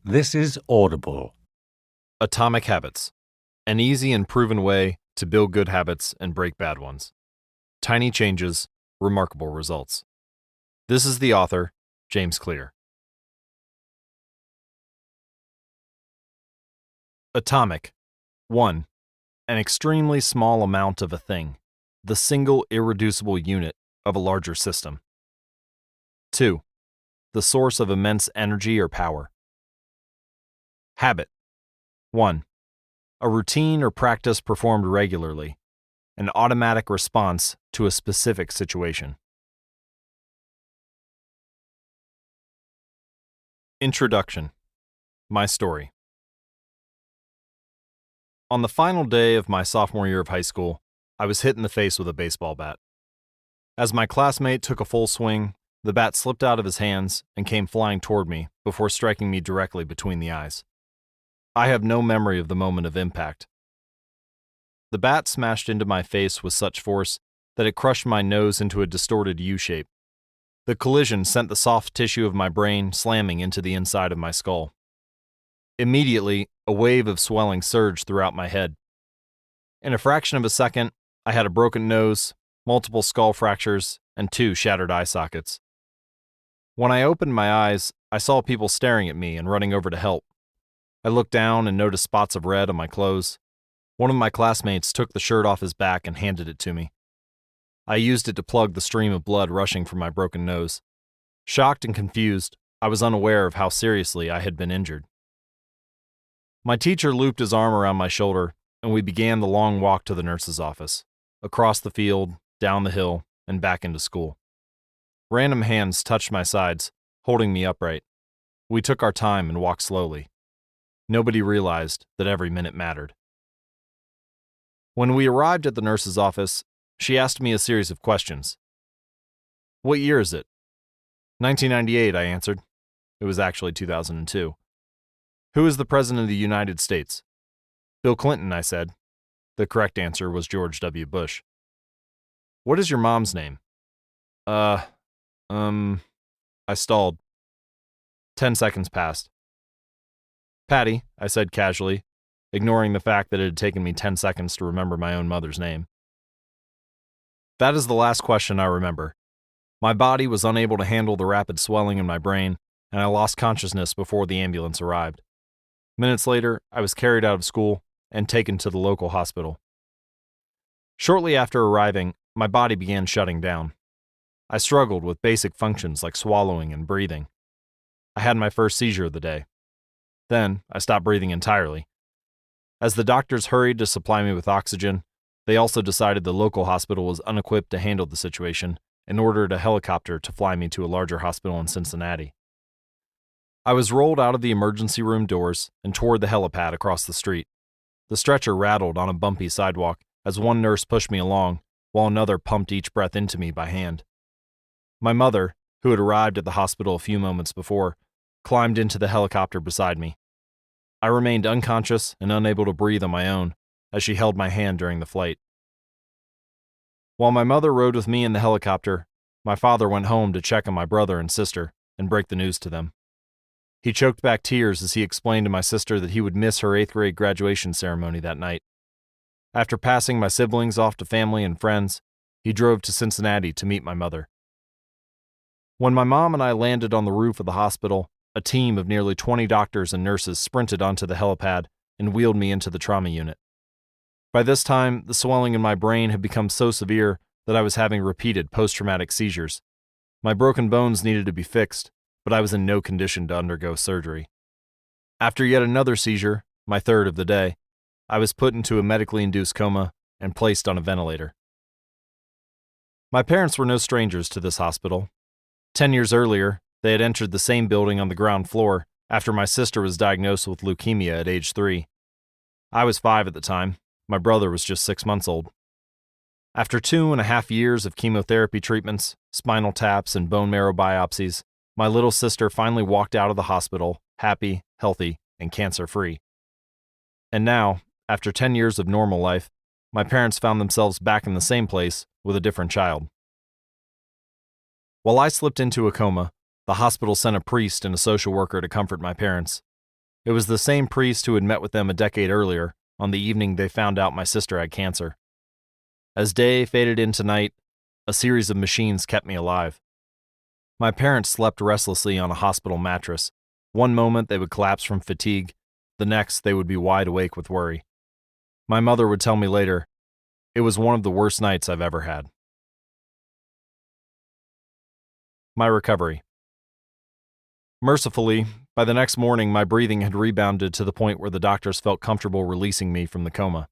This is Audible. Atomic Habits. An easy and proven way to build good habits and break bad ones. Tiny changes, remarkable results. This is the author, James Clear. Atomic. 1. An extremely small amount of a thing, the single irreducible unit of a larger system. 2. The source of immense energy or power. Habit. 1. A routine or practice performed regularly, an automatic response to a specific situation. Introduction. My story. On the final day of my sophomore year of high school, I was hit in the face with a baseball bat. As my classmate took a full swing, the bat slipped out of his hands and came flying toward me before striking me directly between the eyes. I have no memory of the moment of impact. The bat smashed into my face with such force that it crushed my nose into a distorted U shape. The collision sent the soft tissue of my brain slamming into the inside of my skull. Immediately, a wave of swelling surged throughout my head. In a fraction of a second, I had a broken nose, multiple skull fractures, and 2 shattered eye sockets. When I opened my eyes, I saw people staring at me and running over to help. I looked down and noticed spots of red on my clothes. One of my classmates took the shirt off his back and handed it to me. I used it to plug the stream of blood rushing from my broken nose. Shocked and confused, I was unaware of how seriously I had been injured. My teacher looped his arm around my shoulder, and we began the long walk to the nurse's office, across the field, down the hill, and back into school. Random hands touched my sides, holding me upright. We took our time and walked slowly. Nobody realized that every minute mattered. When we arrived at the nurse's office, she asked me a series of questions. "What year is it?" 1998, I answered. It was actually 2002. "Who is the President of the United States?" "Bill Clinton," I said. The correct answer was George W. Bush. "What is your mom's name?" I stalled. 10 seconds passed. "Patty," I said casually, ignoring the fact that it had taken me 10 seconds to remember my own mother's name. That is the last question I remember. My body was unable to handle the rapid swelling in my brain, and I lost consciousness before the ambulance arrived. Minutes later, I was carried out of school and taken to the local hospital. Shortly after arriving, my body began shutting down. I struggled with basic functions like swallowing and breathing. I had my first seizure of the day. Then, I stopped breathing entirely. As the doctors hurried to supply me with oxygen, they also decided the local hospital was unequipped to handle the situation and ordered a helicopter to fly me to a larger hospital in Cincinnati. I was rolled out of the emergency room doors and toward the helipad across the street. The stretcher rattled on a bumpy sidewalk as one nurse pushed me along, while another pumped each breath into me by hand. My mother, who had arrived at the hospital a few moments before, climbed into the helicopter beside me. I remained unconscious and unable to breathe on my own as she held my hand during the flight. While my mother rode with me in the helicopter, my father went home to check on my brother and sister and break the news to them. He choked back tears as he explained to my sister that he would miss her 8th grade graduation ceremony that night. After passing my siblings off to family and friends, he drove to Cincinnati to meet my mother. When my mom and I landed on the roof of the hospital, a team of nearly 20 doctors and nurses sprinted onto the helipad and wheeled me into the trauma unit. By this time, the swelling in my brain had become so severe that I was having repeated post-traumatic seizures. My broken bones needed to be fixed, but I was in no condition to undergo surgery. After yet another seizure, my 3rd of the day, I was put into a medically induced coma and placed on a ventilator. My parents were no strangers to this hospital. 10 years earlier, they had entered the same building on the ground floor after my sister was diagnosed with leukemia at age 3. I was 5 at the time. My brother was just 6 months old. After 2.5 years of chemotherapy treatments, spinal taps, and bone marrow biopsies, my little sister finally walked out of the hospital, happy, healthy, and cancer-free. And now, after 10 years of normal life, my parents found themselves back in the same place with a different child. While I slipped into a coma, the hospital sent a priest and a social worker to comfort my parents. It was the same priest who had met with them a decade earlier, on the evening they found out my sister had cancer. As day faded into night, a series of machines kept me alive. My parents slept restlessly on a hospital mattress. One moment they would collapse from fatigue, the next they would be wide awake with worry. My mother would tell me later, "It was one of the worst nights I've ever had." My recovery. Mercifully, by the next morning my breathing had rebounded to the point where the doctors felt comfortable releasing me from the coma.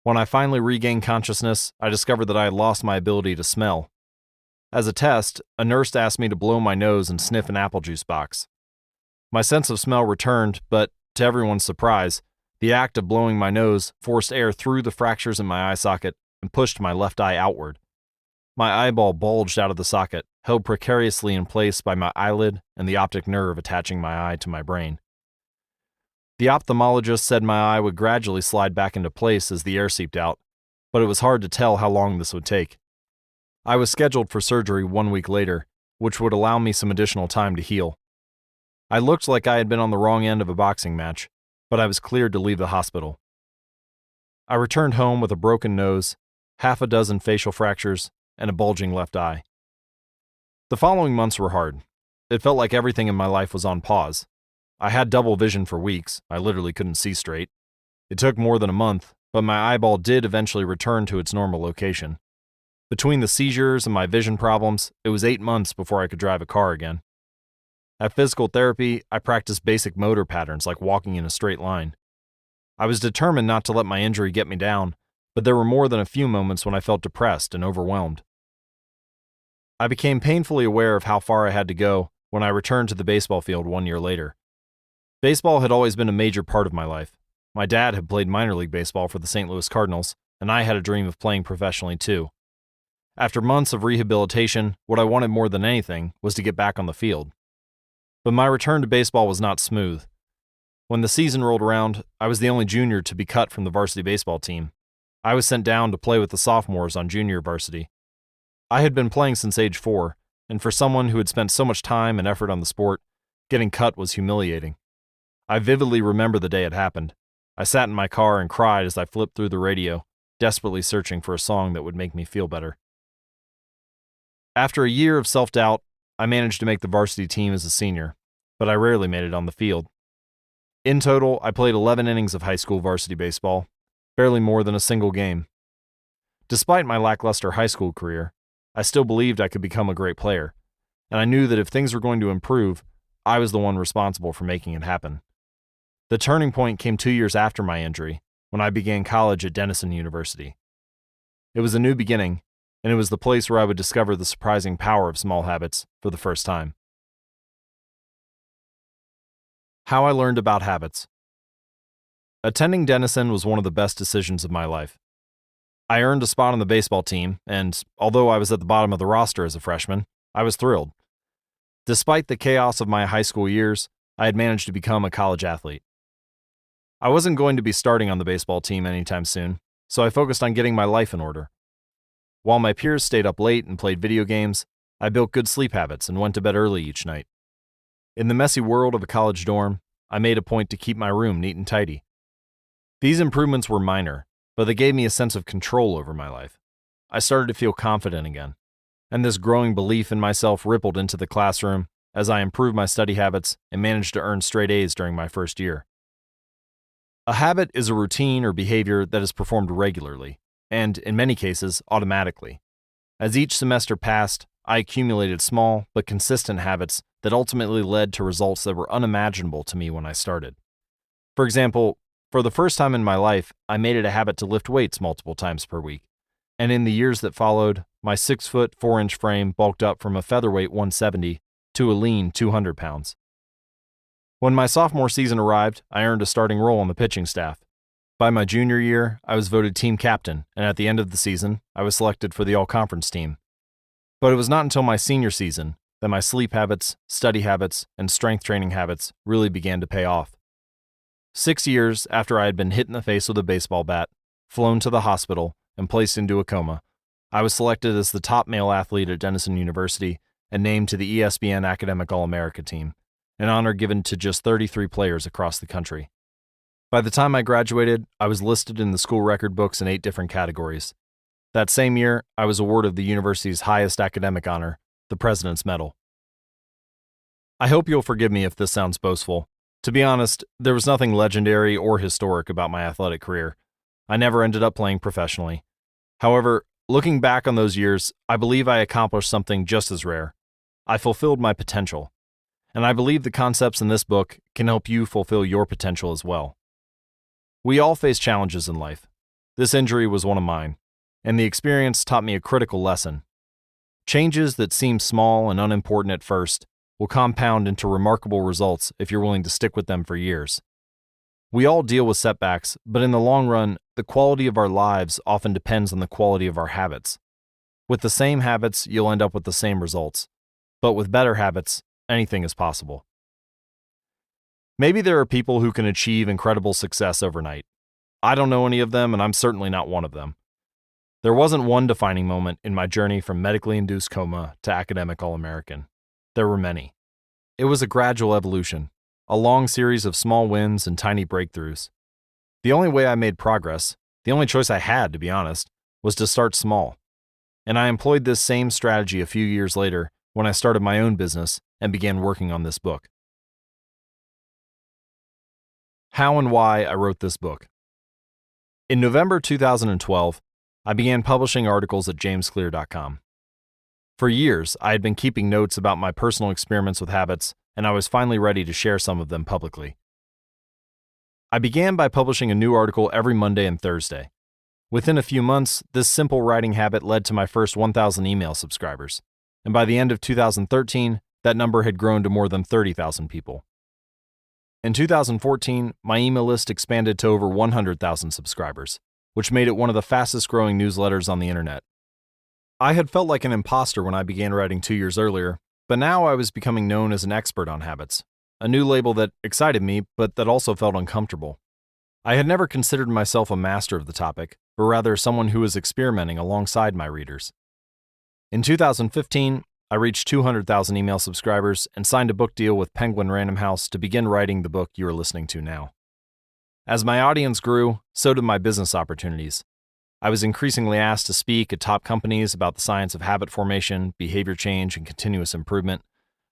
When I finally regained consciousness, I discovered that I had lost my ability to smell. As a test, a nurse asked me to blow my nose and sniff an apple juice box. My sense of smell returned, but, to everyone's surprise, the act of blowing my nose forced air through the fractures in my eye socket and pushed my left eye outward. My eyeball bulged out of the socket, held precariously in place by my eyelid and the optic nerve attaching my eye to my brain. The ophthalmologist said my eye would gradually slide back into place as the air seeped out, but it was hard to tell how long this would take. I was scheduled for surgery 1 week later, which would allow me some additional time to heal. I looked like I had been on the wrong end of a boxing match, but I was cleared to leave the hospital. I returned home with a broken nose, half a dozen facial fractures, and a bulging left eye. The following months were hard. It felt like everything in my life was on pause. I had double vision for weeks. I literally couldn't see straight. It took more than a month, but my eyeball did eventually return to its normal location. Between the seizures and my vision problems, it was 8 months before I could drive a car again. At physical therapy, I practiced basic motor patterns like walking in a straight line. I was determined not to let my injury get me down, but there were more than a few moments when I felt depressed and overwhelmed. I became painfully aware of how far I had to go when I returned to the baseball field 1 year later. Baseball had always been a major part of my life. My dad had played minor league baseball for the St. Louis Cardinals, and I had a dream of playing professionally too. After months of rehabilitation, what I wanted more than anything was to get back on the field. But my return to baseball was not smooth. When the season rolled around, I was the only junior to be cut from the varsity baseball team. I was sent down to play with the sophomores on junior varsity. I had been playing since age 4, and for someone who had spent so much time and effort on the sport, getting cut was humiliating. I vividly remember the day it happened. I sat in my car and cried as I flipped through the radio, desperately searching for a song that would make me feel better. After a year of self-doubt, I managed to make the varsity team as a senior, but I rarely made it on the field. In total, I played 11 innings of high school varsity baseball, barely more than a single game. Despite my lackluster high school career, I still believed I could become a great player, and I knew that if things were going to improve, I was the one responsible for making it happen. The turning point came 2 years after my injury, when I began college at Denison University. It was a new beginning, and it was the place where I would discover the surprising power of small habits for the first time. How I learned about habits. Attending Denison was one of the best decisions of my life. I earned a spot on the baseball team, and although I was at the bottom of the roster as a freshman, I was thrilled. Despite the chaos of my high school years, I had managed to become a college athlete. I wasn't going to be starting on the baseball team anytime soon, so I focused on getting my life in order. While my peers stayed up late and played video games, I built good sleep habits and went to bed early each night. In the messy world of a college dorm, I made a point to keep my room neat and tidy. These improvements were minor, but they gave me a sense of control over my life. I started to feel confident again, and this growing belief in myself rippled into the classroom as I improved my study habits and managed to earn straight A's during my first year. A habit is a routine or behavior that is performed regularly, and, in many cases, automatically. As each semester passed, I accumulated small but consistent habits that ultimately led to results that were unimaginable to me when I started. For example, for the first time in my life, I made it a habit to lift weights multiple times per week, and in the years that followed, my 6-foot 4-inch frame bulked up from a featherweight 170 to a lean 200 pounds. When my sophomore season arrived, I earned a starting role on the pitching staff. By my junior year, I was voted team captain, and at the end of the season, I was selected for the all-conference team. But it was not until my senior season that my sleep habits, study habits, and strength training habits really began to pay off. 6 years after I had been hit in the face with a baseball bat, flown to the hospital, and placed into a coma, I was selected as the top male athlete at Denison University and named to the ESPN Academic All-America team, an honor given to just 33 players across the country. By the time I graduated, I was listed in the school record books in 8 different categories. That same year, I was awarded the university's highest academic honor, the President's Medal. I hope you'll forgive me if this sounds boastful. To be honest, there was nothing legendary or historic about my athletic career. I never ended up playing professionally. However, looking back on those years, I believe I accomplished something just as rare. I fulfilled my potential. And I believe the concepts in this book can help you fulfill your potential as well. We all face challenges in life. This injury was one of mine, and the experience taught me a critical lesson. Changes that seem small and unimportant at first will compound into remarkable results if you're willing to stick with them for years. We all deal with setbacks, but in the long run, the quality of our lives often depends on the quality of our habits. With the same habits, you'll end up with the same results. But with better habits, anything is possible. Maybe there are people who can achieve incredible success overnight. I don't know any of them, and I'm certainly not one of them. There wasn't one defining moment in my journey from medically induced coma to academic All-American. There were many. It was a gradual evolution, a long series of small wins and tiny breakthroughs. The only way I made progress, the only choice I had, to be honest, was to start small. And I employed this same strategy a few years later when I started my own business and began working on this book. How and why I wrote this book. In November 2012, I began publishing articles at jamesclear.com. For years, I had been keeping notes about my personal experiments with habits, and I was finally ready to share some of them publicly. I began by publishing a new article every Monday and Thursday. Within a few months, this simple writing habit led to my first 1,000 email subscribers, and by the end of 2013, that number had grown to more than 30,000 people. In 2014, my email list expanded to over 100,000 subscribers, which made it one of the fastest-growing newsletters on the internet. I had felt like an imposter when I began writing 2 years earlier, but now I was becoming known as an expert on habits, a new label that excited me, but that also felt uncomfortable. I had never considered myself a master of the topic, but rather someone who was experimenting alongside my readers. In 2015, I reached 200,000 email subscribers and signed a book deal with Penguin Random House to begin writing the book you are listening to now. As my audience grew, so did my business opportunities. I was increasingly asked to speak at top companies about the science of habit formation, behavior change, and continuous improvement.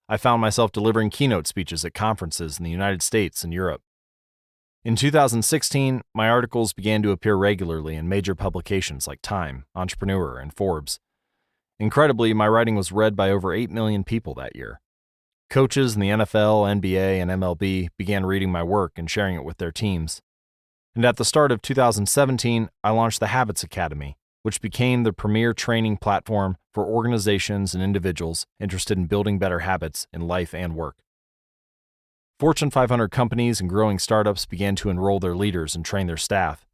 I found myself delivering keynote speeches at conferences in the United States and Europe. In 2016, my articles began to appear regularly in major publications like Time, Entrepreneur, and Forbes. Incredibly, my writing was read by over 8 million people that year. Coaches in the NFL, NBA, and MLB began reading my work and sharing it with their teams. And at the start of 2017, I launched the Habits Academy, which became the premier training platform for organizations and individuals interested in building better habits in life and work. Fortune 500 companies and growing startups began to enroll their leaders and train their staff.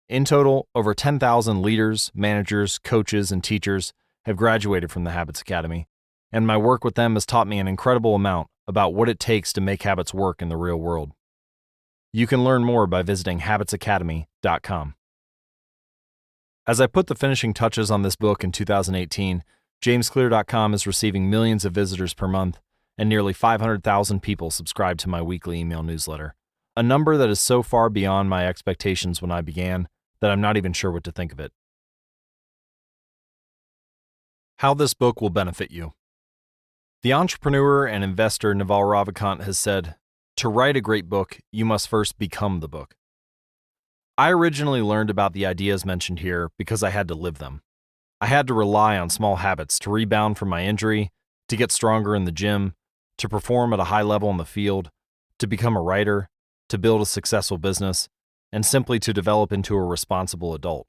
In total, over 10,000 leaders, managers, coaches, and teachers have graduated from the Habits Academy, and my work with them has taught me an incredible amount about what it takes to make habits work in the real world. You can learn more by visiting habitsacademy.com. As I put the finishing touches on this book in 2018, jamesclear.com is receiving millions of visitors per month, and nearly 500,000 people subscribe to my weekly email newsletter, a number that is so far beyond my expectations when I began that I'm not even sure what to think of it. How this book will benefit you. The entrepreneur and investor Naval Ravikant has said, "To write a great book, you must first become the book." I originally learned about the ideas mentioned here because I had to live them. I had to rely on small habits to rebound from my injury, to get stronger in the gym, to perform at a high level in the field, to become a writer, to build a successful business, and simply to develop into a responsible adult.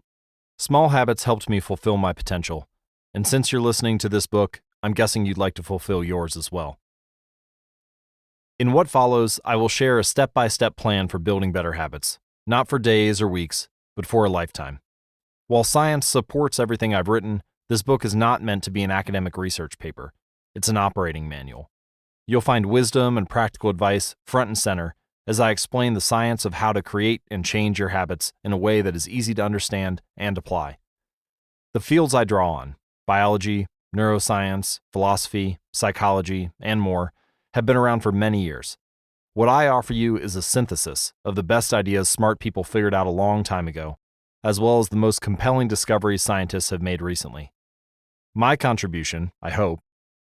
Small habits helped me fulfill my potential, and since you're listening to this book, I'm guessing you'd like to fulfill yours as well. In what follows, I will share a step-by-step plan for building better habits, not for days or weeks, but for a lifetime. While science supports everything I've written, this book is not meant to be an academic research paper. It's an operating manual. You'll find wisdom and practical advice front and center as I explain the science of how to create and change your habits in a way that is easy to understand and apply. The fields I draw on, biology, neuroscience, philosophy, psychology, and more, have been around for many years. What I offer you is a synthesis of the best ideas smart people figured out a long time ago, as well as the most compelling discoveries scientists have made recently. My contribution, I hope,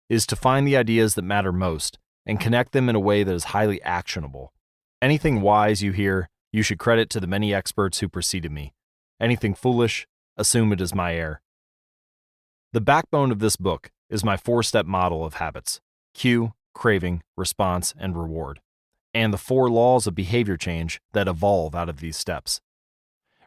is to find the ideas that matter most and connect them in a way that is highly actionable. Anything wise you hear, you should credit to the many experts who preceded me. Anything foolish, assume it is my error. The backbone of this book is my 4-step model of habits: cue, craving, response, and reward, and the 4 laws of behavior change that evolve out of these steps.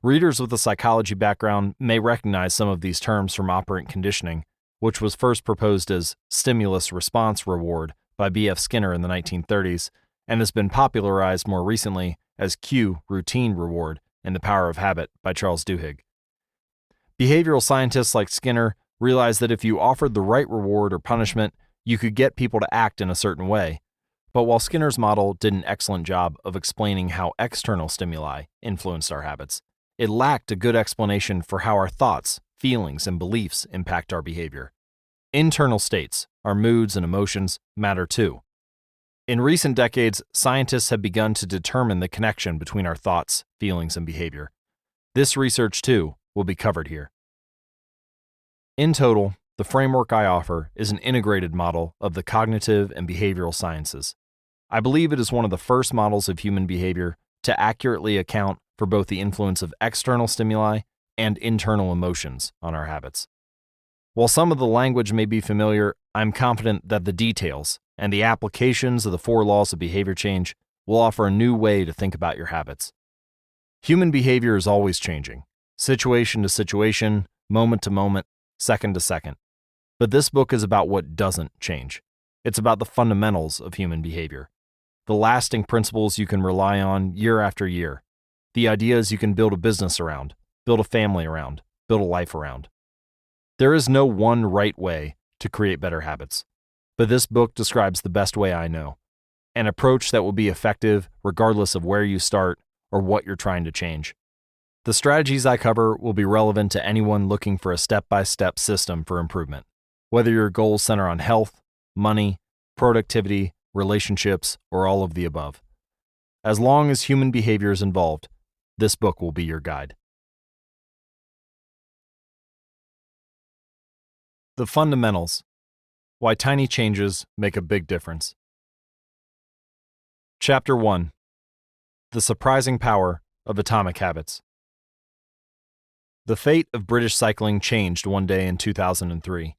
Readers with a psychology background may recognize some of these terms from operant conditioning, which was first proposed as stimulus-response-reward by B.F. Skinner in the 1930s, and has been popularized more recently as cue, routine-reward, and the power of habit by Charles Duhigg. Behavioral scientists like Skinner realized that if you offered the right reward or punishment, you could get people to act in a certain way. But while Skinner's model did an excellent job of explaining how external stimuli influenced our habits, it lacked a good explanation for how our thoughts, feelings, and beliefs impact our behavior. Internal states, our moods and emotions, matter too. In recent decades, scientists have begun to determine the connection between our thoughts, feelings, and behavior. This research, too, will be covered here. In total, the framework I offer is an integrated model of the cognitive and behavioral sciences. I believe it is one of the first models of human behavior to accurately account for both the influence of external stimuli and internal emotions on our habits. While some of the language may be familiar, I'm confident that the details and the applications of the 4 laws of behavior change will offer a new way to think about your habits. Human behavior is always changing, situation to situation, moment to moment, second to second. But this book is about what doesn't change. It's about the fundamentals of human behavior, the lasting principles you can rely on year after year, the ideas you can build a business around, build a family around, build a life around. There is no one right way to create better habits, but this book describes the best way I know, an approach that will be effective regardless of where you start or what you're trying to change. The strategies I cover will be relevant to anyone looking for a step-by-step system for improvement, whether your goals center on health, money, productivity, relationships, or all of the above. As long as human behavior is involved, this book will be your guide. The Fundamentals: Why Tiny Changes Make a Big Difference. Chapter 1: The Surprising Power of Atomic Habits. The fate of British cycling changed one day in 2003.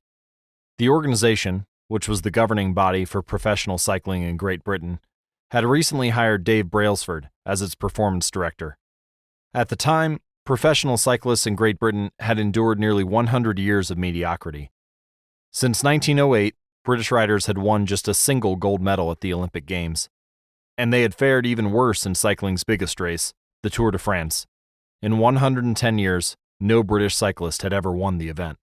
The organization, which was the governing body for professional cycling in Great Britain, had recently hired Dave Brailsford as its performance director. At the time, professional cyclists in Great Britain had endured nearly 100 years of mediocrity. Since 1908, British riders had won just a single gold medal at the Olympic Games, and they had fared even worse in cycling's biggest race, the Tour de France. In 110 years, no British cyclist had ever won the event.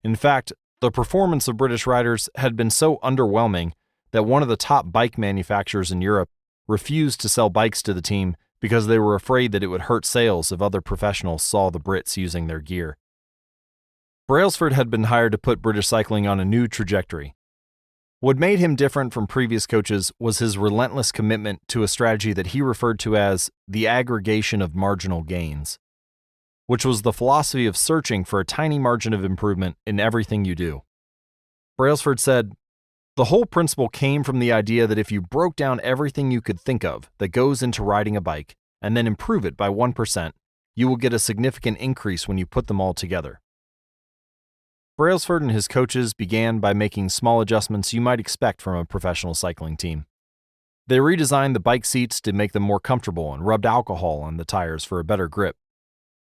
In fact, the performance of British riders had been so underwhelming that one of the top bike manufacturers in Europe refused to sell bikes to the team because they were afraid that it would hurt sales if other professionals saw the Brits using their gear. Brailsford had been hired to put British cycling on a new trajectory. What made him different from previous coaches was his relentless commitment to a strategy that he referred to as the aggregation of marginal gains, which was the philosophy of searching for a tiny margin of improvement in everything you do. Brailsford said, "The whole principle came from the idea that if you broke down everything you could think of that goes into riding a bike and then improve it by 1%, you will get a significant increase when you put them all together." Brailsford and his coaches began by making small adjustments you might expect from a professional cycling team. They redesigned the bike seats to make them more comfortable and rubbed alcohol on the tires for a better grip.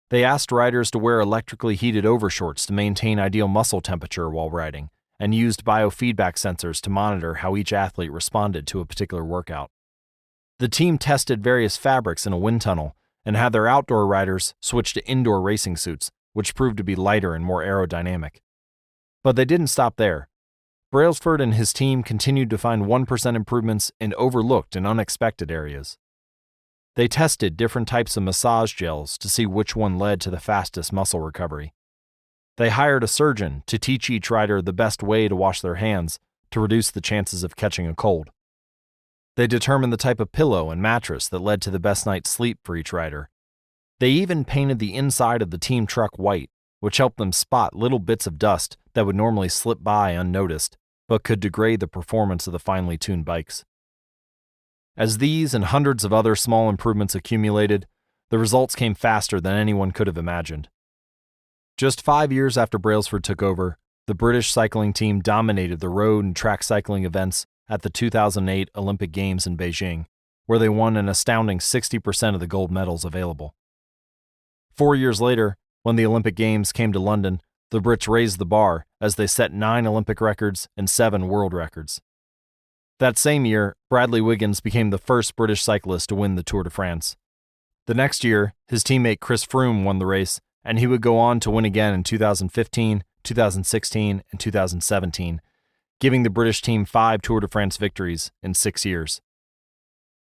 They asked riders to wear electrically heated overshorts to maintain ideal muscle temperature while riding, and used biofeedback sensors to monitor how each athlete responded to a particular workout. The team tested various fabrics in a wind tunnel and had their outdoor riders switch to indoor racing suits, which proved to be lighter and more aerodynamic. But they didn't stop there. Brailsford and his team continued to find 1% improvements in overlooked and unexpected areas. They tested different types of massage gels to see which one led to the fastest muscle recovery. They hired a surgeon to teach each rider the best way to wash their hands, to reduce the chances of catching a cold. They determined the type of pillow and mattress that led to the best night's sleep for each rider. They even painted the inside of the team truck white, which helped them spot little bits of dust that would normally slip by unnoticed, but could degrade the performance of the finely tuned bikes. As these and hundreds of other small improvements accumulated, the results came faster than anyone could have imagined. Just 5 years after Brailsford took over, the British cycling team dominated the road and track cycling events at the 2008 Olympic Games in Beijing, where they won an astounding 60% of the gold medals available. 4 years later, when the Olympic Games came to London, the Brits raised the bar as they set 9 Olympic records and 7 world records. That same year, Bradley Wiggins became the first British cyclist to win the Tour de France. The next year, his teammate Chris Froome won the race, and he would go on to win again in 2015, 2016, and 2017, giving the British team 5 Tour de France victories in 6 years.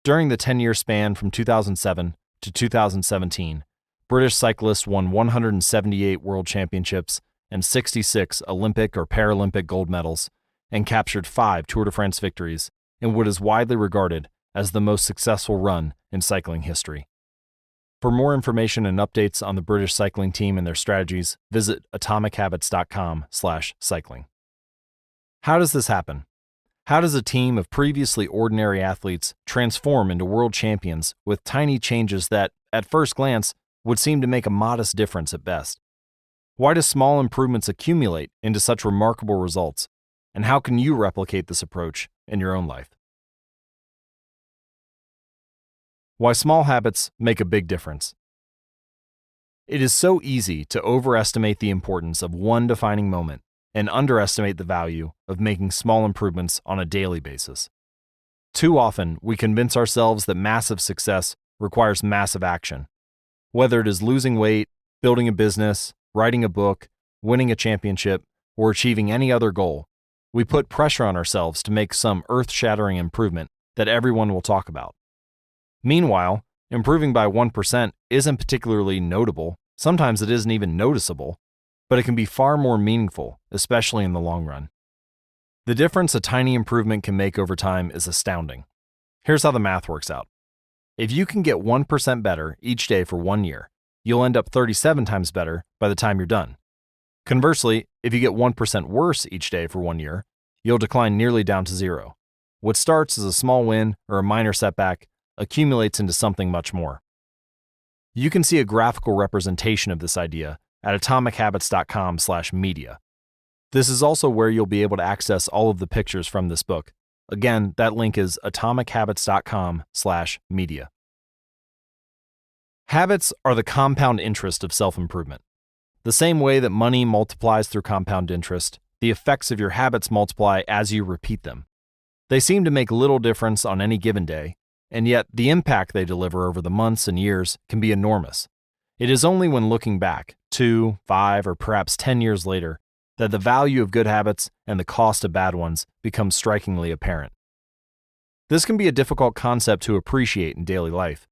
During the 10-year span from 2007 to 2017, British cyclists won 178 world championships and 66 Olympic or Paralympic gold medals, and captured 5 Tour de France victories in what is widely regarded as the most successful run in cycling history. For more information and updates on the British cycling team and their strategies, visit atomichabits.com/cycling. How does this happen? How does a team of previously ordinary athletes transform into world champions with tiny changes that, at first glance, would seem to make a modest difference at best? Why do small improvements accumulate into such remarkable results? And how can you replicate this approach in your own life? Why small habits make a big difference. It is so easy to overestimate the importance of one defining moment and underestimate the value of making small improvements on a daily basis. Too often, we convince ourselves that massive success requires massive action. Whether it is losing weight, building a business, writing a book, winning a championship, or achieving any other goal, we put pressure on ourselves to make some earth-shattering improvement that everyone will talk about. Meanwhile, improving by 1% isn't particularly notable, sometimes it isn't even noticeable, but it can be far more meaningful, especially in the long run. The difference a tiny improvement can make over time is astounding. Here's how the math works out. If you can get 1% better each day for 1 year, you'll end up 37 times better by the time you're done. Conversely, if you get 1% worse each day for 1 year, you'll decline nearly down to 0. What starts as a small win or a minor setback accumulates into something much more. You can see a graphical representation of this idea at atomichabits.com/media. This is also where you'll be able to access all of the pictures from this book. Again, that link is atomichabits.com/media. Habits are the compound interest of self-improvement. The same way that money multiplies through compound interest, the effects of your habits multiply as you repeat them. They seem to make little difference on any given day, and yet the impact they deliver over the months and years can be enormous. It is only when looking back, 2, 5, or perhaps 10 years later, that the value of good habits and the cost of bad ones becomes strikingly apparent. This can be a difficult concept to appreciate in daily life.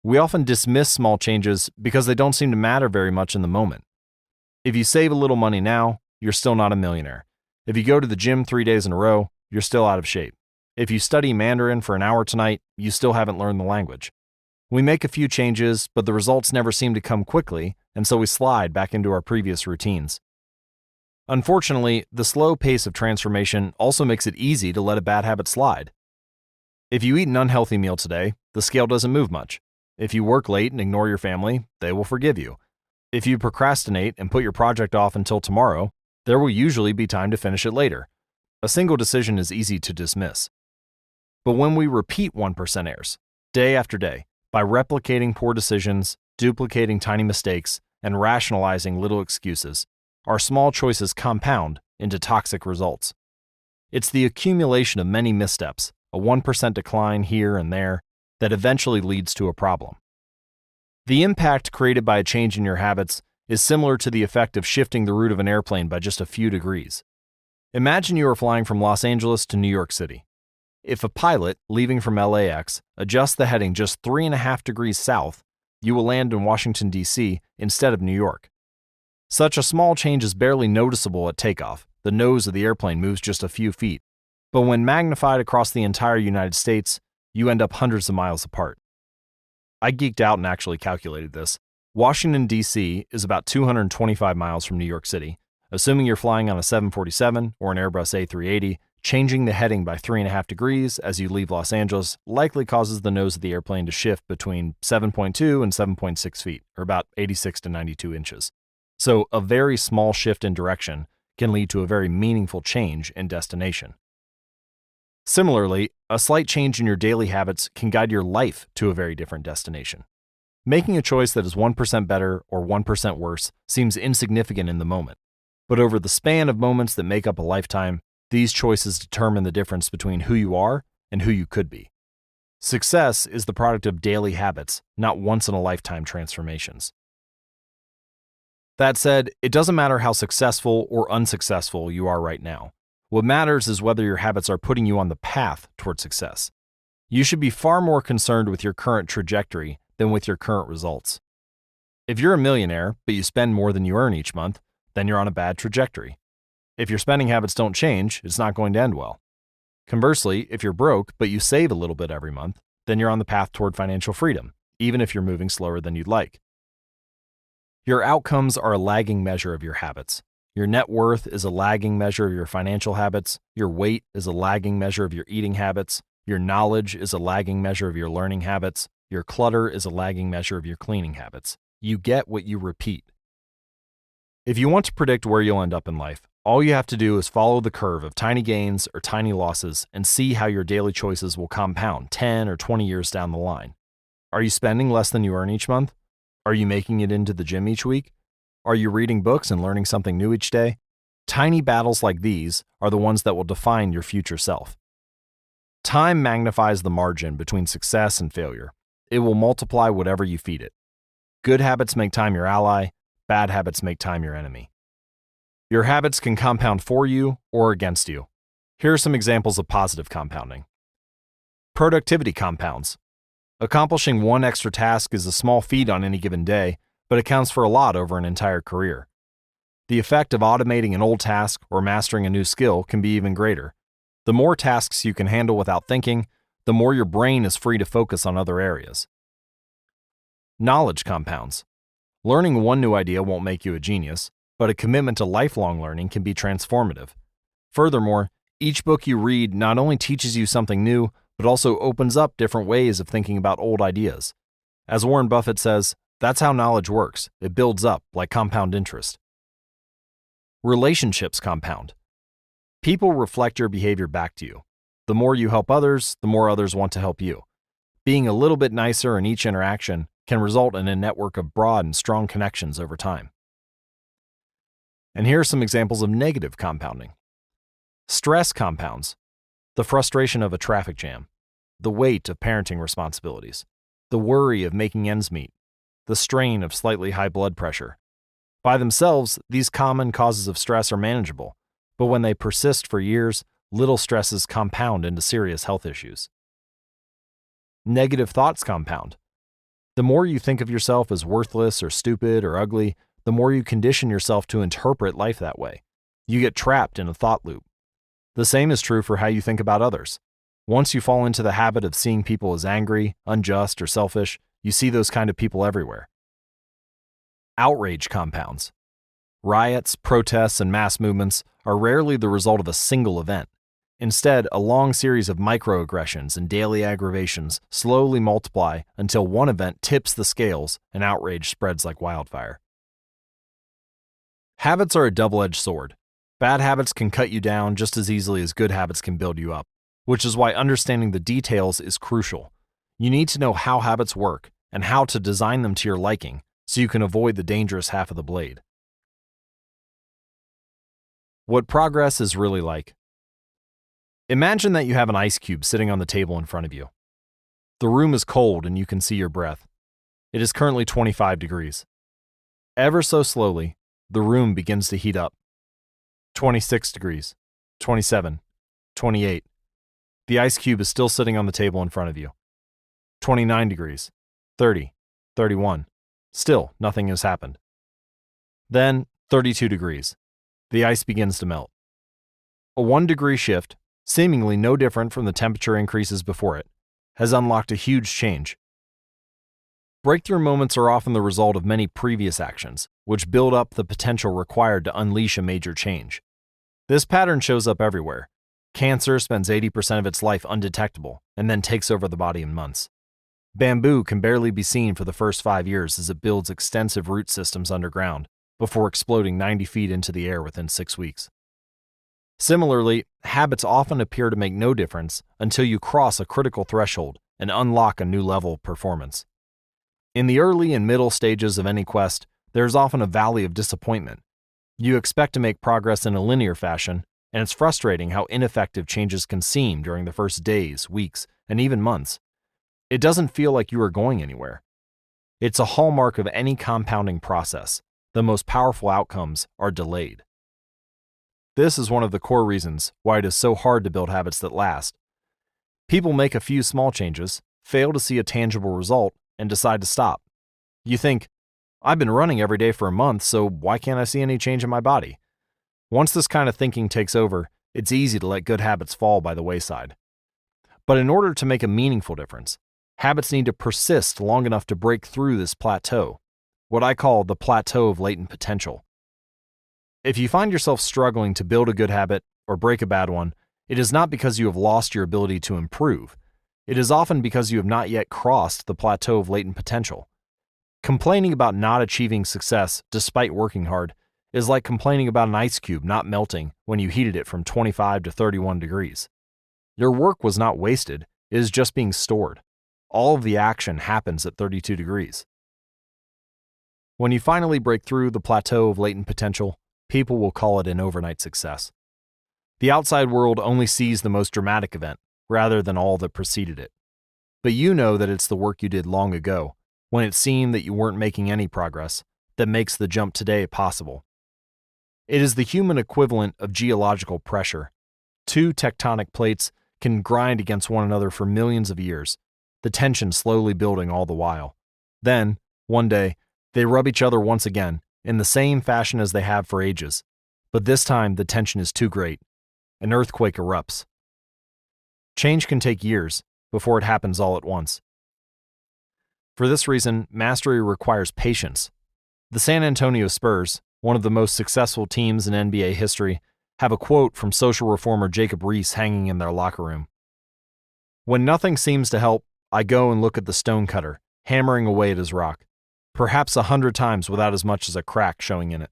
We often dismiss small changes because they don't seem to matter very much in the moment. If you save a little money now, you're still not a millionaire. If you go to the gym 3 days in a row, you're still out of shape. If you study Mandarin for an hour tonight, you still haven't learned the language. We make a few changes, but the results never seem to come quickly, and so we slide back into our previous routines. Unfortunately, the slow pace of transformation also makes it easy to let a bad habit slide. If you eat an unhealthy meal today, the scale doesn't move much. If you work late and ignore your family, they will forgive you. If you procrastinate and put your project off until tomorrow, there will usually be time to finish it later. A single decision is easy to dismiss. But when we repeat 1% errors, day after day, by replicating poor decisions, duplicating tiny mistakes, and rationalizing little excuses, our small choices compound into toxic results. It's the accumulation of many missteps, a 1% decline here and there, that eventually leads to a problem. The impact created by a change in your habits is similar to the effect of shifting the route of an airplane by just a few degrees. Imagine you are flying from Los Angeles to New York City. If a pilot, leaving from LAX, adjusts the heading just 3.5 degrees south, you will land in Washington, D.C. instead of New York. Such a small change is barely noticeable at takeoff. The nose of the airplane moves just a few feet, But when magnified across the entire United States, you end up hundreds of miles apart. I geeked out and actually calculated this. Washington, D.C. is about 225 miles from New York City. Assuming you're flying on a 747 or an Airbus A380, changing the heading by 3.5 degrees as you leave Los Angeles likely causes the nose of the airplane to shift between 7.2 and 7.6 feet, or about 86 to 92 inches. So a very small shift in direction can lead to a very meaningful change in destination. Similarly, a slight change in your daily habits can guide your life to a very different destination. Making a choice that is 1% better or 1% worse seems insignificant in the moment. But over the span of moments that make up a lifetime, these choices determine the difference between who you are and who you could be. Success is the product of daily habits, not once-in-a-lifetime transformations. That said, it doesn't matter how successful or unsuccessful you are right now. What matters is whether your habits are putting you on the path toward success. You should be far more concerned with your current trajectory than with your current results. If you're a millionaire, but you spend more than you earn each month, then you're on a bad trajectory. If your spending habits don't change, it's not going to end well. Conversely, if you're broke, but you save a little bit every month, then you're on the path toward financial freedom, even if you're moving slower than you'd like. Your outcomes are a lagging measure of your habits. Your net worth is a lagging measure of your financial habits. Your weight is a lagging measure of your eating habits. Your knowledge is a lagging measure of your learning habits. Your clutter is a lagging measure of your cleaning habits. You get what you repeat. If you want to predict where you'll end up in life, all you have to do is follow the curve of tiny gains or tiny losses and see how your daily choices will compound 10 or 20 years down the line. Are you spending less than you earn each month? Are you making it into the gym each week? Are you reading books and learning something new each day? Tiny battles like these are the ones that will define your future self. Time magnifies the margin between success and failure. It will multiply whatever you feed it. Good habits make time your ally. Bad habits make time your enemy. Your habits can compound for you or against you. Here are some examples of positive compounding. Productivity compounds. Accomplishing one extra task is a small feat on any given day, but it counts for a lot over an entire career. The effect of automating an old task or mastering a new skill can be even greater. The more tasks you can handle without thinking, the more your brain is free to focus on other areas. Knowledge compounds. Learning one new idea won't make you a genius, but a commitment to lifelong learning can be transformative. Furthermore, each book you read not only teaches you something new, but also opens up different ways of thinking about old ideas. As Warren Buffett says, that's how knowledge works. It builds up like compound interest. Relationships compound. People reflect your behavior back to you. The more you help others, the more others want to help you. Being a little bit nicer in each interaction can result in a network of broad and strong connections over time. And here are some examples of negative compounding. Stress compounds. The frustration of a traffic jam, the weight of parenting responsibilities, the worry of making ends meet, the strain of slightly high blood pressure. By themselves, these common causes of stress are manageable, but when they persist for years, little stresses compound into serious health issues. Negative thoughts compound. The more you think of yourself as worthless or stupid or ugly, the more you condition yourself to interpret life that way. You get trapped in a thought loop. The same is true for how you think about others. Once you fall into the habit of seeing people as angry, unjust, or selfish, you see those kind of people everywhere. Outrage compounds. Riots, protests, and mass movements are rarely the result of a single event. Instead, a long series of microaggressions and daily aggravations slowly multiply until one event tips the scales and outrage spreads like wildfire. Habits are a double-edged sword. Bad habits can cut you down just as easily as good habits can build you up, which is why understanding the details is crucial. You need to know how habits work and how to design them to your liking so you can avoid the dangerous half of the blade. What progress is really like. Imagine that you have an ice cube sitting on the table in front of you. The room is cold and you can see your breath. It is currently 25 degrees. Ever so slowly, the room begins to heat up. 26 degrees, 27, 28. The ice cube is still sitting on the table in front of you. 29 degrees, 30, 31. Still, nothing has happened. Then, 32 degrees. The ice begins to melt. A 1 degree shift, seemingly no different from the temperature increases before it, has unlocked a huge change. Breakthrough moments are often the result of many previous actions, which build up the potential required to unleash a major change. This pattern shows up everywhere. Cancer spends 80% of its life undetectable and then takes over the body in months. Bamboo can barely be seen for the first 5 years as it builds extensive root systems underground before exploding 90 feet into the air within 6 weeks. Similarly, habits often appear to make no difference until you cross a critical threshold and unlock a new level of performance. In the early and middle stages of any quest, there is often a valley of disappointment. You expect to make progress in a linear fashion, and it's frustrating how ineffective changes can seem during the first days, weeks, and even months. It doesn't feel like you are going anywhere. It's a hallmark of any compounding process. The most powerful outcomes are delayed. This is one of the core reasons why it is so hard to build habits that last. People make a few small changes, fail to see a tangible result, and decide to stop. You think, I've been running every day for a month, so why can't I see any change in my body? Once this kind of thinking takes over, it's easy to let good habits fall by the wayside. But in order to make a meaningful difference, habits need to persist long enough to break through this plateau, what I call the plateau of latent potential. If you find yourself struggling to build a good habit or break a bad one, it is not because you have lost your ability to improve. It is often because you have not yet crossed the plateau of latent potential. Complaining about not achieving success despite working hard is like complaining about an ice cube not melting when you heated it from 25 to 31 degrees. Your work was not wasted, it is just being stored. All of the action happens at 32 degrees. When you finally break through the plateau of latent potential, people will call it an overnight success. The outside world only sees the most dramatic event, rather than all that preceded it. But you know that it's the work you did long ago, when it seemed that you weren't making any progress, that makes the jump today possible. It is the human equivalent of geological pressure. Two tectonic plates can grind against one another for millions of years, the tension slowly building all the while. Then, one day, they rub each other once again, in the same fashion as they have for ages. But this time, the tension is too great. An earthquake erupts. Change can take years before it happens all at once. For this reason, mastery requires patience. The San Antonio Spurs, one of the most successful teams in NBA history, have a quote from social reformer Jacob Riis hanging in their locker room. "When nothing seems to help, I go and look at the stonecutter, hammering away at his rock, perhaps 100 times without as much as a crack showing in it.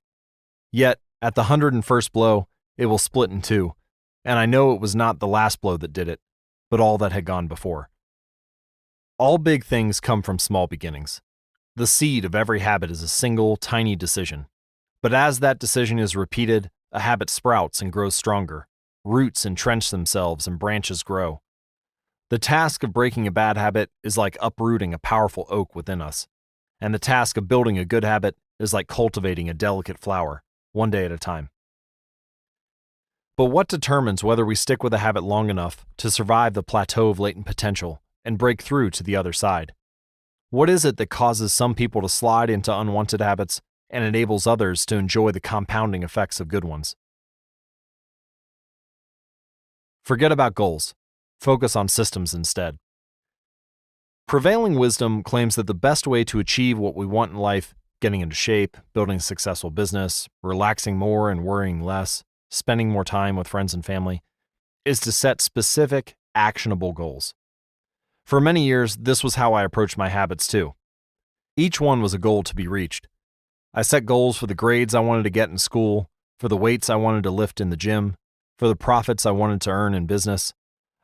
Yet, at the 101st blow, it will split in two, and I know it was not the last blow that did it, but all that had gone before." All big things come from small beginnings. The seed of every habit is a single, tiny decision. But as that decision is repeated, a habit sprouts and grows stronger. Roots entrench themselves and branches grow. The task of breaking a bad habit is like uprooting a powerful oak within us. And the task of building a good habit is like cultivating a delicate flower, one day at a time. But what determines whether we stick with a habit long enough to survive the plateau of latent potential and break through to the other side? What is it that causes some people to slide into unwanted habits and enables others to enjoy the compounding effects of good ones? Forget about goals. Focus on systems instead. Prevailing wisdom claims that the best way to achieve what we want in life, getting into shape, building a successful business, relaxing more and worrying less, spending more time with friends and family, is to set specific, actionable goals. For many years, this was how I approached my habits too. Each one was a goal to be reached. I set goals for the grades I wanted to get in school, for the weights I wanted to lift in the gym, for the profits I wanted to earn in business.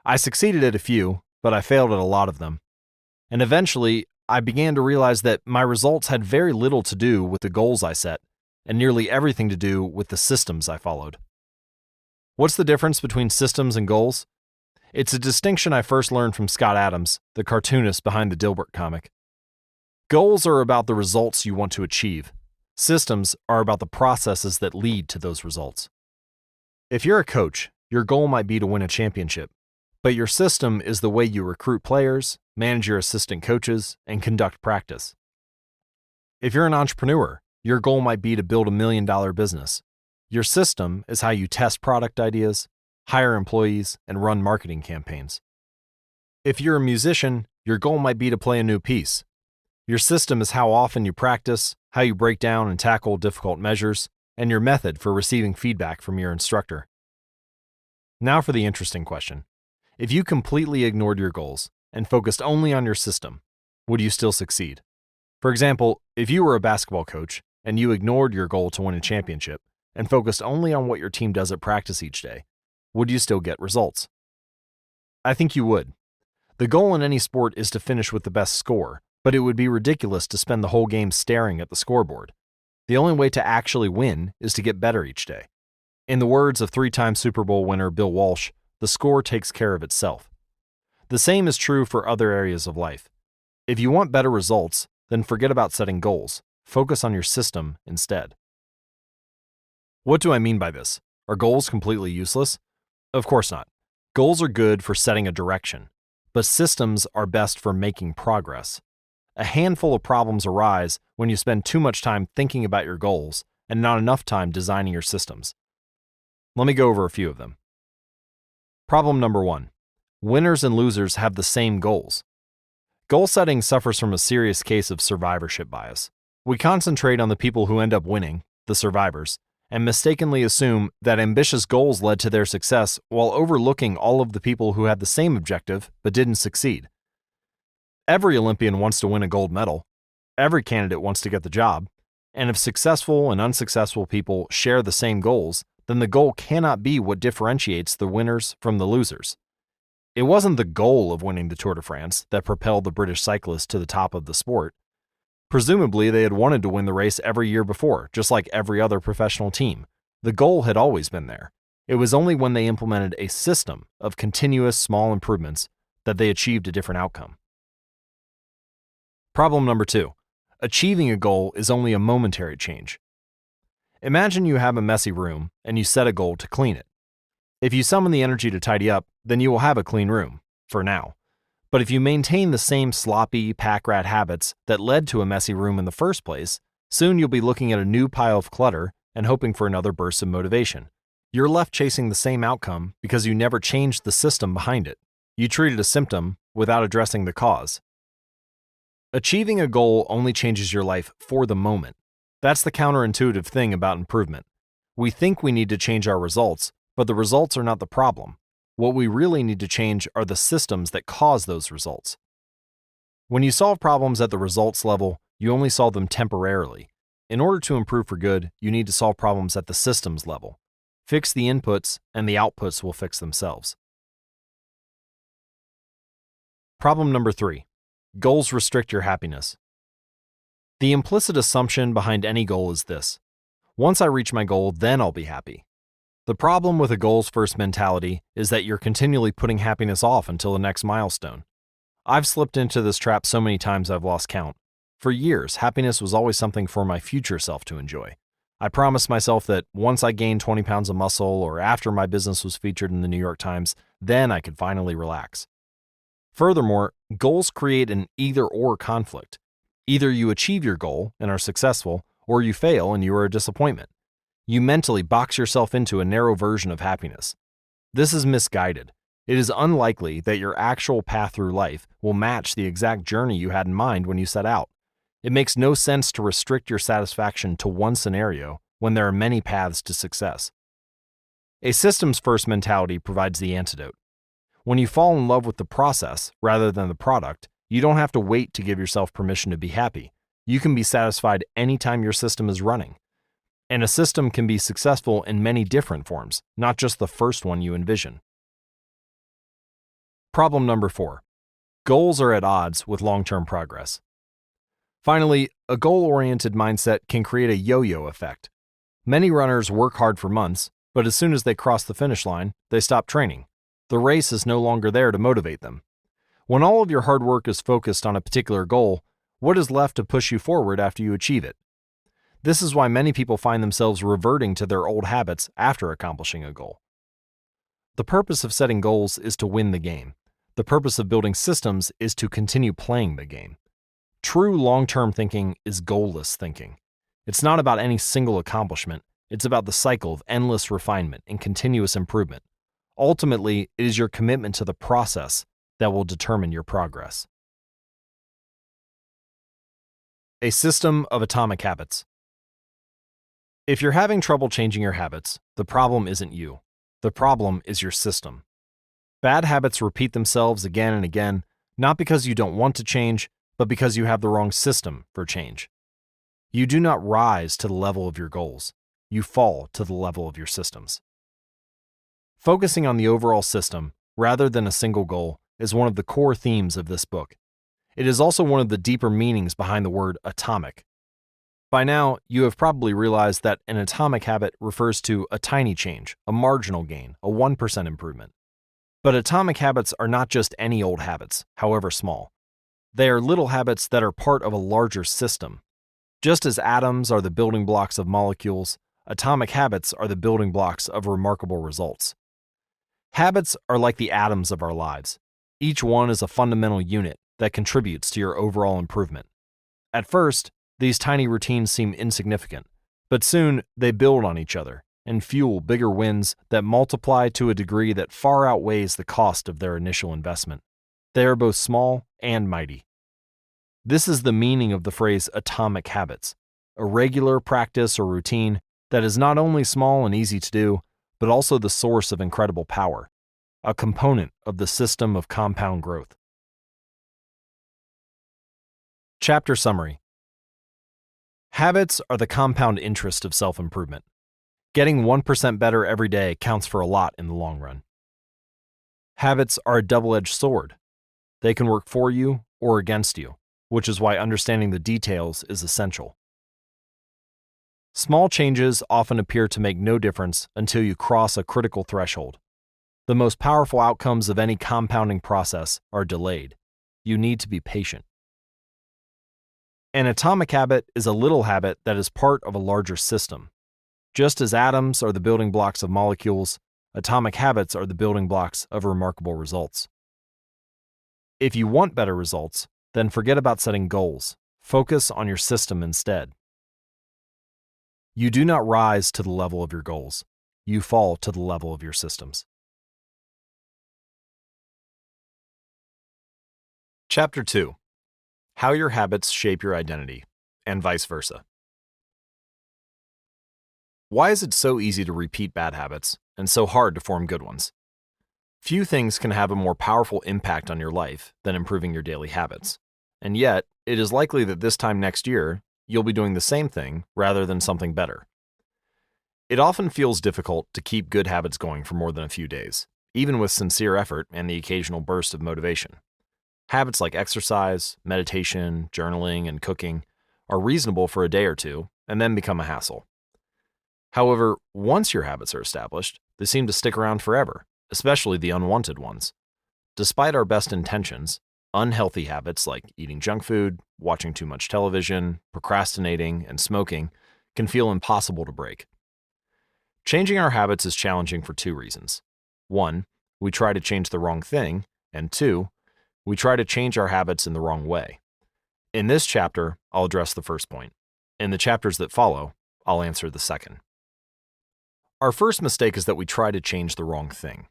I succeeded at a few, but I failed at a lot of them. And eventually, I began to realize that my results had very little to do with the goals I set, and nearly everything to do with the systems I followed. What's the difference between systems and goals? It's a distinction I first learned from Scott Adams, the cartoonist behind the Dilbert comic. Goals are about the results you want to achieve. Systems are about the processes that lead to those results. If you're a coach, your goal might be to win a championship, but your system is the way you recruit players, manage your assistant coaches, and conduct practice. If you're an entrepreneur, your goal might be to build $1 million business. Your system is how you test product ideas, hire employees, and run marketing campaigns. If you're a musician, your goal might be to play a new piece. Your system is how often you practice, how you break down and tackle difficult measures, and your method for receiving feedback from your instructor. Now for the interesting question. If you completely ignored your goals and focused only on your system, would you still succeed? For example, if you were a basketball coach and you ignored your goal to win a championship and focused only on what your team does at practice each day, would you still get results? I think you would. The goal in any sport is to finish with the best score, but it would be ridiculous to spend the whole game staring at the scoreboard. The only way to actually win is to get better each day. In the words of three-time Super Bowl winner Bill Walsh, the score takes care of itself. The same is true for other areas of life. If you want better results, then forget about setting goals. Focus on your system instead. What do I mean by this? Are goals completely useless? Of course not. Goals are good for setting a direction, but systems are best for making progress. A handful of problems arise when you spend too much time thinking about your goals and not enough time designing your systems. Let me go over a few of them. Problem number 1. Winners and losers have the same goals. Goal setting suffers from a serious case of survivorship bias. We concentrate on the people who end up winning, the survivors, and mistakenly assume that ambitious goals led to their success while overlooking all of the people who had the same objective but didn't succeed. Every Olympian wants to win a gold medal. Every candidate wants to get the job. And if successful and unsuccessful people share the same goals, then the goal cannot be what differentiates the winners from the losers. It wasn't the goal of winning the Tour de France that propelled the British cyclists to the top of the sport. Presumably, they had wanted to win the race every year before, just like every other professional team. The goal had always been there. It was only when they implemented a system of continuous small improvements that they achieved a different outcome. Problem number 2. Achieving a goal is only a momentary change. Imagine you have a messy room and you set a goal to clean it. If you summon the energy to tidy up, then you will have a clean room, for now. But if you maintain the same sloppy, pack rat habits that led to a messy room in the first place, soon you'll be looking at a new pile of clutter and hoping for another burst of motivation. You're left chasing the same outcome because you never changed the system behind it. You treated a symptom without addressing the cause. Achieving a goal only changes your life for the moment. That's the counterintuitive thing about improvement. We think we need to change our results, but the results are not the problem. What we really need to change are the systems that cause those results. When you solve problems at the results level, you only solve them temporarily. In order to improve for good, you need to solve problems at the systems level. Fix the inputs, and the outputs will fix themselves. Problem number 3. Goals restrict your happiness. The implicit assumption behind any goal is this: once I reach my goal, then I'll be happy. The problem with a goals-first mentality is that you're continually putting happiness off until the next milestone. I've slipped into this trap so many times I've lost count. For years, happiness was always something for my future self to enjoy. I promised myself that once I gained 20 pounds of muscle or after my business was featured in the New York Times, then I could finally relax. Furthermore, goals create an either-or conflict. Either you achieve your goal and are successful, or you fail and you are a disappointment. You mentally box yourself into a narrow version of happiness. This is misguided. It is unlikely that your actual path through life will match the exact journey you had in mind when you set out. It makes no sense to restrict your satisfaction to one scenario when there are many paths to success. A systems-first mentality provides the antidote. When you fall in love with the process rather than the product, you don't have to wait to give yourself permission to be happy. You can be satisfied anytime your system is running. And a system can be successful in many different forms, not just the first one you envision. Problem number 4. Goals are at odds with long-term progress. Finally, a goal-oriented mindset can create a yo-yo effect. Many runners work hard for months, but as soon as they cross the finish line, they stop training. The race is no longer there to motivate them. When all of your hard work is focused on a particular goal, what is left to push you forward after you achieve it? This is why many people find themselves reverting to their old habits after accomplishing a goal. The purpose of setting goals is to win the game. The purpose of building systems is to continue playing the game. True long-term thinking is goalless thinking. It's not about any single accomplishment. It's about the cycle of endless refinement and continuous improvement. Ultimately, it is your commitment to the process that will determine your progress. A system of atomic habits. If you're having trouble changing your habits, the problem isn't you. The problem is your system. Bad habits repeat themselves again and again, not because you don't want to change, but because you have the wrong system for change. You do not rise to the level of your goals. You fall to the level of your systems. Focusing on the overall system, rather than a single goal, is one of the core themes of this book. It is also one of the deeper meanings behind the word atomic. By now, you have probably realized that an atomic habit refers to a tiny change, a marginal gain, a 1% improvement. But atomic habits are not just any old habits, however small. They are little habits that are part of a larger system. Just as atoms are the building blocks of molecules, atomic habits are the building blocks of remarkable results. Habits are like the atoms of our lives. Each one is a fundamental unit that contributes to your overall improvement. At first, these tiny routines seem insignificant, but soon they build on each other and fuel bigger wins that multiply to a degree that far outweighs the cost of their initial investment. They are both small and mighty. This is the meaning of the phrase atomic habits, a regular practice or routine that is not only small and easy to do, but also the source of incredible power, a component of the system of compound growth. Chapter Summary. Habits are the compound interest of self-improvement. Getting 1% better every day counts for a lot in the long run. Habits are a double-edged sword. They can work for you or against you, which is why understanding the details is essential. Small changes often appear to make no difference until you cross a critical threshold. The most powerful outcomes of any compounding process are delayed. You need to be patient. An atomic habit is a little habit that is part of a larger system. Just as atoms are the building blocks of molecules, atomic habits are the building blocks of remarkable results. If you want better results, then forget about setting goals. Focus on your system instead. You do not rise to the level of your goals. You fall to the level of your systems. Chapter 2. How your habits shape your identity, and vice versa. Why is it so easy to repeat bad habits and so hard to form good ones? Few things can have a more powerful impact on your life than improving your daily habits. And yet, it is likely that this time next year, you'll be doing the same thing rather than something better. It often feels difficult to keep good habits going for more than a few days, even with sincere effort and the occasional burst of motivation. Habits like exercise, meditation, journaling, and cooking are reasonable for a day or two and then become a hassle. However, once your habits are established, they seem to stick around forever, especially the unwanted ones. Despite our best intentions, unhealthy habits like eating junk food, watching too much television, procrastinating, and smoking can feel impossible to break. Changing our habits is challenging for two reasons. 1, we try to change the wrong thing, and 2, we try to change our habits in the wrong way. In this chapter, I'll address the first point. In the chapters that follow, I'll answer the second. Our first mistake is that we try to change the wrong thing.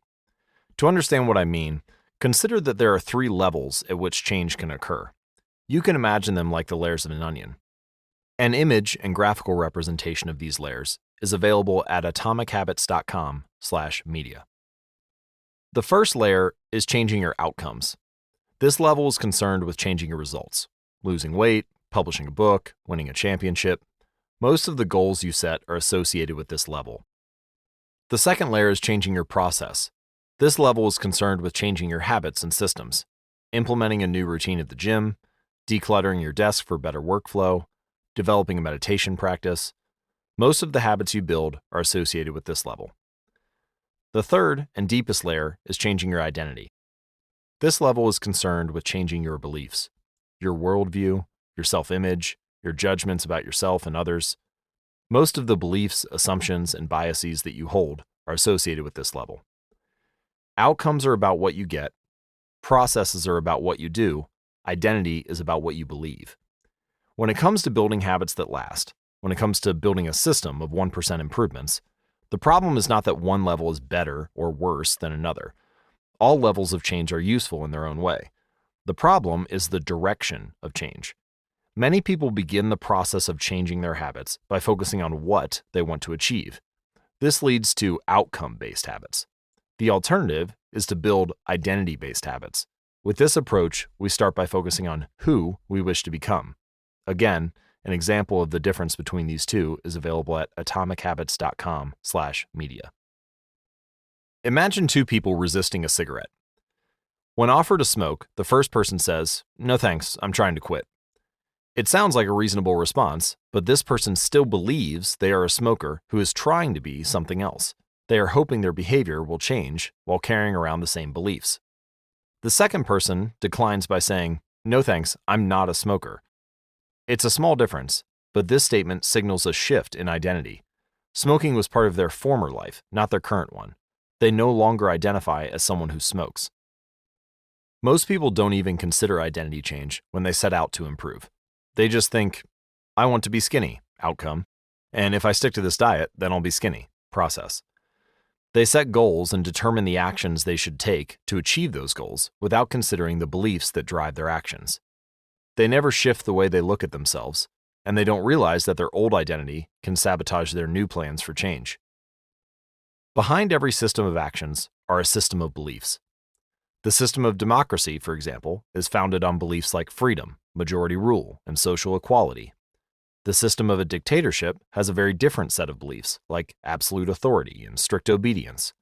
To understand what I mean, consider that there are 3 levels at which change can occur. You can imagine them like the layers of an onion. An image and graphical representation of these layers is available at atomichabits.com/media. The first layer is changing your outcomes. This level is concerned with changing your results, losing weight, publishing a book, winning a championship. Most of the goals you set are associated with this level. The second layer is changing your process. This level is concerned with changing your habits and systems, implementing a new routine at the gym, decluttering your desk for better workflow, developing a meditation practice. Most of the habits you build are associated with this level. The third and deepest layer is changing your identity. This level is concerned with changing your beliefs, your worldview, your self-image, your judgments about yourself and others. Most of the beliefs, assumptions, and biases that you hold are associated with this level. Outcomes are about what you get, processes are about what you do, identity is about what you believe. When it comes to building habits that last, when it comes to building a system of 1% improvements, The problem is not that one level is better or worse than another. All levels of change are useful in their own way. The problem is the direction of change. Many people begin the process of changing their habits by focusing on what they want to achieve. This leads to outcome-based habits. The alternative is to build identity-based habits. With this approach, we start by focusing on who we wish to become. Again, an example of the difference between these two is available at atomichabits.com/media. Imagine two people resisting a cigarette. When offered a smoke, the first person says, "No thanks, I'm trying to quit." It sounds like a reasonable response, but this person still believes they are a smoker who is trying to be something else. They are hoping their behavior will change while carrying around the same beliefs. The second person declines by saying, "No thanks, I'm not a smoker." It's a small difference, but this statement signals a shift in identity. Smoking was part of their former life, not their current one. They no longer identify as someone who smokes. Most people don't even consider identity change when they set out to improve. They just think, I want to be skinny, outcome, and if I stick to this diet, then I'll be skinny, process. They set goals and determine the actions they should take to achieve those goals without considering the beliefs that drive their actions. They never shift the way they look at themselves, and they don't realize that their old identity can sabotage their new plans for change. Behind every system of actions are a system of beliefs. The system of democracy, for example, is founded on beliefs like freedom, majority rule, and social equality. The system of a dictatorship has a very different set of beliefs, like absolute authority and strict obedience.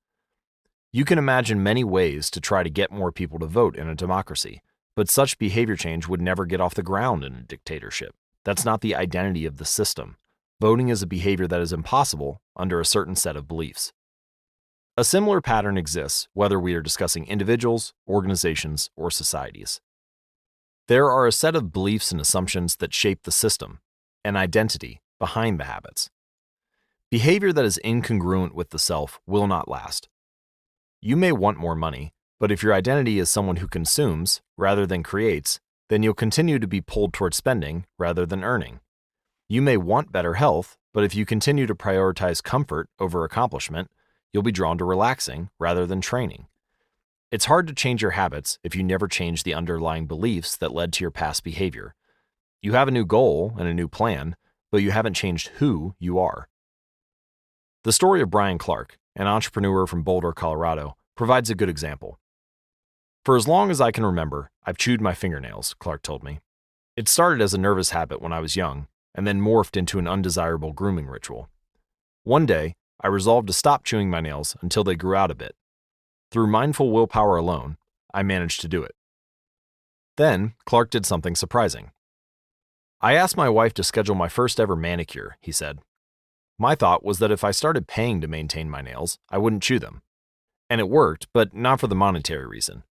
You can imagine many ways to try to get more people to vote in a democracy, but such behavior change would never get off the ground in a dictatorship. That's not the identity of the system. Voting is a behavior that is impossible under a certain set of beliefs. A similar pattern exists whether we are discussing individuals, organizations, or societies. There are a set of beliefs and assumptions that shape the system, an identity behind the habits. Behavior that is incongruent with the self will not last. You may want more money, but if your identity is someone who consumes rather than creates, then you'll continue to be pulled toward spending rather than earning. You may want better health, but if you continue to prioritize comfort over accomplishment, you'll be drawn to relaxing rather than training. It's hard to change your habits if you never change the underlying beliefs that led to your past behavior. You have a new goal and a new plan, but you haven't changed who you are. The story of Brian Clark, an entrepreneur from Boulder, Colorado, provides a good example. For as long as I can remember, I've chewed my fingernails, Clark told me. It started as a nervous habit when I was young, and then morphed into an undesirable grooming ritual. One day, I resolved to stop chewing my nails until they grew out a bit. Through mindful willpower alone, I managed to do it. Then, Clark did something surprising. I asked my wife to schedule my first ever manicure, he said. My thought was that if I started paying to maintain my nails, I wouldn't chew them. And it worked, but not for the monetary reason.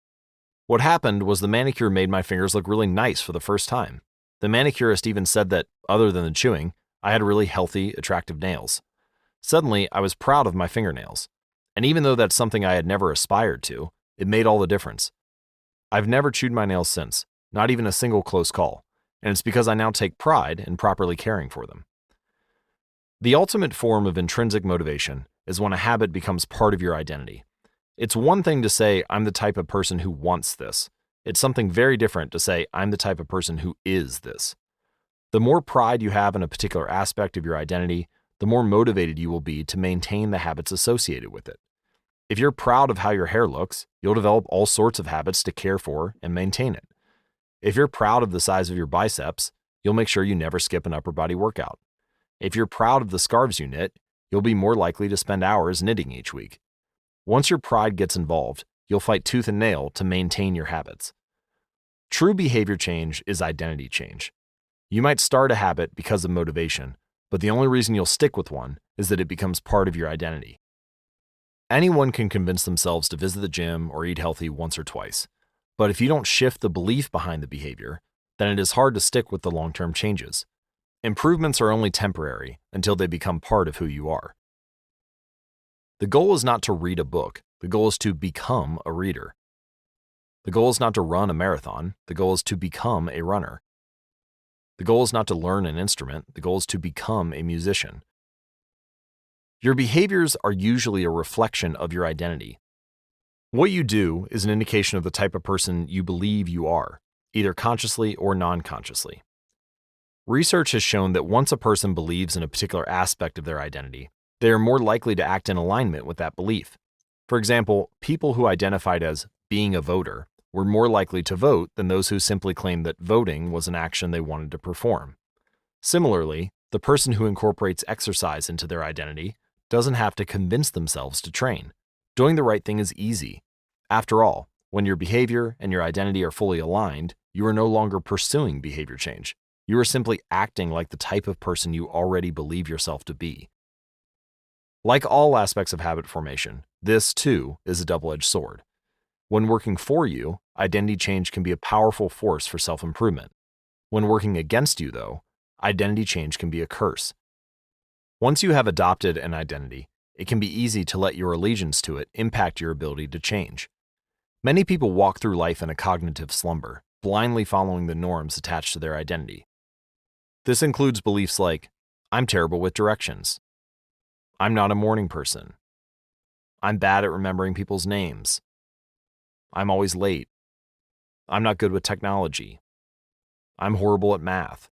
What happened was the manicure made my fingers look really nice for the first time. The manicurist even said that, other than the chewing, I had really healthy, attractive nails. Suddenly, I was proud of my fingernails. And even though that's something I had never aspired to, it made all the difference. I've never chewed my nails since, not even a single close call, and it's because I now take pride in properly caring for them. The ultimate form of intrinsic motivation is when a habit becomes part of your identity. It's one thing to say, I'm the type of person who wants this. It's something very different to say, I'm the type of person who is this. The more pride you have in a particular aspect of your identity, the more motivated you will be to maintain the habits associated with it. If you're proud of how your hair looks, you'll develop all sorts of habits to care for and maintain it. If you're proud of the size of your biceps, you'll make sure you never skip an upper body workout. If you're proud of the scarves you knit, you'll be more likely to spend hours knitting each week. Once your pride gets involved, you'll fight tooth and nail to maintain your habits. True behavior change is identity change. You might start a habit because of motivation, but the only reason you'll stick with one is that it becomes part of your identity. Anyone can convince themselves to visit the gym or eat healthy once or twice, but if you don't shift the belief behind the behavior, then it is hard to stick with the long-term changes. Improvements are only temporary until they become part of who you are. The goal is not to read a book. The goal is to become a reader. The goal is not to run a marathon. The goal is to become a runner. The goal is not to learn an instrument. The goal is to become a musician. Your behaviors are usually a reflection of your identity. What you do is an indication of the type of person you believe you are, either consciously or non-consciously. Research has shown that once a person believes in a particular aspect of their identity, they are more likely to act in alignment with that belief. For example, people who identified as being a voter were more likely to vote than those who simply claimed that voting was an action they wanted to perform. Similarly, the person who incorporates exercise into their identity doesn't have to convince themselves to train. Doing the right thing is easy. After all, when your behavior and your identity are fully aligned, you are no longer pursuing behavior change. You are simply acting like the type of person you already believe yourself to be. Like all aspects of habit formation, this, too, is a double-edged sword. When working for you, identity change can be a powerful force for self-improvement. When working against you, though, identity change can be a curse. Once you have adopted an identity, it can be easy to let your allegiance to it impact your ability to change. Many people walk through life in a cognitive slumber, blindly following the norms attached to their identity. This includes beliefs like, I'm terrible with directions. I'm not a morning person. I'm bad at remembering people's names. I'm always late. I'm not good with technology. I'm horrible at math.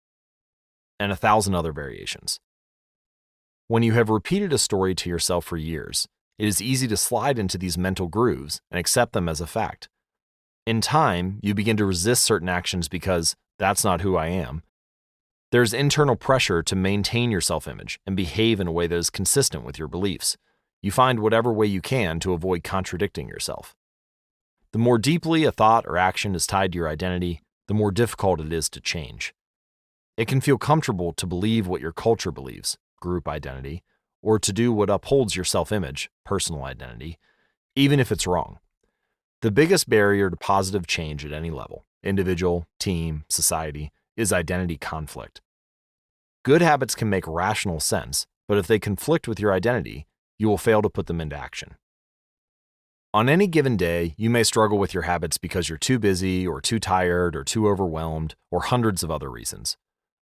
And 1,000 other variations. When you have repeated a story to yourself for years, it is easy to slide into these mental grooves and accept them as a fact. In time, you begin to resist certain actions because that's not who I am. There's internal pressure to maintain your self-image and behave in a way that is consistent with your beliefs. You find whatever way you can to avoid contradicting yourself. The more deeply a thought or action is tied to your identity, the more difficult it is to change. It can feel comfortable to believe what your culture believes, group identity, or to do what upholds your self-image, personal identity, even if it's wrong. The biggest barrier to positive change at any level, individual, team, society, is identity conflict. Good habits can make rational sense, but if they conflict with your identity, you will fail to put them into action. On any given day, you may struggle with your habits because you're too busy or too tired or too overwhelmed or hundreds of other reasons.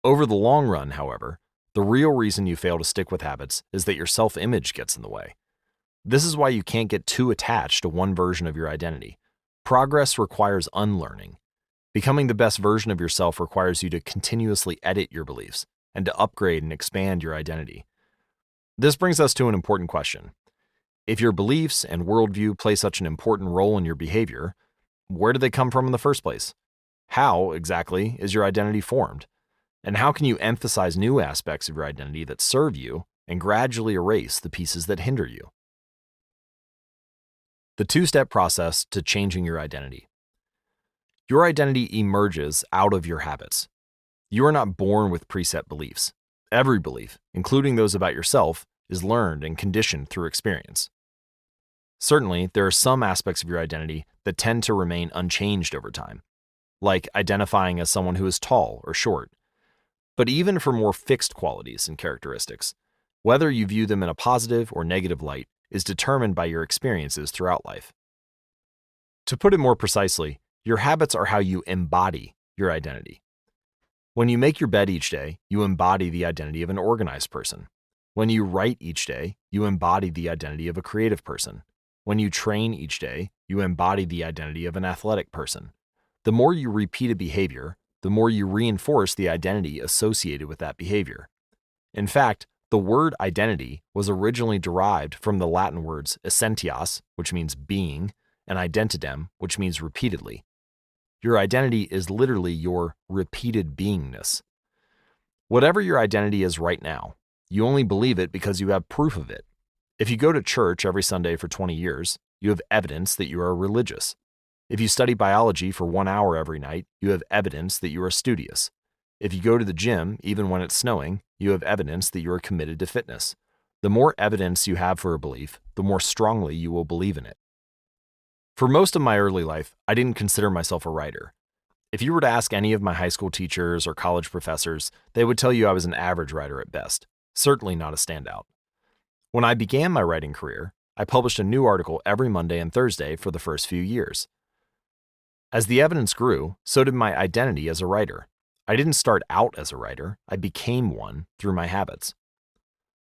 Over the long run, however, the real reason you fail to stick with habits is that your self-image gets in the way. This is why you can't get too attached to one version of your identity. Progress requires unlearning. Becoming the best version of yourself requires you to continuously edit your beliefs and to upgrade and expand your identity. This brings us to an important question. If your beliefs and worldview play such an important role in your behavior, where do they come from in the first place? How, exactly, is your identity formed? And how can you emphasize new aspects of your identity that serve you and gradually erase the pieces that hinder you? The two-step process to changing your identity. Your identity emerges out of your habits. You are not born with preset beliefs. Every belief, including those about yourself, is learned and conditioned through experience. Certainly, there are some aspects of your identity that tend to remain unchanged over time, like identifying as someone who is tall or short. But even for more fixed qualities and characteristics, whether you view them in a positive or negative light is determined by your experiences throughout life. To put it more precisely, your habits are how you embody your identity. When you make your bed each day, you embody the identity of an organized person. When you write each day, you embody the identity of a creative person. When you train each day, you embody the identity of an athletic person. The more you repeat a behavior, the more you reinforce the identity associated with that behavior. In fact, the word identity was originally derived from the Latin words essentias, which means being, and identidem, which means repeatedly. Your identity is literally your repeated beingness. Whatever your identity is right now, you only believe it because you have proof of it. If you go to church every Sunday for 20 years, you have evidence that you are religious. If you study biology for 1 hour every night, you have evidence that you are studious. If you go to the gym, even when it's snowing, you have evidence that you are committed to fitness. The more evidence you have for a belief, the more strongly you will believe in it. For most of my early life, I didn't consider myself a writer. If you were to ask any of my high school teachers or college professors, they would tell you I was an average writer at best, certainly not a standout. When I began my writing career, I published a new article every Monday and Thursday for the first few years. As the evidence grew, so did my identity as a writer. I didn't start out as a writer, I became one through my habits.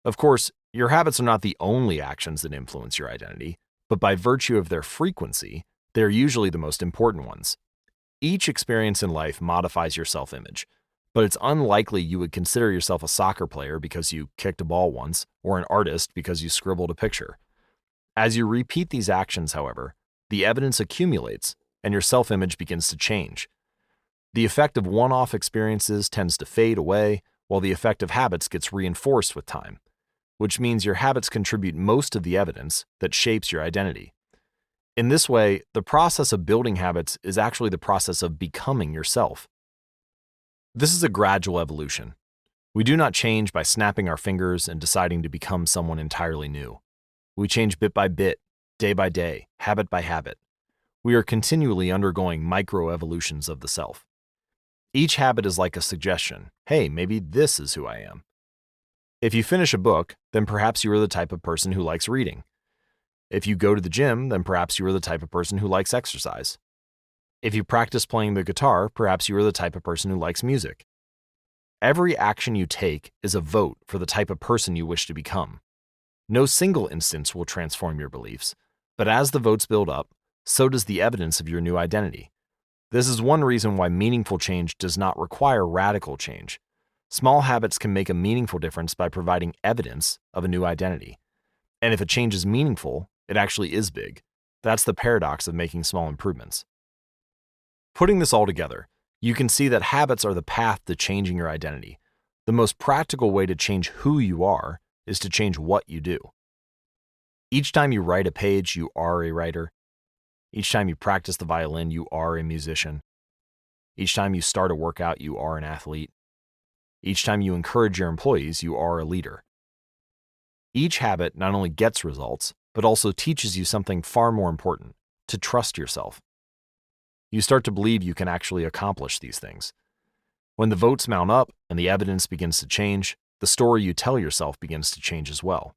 Of course, Your habits are not the only actions that influence your identity, but by virtue of their frequency, they are usually the most important ones. Each experience in life modifies your self-image, but it's unlikely you would consider yourself a soccer player because you kicked a ball once, or an artist because you scribbled a picture. As you repeat these actions, however, the evidence accumulates and your self-image begins to change. The effect of one-off experiences tends to fade away, while the effect of habits gets reinforced with time, which means your habits contribute most of the evidence that shapes your identity. In this way, the process of building habits is actually the process of becoming yourself. This is a gradual evolution. We do not change by snapping our fingers and deciding to become someone entirely new. We change bit by bit, day by day, habit by habit. We are continually undergoing micro-evolutions of the self. Each habit is like a suggestion. Hey, maybe this is who I am. If you finish a book, then perhaps you are the type of person who likes reading. If you go to the gym, then perhaps you are the type of person who likes exercise. If you practice playing the guitar, perhaps you are the type of person who likes music. Every action you take is a vote for the type of person you wish to become. No single instance will transform your beliefs, but as the votes build up, so does the evidence of your new identity. This is one reason why meaningful change does not require radical change. Small habits can make a meaningful difference by providing evidence of a new identity. And if a change is meaningful, it actually is big. That's the paradox of making small improvements. Putting this all together, you can see that habits are the path to changing your identity. The most practical way to change who you are is to change what you do. Each time you write a page, you are a writer. Each time you practice the violin, you are a musician. Each time you start a workout, you are an athlete. Each time you encourage your employees, you are a leader. Each habit not only gets results, but also teaches you something far more important: to trust yourself. You start to believe you can actually accomplish these things. When the votes mount up and the evidence begins to change, the story you tell yourself begins to change as well.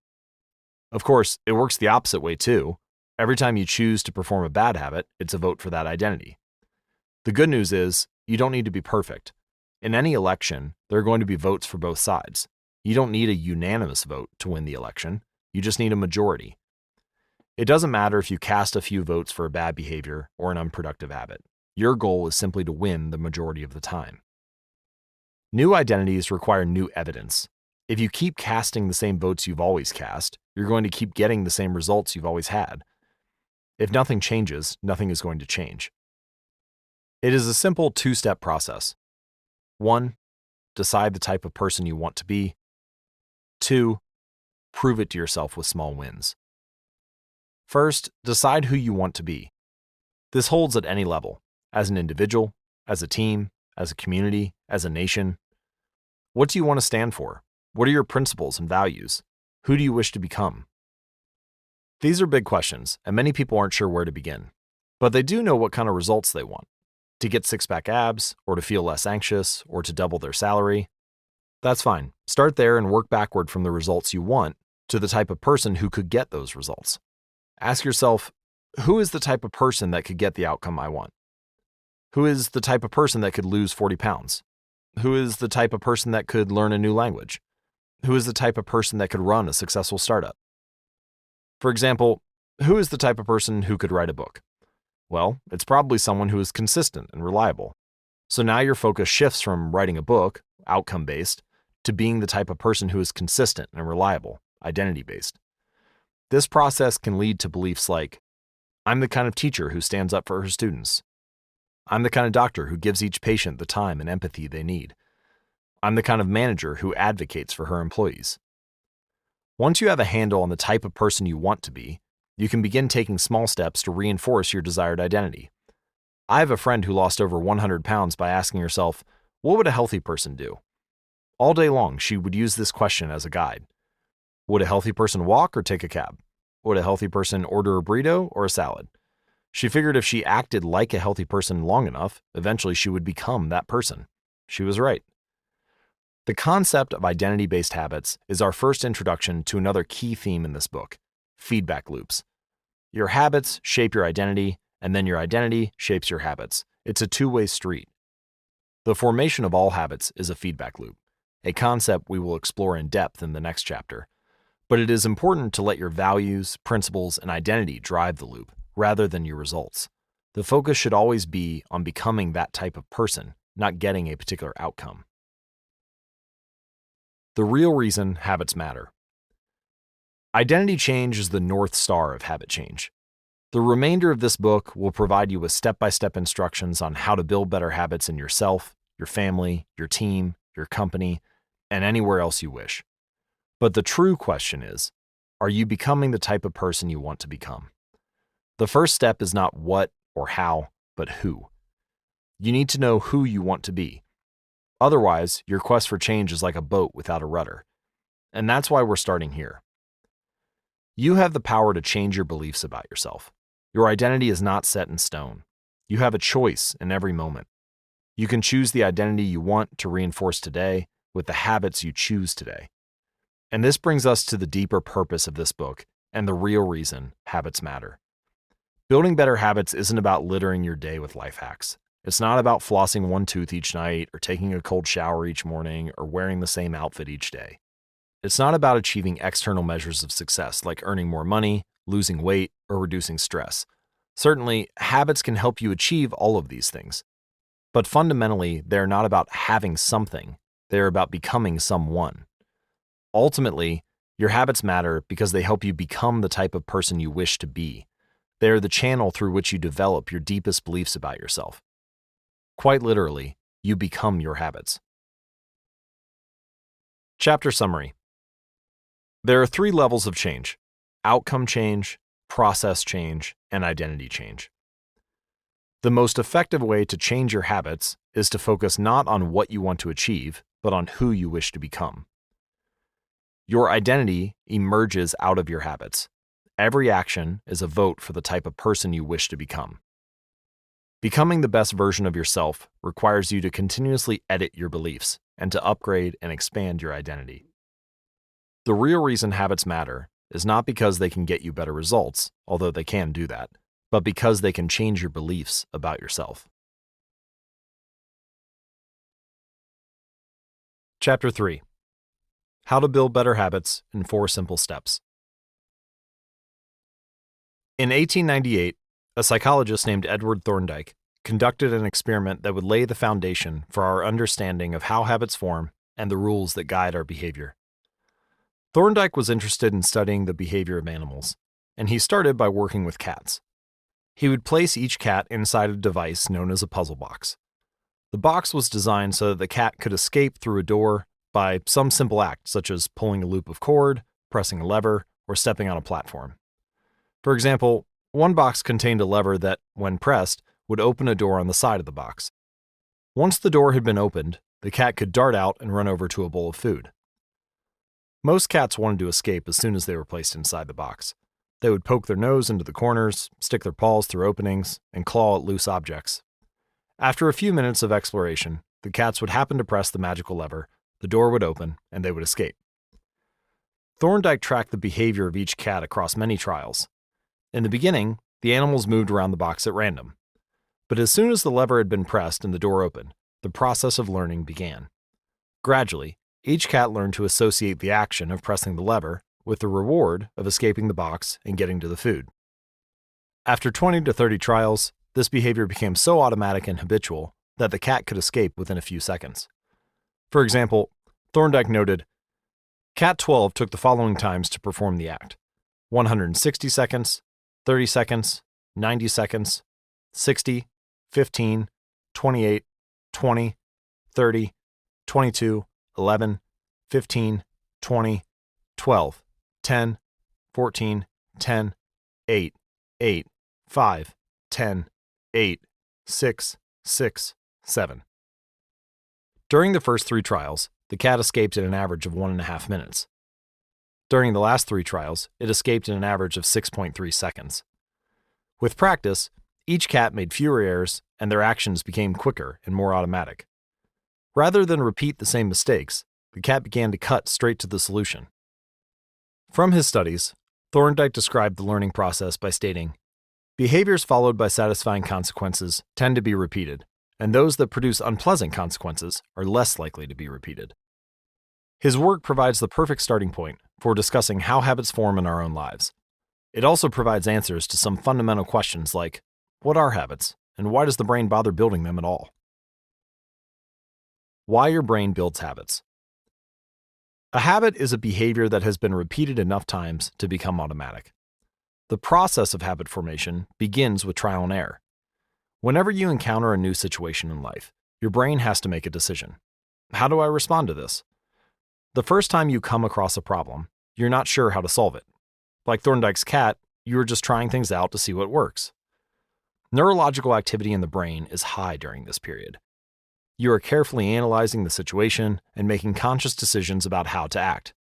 Of course, it works the opposite way too. Every time you choose to perform a bad habit, it's a vote for that identity. The good news is, you don't need to be perfect. In any election, there are going to be votes for both sides. You don't need a unanimous vote to win the election. You just need a majority. It doesn't matter if you cast a few votes for a bad behavior or an unproductive habit. Your goal is simply to win the majority of the time. New identities require new evidence. If you keep casting the same votes you've always cast, you're going to keep getting the same results you've always had. If nothing changes, nothing is going to change. It is a simple two-step process. 1. Decide the type of person you want to be. 2. Prove it to yourself with small wins. First, decide who you want to be. This holds at any level: as an individual, as a team, as a community, as a nation. What do you want to stand for? What are your principles and values? Who do you wish to become? These are big questions, and many people aren't sure where to begin. But they do know what kind of results they want: to get six-pack abs, or to feel less anxious, or to double their salary. That's fine. Start there and work backward from the results you want to the type of person who could get those results. Ask yourself, who is the type of person that could get the outcome I want? Who is the type of person that could lose 40 pounds? Who is the type of person that could learn a new language? Who is the type of person that could run a successful startup? For example, who is the type of person who could write a book? Well, it's probably someone who is consistent and reliable. So now your focus shifts from writing a book, outcome-based, to being the type of person who is consistent and reliable, identity-based. This process can lead to beliefs like, I'm the kind of teacher who stands up for her students. I'm the kind of doctor who gives each patient the time and empathy they need. I'm the kind of manager who advocates for her employees. Once you have a handle on the type of person you want to be, you can begin taking small steps to reinforce your desired identity. I have a friend who lost over 100 pounds by asking herself, what would a healthy person do? All day long, she would use this question as a guide. Would a healthy person walk or take a cab? Would a healthy person order a burrito or a salad? She figured if she acted like a healthy person long enough, eventually she would become that person. She was right. The concept of identity-based habits is our first introduction to another key theme in this book: feedback loops. Your habits shape your identity, and then your identity shapes your habits. It's a two-way street. The formation of all habits is a feedback loop, a concept we will explore in depth in the next chapter. But it is important to let your values, principles, and identity drive the loop, rather than your results. The focus should always be on becoming that type of person, not getting a particular outcome. The real reason habits matter. Identity change is the North Star of habit change. The remainder of this book will provide you with step-by-step instructions on how to build better habits in yourself, your family, your team, your company, and anywhere else you wish. But the true question is, are you becoming the type of person you want to become? The first step is not what or how, but who. You need to know who you want to be. Otherwise, your quest for change is like a boat without a rudder. And that's why we're starting here. You have the power to change your beliefs about yourself. Your identity is not set in stone. You have a choice in every moment. You can choose the identity you want to reinforce today with the habits you choose today. And this brings us to the deeper purpose of this book and the real reason habits matter. Building better habits isn't about littering your day with life hacks. It's not about flossing one tooth each night or taking a cold shower each morning or wearing the same outfit each day. It's not about achieving external measures of success like earning more money, losing weight, or reducing stress. Certainly, habits can help you achieve all of these things. But fundamentally, they're not about having something. They're about becoming someone. Ultimately, your habits matter because they help you become the type of person you wish to be. They are the channel through which you develop your deepest beliefs about yourself. Quite literally, you become your habits. Chapter summary. There are 3 levels of change: outcome change, process change, and identity change. The most effective way to change your habits is to focus not on what you want to achieve, but on who you wish to become. Your identity emerges out of your habits. Every action is a vote for the type of person you wish to become. Becoming the best version of yourself requires you to continuously edit your beliefs and to upgrade and expand your identity. The real reason habits matter is not because they can get you better results, although they can do that, but because they can change your beliefs about yourself. Chapter 3. How to Build Better Habits in 4 Simple Steps. In 1898, a psychologist named Edward Thorndike conducted an experiment that would lay the foundation for our understanding of how habits form and the rules that guide our behavior. Thorndike was interested in studying the behavior of animals, and he started by working with cats. He would place each cat inside a device known as a puzzle box. The box was designed so that the cat could escape through a door by some simple act, such as pulling a loop of cord, pressing a lever, or stepping on a platform. For example, one box contained a lever that, when pressed, would open a door on the side of the box. Once the door had been opened, the cat could dart out and run over to a bowl of food. Most cats wanted to escape as soon as they were placed inside the box. They would poke their nose into the corners, stick their paws through openings, and claw at loose objects. After a few minutes of exploration, the cats would happen to press the magical lever, the door would open, and they would escape. Thorndike tracked the behavior of each cat across many trials. In the beginning, the animals moved around the box at random. But as soon as the lever had been pressed and the door opened, the process of learning began. Gradually, each cat learned to associate the action of pressing the lever with the reward of escaping the box and getting to the food. After 20 to 30 trials, this behavior became so automatic and habitual that the cat could escape within a few seconds. For example, Thorndike noted, Cat 12 took the following times to perform the act: 160 seconds, 30 seconds, 90 seconds, 60, 15, 28, 20, 30, 22, 11, 15, 20, 12, 10, 14, 10, 8, 8, 5, 10, 8, 6, 6, 7. During the first 3 trials, the cat escaped in an average of 1.5 minutes. During the last 3 trials, it escaped in an average of 6.3 seconds. With practice, each cat made fewer errors and their actions became quicker and more automatic. Rather than repeat the same mistakes, the cat began to cut straight to the solution. From his studies, Thorndike described the learning process by stating, "Behaviors followed by satisfying consequences tend to be repeated, and those that produce unpleasant consequences are less likely to be repeated." His work provides the perfect starting point for discussing how habits form in our own lives. It also provides answers to some fundamental questions like, what are habits, and why does the brain bother building them at all? Why your brain builds habits. A habit is a behavior that has been repeated enough times to become automatic. The process of habit formation begins with trial and error. Whenever you encounter a new situation in life, your brain has to make a decision. How do I respond to this? The first time you come across a problem, you're not sure how to solve it. Like Thorndike's cat, you are just trying things out to see what works. Neurological activity in the brain is high during this period. You are carefully analyzing the situation and making conscious decisions about how to act.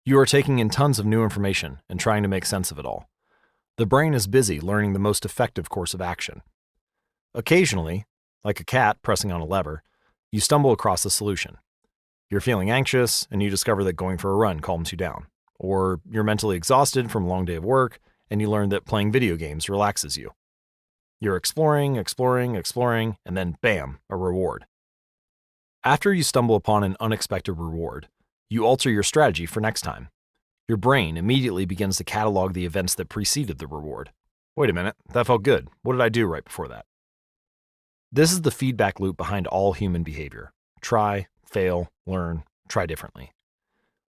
You are taking in tons of new information and trying to make sense of it all. The brain is busy learning the most effective course of action. Occasionally, like a cat pressing on a lever, you stumble across a solution. You're feeling anxious and you discover that going for a run calms you down. Or you're mentally exhausted from a long day of work and you learn that playing video games relaxes you. You're exploring, and then bam, a reward. After you stumble upon an unexpected reward, you alter your strategy for next time. Your brain immediately begins to catalog the events that preceded the reward. Wait a minute, that felt good. What did I do right before that? This is the feedback loop behind all human behavior. Try, fail, learn, try differently.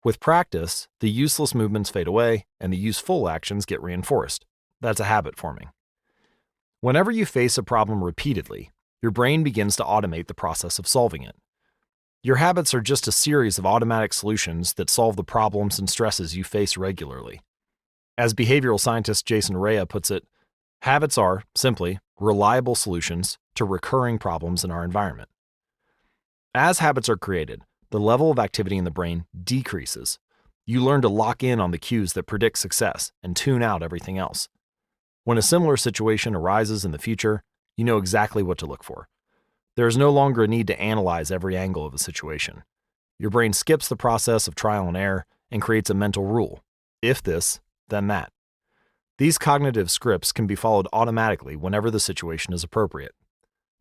With practice, the useless movements fade away and the useful actions get reinforced. That's a habit forming. Whenever you face a problem repeatedly, your brain begins to automate the process of solving it. Your habits are just a series of automatic solutions that solve the problems and stresses you face regularly. As behavioral scientist Jason Rea puts it, habits are, simply, reliable solutions to recurring problems in our environment. As habits are created, the level of activity in the brain decreases. You learn to lock in on the cues that predict success and tune out everything else. When a similar situation arises in the future, you know exactly what to look for. There is no longer a need to analyze every angle of a situation. Your brain skips the process of trial and error and creates a mental rule. If this, then that. These cognitive scripts can be followed automatically whenever the situation is appropriate.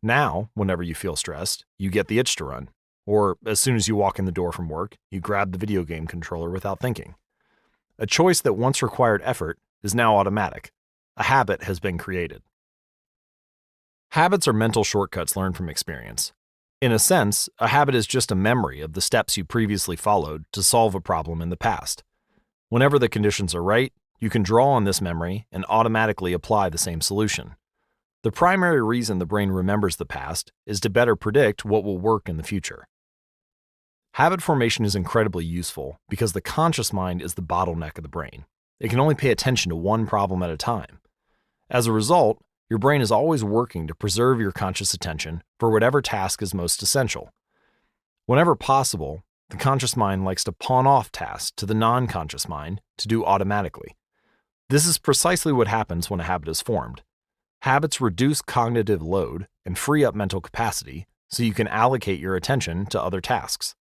Now, whenever you feel stressed, you get the itch to run. Or as soon as you walk in the door from work, you grab the video game controller without thinking. A choice that once required effort is now automatic. A habit has been created. Habits are mental shortcuts learned from experience. In a sense, a habit is just a memory of the steps you previously followed to solve a problem in the past. Whenever the conditions are right, you can draw on this memory and automatically apply the same solution. The primary reason the brain remembers the past is to better predict what will work in the future. Habit formation is incredibly useful because the conscious mind is the bottleneck of the brain. It can only pay attention to one problem at a time. As a result, your brain is always working to preserve your conscious attention for whatever task is most essential. Whenever possible, the conscious mind likes to pawn off tasks to the non-conscious mind to do automatically. This is precisely what happens when a habit is formed. Habits reduce cognitive load and free up mental capacity so you can allocate your attention to other tasks.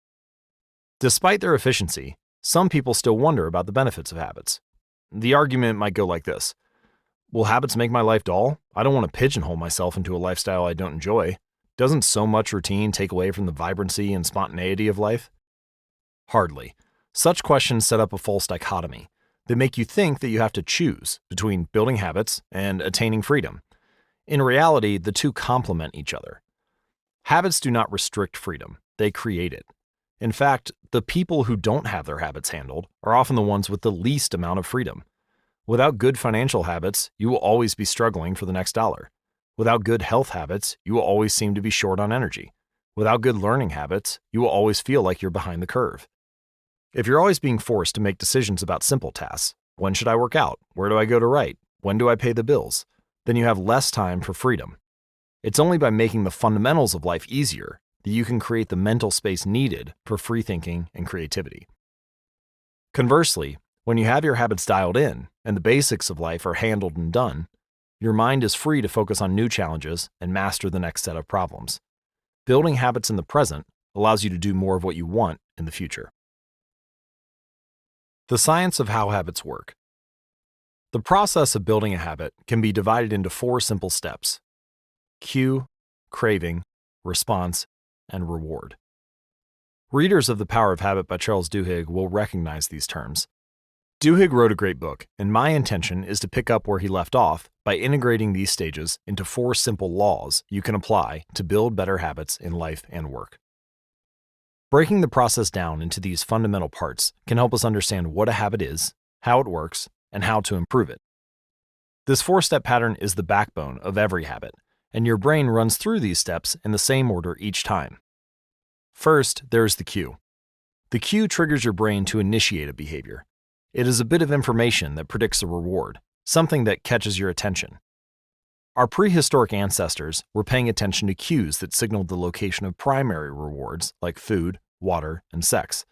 Despite their efficiency, some people still wonder about the benefits of habits. The argument might go like this. Will habits make my life dull? I don't want to pigeonhole myself into a lifestyle I don't enjoy. Doesn't so much routine take away from the vibrancy and spontaneity of life? Hardly. Such questions set up a false dichotomy. They make you think that you have to choose between building habits and attaining freedom. In reality, the two complement each other. Habits do not restrict freedom, they create it. In fact, the people who don't have their habits handled are often the ones with the least amount of freedom. Without good financial habits, you will always be struggling for the next dollar. Without good health habits, you will always seem to be short on energy. Without good learning habits, you will always feel like you're behind the curve. If you're always being forced to make decisions about simple tasks, when should I work out? Where do I go to write? When do I pay the bills? Then you have less time for freedom. It's only by making the fundamentals of life easier that you can create the mental space needed for free thinking and creativity. Conversely, when you have your habits dialed in and the basics of life are handled and done, your mind is free to focus on new challenges and master the next set of problems. Building habits in the present allows you to do more of what you want in the future. The science of how habits work. The process of building a habit can be divided into 4 simple steps: cue, craving, response, and reward. Readers of The Power of Habit by Charles Duhigg will recognize these terms. Duhigg wrote a great book, and my intention is to pick up where he left off by integrating these stages into 4 simple laws you can apply to build better habits in life and work. Breaking the process down into these fundamental parts can help us understand what a habit is, how it works, and how to improve it. This 4-step pattern is the backbone of every habit, and your brain runs through these steps in the same order each time. First, there's the cue. The cue triggers your brain to initiate a behavior. It is a bit of information that predicts a reward, something that catches your attention. Our prehistoric ancestors were paying attention to cues that signaled the location of primary rewards like food, water, and sex.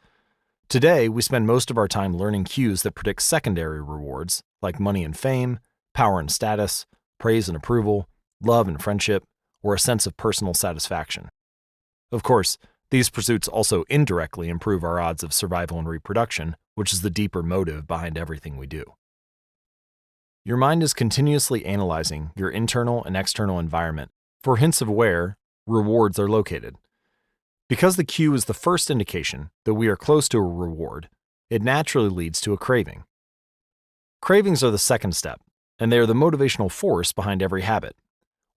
Today, we spend most of our time learning cues that predict secondary rewards like money and fame, power and status, praise and approval, love and friendship, or a sense of personal satisfaction. Of course, these pursuits also indirectly improve our odds of survival and reproduction, which is the deeper motive behind everything we do. Your mind is continuously analyzing your internal and external environment for hints of where rewards are located. Because the cue is the first indication that we are close to a reward, it naturally leads to a craving. Cravings are the second step, and they are the motivational force behind every habit.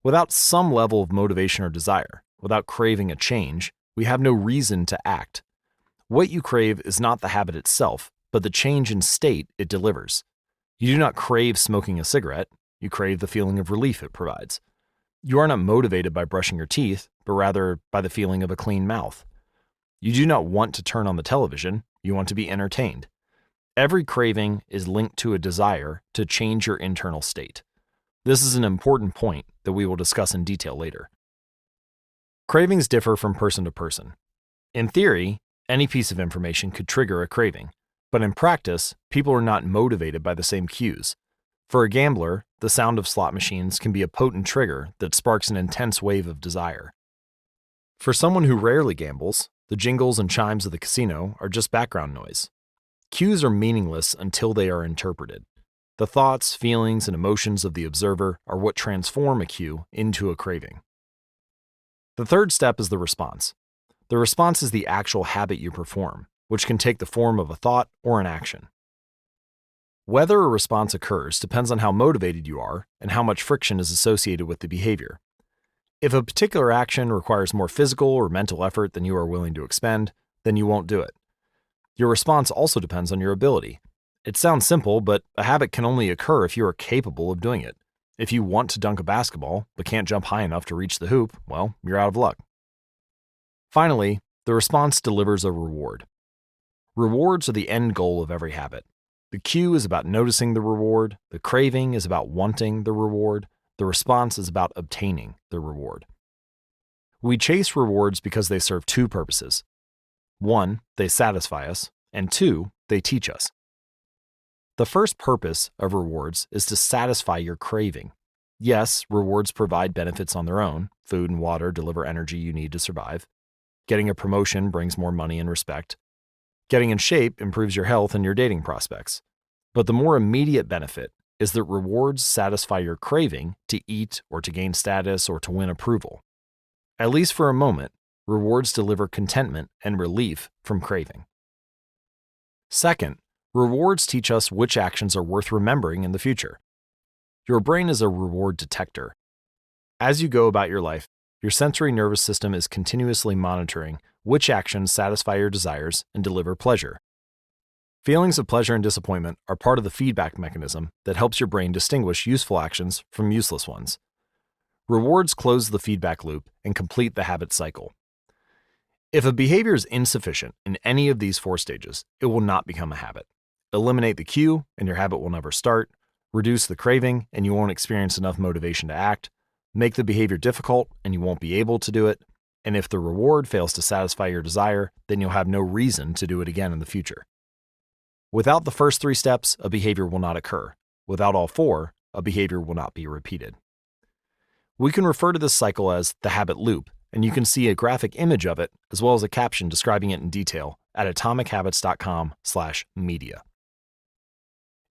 Without some level of motivation or desire, without craving a change, we have no reason to act. What you crave is not the habit itself, but the change in state it delivers. You do not crave smoking a cigarette, you crave the feeling of relief it provides. You are not motivated by brushing your teeth, but rather by the feeling of a clean mouth. You do not want to turn on the television, you want to be entertained. Every craving is linked to a desire to change your internal state. This is an important point that we will discuss in detail later. Cravings differ from person to person. In theory, any piece of information could trigger a craving, but in practice, people are not motivated by the same cues. For a gambler, the sound of slot machines can be a potent trigger that sparks an intense wave of desire. For someone who rarely gambles, the jingles and chimes of the casino are just background noise. Cues are meaningless until they are interpreted. The thoughts, feelings, and emotions of the observer are what transform a cue into a craving. The third step is the response. The response is the actual habit you perform, which can take the form of a thought or an action. Whether a response occurs depends on how motivated you are and how much friction is associated with the behavior. If a particular action requires more physical or mental effort than you are willing to expend, then you won't do it. Your response also depends on your ability. It sounds simple, but a habit can only occur if you are capable of doing it. If you want to dunk a basketball, but can't jump high enough to reach the hoop, well, you're out of luck. Finally, the response delivers a reward. Rewards are the end goal of every habit. The cue is about noticing the reward, the craving is about wanting the reward, the response is about obtaining the reward. We chase rewards because they serve 2 purposes. 1, they satisfy us, and 2, they teach us. The first purpose of rewards is to satisfy your craving. Yes, rewards provide benefits on their own. Food and water deliver energy you need to survive. Getting a promotion brings more money and respect. Getting in shape improves your health and your dating prospects. But the more immediate benefit is that rewards satisfy your craving to eat or to gain status or to win approval. At least for a moment, rewards deliver contentment and relief from craving. Second, rewards teach us which actions are worth remembering in the future. Your brain is a reward detector. As you go about your life, your sensory nervous system is continuously monitoring which actions satisfy your desires and deliver pleasure. Feelings of pleasure and disappointment are part of the feedback mechanism that helps your brain distinguish useful actions from useless ones. Rewards close the feedback loop and complete the habit cycle. If a behavior is insufficient in any of these 4 stages, it will not become a habit. Eliminate the cue, and your habit will never start. Reduce the craving, and you won't experience enough motivation to act. Make the behavior difficult, and you won't be able to do it. And if the reward fails to satisfy your desire, then you'll have no reason to do it again in the future. Without the first 3 steps, a behavior will not occur. Without all 4, a behavior will not be repeated. We can refer to this cycle as the habit loop, and you can see a graphic image of it as well as a caption describing it in detail at atomichabits.com/media.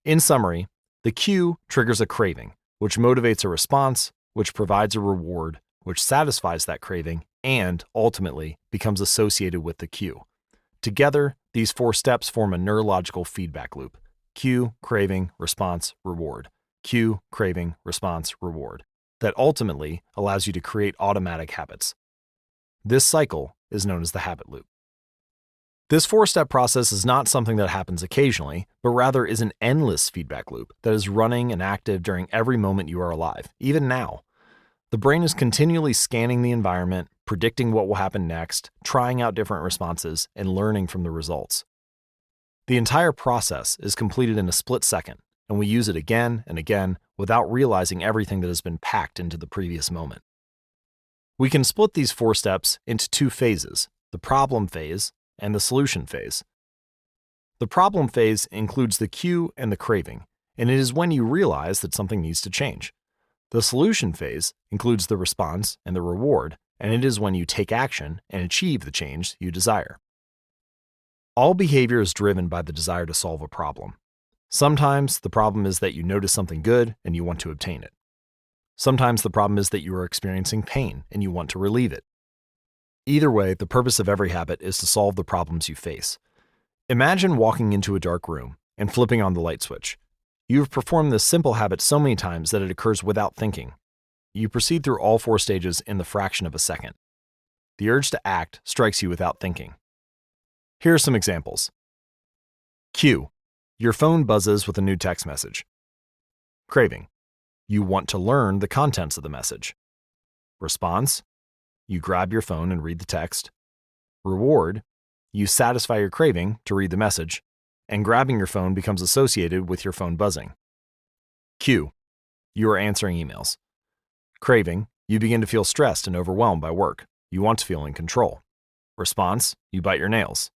In summary, the cue triggers a craving, which motivates a response, which provides a reward, which satisfies that craving, and ultimately becomes associated with the cue. Together, these 4 steps form a neurological feedback loop: cue, craving, response, reward. Cue, craving, response, reward. That ultimately allows you to create automatic habits. This cycle is known as the habit loop. This 4-step process is not something that happens occasionally, but rather is an endless feedback loop that is running and active during every moment you are alive, even now. The brain is continually scanning the environment, predicting what will happen next, trying out different responses, and learning from the results. The entire process is completed in a split second, and we use it again and again without realizing everything that has been packed into the previous moment. We can split these 4 steps into 2 phases: the problem phase and the solution phase. The problem phase includes the cue and the craving, and it is when you realize that something needs to change. The solution phase includes the response and the reward, and it is when you take action and achieve the change you desire. All behavior is driven by the desire to solve a problem. Sometimes the problem is that you notice something good and you want to obtain it. Sometimes the problem is that you are experiencing pain and you want to relieve it. Either way, the purpose of every habit is to solve the problems you face. Imagine walking into a dark room and flipping on the light switch. You have performed this simple habit so many times that it occurs without thinking. You proceed through all 4 stages in the fraction of a second. The urge to act strikes you without thinking. Here are some examples. Cue. Your phone buzzes with a new text message. Craving. You want to learn the contents of the message. Response. You grab your phone and read the text. Reward. You satisfy your craving to read the message, and grabbing your phone becomes associated with your phone buzzing. Cue. You are answering emails. Craving. You begin to feel stressed and overwhelmed by work. You want to feel in control. Response. You bite your nails.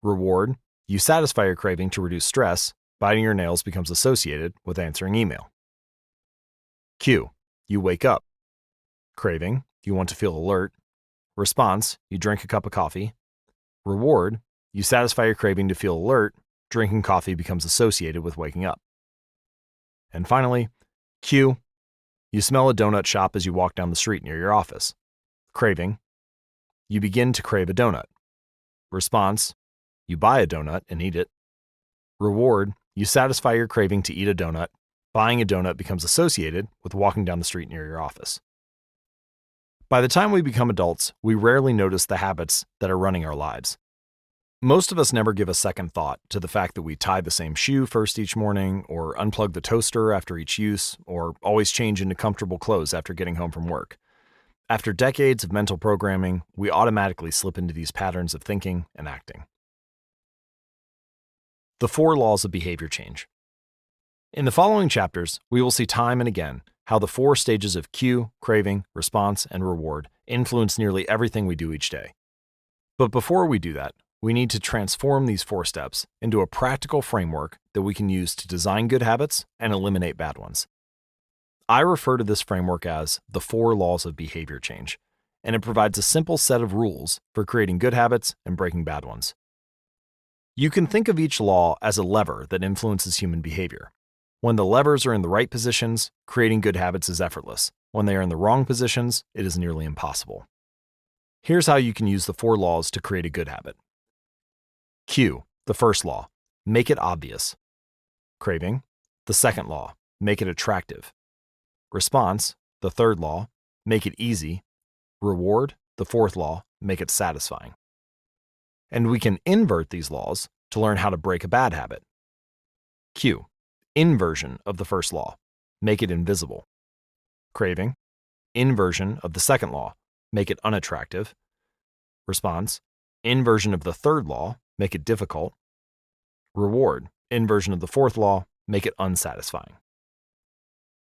Reward. You satisfy your craving to reduce stress. Biting your nails becomes associated with answering email. Cue. You wake up. Craving. You want to feel alert. Response. You drink a cup of coffee. Reward. You satisfy your craving to feel alert. Drinking coffee becomes associated with waking up. And finally, cue. You smell a donut shop as you walk down the street near your office. Craving. You begin to crave a donut. Response. You buy a donut and eat it. Reward. You satisfy your craving to eat a donut. Buying a donut becomes associated with walking down the street near your office. By the time we become adults, we rarely notice the habits that are running our lives. Most of us never give a second thought to the fact that we tie the same shoe first each morning, or unplug the toaster after each use, or always change into comfortable clothes after getting home from work. After decades of mental programming, we automatically slip into these patterns of thinking and acting. The 4 laws of behavior change. In the following chapters, we will see time and again how the 4 stages of cue, craving, response, and reward influence nearly everything we do each day. But before we do that, we need to transform these 4 steps into a practical framework that we can use to design good habits and eliminate bad ones. I refer to this framework as the 4 laws of behavior change, and it provides a simple set of rules for creating good habits and breaking bad ones. You can think of each law as a lever that influences human behavior. When the levers are in the right positions, creating good habits is effortless. When they are in the wrong positions, it is nearly impossible. Here's how you can use the 4 laws to create a good habit. Cue, the first law, make it obvious. Craving, the second law, make it attractive. Response, the third law, make it easy. Reward, the fourth law, make it satisfying. And we can invert these laws to learn how to break a bad habit. Cue, inversion of the first law, make it invisible. Craving, inversion of the second law, make it unattractive. Response, inversion of the third law, make it difficult. Reward, inversion of the fourth law, make it unsatisfying.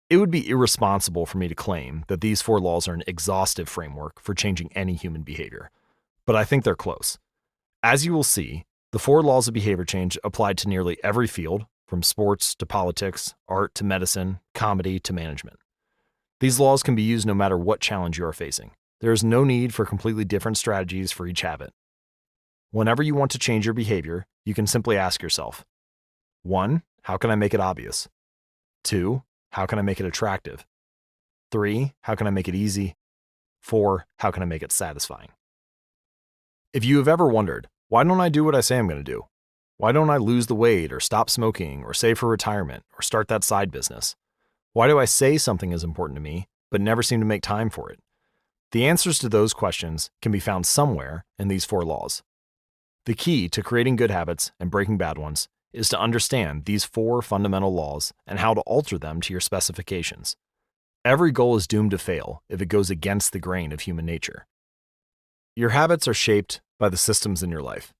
It would be irresponsible for me to claim that these 4 laws are an exhaustive framework for changing any human behavior, but I think they're close. As you will see, the 4 laws of behavior change apply to nearly every field, from sports to politics, art to medicine, comedy to management. These laws can be used no matter what challenge you are facing. There is no need for completely different strategies for each habit. Whenever you want to change your behavior, you can simply ask yourself, 1. How can I make it obvious? 2. How can I make it attractive? 3. How can I make it easy? 4. How can I make it satisfying? If you have ever wondered, Why don't I do what I say I'm going to do? Why don't I lose the weight or stop smoking or save for retirement or start that side business? Why do I say something is important to me, but never seem to make time for it? The answers to those questions can be found somewhere in these 4 laws. The key to creating good habits and breaking bad ones is to understand these 4 fundamental laws and how to alter them to your specifications. Every goal is doomed to fail if it goes against the grain of human nature. Your habits are shaped by the systems in your life.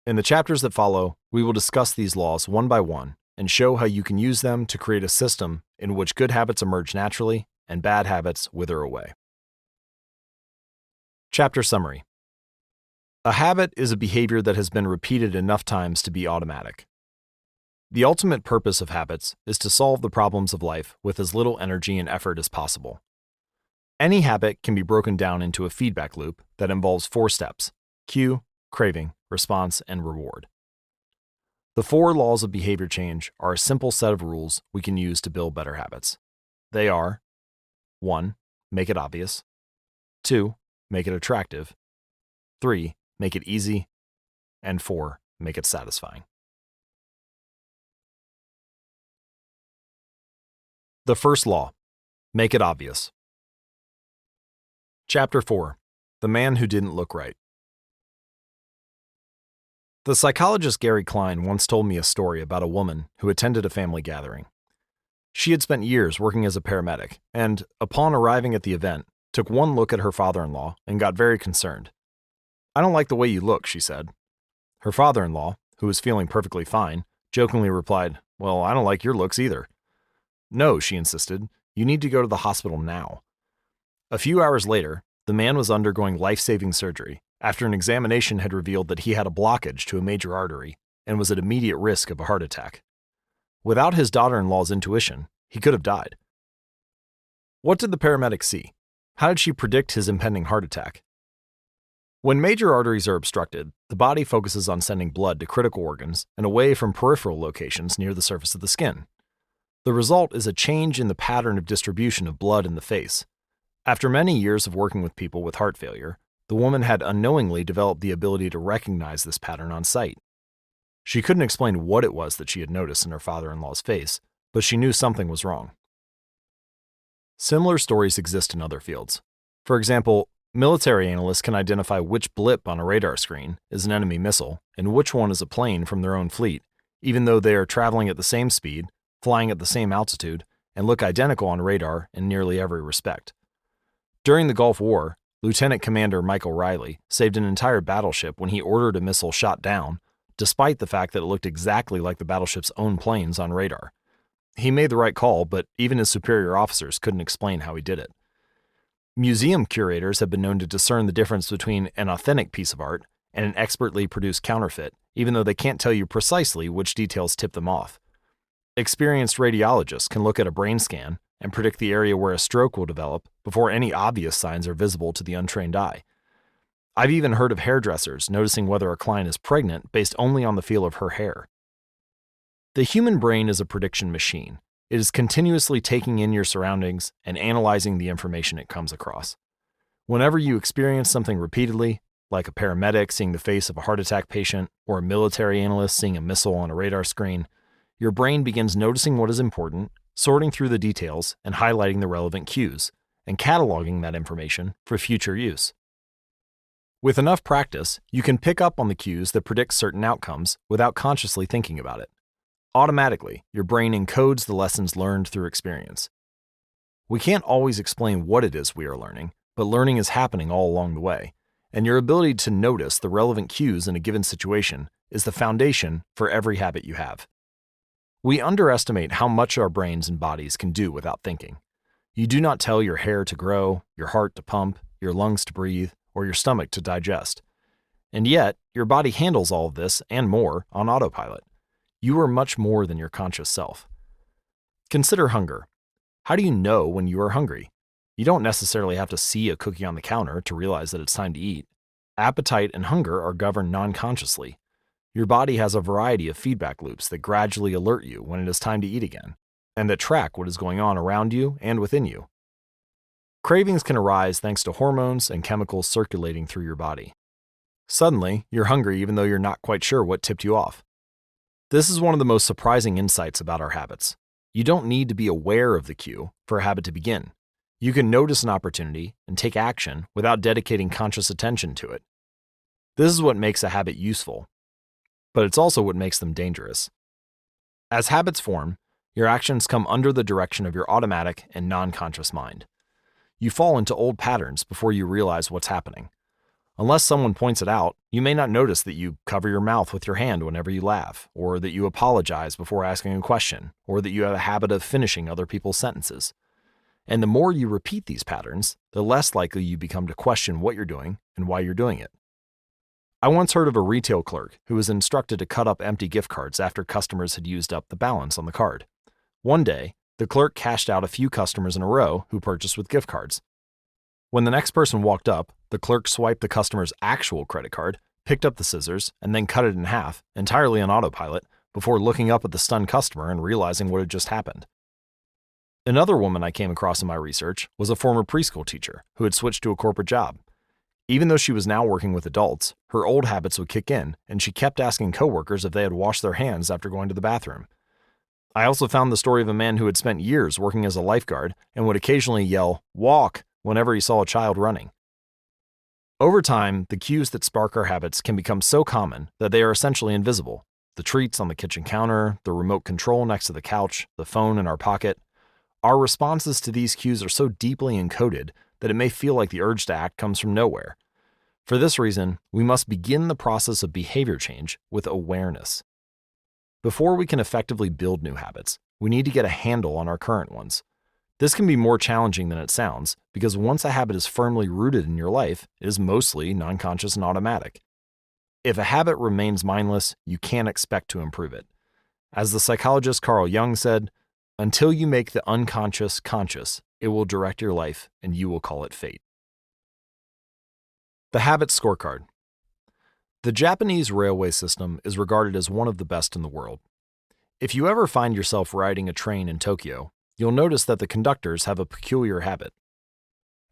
In the chapters that follow, we will discuss these laws one by one and show how you can use them to create a system in which good habits emerge naturally and bad habits wither away. Chapter Summary. A habit is a behavior that has been repeated enough times to be automatic. The ultimate purpose of habits is to solve the problems of life with as little energy and effort as possible. Any habit can be broken down into a feedback loop that involves 4 steps: cue, craving, response, and reward. The 4 laws of behavior change are a simple set of rules we can use to build better habits. They are: 1. Make it obvious. 2. Make it attractive. 3. Make it easy. And 4. Make it satisfying. The first law: make it obvious. Chapter 4. The Man Who Didn't Look Right. The psychologist Gary Klein once told me a story about a woman who attended a family gathering. She had spent years working as a paramedic and, upon arriving at the event, took one look at her father-in-law and got very concerned. "I don't like the way you look," she said. Her father-in-law, who was feeling perfectly fine, jokingly replied, "Well, I don't like your looks either." "No," she insisted, "you need to go to the hospital now." A few hours later, the man was undergoing life-saving surgery after an examination had revealed that he had a blockage to a major artery and was at immediate risk of a heart attack. Without his daughter-in-law's intuition, he could have died. What did the paramedic see? How did she predict his impending heart attack? When major arteries are obstructed, the body focuses on sending blood to critical organs and away from peripheral locations near the surface of the skin. The result is a change in the pattern of distribution of blood in the face. After many years of working with people with heart failure, the woman had unknowingly developed the ability to recognize this pattern on sight. She couldn't explain what it was that she had noticed in her father-in-law's face, but she knew something was wrong. Similar stories exist in other fields. For example, military analysts can identify which blip on a radar screen is an enemy missile and which one is a plane from their own fleet, even though they are traveling at the same speed, flying at the same altitude, and look identical on radar in nearly every respect. During the Gulf War, Lieutenant Commander Michael Riley saved an entire battleship when he ordered a missile shot down, despite the fact that it looked exactly like the battleship's own planes on radar. He made the right call, but even his superior officers couldn't explain how he did it. Museum curators have been known to discern the difference between an authentic piece of art and an expertly produced counterfeit, even though they can't tell you precisely which details tip them off. Experienced radiologists can look at a brain scan and predict the area where a stroke will develop before any obvious signs are visible to the untrained eye. I've even heard of hairdressers noticing whether a client is pregnant based only on the feel of her hair. The human brain is a prediction machine. It is continuously taking in your surroundings and analyzing the information it comes across. Whenever you experience something repeatedly, like a paramedic seeing the face of a heart attack patient or a military analyst seeing a missile on a radar screen, your brain begins noticing what is important, sorting through the details and highlighting the relevant cues, and cataloging that information for future use. With enough practice, you can pick up on the cues that predict certain outcomes without consciously thinking about it. Automatically, your brain encodes the lessons learned through experience. We can't always explain what it is we are learning, but learning is happening all along the way, and your ability to notice the relevant cues in a given situation is the foundation for every habit you have. We underestimate how much our brains and bodies can do without thinking. You do not tell your hair to grow, your heart to pump, your lungs to breathe, or your stomach to digest. And yet, your body handles all of this and more on autopilot. You are much more than your conscious self. Consider hunger. How do you know when you are hungry? You don't necessarily have to see a cookie on the counter to realize that it's time to eat. Appetite and hunger are governed non-consciously. Your body has a variety of feedback loops that gradually alert you when it is time to eat again, and that track what is going on around you and within you. Cravings can arise thanks to hormones and chemicals circulating through your body. Suddenly, you're hungry even though you're not quite sure what tipped you off. This is one of the most surprising insights about our habits. You don't need to be aware of the cue for a habit to begin. You can notice an opportunity and take action without dedicating conscious attention to it. This is what makes a habit useful, but it's also what makes them dangerous. As habits form, your actions come under the direction of your automatic and non-conscious mind. You fall into old patterns before you realize what's happening. Unless someone points it out, you may not notice that you cover your mouth with your hand whenever you laugh, or that you apologize before asking a question, or that you have a habit of finishing other people's sentences. And the more you repeat these patterns, the less likely you become to question what you're doing and why you're doing it. I once heard of a retail clerk who was instructed to cut up empty gift cards after customers had used up the balance on the card. One day, the clerk cashed out a few customers in a row who purchased with gift cards. When the next person walked up, the clerk swiped the customer's actual credit card, picked up the scissors, and then cut it in half, entirely on autopilot, before looking up at the stunned customer and realizing what had just happened. Another woman I came across in my research was a former preschool teacher who had switched to a corporate job. Even though she was now working with adults, her old habits would kick in, and she kept asking coworkers if they had washed their hands after going to the bathroom. I also found the story of a man who had spent years working as a lifeguard and would occasionally yell, "Walk," whenever he saw a child running. Over time, the cues that spark our habits can become so common that they are essentially invisible. The treats on the kitchen counter, the remote control next to the couch, the phone in our pocket. Our responses to these cues are so deeply encoded that it may feel like the urge to act comes from nowhere. For this reason, we must begin the process of behavior change with awareness. Before we can effectively build new habits, we need to get a handle on our current ones. This can be more challenging than it sounds because once a habit is firmly rooted in your life, it is mostly non-conscious and automatic. If a habit remains mindless, you can't expect to improve it. As the psychologist Carl Jung said, "Until you make the unconscious conscious, it will direct your life and you will call it fate." The Habit Scorecard. The Japanese railway system is regarded as one of the best in the world. If you ever find yourself riding a train in Tokyo, you'll notice that the conductors have a peculiar habit.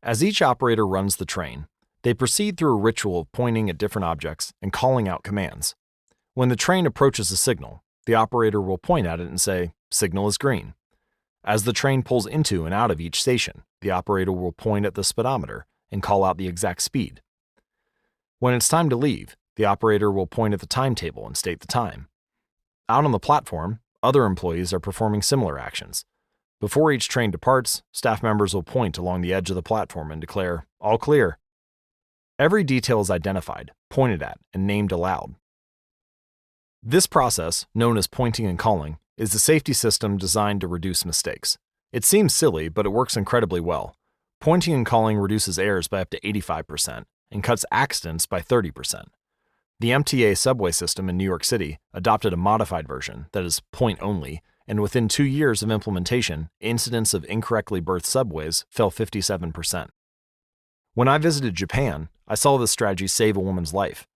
As each operator runs the train, they proceed through a ritual of pointing at different objects and calling out commands. When the train approaches a signal, the operator will point at it and say, "Signal is green." As the train pulls into and out of each station, the operator will point at the speedometer and call out the exact speed. When it's time to leave, the operator will point at the timetable and state the time. Out on the platform, other employees are performing similar actions. Before each train departs, staff members will point along the edge of the platform and declare, "All clear." Every detail is identified, pointed at, and named aloud. This process, known as pointing and calling, is a safety system designed to reduce mistakes. It seems silly, but it works incredibly well. Pointing and calling reduces errors by up to 85% and cuts accidents by 30%. The MTA subway system in New York City adopted a modified version that is point only, and within 2 years of implementation, incidents of incorrectly berthed subways fell 57%. When I visited Japan, I saw this strategy save a woman's life.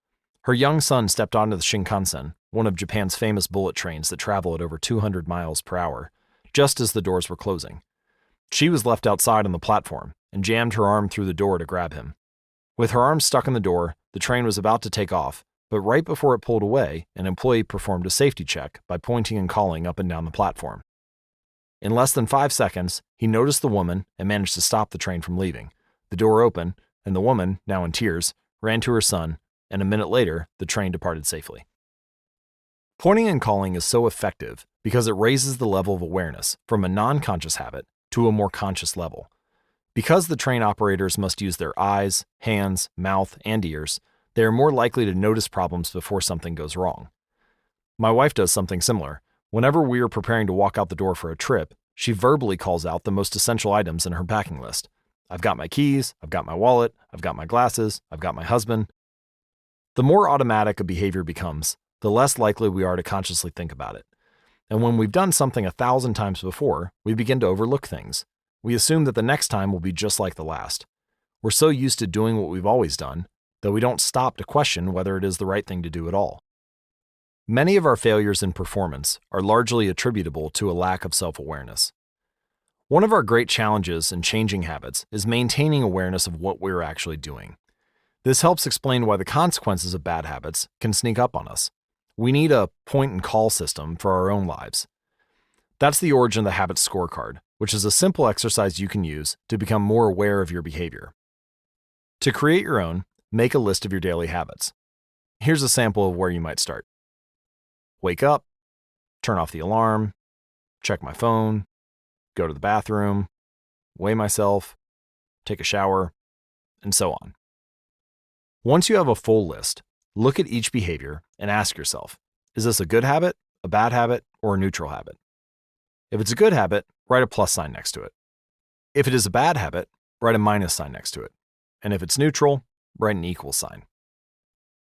Her young son stepped onto the Shinkansen, one of Japan's famous bullet trains that travel at over 200 miles per hour, just as the doors were closing. She was left outside on the platform and jammed her arm through the door to grab him. With her arm stuck in the door, the train was about to take off, but right before it pulled away, an employee performed a safety check by pointing and calling up and down the platform. In less than 5 seconds, he noticed the woman and managed to stop the train from leaving. The door opened, and the woman, now in tears, ran to her son, and a minute later, the train departed safely. Pointing and calling is so effective because it raises the level of awareness from a non-conscious habit to a more conscious level. Because the train operators must use their eyes, hands, mouth, and ears, they are more likely to notice problems before something goes wrong. My wife does something similar. Whenever we are preparing to walk out the door for a trip, she verbally calls out the most essential items in her packing list. "I've got my keys, I've got my wallet, I've got my glasses, I've got my husband." The more automatic a behavior becomes, the less likely we are to consciously think about it. And when we've done something 1,000 times before, we begin to overlook things. We assume that the next time will be just like the last. We're so used to doing what we've always done that we don't stop to question whether it is the right thing to do at all. Many of our failures in performance are largely attributable to a lack of self-awareness. One of our great challenges in changing habits is maintaining awareness of what we're actually doing. This helps explain why the consequences of bad habits can sneak up on us. We need a point-and-call system for our own lives. That's the origin of the habit scorecard, which is a simple exercise you can use to become more aware of your behavior. To create your own, make a list of your daily habits. Here's a sample of where you might start. Wake up, turn off the alarm, check my phone, go to the bathroom, weigh myself, take a shower, and so on. Once you have a full list, look at each behavior and ask yourself, is this a good habit, a bad habit, or a neutral habit? If it's a good habit, write a plus sign next to it. If it is a bad habit, write a minus sign next to it. And if it's neutral, write an equal sign.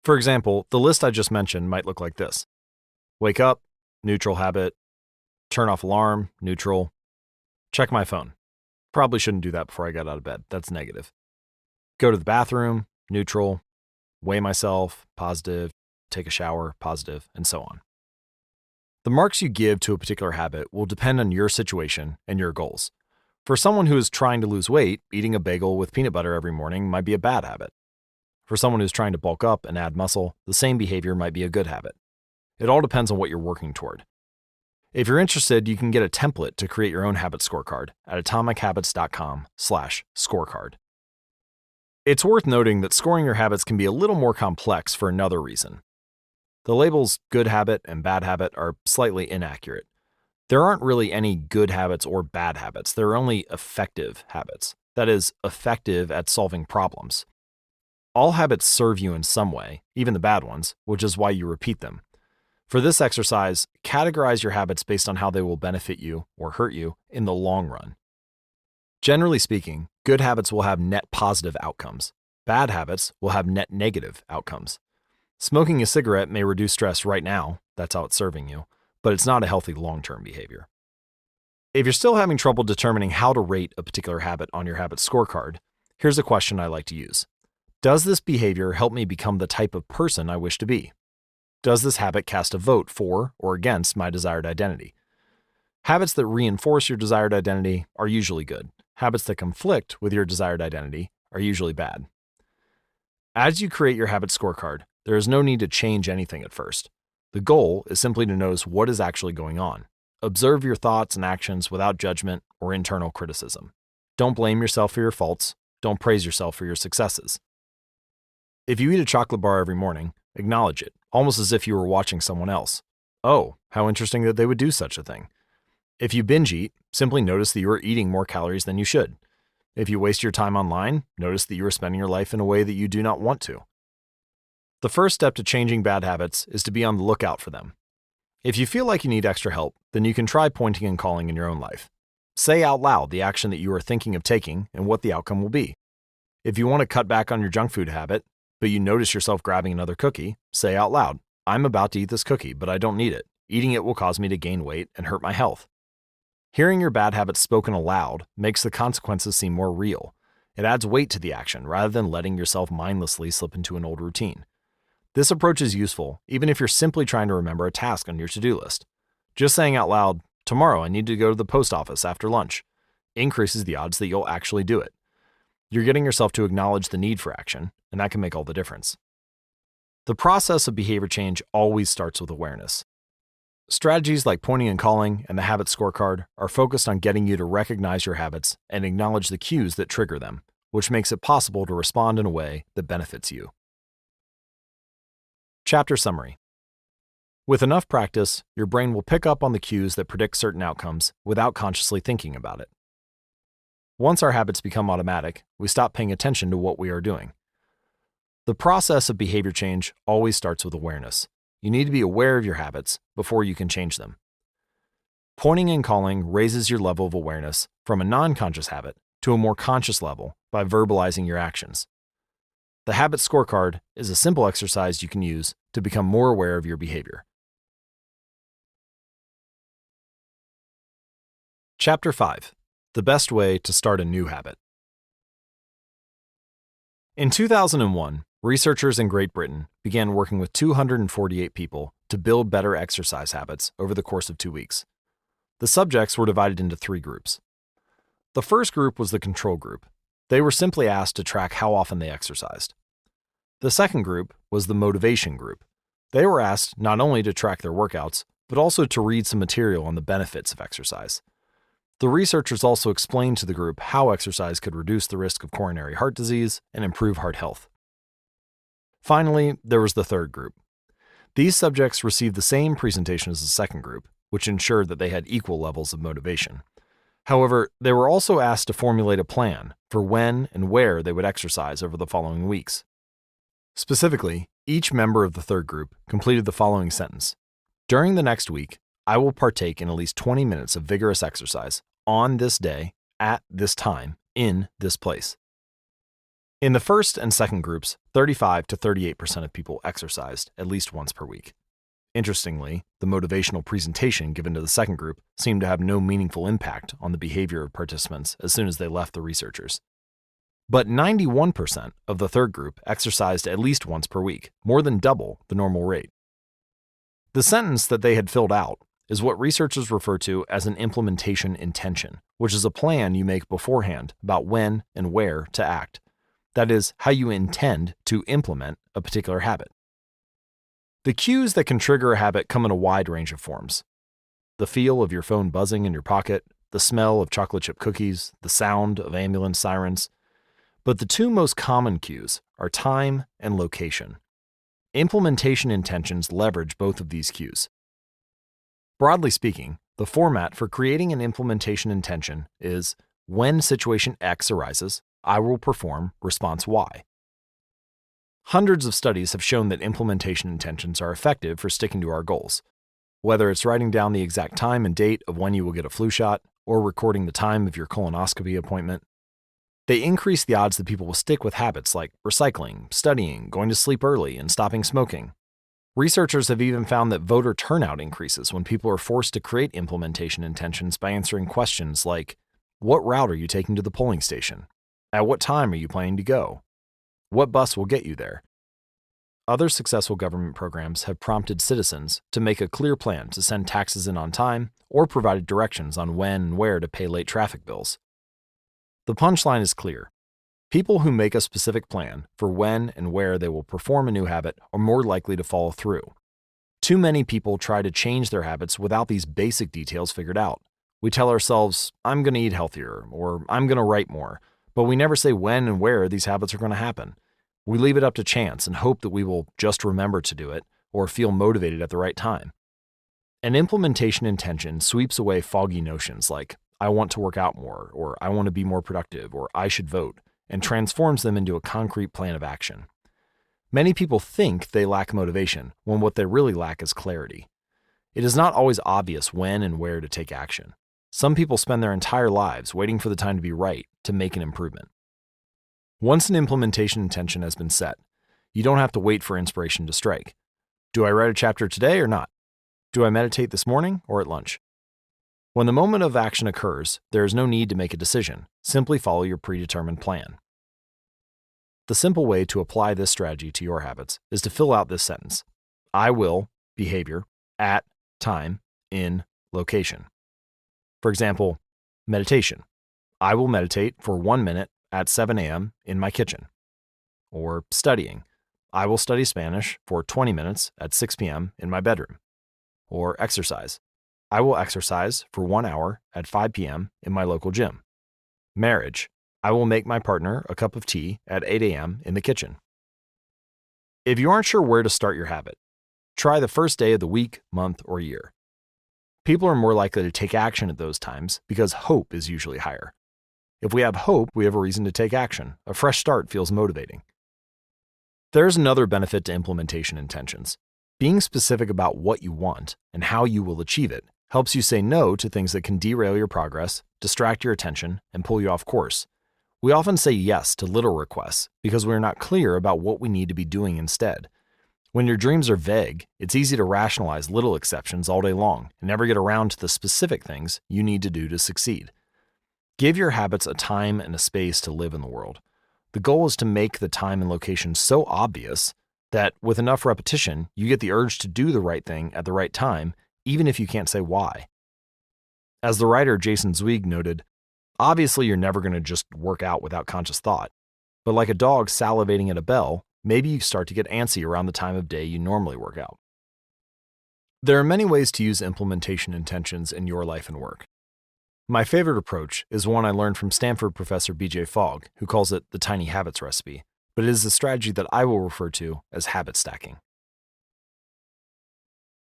For example, the list I just mentioned might look like this. Wake up, neutral habit. Turn off alarm, neutral. Check my phone. Probably shouldn't do that before I get out of bed. That's negative. Go to the bathroom, neutral. Weigh myself, positive. Take a shower, positive, and so on. The marks you give to a particular habit will depend on your situation and your goals. For someone who is trying to lose weight, eating a bagel with peanut butter every morning might be a bad habit. For someone who's trying to bulk up and add muscle, the same behavior might be a good habit. It all depends on what you're working toward. If you're interested, you can get a template to create your own habit scorecard at atomichabits.com/scorecard. It's worth noting that scoring your habits can be a little more complex for another reason. The labels good habit and bad habit are slightly inaccurate. There aren't really any good habits or bad habits. There are only effective habits. That is, effective at solving problems. All habits serve you in some way, even the bad ones, which is why you repeat them. For this exercise, categorize your habits based on how they will benefit you or hurt you in the long run. Generally speaking, good habits will have net positive outcomes. Bad habits will have net negative outcomes. Smoking a cigarette may reduce stress right now, that's how it's serving you, but it's not a healthy long-term behavior. If you're still having trouble determining how to rate a particular habit on your habit scorecard, here's a question I like to use. Does this behavior help me become the type of person I wish to be? Does this habit cast a vote for or against my desired identity? Habits that reinforce your desired identity are usually good. Habits that conflict with your desired identity are usually bad. As you create your habit scorecard, there is no need to change anything at first. The goal is simply to notice what is actually going on. Observe your thoughts and actions without judgment or internal criticism. Don't blame yourself for your faults. Don't praise yourself for your successes. If you eat a chocolate bar every morning, acknowledge it, almost as if you were watching someone else. Oh, how interesting that they would do such a thing. If you binge eat, simply notice that you are eating more calories than you should. If you waste your time online, notice that you are spending your life in a way that you do not want to. The first step to changing bad habits is to be on the lookout for them. If you feel like you need extra help, then you can try pointing and calling in your own life. Say out loud the action that you are thinking of taking and what the outcome will be. If you want to cut back on your junk food habit, but you notice yourself grabbing another cookie, say out loud, I'm about to eat this cookie, but I don't need it. Eating it will cause me to gain weight and hurt my health. Hearing your bad habits spoken aloud makes the consequences seem more real. It adds weight to the action rather than letting yourself mindlessly slip into an old routine. This approach is useful even if you're simply trying to remember a task on your to-do list. Just saying out loud, tomorrow I need to go to the post office after lunch, increases the odds that you'll actually do it. You're getting yourself to acknowledge the need for action, and that can make all the difference. The process of behavior change always starts with awareness. Strategies like pointing and calling and the habit scorecard are focused on getting you to recognize your habits and acknowledge the cues that trigger them, which makes it possible to respond in a way that benefits you. Chapter summary. With enough practice, your brain will pick up on the cues that predict certain outcomes without consciously thinking about it. Once our habits become automatic, we stop paying attention to what we are doing. The process of behavior change always starts with awareness. You need to be aware of your habits before you can change them. Pointing and calling raises your level of awareness from a non-conscious habit to a more conscious level by verbalizing your actions. The habit scorecard is a simple exercise you can use to become more aware of your behavior. Chapter 5. The best way to start a new habit. In 2001, researchers in Great Britain began working with 248 people to build better exercise habits over the course of 2 weeks. The subjects were divided into 3 groups. The first group was the control group. They were simply asked to track how often they exercised. The second group was the motivation group. They were asked not only to track their workouts, but also to read some material on the benefits of exercise. The researchers also explained to the group how exercise could reduce the risk of coronary heart disease and improve heart health. Finally, there was the third group. These subjects received the same presentation as the second group, which ensured that they had equal levels of motivation. However, they were also asked to formulate a plan for when and where they would exercise over the following weeks. Specifically, each member of the third group completed the following sentence: "During the next week, I will partake in at least 20 minutes of vigorous exercise on this day, at this time, in this place." In the first and second groups, 35 to 38% of people exercised at least once per week. Interestingly, the motivational presentation given to the second group seemed to have no meaningful impact on the behavior of participants as soon as they left the researchers. But 91% of the third group exercised at least once per week, more than double the normal rate. The sentence that they had filled out is what researchers refer to as an implementation intention, which is a plan you make beforehand about when and where to act. That is, how you intend to implement a particular habit. The cues that can trigger a habit come in a wide range of forms. The feel of your phone buzzing in your pocket, the smell of chocolate chip cookies, the sound of ambulance sirens. But the two most common cues are time and location. Implementation intentions leverage both of these cues. Broadly speaking, the format for creating an implementation intention is: when situation X arises, I will perform response Y. Hundreds of studies have shown that implementation intentions are effective for sticking to our goals. Whether it's writing down the exact time and date of when you will get a flu shot, or recording the time of your colonoscopy appointment, they increase the odds that people will stick with habits like recycling, studying, going to sleep early, and stopping smoking. Researchers have even found that voter turnout increases when people are forced to create implementation intentions by answering questions like, what route are you taking to the polling station? At what time are you planning to go? What bus will get you there? Other successful government programs have prompted citizens to make a clear plan to send taxes in on time or provided directions on when and where to pay late traffic bills. The punchline is clear. People who make a specific plan for when and where they will perform a new habit are more likely to follow through. Too many people try to change their habits without these basic details figured out. We tell ourselves, I'm going to eat healthier, or I'm going to write more, but we never say when and where these habits are going to happen. We leave it up to chance and hope that we will just remember to do it or feel motivated at the right time. An implementation intention sweeps away foggy notions like, I want to work out more, or I want to be more productive, or I should vote, and transforms them into a concrete plan of action. Many people think they lack motivation when what they really lack is clarity. It is not always obvious when and where to take action. Some people spend their entire lives waiting for the time to be right to make an improvement. Once an implementation intention has been set, you don't have to wait for inspiration to strike. Do I write a chapter today or not? Do I meditate this morning or at lunch? When the moment of action occurs, there is no need to make a decision. Simply follow your predetermined plan. The simple way to apply this strategy to your habits is to fill out this sentence. I will, behavior, at, time, in, location. For example, meditation. I will meditate for 1 minute at 7 a.m. in my kitchen. Or studying. I will study Spanish for 20 minutes at 6 p.m. in my bedroom. Or exercise. I will exercise for 1 hour at 5 p.m. in my local gym. Marriage. I will make my partner a cup of tea at 8 a.m. in the kitchen. If you aren't sure where to start your habit, try the first day of the week, month, or year. People are more likely to take action at those times because hope is usually higher. If we have hope, we have a reason to take action. A fresh start feels motivating. There's another benefit to implementation intentions. Being specific about what you want and how you will achieve it helps you say no to things that can derail your progress, distract your attention, and pull you off course. We often say yes to little requests because we are not clear about what we need to be doing instead. When your dreams are vague, it's easy to rationalize little exceptions all day long and never get around to the specific things you need to do to succeed. Give your habits a time and a space to live in the world. The goal is to make the time and location so obvious that with enough repetition, you get the urge to do the right thing at the right time, even if you can't say why. As the writer Jason Zweig noted, obviously you're never going to just work out without conscious thought. But like a dog salivating at a bell, maybe you start to get antsy around the time of day you normally work out. There are many ways to use implementation intentions in your life and work. My favorite approach is one I learned from Stanford professor B.J. Fogg, who calls it the tiny habits recipe, but it is a strategy that I will refer to as habit stacking.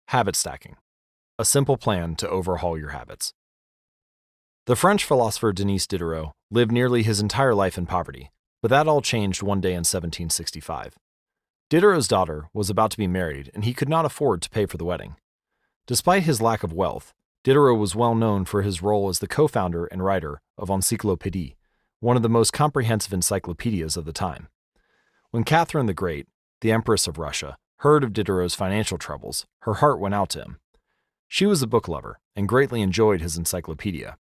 Habit stacking, a simple plan to overhaul your habits. The French philosopher Denis Diderot lived nearly his entire life in poverty, but that all changed one day in 1765. Diderot's daughter was about to be married, and he could not afford to pay for the wedding. Despite his lack of wealth, Diderot was well known for his role as the co-founder and writer of Encyclopédie, one of the most comprehensive encyclopedias of the time. When Catherine the Great, the Empress of Russia, heard of Diderot's financial troubles, her heart went out to him. She was a book lover and greatly enjoyed his encyclopedia.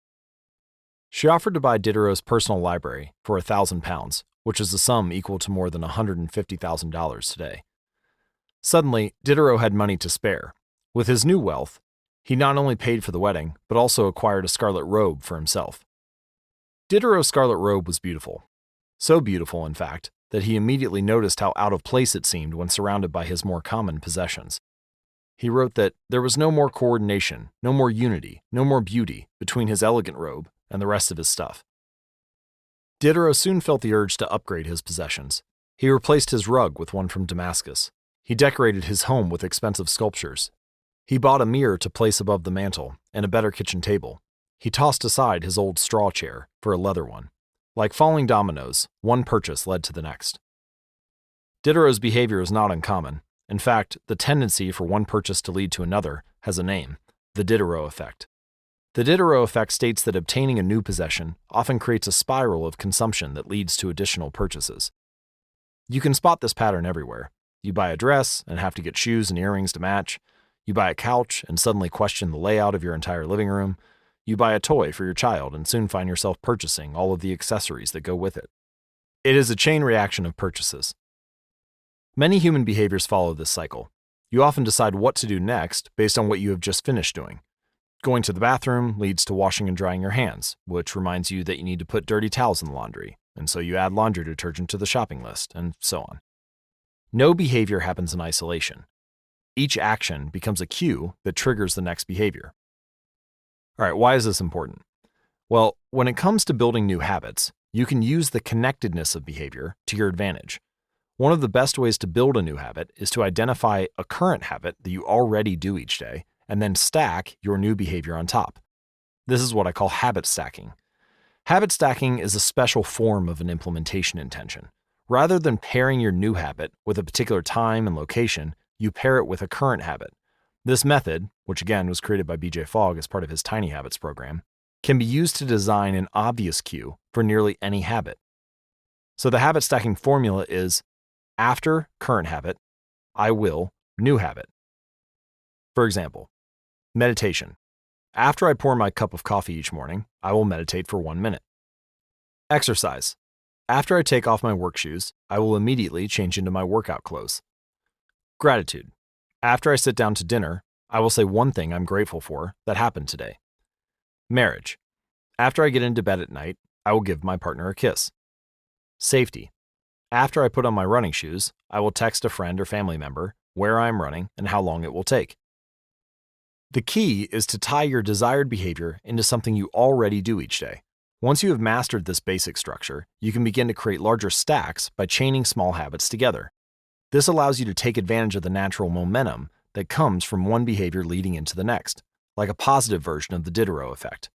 She offered to buy Diderot's personal library for £1,000, which is a sum equal to more than $150,000 today. Suddenly, Diderot had money to spare. With his new wealth, he not only paid for the wedding, but also acquired a scarlet robe for himself. Diderot's scarlet robe was beautiful. So beautiful, in fact, that he immediately noticed how out of place it seemed when surrounded by his more common possessions. He wrote that there was no more coordination, no more unity, no more beauty between his elegant robe and the rest of his stuff. Diderot soon felt the urge to upgrade his possessions. He replaced his rug with one from Damascus. He decorated his home with expensive sculptures. He bought a mirror to place above the mantel and a better kitchen table. He tossed aside his old straw chair for a leather one. Like falling dominoes, one purchase led to the next. Diderot's behavior is not uncommon. In fact, the tendency for one purchase to lead to another has a name: the Diderot effect. The Diderot effect states that obtaining a new possession often creates a spiral of consumption that leads to additional purchases. You can spot this pattern everywhere. You buy a dress and have to get shoes and earrings to match. You buy a couch and suddenly question the layout of your entire living room. You buy a toy for your child and soon find yourself purchasing all of the accessories that go with it. It is a chain reaction of purchases. Many human behaviors follow this cycle. You often decide what to do next based on what you have just finished doing. Going to the bathroom leads to washing and drying your hands, which reminds you that you need to put dirty towels in the laundry, and so you add laundry detergent to the shopping list, and so on. No behavior happens in isolation. Each action becomes a cue that triggers the next behavior. All right, why is this important? Well, when it comes to building new habits, you can use the connectedness of behavior to your advantage. One of the best ways to build a new habit is to identify a current habit that you already do each day and then stack your new behavior on top. This is what I call habit stacking. Habit stacking is a special form of an implementation intention. Rather than pairing your new habit with a particular time and location, you pair it with a current habit. This method, which again was created by B.J. Fogg as part of his Tiny Habits program, can be used to design an obvious cue for nearly any habit. So the habit stacking formula is: after current habit, I will new habit. For example, meditation. After I pour my cup of coffee each morning, I will meditate for 1 minute. Exercise. After I take off my work shoes, I will immediately change into my workout clothes. Gratitude. After I sit down to dinner, I will say one thing I'm grateful for that happened today. Marriage. After I get into bed at night, I will give my partner a kiss. Safety. After I put on my running shoes, I will text a friend or family member where I am running and how long it will take. The key is to tie your desired behavior into something you already do each day. Once you have mastered this basic structure, you can begin to create larger stacks by chaining small habits together. This allows you to take advantage of the natural momentum that comes from one behavior leading into the next, like a positive version of the Diderot effect.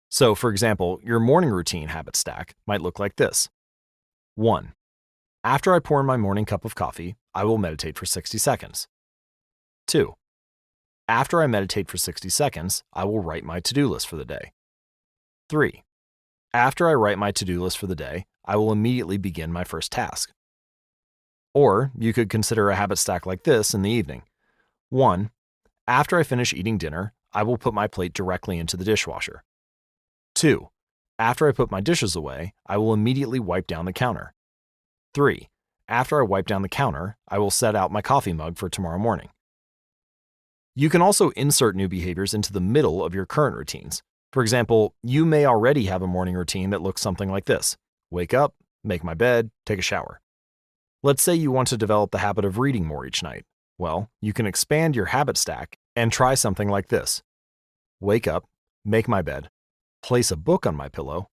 So, for example, your morning routine habit stack might look like this. 1. After I pour in my morning cup of coffee, I will meditate for 60 seconds. 2. After I meditate for 60 seconds, I will write my to-do list for the day. 3. After I write my to-do list for the day, I will immediately begin my first task. Or you could consider a habit stack like this in the evening. 1. After I finish eating dinner, I will put my plate directly into the dishwasher. 2. After I put my dishes away, I will immediately wipe down the counter. 3. After I wipe down the counter, I will set out my coffee mug for tomorrow morning. You can also insert new behaviors into the middle of your current routines. For example, you may already have a morning routine that looks something like this: wake up, make my bed, take a shower. Let's say you want to develop the habit of reading more each night. Well, you can expand your habit stack and try something like this. Wake up, make my bed, place a book on my pillow,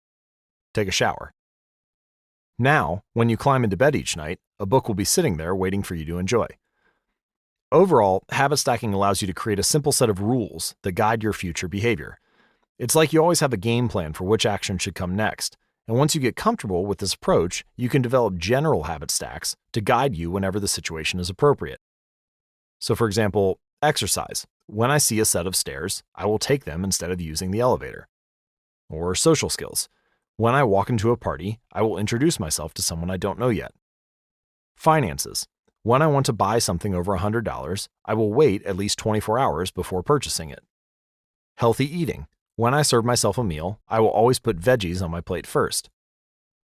take a shower. Now, when you climb into bed each night, a book will be sitting there waiting for you to enjoy. Overall, habit stacking allows you to create a simple set of rules that guide your future behavior. It's like you always have a game plan for which action should come next, and once you get comfortable with this approach, you can develop general habit stacks to guide you whenever the situation is appropriate. So for example, exercise. When I see a set of stairs, I will take them instead of using the elevator. Or social skills. When I walk into a party, I will introduce myself to someone I don't know yet. Finances. When I want to buy something over $100, I will wait at least 24 hours before purchasing it. Healthy eating. When I serve myself a meal, I will always put veggies on my plate first.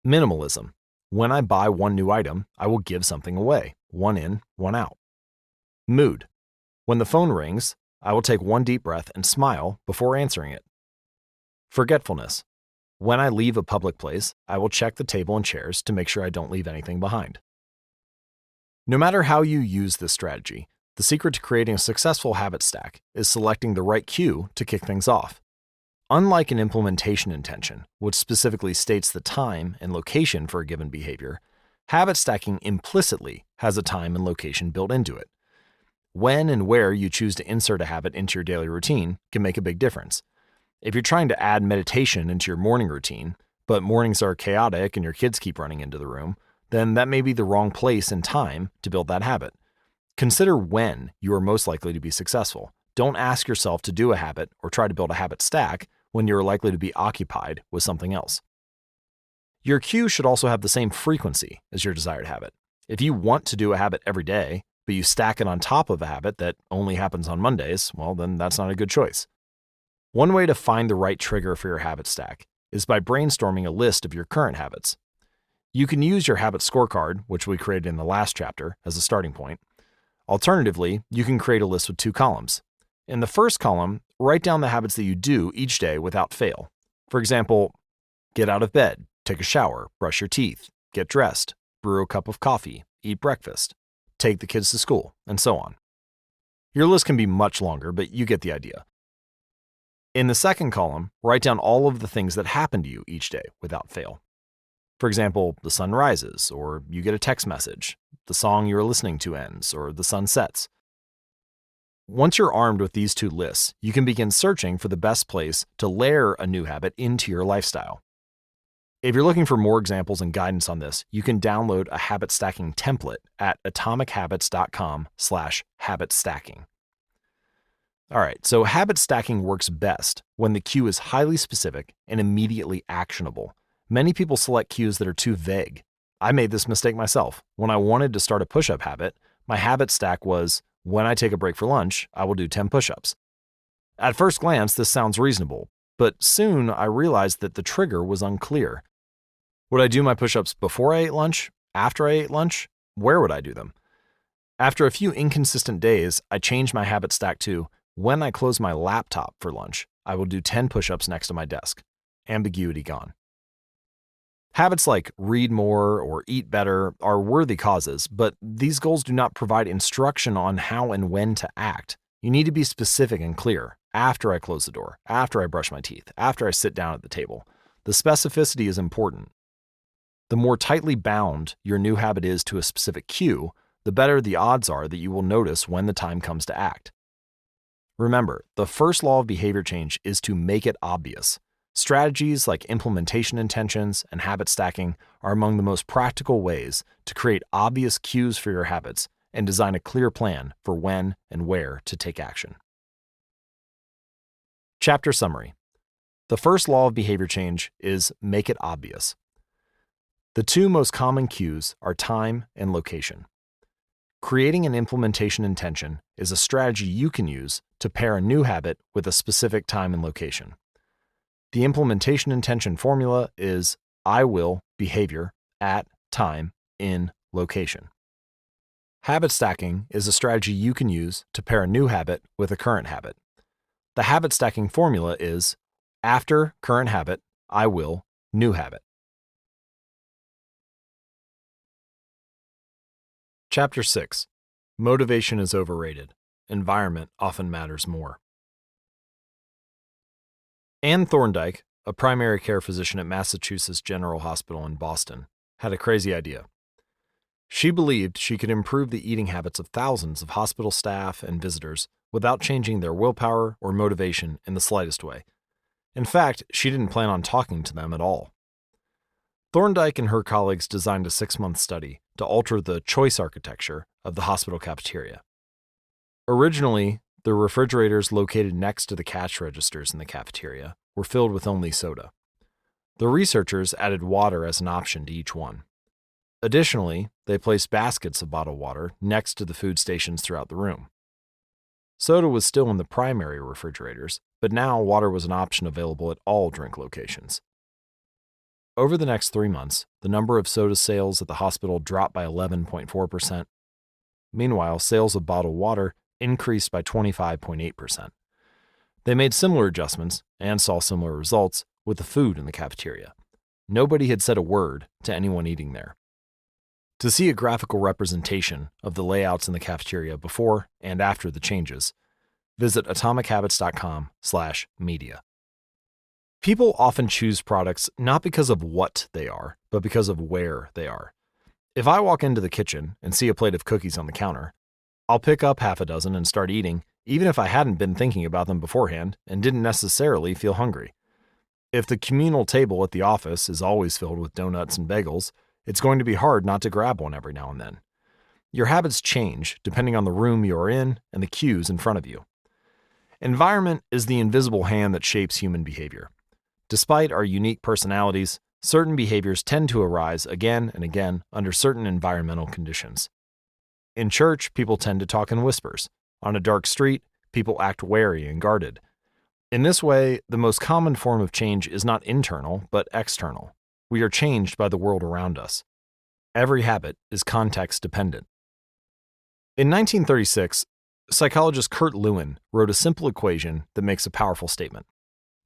Minimalism. When I buy one new item, I will give something away, one in, one out. Mood. When the phone rings, I will take one deep breath and smile before answering it. Forgetfulness. When I leave a public place, I will check the table and chairs to make sure I don't leave anything behind. No matter how you use this strategy, the secret to creating a successful habit stack is selecting the right cue to kick things off. Unlike an implementation intention, which specifically states the time and location for a given behavior, habit stacking implicitly has a time and location built into it. When and where you choose to insert a habit into your daily routine can make a big difference. If you're trying to add meditation into your morning routine, but mornings are chaotic and your kids keep running into the room, then that may be the wrong place and time to build that habit. Consider when you are most likely to be successful. Don't ask yourself to do a habit or try to build a habit stack when you're likely to be occupied with something else. Your cue should also have the same frequency as your desired habit. If you want to do a habit every day, but you stack it on top of a habit that only happens on Mondays, well, then that's not a good choice. One way to find the right trigger for your habit stack is by brainstorming a list of your current habits. You can use your habit scorecard, which we created in the last chapter, as a starting point. Alternatively, you can create a list with 2 columns. In the first column, write down the habits that you do each day without fail. For example, get out of bed, take a shower, brush your teeth, get dressed, brew a cup of coffee, eat breakfast, take the kids to school, and so on. Your list can be much longer, but you get the idea. In the second column, write down all of the things that happen to you each day without fail. For example, the sun rises, or you get a text message, the song you're listening to ends, or the sun sets. Once you're armed with these 2 lists, you can begin searching for the best place to layer a new habit into your lifestyle. If you're looking for more examples and guidance on this, you can download a habit stacking template at atomichabits.com/habit stacking. All right, so habit stacking works best when the cue is highly specific and immediately actionable. Many people select cues that are too vague. I made this mistake myself. When I wanted to start a push-up habit, my habit stack was, when I take a break for lunch, I will do 10 push-ups. At first glance, this sounds reasonable, but soon I realized that the trigger was unclear. Would I do my push-ups before I ate lunch? After I ate lunch? Where would I do them? After a few inconsistent days, I changed my habit stack to, when I close my laptop for lunch, I will do 10 push-ups next to my desk. Ambiguity gone. Habits like read more or eat better are worthy causes, but these goals do not provide instruction on how and when to act. You need to be specific and clear. After I close the door, after I brush my teeth, after I sit down at the table. The specificity is important. The more tightly bound your new habit is to a specific cue, the better the odds are that you will notice when the time comes to act. Remember, the first law of behavior change is to make it obvious. Strategies like implementation intentions and habit stacking are among the most practical ways to create obvious cues for your habits and design a clear plan for when and where to take action. Chapter summary. The first law of behavior change is make it obvious. The 2 most common cues are time and location. Creating an implementation intention is a strategy you can use to pair a new habit with a specific time and location. The implementation intention formula is I will behavior at time in location. Habit stacking is a strategy you can use to pair a new habit with a current habit. The habit stacking formula is after current habit, I will new habit. Chapter 6. Motivation is overrated. Environment often matters more. Anne Thorndike, a primary care physician at Massachusetts General Hospital in Boston, had a crazy idea. She believed she could improve the eating habits of thousands of hospital staff and visitors without changing their willpower or motivation in the slightest way. In fact, she didn't plan on talking to them at all. Thorndike and her colleagues designed a 6-month study to alter the choice architecture of the hospital cafeteria. Originally, the refrigerators located next to the cash registers in the cafeteria were filled with only soda. The researchers added water as an option to each one. Additionally, they placed baskets of bottled water next to the food stations throughout the room. Soda was still in the primary refrigerators, but now water was an option available at all drink locations. Over the next 3 months, the number of soda sales at the hospital dropped by 11.4%. Meanwhile, sales of bottled water increased by 25.8%. They made similar adjustments and saw similar results with the food in the cafeteria. Nobody had said a word to anyone eating there. To see a graphical representation of the layouts in the cafeteria before and after the changes, visit atomichabits.com/media. People often choose products not because of what they are, but because of where they are. If I walk into the kitchen and see a plate of cookies on the counter, I'll pick up half a dozen and start eating, even if I hadn't been thinking about them beforehand and didn't necessarily feel hungry. If the communal table at the office is always filled with donuts and bagels, it's going to be hard not to grab one every now and then. Your habits change depending on the room you are in and the cues in front of you. Environment is the invisible hand that shapes human behavior. Despite our unique personalities, certain behaviors tend to arise again and again under certain environmental conditions. In church, people tend to talk in whispers. On a dark street, people act wary and guarded. In this way, the most common form of change is not internal, but external. We are changed by the world around us. Every habit is context dependent. In 1936, psychologist Kurt Lewin wrote a simple equation that makes a powerful statement.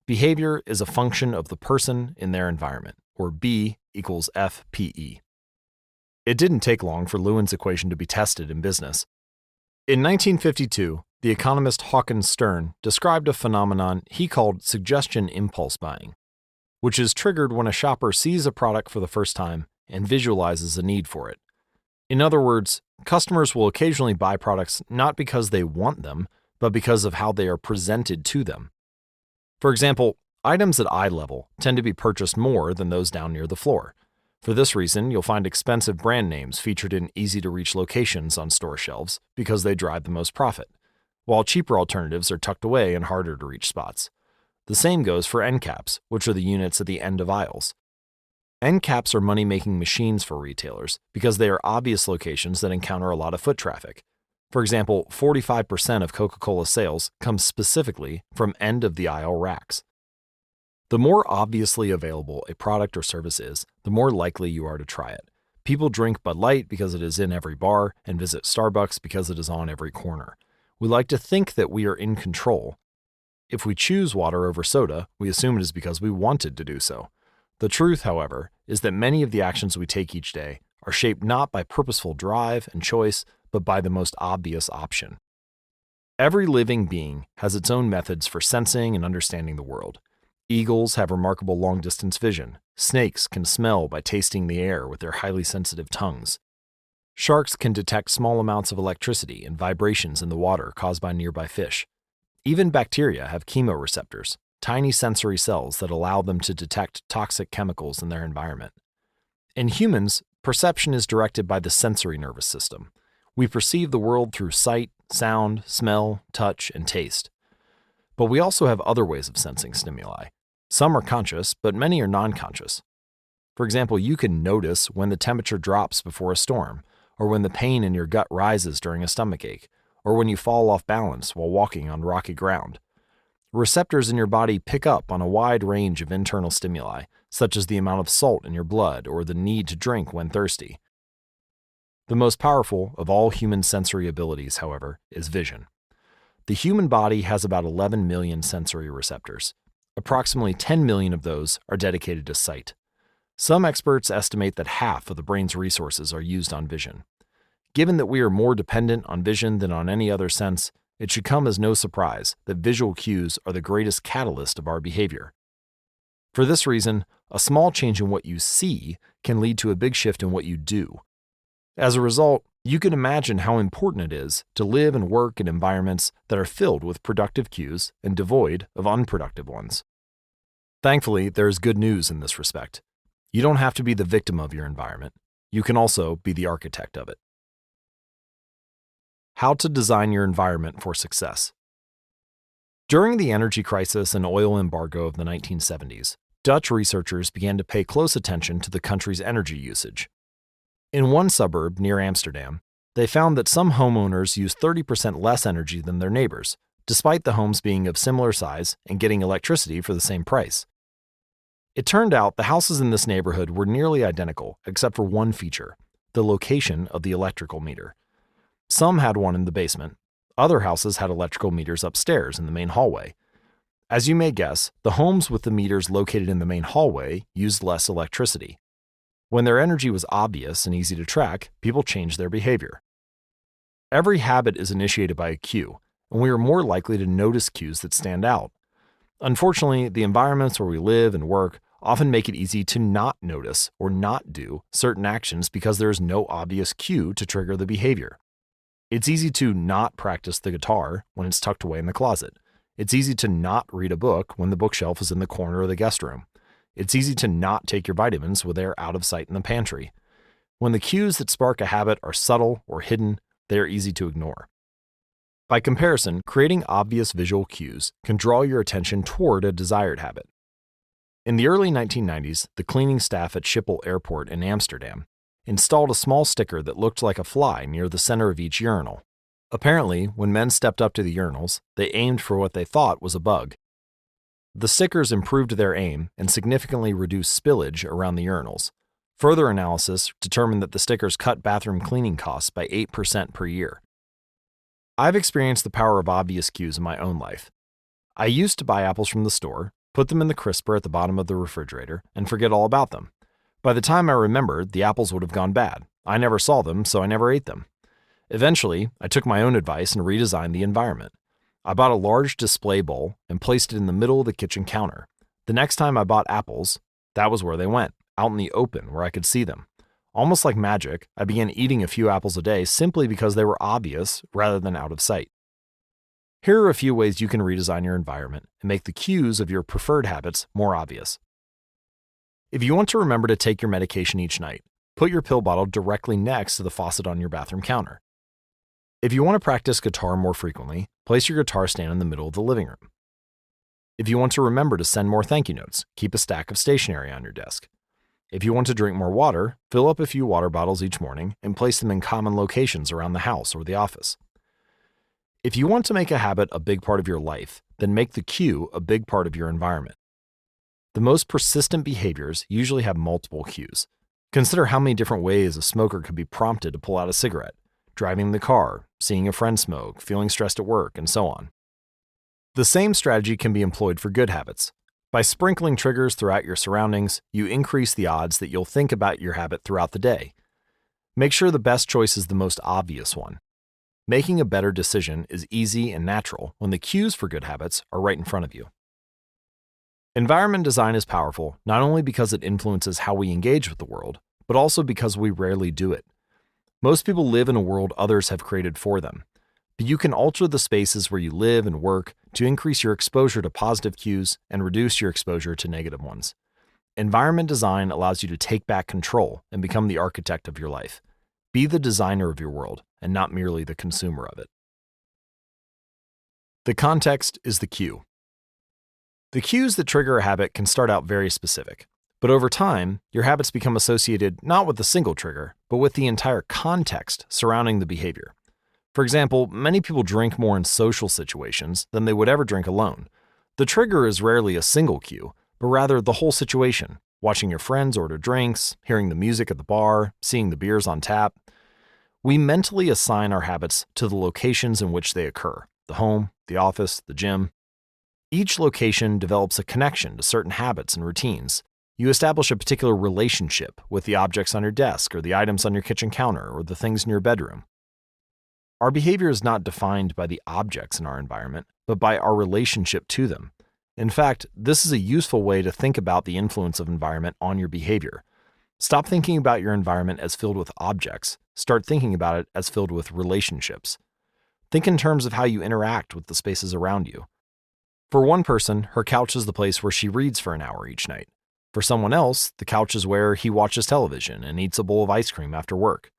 Behavior is a function of the person in their environment, or B equals FPE. It didn't take long for Lewin's equation to be tested in business. In 1952, the economist Hawkins Stern described a phenomenon he called suggestion impulse buying, which is triggered when a shopper sees a product for the first time and visualizes a need for it. In other words, customers will occasionally buy products not because they want them, but because of how they are presented to them. For example, items at eye level tend to be purchased more than those down near the floor. For this reason, you'll find expensive brand names featured in easy-to-reach locations on store shelves because they drive the most profit, while cheaper alternatives are tucked away in harder-to-reach spots. The same goes for end caps, which are the units at the end of aisles. End caps are money-making machines for retailers because they are obvious locations that encounter a lot of foot traffic. For example, 45% of Coca-Cola sales comes specifically from end-of-the-aisle racks. The more obviously available a product or service is, the more likely you are to try it. People drink Bud Light because it is in every bar and visit Starbucks because it is on every corner. We like to think that we are in control. If we choose water over soda, we assume it is because we wanted to do so. The truth, however, is that many of the actions we take each day are shaped not by purposeful drive and choice, but by the most obvious option. Every living being has its own methods for sensing and understanding the world. Eagles have remarkable long-distance vision. Snakes can smell by tasting the air with their highly sensitive tongues. Sharks can detect small amounts of electricity and vibrations in the water caused by nearby fish. Even bacteria have chemoreceptors, tiny sensory cells that allow them to detect toxic chemicals in their environment. In humans, perception is directed by the sensory nervous system. We perceive the world through sight, sound, smell, touch, and taste. But we also have other ways of sensing stimuli. Some are conscious, but many are non-conscious. For example, you can notice when the temperature drops before a storm, or when the pain in your gut rises during a stomachache, or when you fall off balance while walking on rocky ground. Receptors in your body pick up on a wide range of internal stimuli, such as the amount of salt in your blood or the need to drink when thirsty. The most powerful of all human sensory abilities, however, is vision. The human body has about 11 million sensory receptors. Approximately 10 million of those are dedicated to sight. Some experts estimate that half of the brain's resources are used on vision. Given that we are more dependent on vision than on any other sense, it should come as no surprise that visual cues are the greatest catalyst of our behavior. For this reason, a small change in what you see can lead to a big shift in what you do. As a result, you can imagine how important it is to live and work in environments that are filled with productive cues and devoid of unproductive ones. Thankfully, there is good news in this respect. You don't have to be the victim of your environment. You can also be the architect of it. How to design your environment for success. During the energy crisis and oil embargo of the 1970s, Dutch researchers began to pay close attention to the country's energy usage. In one suburb near Amsterdam, they found that some homeowners used 30% less energy than their neighbors, despite the homes being of similar size and getting electricity for the same price. It turned out the houses in this neighborhood were nearly identical except for one feature, the location of the electrical meter. Some had one in the basement. Other houses had electrical meters upstairs in the main hallway. As you may guess, the homes with the meters located in the main hallway used less electricity. When their energy was obvious and easy to track, people changed their behavior. Every habit is initiated by a cue, and we are more likely to notice cues that stand out. Unfortunately, the environments where we live and work often make it easy to not notice or not do certain actions because there is no obvious cue to trigger the behavior. It's easy to not practice the guitar when it's tucked away in the closet. It's easy to not read a book when the bookshelf is in the corner of the guest room. It's easy to not take your vitamins when they're out of sight in the pantry. When the cues that spark a habit are subtle or hidden, they are easy to ignore. By comparison, creating obvious visual cues can draw your attention toward a desired habit. In the early 1990s, the cleaning staff at Schiphol Airport in Amsterdam installed a small sticker that looked like a fly near the center of each urinal. Apparently, when men stepped up to the urinals, they aimed for what they thought was a bug. The stickers improved their aim and significantly reduced spillage around the urinals. Further analysis determined that the stickers cut bathroom cleaning costs by 8% per year. I've experienced the power of obvious cues in my own life. I used to buy apples from the store, put them in the crisper at the bottom of the refrigerator, and forget all about them. By the time I remembered, the apples would have gone bad. I never saw them, so I never ate them. Eventually, I took my own advice and redesigned the environment. I bought a large display bowl and placed it in the middle of the kitchen counter. The next time I bought apples, that was where they went, out in the open where I could see them. Almost like magic, I began eating a few apples a day simply because they were obvious rather than out of sight. Here are a few ways you can redesign your environment and make the cues of your preferred habits more obvious. If you want to remember to take your medication each night, put your pill bottle directly next to the faucet on your bathroom counter. If you want to practice guitar more frequently, place your guitar stand in the middle of the living room. If you want to remember to send more thank you notes, keep a stack of stationery on your desk. If you want to drink more water, fill up a few water bottles each morning and place them in common locations around the house or the office. If you want to make a habit a big part of your life, then make the cue a big part of your environment. The most persistent behaviors usually have multiple cues. Consider how many different ways a smoker could be prompted to pull out a cigarette: driving the car, seeing a friend smoke, feeling stressed at work, and so on. The same strategy can be employed for good habits. By sprinkling triggers throughout your surroundings, you increase the odds that you'll think about your habit throughout the day. Make sure the best choice is the most obvious one. Making a better decision is easy and natural when the cues for good habits are right in front of you. Environment design is powerful not only because it influences how we engage with the world, but also because we rarely do it. Most people live in a world others have created for them, but you can alter the spaces where you live and work to increase your exposure to positive cues and reduce your exposure to negative ones. Environment design allows you to take back control and become the architect of your life. Be the designer of your world and not merely the consumer of it. The context is the cue. The cues that trigger a habit can start out very specific, but over time, your habits become associated not with a single trigger, but with the entire context surrounding the behavior. For example, many people drink more in social situations than they would ever drink alone. The trigger is rarely a single cue, but rather the whole situation: watching your friends order drinks, hearing the music at the bar, seeing the beers on tap. We mentally assign our habits to the locations in which they occur: the home, the office, the gym. Each location develops a connection to certain habits and routines. You establish a particular relationship with the objects on your desk or the items on your kitchen counter or the things in your bedroom. Our behavior is not defined by the objects in our environment, but by our relationship to them. In fact, this is a useful way to think about the influence of environment on your behavior. Stop thinking about your environment as filled with objects. Start thinking about it as filled with relationships. Think in terms of how you interact with the spaces around you. For one person, her couch is the place where she reads for an hour each night. For someone else, the couch is where he watches television and eats a bowl of ice cream after work.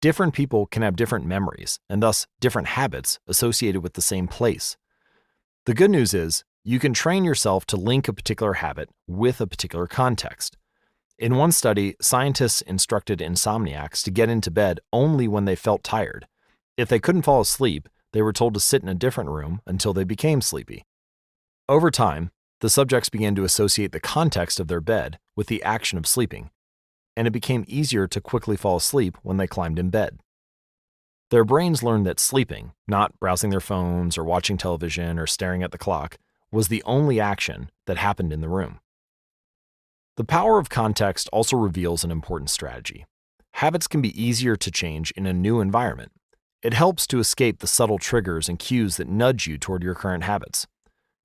Different people can have different memories and thus different habits associated with the same place. The good news is, you can train yourself to link a particular habit with a particular context. In one study, scientists instructed insomniacs to get into bed only when they felt tired. If they couldn't fall asleep, they were told to sit in a different room until they became sleepy. Over time, the subjects began to associate the context of their bed with the action of sleeping, and it became easier to quickly fall asleep when they climbed in bed. Their brains learned that sleeping, not browsing their phones or watching television or staring at the clock, was the only action that happened in the room. The power of context also reveals an important strategy. Habits can be easier to change in a new environment. It helps to escape the subtle triggers and cues that nudge you toward your current habits.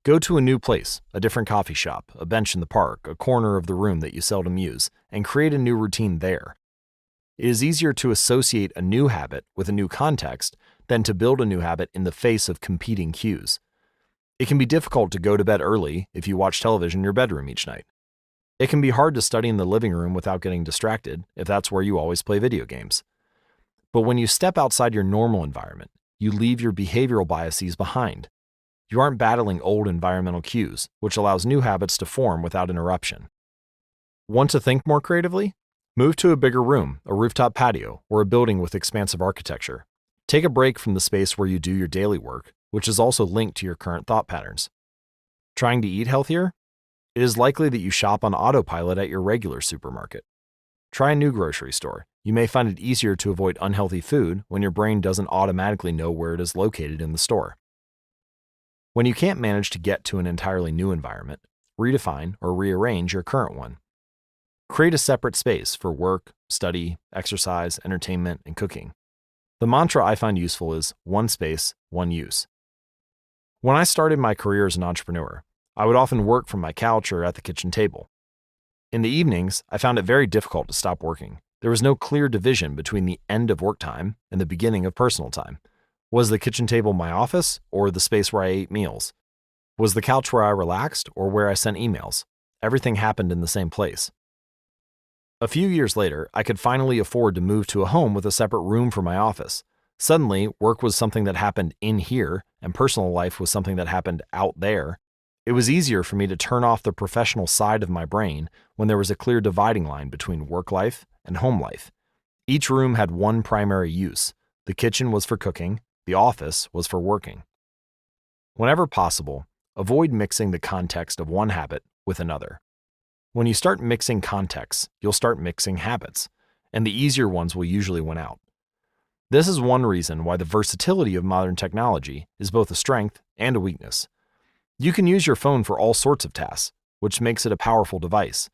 Go to a new place, a different coffee shop, a bench in the park, a corner of the room that you seldom use, and create a new routine there. It is easier to associate a new habit with a new context than to build a new habit in the face of competing cues. It can be difficult to go to bed early if you watch television in your bedroom each night. It can be hard to study in the living room without getting distracted if that's where you always play video games. But when you step outside your normal environment, you leave your behavioral biases behind. You aren't battling old environmental cues, which allows new habits to form without interruption. Want to think more creatively? Move to a bigger room, a rooftop patio, or a building with expansive architecture. Take a break from the space where you do your daily work, which is also linked to your current thought patterns. Trying to eat healthier? It is likely that you shop on autopilot at your regular supermarket. Try a new grocery store. You may find it easier to avoid unhealthy food when your brain doesn't automatically know where it is located in the store. When you can't manage to get to an entirely new environment, redefine or rearrange your current one. Create a separate space for work, study, exercise, entertainment, and cooking. The mantra I find useful is one space, one use. When I started my career as an entrepreneur, I would often work from my couch or at the kitchen table. In the evenings, I found it very difficult to stop working. There was no clear division between the end of work time and the beginning of personal time. Was the kitchen table my office or the space where I ate meals? Was the couch where I relaxed or where I sent emails? Everything happened in the same place. A few years later, I could finally afford to move to a home with a separate room for my office. Suddenly, work was something that happened in here, and personal life was something that happened out there. It was easier for me to turn off the professional side of my brain when there was a clear dividing line between work life and home life. Each room had one primary use. The kitchen was for cooking. The office was for working. Whenever possible, avoid mixing the context of one habit with another. When you start mixing contexts, you'll start mixing habits, and the easier ones will usually win out. This is one reason why the versatility of modern technology is both a strength and a weakness. You can use your phone for all sorts of tasks, which makes it a powerful device.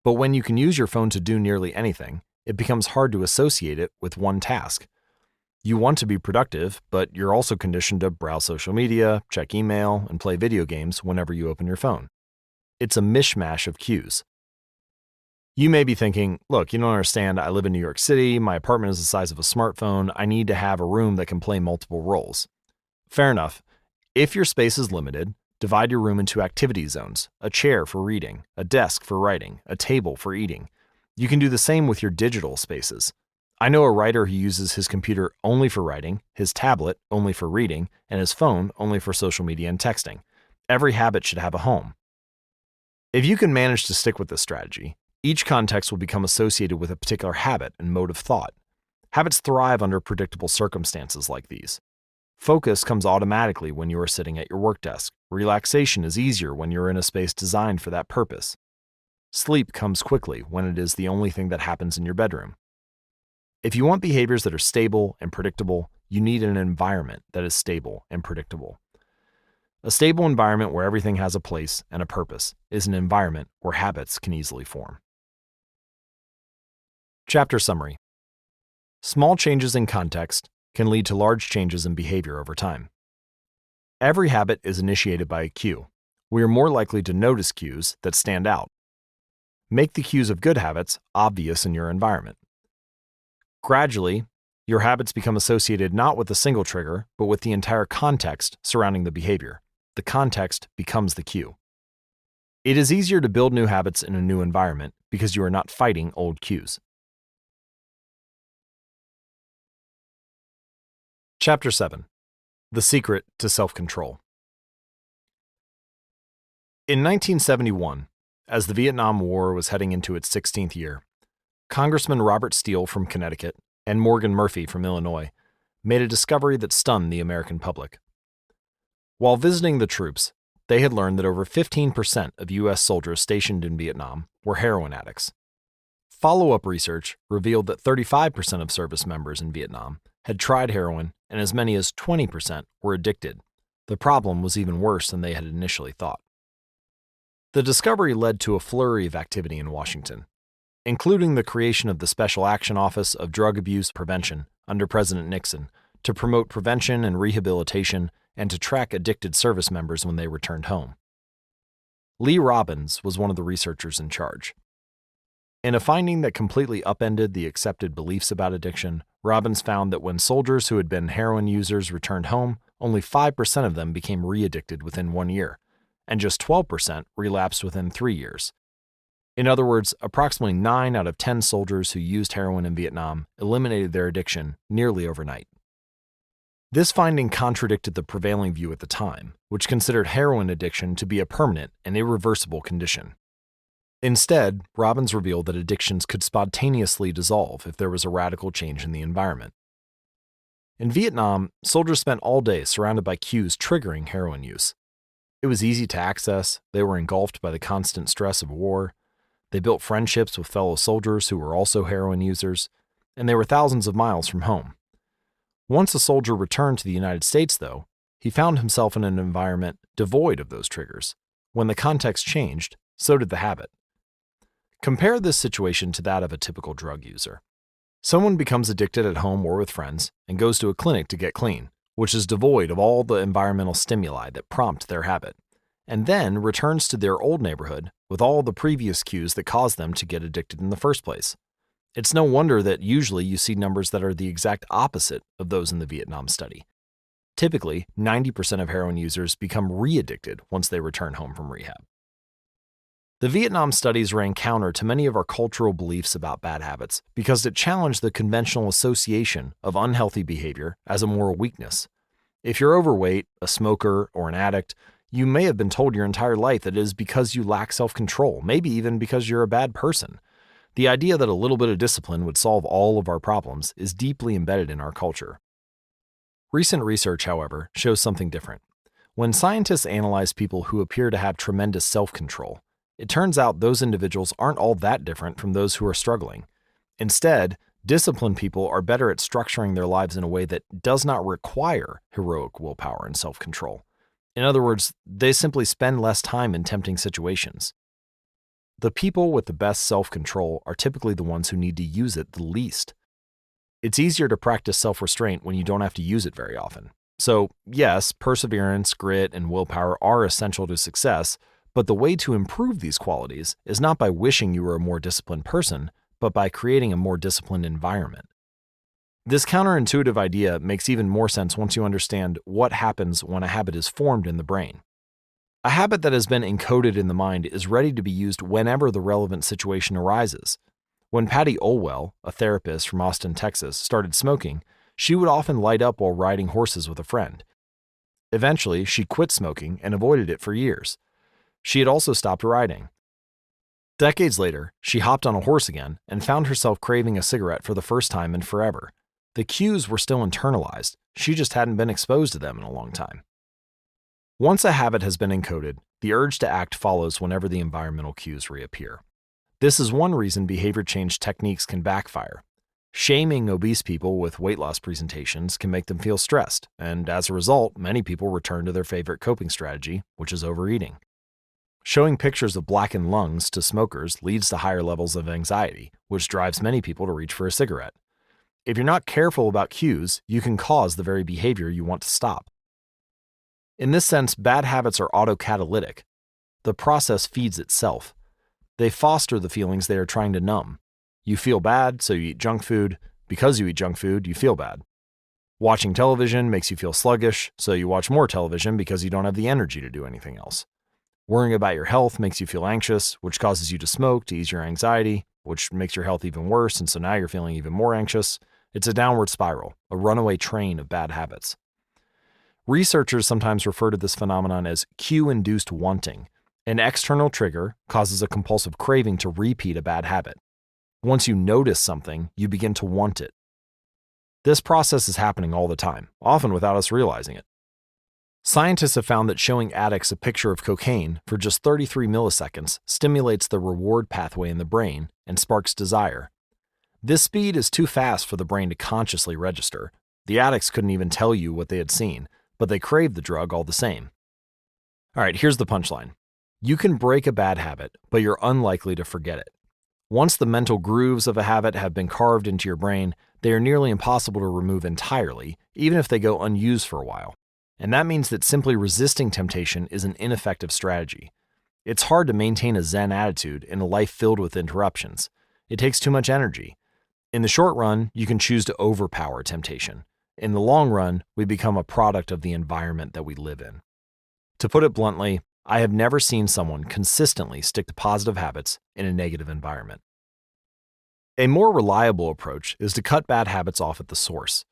But when you can use your phone to do nearly anything, it becomes hard to associate it with one task. You want to be productive, but you're also conditioned to browse social media, check email, and play video games whenever you open your phone. It's a mishmash of cues. You may be thinking, look, you don't understand, I live in New York City, my apartment is the size of a smartphone, I need to have a room that can play multiple roles. Fair enough. If your space is limited, divide your room into activity zones, a chair for reading, a desk for writing, a table for eating. You can do the same with your digital spaces. I know a writer who uses his computer only for writing, his tablet only for reading, and his phone only for social media and texting. Every habit should have a home. If you can manage to stick with this strategy, each context will become associated with a particular habit and mode of thought. Habits thrive under predictable circumstances like these. Focus comes automatically when you are sitting at your work desk. Relaxation is easier when you're in a space designed for that purpose. Sleep comes quickly when it is the only thing that happens in your bedroom. If you want behaviors that are stable and predictable, you need an environment that is stable and predictable. A stable environment where everything has a place and a purpose is an environment where habits can easily form. Chapter summary. Small changes in context can lead to large changes in behavior over time. Every habit is initiated by a cue. We are more likely to notice cues that stand out. Make the cues of good habits obvious in your environment. Gradually, your habits become associated not with a single trigger, but with the entire context surrounding the behavior. The context becomes the cue. It is easier to build new habits in a new environment because you are not fighting old cues. Chapter 7. The Secret to Self-Control. In 1971, as the Vietnam War was heading into its 16th year, Congressman Robert Steele from Connecticut and Morgan Murphy from Illinois made a discovery that stunned the American public. While visiting the troops, they had learned that over 15% of U.S. soldiers stationed in Vietnam were heroin addicts. Follow-up research revealed that 35% of service members in Vietnam had tried heroin and as many as 20% were addicted. The problem was even worse than they had initially thought. The discovery led to a flurry of activity in Washington, including the creation of the Special Action Office of Drug Abuse Prevention under President Nixon to promote prevention and rehabilitation and to track addicted service members when they returned home. Lee Robbins was one of the researchers in charge. In a finding that completely upended the accepted beliefs about addiction, Robbins found that when soldiers who had been heroin users returned home, only 5% of them became re-addicted within 1 year, and just 12% relapsed within 3 years. In other words, approximately 9 out of 10 soldiers who used heroin in Vietnam eliminated their addiction nearly overnight. This finding contradicted the prevailing view at the time, which considered heroin addiction to be a permanent and irreversible condition. Instead, Robbins revealed that addictions could spontaneously dissolve if there was a radical change in the environment. In Vietnam, soldiers spent all day surrounded by cues triggering heroin use. It was easy to access, they were engulfed by the constant stress of war, they built friendships with fellow soldiers who were also heroin users, and they were thousands of miles from home. Once a soldier returned to the United States, though, he found himself in an environment devoid of those triggers. When the context changed, so did the habit. Compare this situation to that of a typical drug user. Someone becomes addicted at home or with friends and goes to a clinic to get clean, which is devoid of all the environmental stimuli that prompt their habit, and then returns to their old neighborhood with all the previous cues that caused them to get addicted in the first place. It's no wonder that usually you see numbers that are the exact opposite of those in the Vietnam study. Typically, 90% of heroin users become re-addicted once they return home from rehab. The Vietnam studies ran counter to many of our cultural beliefs about bad habits because it challenged the conventional association of unhealthy behavior as a moral weakness. If you're overweight, a smoker, or an addict, you may have been told your entire life that it is because you lack self-control, maybe even because you're a bad person. The idea that a little bit of discipline would solve all of our problems is deeply embedded in our culture. Recent research, however, shows something different. When scientists analyze people who appear to have tremendous self-control, it turns out those individuals aren't all that different from those who are struggling. Instead, disciplined people are better at structuring their lives in a way that does not require heroic willpower and self-control. In other words, they simply spend less time in tempting situations. The people with the best self-control are typically the ones who need to use it the least. It's easier to practice self-restraint when you don't have to use it very often. So, yes, perseverance, grit, and willpower are essential to success, but the way to improve these qualities is not by wishing you were a more disciplined person, but by creating a more disciplined environment. This counterintuitive idea makes even more sense once you understand what happens when a habit is formed in the brain. A habit that has been encoded in the mind is ready to be used whenever the relevant situation arises. When Patty Olwell, a therapist from Austin, Texas, started smoking, she would often light up while riding horses with a friend. Eventually, she quit smoking and avoided it for years. She had also stopped riding. Decades later, she hopped on a horse again and found herself craving a cigarette for the first time in forever. The cues were still internalized, she just hadn't been exposed to them in a long time. Once a habit has been encoded, the urge to act follows whenever the environmental cues reappear. This is one reason behavior change techniques can backfire. Shaming obese people with weight loss presentations can make them feel stressed, and as a result, many people return to their favorite coping strategy, which is overeating. Showing pictures of blackened lungs to smokers leads to higher levels of anxiety, which drives many people to reach for a cigarette. If you're not careful about cues, you can cause the very behavior you want to stop. In this sense, bad habits are autocatalytic. The process feeds itself. They foster the feelings they are trying to numb. You feel bad, so you eat junk food. Because you eat junk food, you feel bad. Watching television makes you feel sluggish, so you watch more television because you don't have the energy to do anything else. Worrying about your health makes you feel anxious, which causes you to smoke to ease your anxiety, which makes your health even worse, and so now you're feeling even more anxious. It's a downward spiral, a runaway train of bad habits. Researchers sometimes refer to this phenomenon as cue-induced wanting. An external trigger causes a compulsive craving to repeat a bad habit. Once you notice something, you begin to want it. This process is happening all the time, often without us realizing it. Scientists have found that showing addicts a picture of cocaine for just 33 milliseconds stimulates the reward pathway in the brain and sparks desire. This speed is too fast for the brain to consciously register. The addicts couldn't even tell you what they had seen, but they craved the drug all the same. All right, here's the punchline. You can break a bad habit, but you're unlikely to forget it. Once the mental grooves of a habit have been carved into your brain, they are nearly impossible to remove entirely, even if they go unused for a while. And that means that simply resisting temptation is an ineffective strategy. It's hard to maintain a Zen attitude in a life filled with interruptions. It takes too much energy. In the short run, you can choose to overpower temptation. In the long run, we become a product of the environment that we live in. To put it bluntly, I have never seen someone consistently stick to positive habits in a negative environment. A more reliable approach is to cut bad habits off at the source.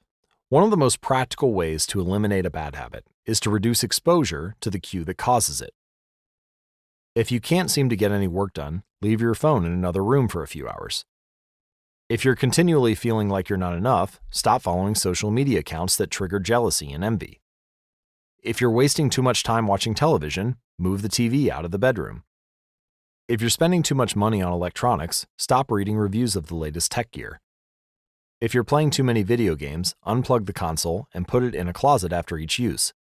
One of the most practical ways to eliminate a bad habit is to reduce exposure to the cue that causes it. If you can't seem to get any work done, leave your phone in another room for a few hours. If you're continually feeling like you're not enough, stop following social media accounts that trigger jealousy and envy. If you're wasting too much time watching television, move the TV out of the bedroom. If you're spending too much money on electronics, stop reading reviews of the latest tech gear. If you're playing too many video games, unplug the console and put it in a closet after each use.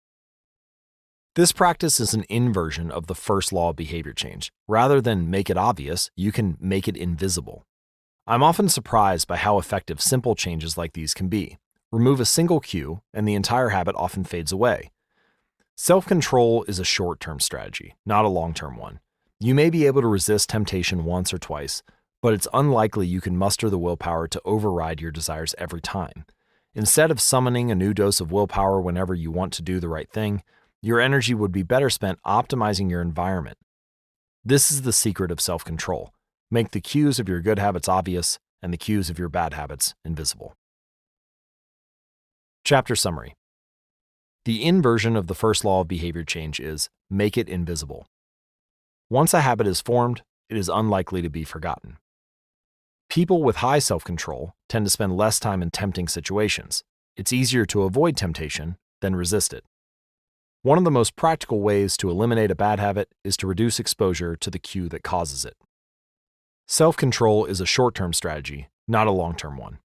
This practice is an inversion of the first law of behavior change. Rather than make it obvious, you can make it invisible. I'm often surprised by how effective simple changes like these can be. Remove a single cue, and the entire habit often fades away. Self-control is a short-term strategy, not a long-term one. You may be able to resist temptation once or twice, but it's unlikely you can muster the willpower to override your desires every time. Instead of summoning a new dose of willpower whenever you want to do the right thing, your energy would be better spent optimizing your environment. This is the secret of self-control. Make the cues of your good habits obvious and the cues of your bad habits invisible. Chapter summary. The inversion of the first law of behavior change is make it invisible. Once a habit is formed, it is unlikely to be forgotten. People with high self-control tend to spend less time in tempting situations. It's easier to avoid temptation than resist it. One of the most practical ways to eliminate a bad habit is to reduce exposure to the cue that causes it. Self-control is a short-term strategy, not a long-term one.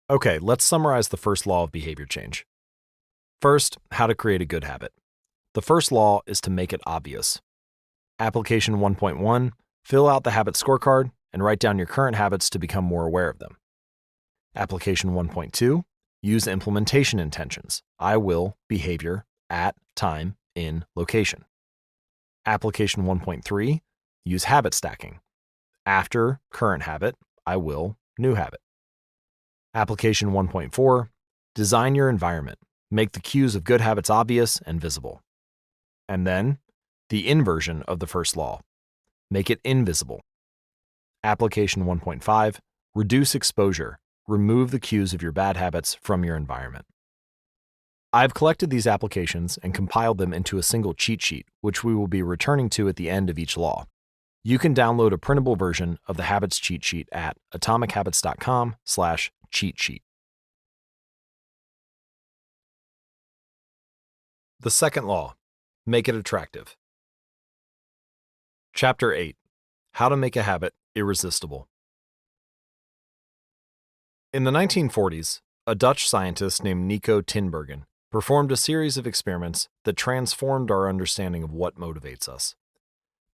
Okay, let's summarize the first law of behavior change. First, how to create a good habit. The first law is to make it obvious. Application 1.1, fill out the habit scorecard and write down your current habits to become more aware of them. Application 1.2, use implementation intentions. I will, behavior, at, time, in, location. Application 1.3, use habit stacking. After, current habit, I will, new habit. Application 1.4, design your environment. Make the cues of good habits obvious and visible. And then, the inversion of the first law. Make it invisible. Application 1.5, reduce exposure. Remove the cues of your bad habits from your environment. I've collected these applications and compiled them into a single cheat sheet, which we will be returning to at the end of each law. You can download a printable version of the Habits cheat sheet at atomichabits.com/cheat sheet. The second law, make it attractive. Chapter 8, how to make a habit irresistible. In the 1940s, a Dutch scientist named Nico Tinbergen performed a series of experiments that transformed our understanding of what motivates us.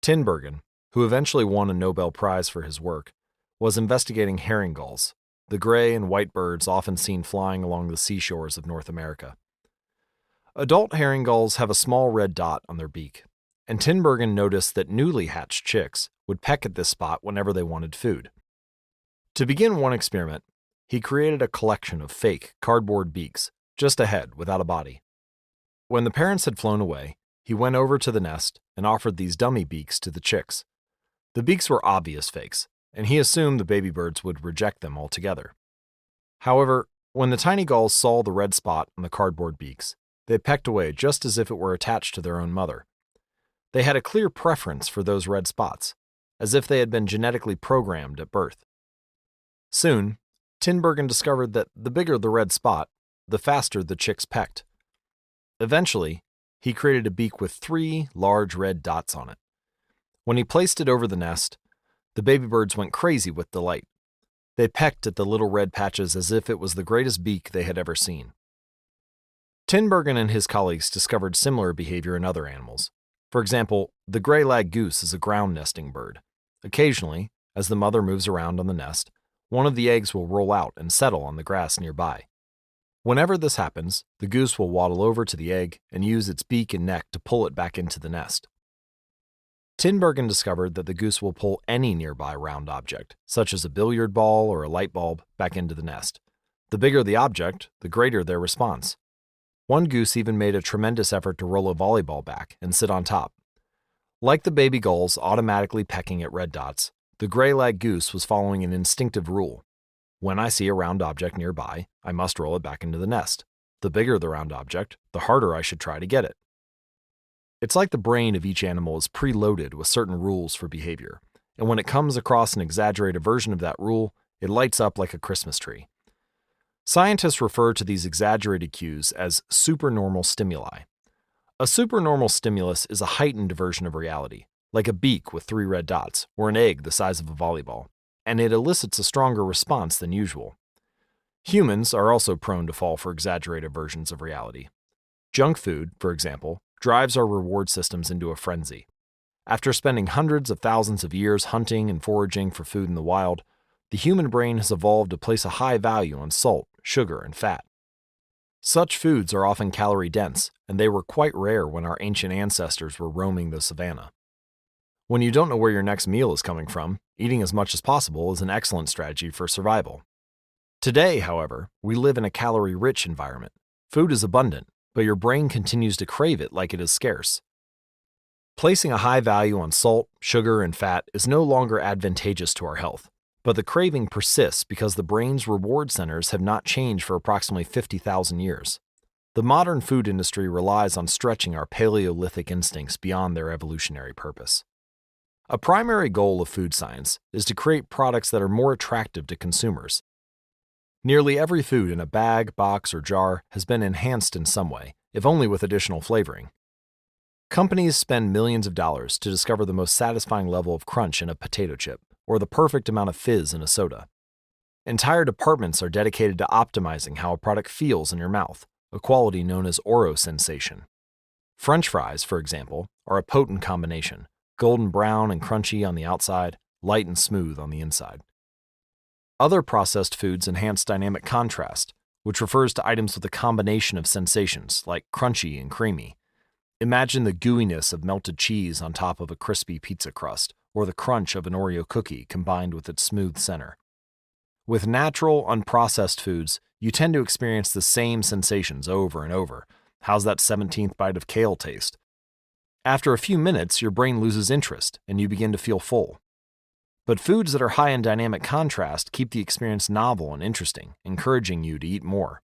Tinbergen, who eventually won a Nobel Prize for his work, was investigating herring gulls, the gray and white birds often seen flying along the seashores of North America. Adult herring gulls have a small red dot on their beak, and Tinbergen noticed that newly hatched chicks would peck at this spot whenever they wanted food. To begin one experiment, he created a collection of fake cardboard beaks, just a head without a body. When the parents had flown away, he went over to the nest and offered these dummy beaks to the chicks. The beaks were obvious fakes, and he assumed the baby birds would reject them altogether. However, when the tiny gulls saw the red spot on the cardboard beaks, they pecked away just as if it were attached to their own mother. They had a clear preference for those red spots, as if they had been genetically programmed at birth. Soon, Tinbergen discovered that the bigger the red spot, the faster the chicks pecked. Eventually, he created a beak with 3 large red dots on it. When he placed it over the nest, the baby birds went crazy with delight. They pecked at the little red patches as if it was the greatest beak they had ever seen. Tinbergen and his colleagues discovered similar behavior in other animals. For example, the gray-lag goose is a ground-nesting bird. Occasionally, as the mother moves around on the nest, one of the eggs will roll out and settle on the grass nearby. Whenever this happens, the goose will waddle over to the egg and use its beak and neck to pull it back into the nest. Tinbergen discovered that the goose will pull any nearby round object, such as a billiard ball or a light bulb, back into the nest. The bigger the object, the greater their response. One goose even made a tremendous effort to roll a volleyball back and sit on top. Like the baby gulls automatically pecking at red dots, the gray-lag goose was following an instinctive rule. When I see a round object nearby, I must roll it back into the nest. The bigger the round object, the harder I should try to get it. It's like the brain of each animal is preloaded with certain rules for behavior, and when it comes across an exaggerated version of that rule, it lights up like a Christmas tree. Scientists refer to these exaggerated cues as supernormal stimuli. A supernormal stimulus is a heightened version of reality, like a beak with 3 red dots or an egg the size of a volleyball, and it elicits a stronger response than usual. Humans are also prone to fall for exaggerated versions of reality. Junk food, for example, drives our reward systems into a frenzy. After spending hundreds of thousands of years hunting and foraging for food in the wild, the human brain has evolved to place a high value on salt, sugar, and fat. Such foods are often calorie-dense, and they were quite rare when our ancient ancestors were roaming the savannah. When you don't know where your next meal is coming from, eating as much as possible is an excellent strategy for survival. Today, however, we live in a calorie-rich environment. Food is abundant, but your brain continues to crave it like it is scarce. Placing a high value on salt, sugar, and fat is no longer advantageous to our health, but the craving persists because the brain's reward centers have not changed for approximately 50,000 years. The modern food industry relies on stretching our Paleolithic instincts beyond their evolutionary purpose. A primary goal of food science is to create products that are more attractive to consumers. Nearly every food in a bag, box, or jar has been enhanced in some way, if only with additional flavoring. Companies spend millions of dollars to discover the most satisfying level of crunch in a potato chip, or the perfect amount of fizz in a soda. Entire departments are dedicated to optimizing how a product feels in your mouth, a quality known as orosensation. French fries, for example, are a potent combination, golden brown and crunchy on the outside, light and smooth on the inside. Other processed foods enhance dynamic contrast, which refers to items with a combination of sensations, like crunchy and creamy. Imagine the gooiness of melted cheese on top of a crispy pizza crust, or the crunch of an Oreo cookie combined with its smooth center. With natural, unprocessed foods, you tend to experience the same sensations over and over. How's that 17th bite of kale taste? After a few minutes, your brain loses interest, and you begin to feel full. But foods that are high in dynamic contrast keep the experience novel and interesting, encouraging you to eat more.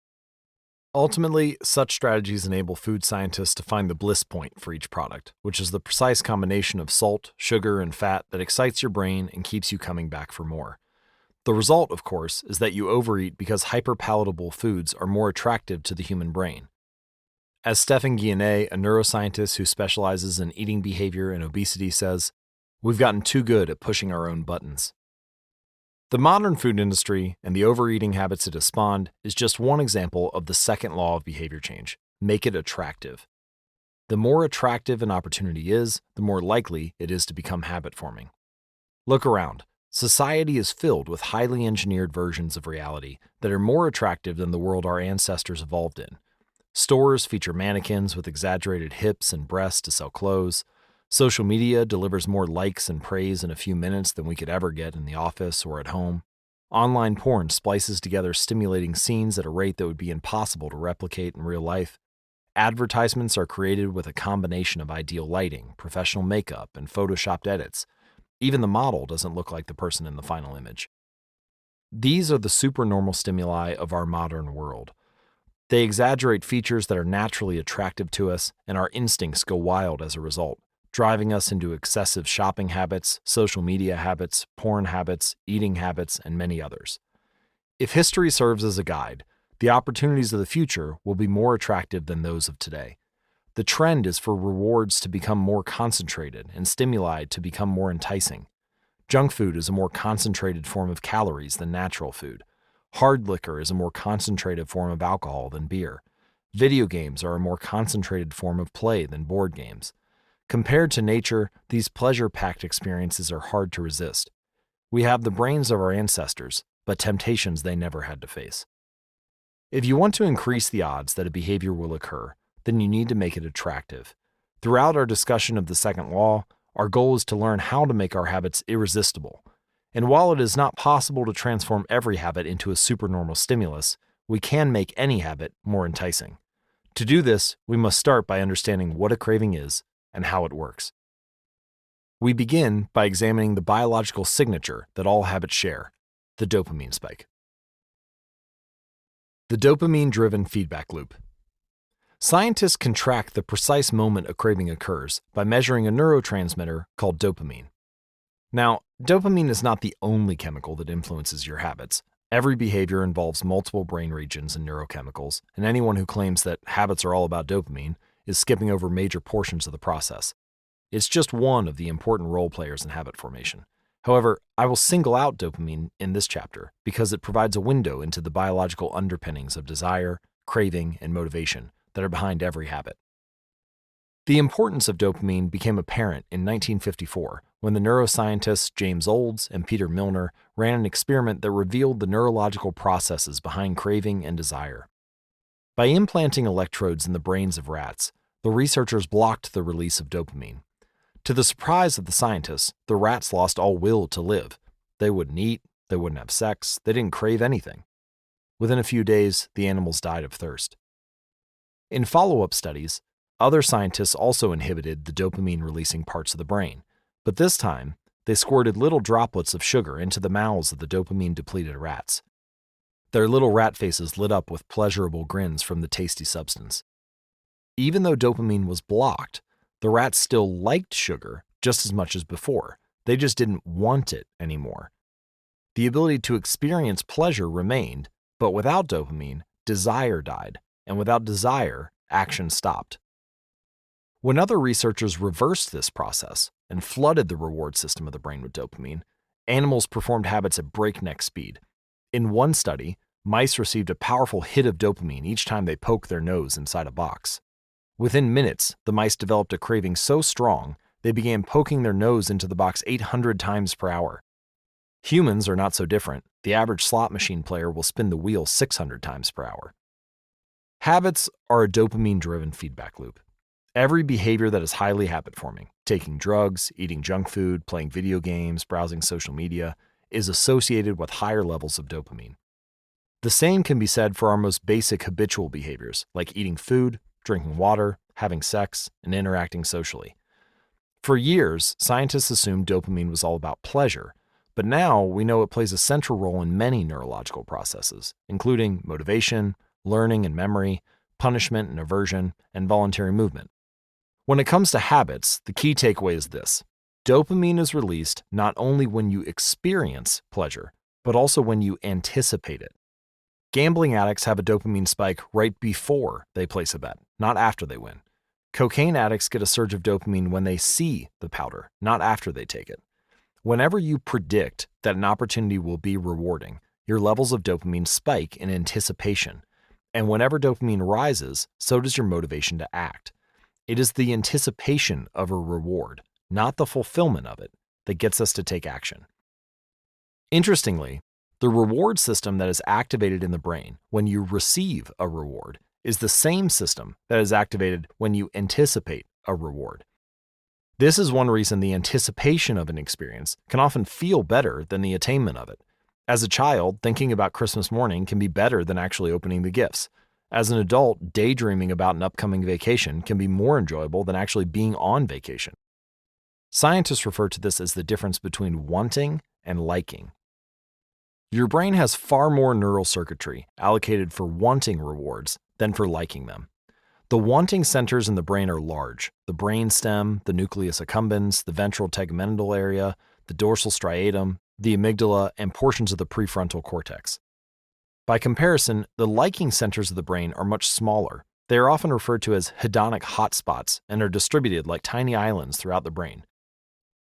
Ultimately, such strategies enable food scientists to find the bliss point for each product, which is the precise combination of salt, sugar, and fat that excites your brain and keeps you coming back for more. The result, of course, is that you overeat because hyperpalatable foods are more attractive to the human brain. As Stephan Guyenet, a neuroscientist who specializes in eating behavior and obesity, says, "We've gotten too good at pushing our own buttons." The modern food industry and the overeating habits it has spawned is just one example of the second law of behavior change: make it attractive. The more attractive an opportunity is, the more likely it is to become habit-forming. Look around. Society is filled with highly engineered versions of reality that are more attractive than the world our ancestors evolved in. Stores feature mannequins with exaggerated hips and breasts to sell clothes. Social media delivers more likes and praise in a few minutes than we could ever get in the office or at home. Online porn splices together stimulating scenes at a rate that would be impossible to replicate in real life. Advertisements are created with a combination of ideal lighting, professional makeup, and photoshopped edits. Even the model doesn't look like the person in the final image. These are the supernormal stimuli of our modern world. They exaggerate features that are naturally attractive to us, and our instincts go wild as a result, driving us into excessive shopping habits, social media habits, porn habits, eating habits, and many others. If history serves as a guide, the opportunities of the future will be more attractive than those of today. The trend is for rewards to become more concentrated and stimuli to become more enticing. Junk food is a more concentrated form of calories than natural food. Hard liquor is a more concentrated form of alcohol than beer. Video games are a more concentrated form of play than board games. Compared to nature, these pleasure-packed experiences are hard to resist. We have the brains of our ancestors, but temptations they never had to face. If you want to increase the odds that a behavior will occur, then you need to make it attractive. Throughout our discussion of the second law, our goal is to learn how to make our habits irresistible. And while it is not possible to transform every habit into a supernormal stimulus, we can make any habit more enticing. To do this, we must start by understanding what a craving is and how it works. We begin by examining the biological signature that all habits share: the dopamine spike. The dopamine-driven feedback loop. Scientists can track the precise moment a craving occurs by measuring a neurotransmitter called dopamine. Now, dopamine is not the only chemical that influences your habits. Every behavior involves multiple brain regions and neurochemicals, and anyone who claims that habits are all about dopamine is skipping over major portions of the process. It's just one of the important role players in habit formation. However, I will single out dopamine in this chapter because it provides a window into the biological underpinnings of desire, craving, and motivation that are behind every habit. The importance of dopamine became apparent in 1954 when the neuroscientists James Olds and Peter Milner ran an experiment that revealed the neurological processes behind craving and desire. By implanting electrodes in the brains of rats, the researchers blocked the release of dopamine. To the surprise of the scientists, the rats lost all will to live. They wouldn't eat, they wouldn't have sex, they didn't crave anything. Within a few days, the animals died of thirst. In follow-up studies, other scientists also inhibited the dopamine-releasing parts of the brain, but this time, they squirted little droplets of sugar into the mouths of the dopamine-depleted rats. Their little rat faces lit up with pleasurable grins from the tasty substance. Even though dopamine was blocked, the rats still liked sugar just as much as before. They just didn't want it anymore. The ability to experience pleasure remained, but without dopamine, desire died, and without desire, action stopped. When other researchers reversed this process and flooded the reward system of the brain with dopamine, animals performed habits at breakneck speed. In one study, mice received a powerful hit of dopamine each time they poked their nose inside a box. Within minutes, the mice developed a craving so strong, they began poking their nose into the box 800 times per hour. Humans are not so different. The average slot machine player will spin the wheel 600 times per hour. Habits are a dopamine-driven feedback loop. Every behavior that is highly habit-forming, taking drugs, eating junk food, playing video games, browsing social media, is associated with higher levels of dopamine. The same can be said for our most basic habitual behaviors, like eating food, drinking water, having sex, and interacting socially. For years, scientists assumed dopamine was all about pleasure, but now we know it plays a central role in many neurological processes, including motivation, learning and memory, punishment and aversion, and voluntary movement. When it comes to habits, the key takeaway is this: dopamine is released not only when you experience pleasure, but also when you anticipate it. Gambling addicts have a dopamine spike right before they place a bet, not after they win. Cocaine addicts get a surge of dopamine when they see the powder, not after they take it. Whenever you predict that an opportunity will be rewarding, your levels of dopamine spike in anticipation. And whenever dopamine rises, so does your motivation to act. It is the anticipation of a reward, not the fulfillment of it, that gets us to take action. Interestingly, the reward system that is activated in the brain when you receive a reward is the same system that is activated when you anticipate a reward. This is one reason the anticipation of an experience can often feel better than the attainment of it. As a child, thinking about Christmas morning can be better than actually opening the gifts. As an adult, daydreaming about an upcoming vacation can be more enjoyable than actually being on vacation. Scientists refer to this as the difference between wanting and liking. Your brain has far more neural circuitry allocated for wanting rewards than for liking them. The wanting centers in the brain are large: the brainstem, the nucleus accumbens, the ventral tegmental area, the dorsal striatum, the amygdala, and portions of the prefrontal cortex. By comparison, the liking centers of the brain are much smaller. They are often referred to as hedonic hotspots and are distributed like tiny islands throughout the brain.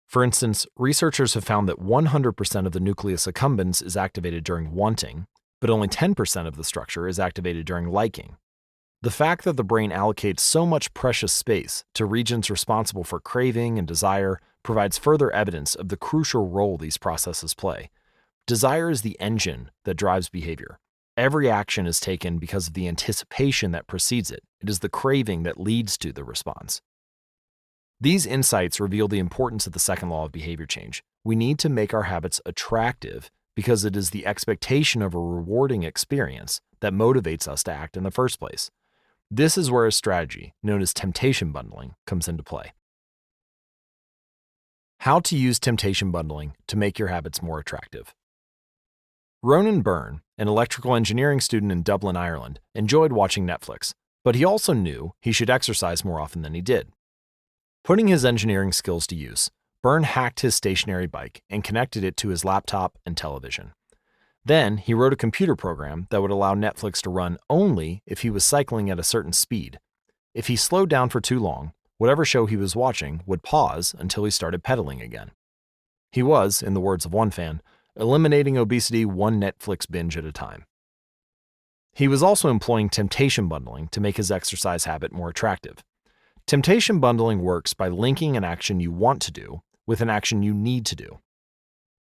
For instance, researchers have found that 100% of the nucleus accumbens is activated during wanting, but only 10% of the structure is activated during liking. The fact that the brain allocates so much precious space to regions responsible for craving and desire provides further evidence of the crucial role these processes play. Desire is the engine that drives behavior. Every action is taken because of the anticipation that precedes it. It is the craving that leads to the response. These insights reveal the importance of the second law of behavior change. We need to make our habits attractive because it is the expectation of a rewarding experience that motivates us to act in the first place. This is where a strategy known as temptation bundling comes into play. How to use temptation bundling to make your habits more attractive. Ronan Byrne, an electrical engineering student in Dublin, Ireland, enjoyed watching Netflix, but he also knew he should exercise more often than he did. Putting his engineering skills to use, Byrne hacked his stationary bike and connected it to his laptop and television. Then he wrote a computer program that would allow Netflix to run only if he was cycling at a certain speed. If he slowed down for too long, whatever show he was watching would pause until he started pedaling again. He was, in the words of one fan, eliminating obesity one Netflix binge at a time. He was also employing temptation bundling to make his exercise habit more attractive. Temptation bundling works by linking an action you want to do with an action you need to do.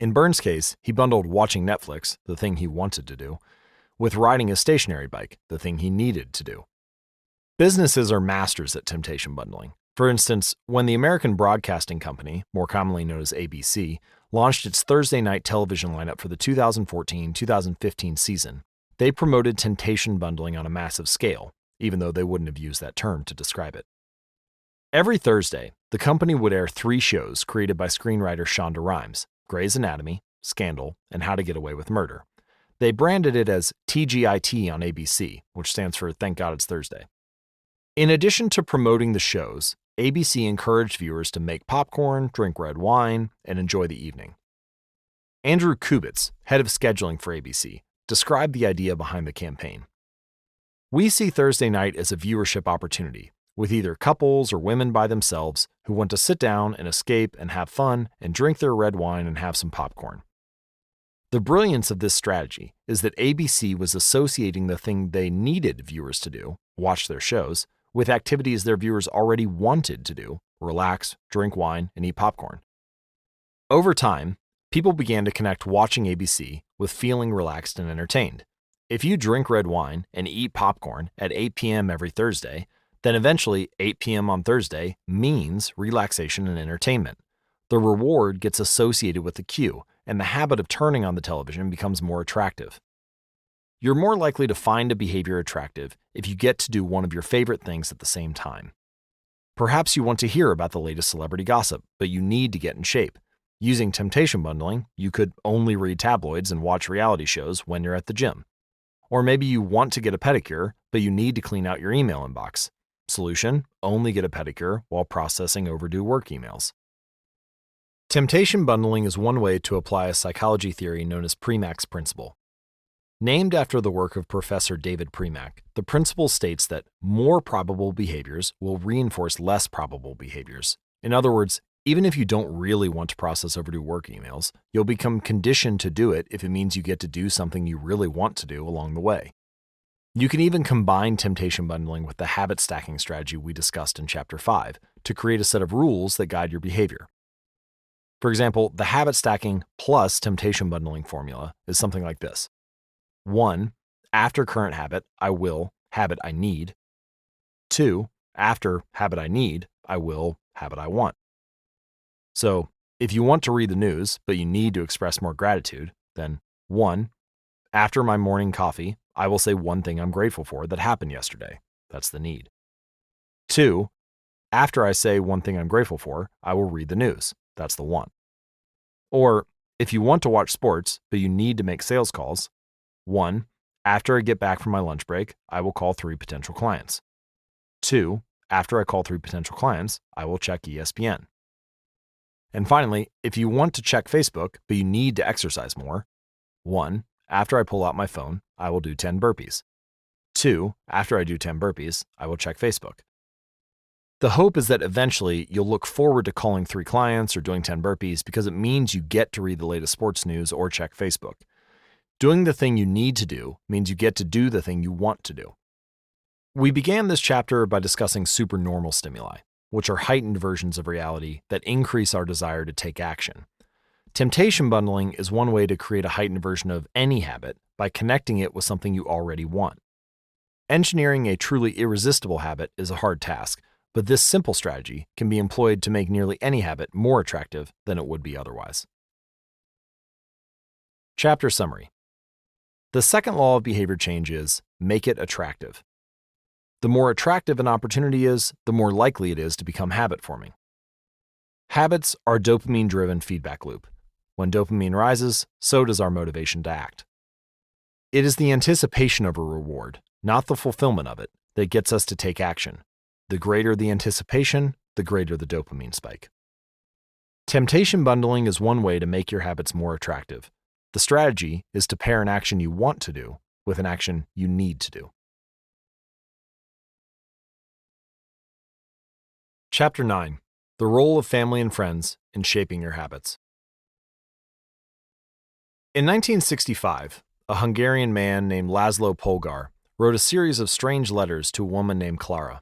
In Byrne's case, he bundled watching Netflix, the thing he wanted to do, with riding a stationary bike, the thing he needed to do. Businesses are masters at temptation bundling. For instance, when the American Broadcasting Company, more commonly known as ABC, launched its Thursday night television lineup for the 2014-2015 season, they promoted temptation bundling on a massive scale, even though they wouldn't have used that term to describe it. Every Thursday, the company would air 3 shows created by screenwriter Shonda Rhimes: Grey's Anatomy, Scandal, and How to Get Away with Murder. They branded it as TGIT on ABC, which stands for Thank God It's Thursday. In addition to promoting the shows, ABC encouraged viewers to make popcorn, drink red wine, and enjoy the evening. Andrew Kubitz, head of scheduling for ABC, described the idea behind the campaign. "We see Thursday night as a viewership opportunity, with either couples or women by themselves who want to sit down and escape and have fun and drink their red wine and have some popcorn." The brilliance of this strategy is that ABC was associating the thing they needed viewers to do, watch their shows, with activities their viewers already wanted to do, relax, drink wine, and eat popcorn. Over time, people began to connect watching ABC with feeling relaxed and entertained. If you drink red wine and eat popcorn at 8 p.m. every Thursday, then eventually 8 p.m. on Thursday means relaxation and entertainment. The reward gets associated with the cue, and the habit of turning on the television becomes more attractive. You're more likely to find a behavior attractive if you get to do one of your favorite things at the same time. Perhaps you want to hear about the latest celebrity gossip, but you need to get in shape. Using temptation bundling, you could only read tabloids and watch reality shows when you're at the gym. Or maybe you want to get a pedicure, but you need to clean out your email inbox. Solution: only get a pedicure while processing overdue work emails. Temptation bundling is one way to apply a psychology theory known as Premack's principle. Named after the work of Professor David Premack, the principle states that more probable behaviors will reinforce less probable behaviors. In other words, Even if you don't really want to process overdue work emails, you'll become conditioned to do it if it means you get to do something you really want to do along the way. You can even combine temptation bundling with the habit stacking strategy we discussed in Chapter 5 to create a set of rules that guide your behavior. For example, the habit stacking plus temptation bundling formula is something like this. 1. After current habit, I will habit I need. 2. After habit I need, I will habit I want. So, if you want to read the news, but you need to express more gratitude, then 1. After my morning coffee, I will say one thing I'm grateful for that happened yesterday. That's the need. 2. After I say one thing I'm grateful for, I will read the news. That's the want. Or, if you want to watch sports, but you need to make sales calls, 1. After I get back from my lunch break, I will call 3 potential clients. 2. After I call 3 potential clients, I will check ESPN. And finally, if you want to check Facebook, but you need to exercise more, 1. After I pull out my phone, I will do 10 burpees. 2. After I do 10 burpees, I will check Facebook. The hope is that eventually you'll look forward to calling 3 clients or doing 10 burpees because it means you get to read the latest sports news or check Facebook. Doing the thing you need to do means you get to do the thing you want to do. We began this chapter by discussing supernormal stimuli, which are heightened versions of reality that increase our desire to take action. Temptation bundling is one way to create a heightened version of any habit by connecting it with something you already want. Engineering a truly irresistible habit is a hard task, but this simple strategy can be employed to make nearly any habit more attractive than it would be otherwise. Chapter summary. The second law of behavior change is make it attractive. The more attractive an opportunity is, the more likely it is to become habit-forming. Habits are a dopamine-driven feedback loop. When dopamine rises, so does our motivation to act. It is the anticipation of a reward, not the fulfillment of it, that gets us to take action. The greater the anticipation, the greater the dopamine spike. Temptation bundling is one way to make your habits more attractive. The strategy is to pair an action you want to do with an action you need to do. Chapter 9. The Role of Family and Friends in Shaping Your Habits. In 1965, a Hungarian man named Laszlo Polgar wrote a series of strange letters to a woman named Clara.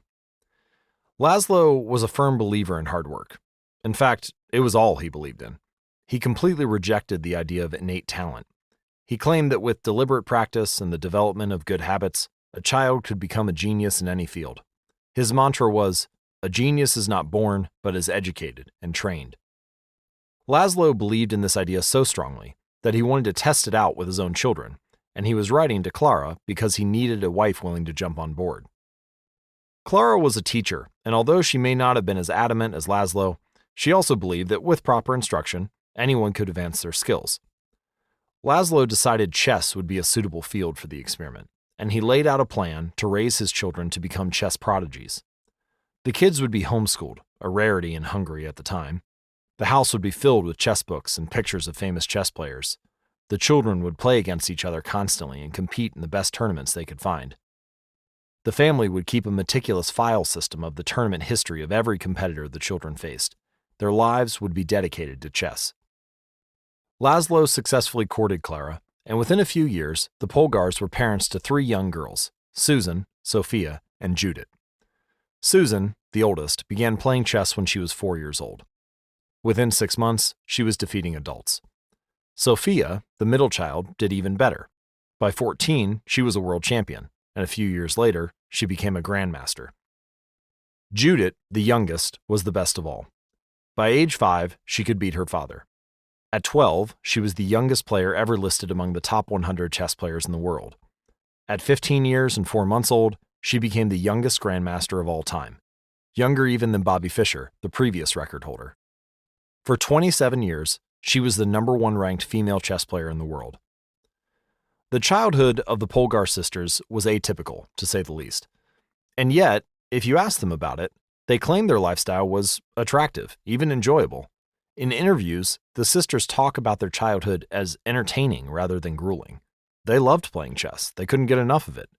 Laszlo was a firm believer in hard work. In fact, it was all he believed in. He completely rejected the idea of innate talent. He claimed that with deliberate practice and the development of good habits, a child could become a genius in any field. His mantra was, "A genius is not born, but is educated and trained." Laszlo believed in this idea so strongly that he wanted to test it out with his own children, and he was writing to Clara because he needed a wife willing to jump on board. Clara was a teacher, and although she may not have been as adamant as Laszlo, she also believed that with proper instruction, anyone could advance their skills. Laszlo decided chess would be a suitable field for the experiment, and he laid out a plan to raise his children to become chess prodigies. The kids would be homeschooled, a rarity in Hungary at the time. The house would be filled with chess books and pictures of famous chess players. The children would play against each other constantly and compete in the best tournaments they could find. The family would keep a meticulous file system of the tournament history of every competitor the children faced. Their lives would be dedicated to chess. Laszlo successfully courted Clara, and within a few years, the Polgars were parents to 3 young girls, Susan, Sophia, and Judith. Susan, the oldest, began playing chess when she was 4 years old. Within 6 months, she was defeating adults. Sophia, the middle child, did even better. By 14, she was a world champion, and a few years later, she became a grandmaster. Judith, the youngest, was the best of all. By age 5, she could beat her father. At 12, she was the youngest player ever listed among the top 100 chess players in the world. At 15 years and 4 months old, she became the youngest grandmaster of all time, younger even than Bobby Fischer, the previous record holder. For 27 years, she was the #1 ranked female chess player in the world. The childhood of the Polgar sisters was atypical, to say the least. And yet, if you ask them about it, they claim their lifestyle was attractive, even enjoyable. In interviews, the sisters talk about their childhood as entertaining rather than grueling. They loved playing chess. They couldn't get enough of it.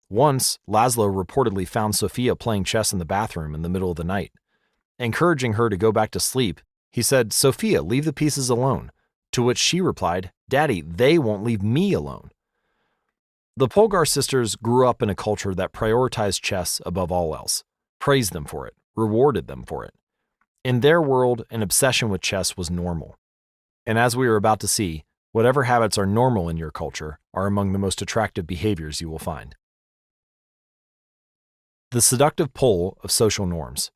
Once, Laszlo reportedly found Sophia playing chess in the bathroom in the middle of the night. Encouraging her to go back to sleep, he said, "Sophia, leave the pieces alone." To which she replied, "Daddy, they won't leave me alone." The Polgar sisters grew up in a culture that prioritized chess above all else, praised them for it, rewarded them for it. In their world, an obsession with chess was normal. And as we are about to see, whatever habits are normal in your culture are among the most attractive behaviors you will find. The seductive pull of social norms.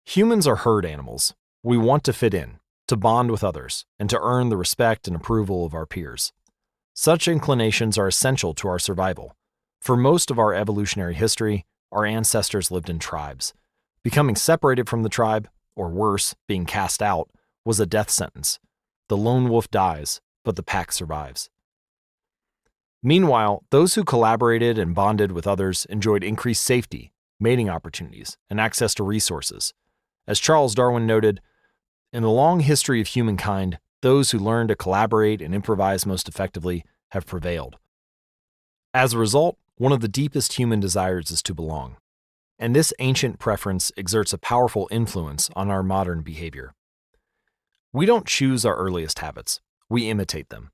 Humans are herd animals. We want to fit in, to bond with others, and to earn the respect and approval of our peers. Such inclinations are essential to our survival. For most of our evolutionary history, our ancestors lived in tribes. Becoming separated from the tribe, or worse, being cast out, was a death sentence. The lone wolf dies, but the pack survives. Meanwhile, those who collaborated and bonded with others enjoyed increased safety, mating opportunities, and access to resources. As Charles Darwin noted, "In the long history of humankind, those who learn to collaborate and improvise most effectively have prevailed." As a result, one of the deepest human desires is to belong. And this ancient preference exerts a powerful influence on our modern behavior. We don't choose our earliest habits, we imitate them.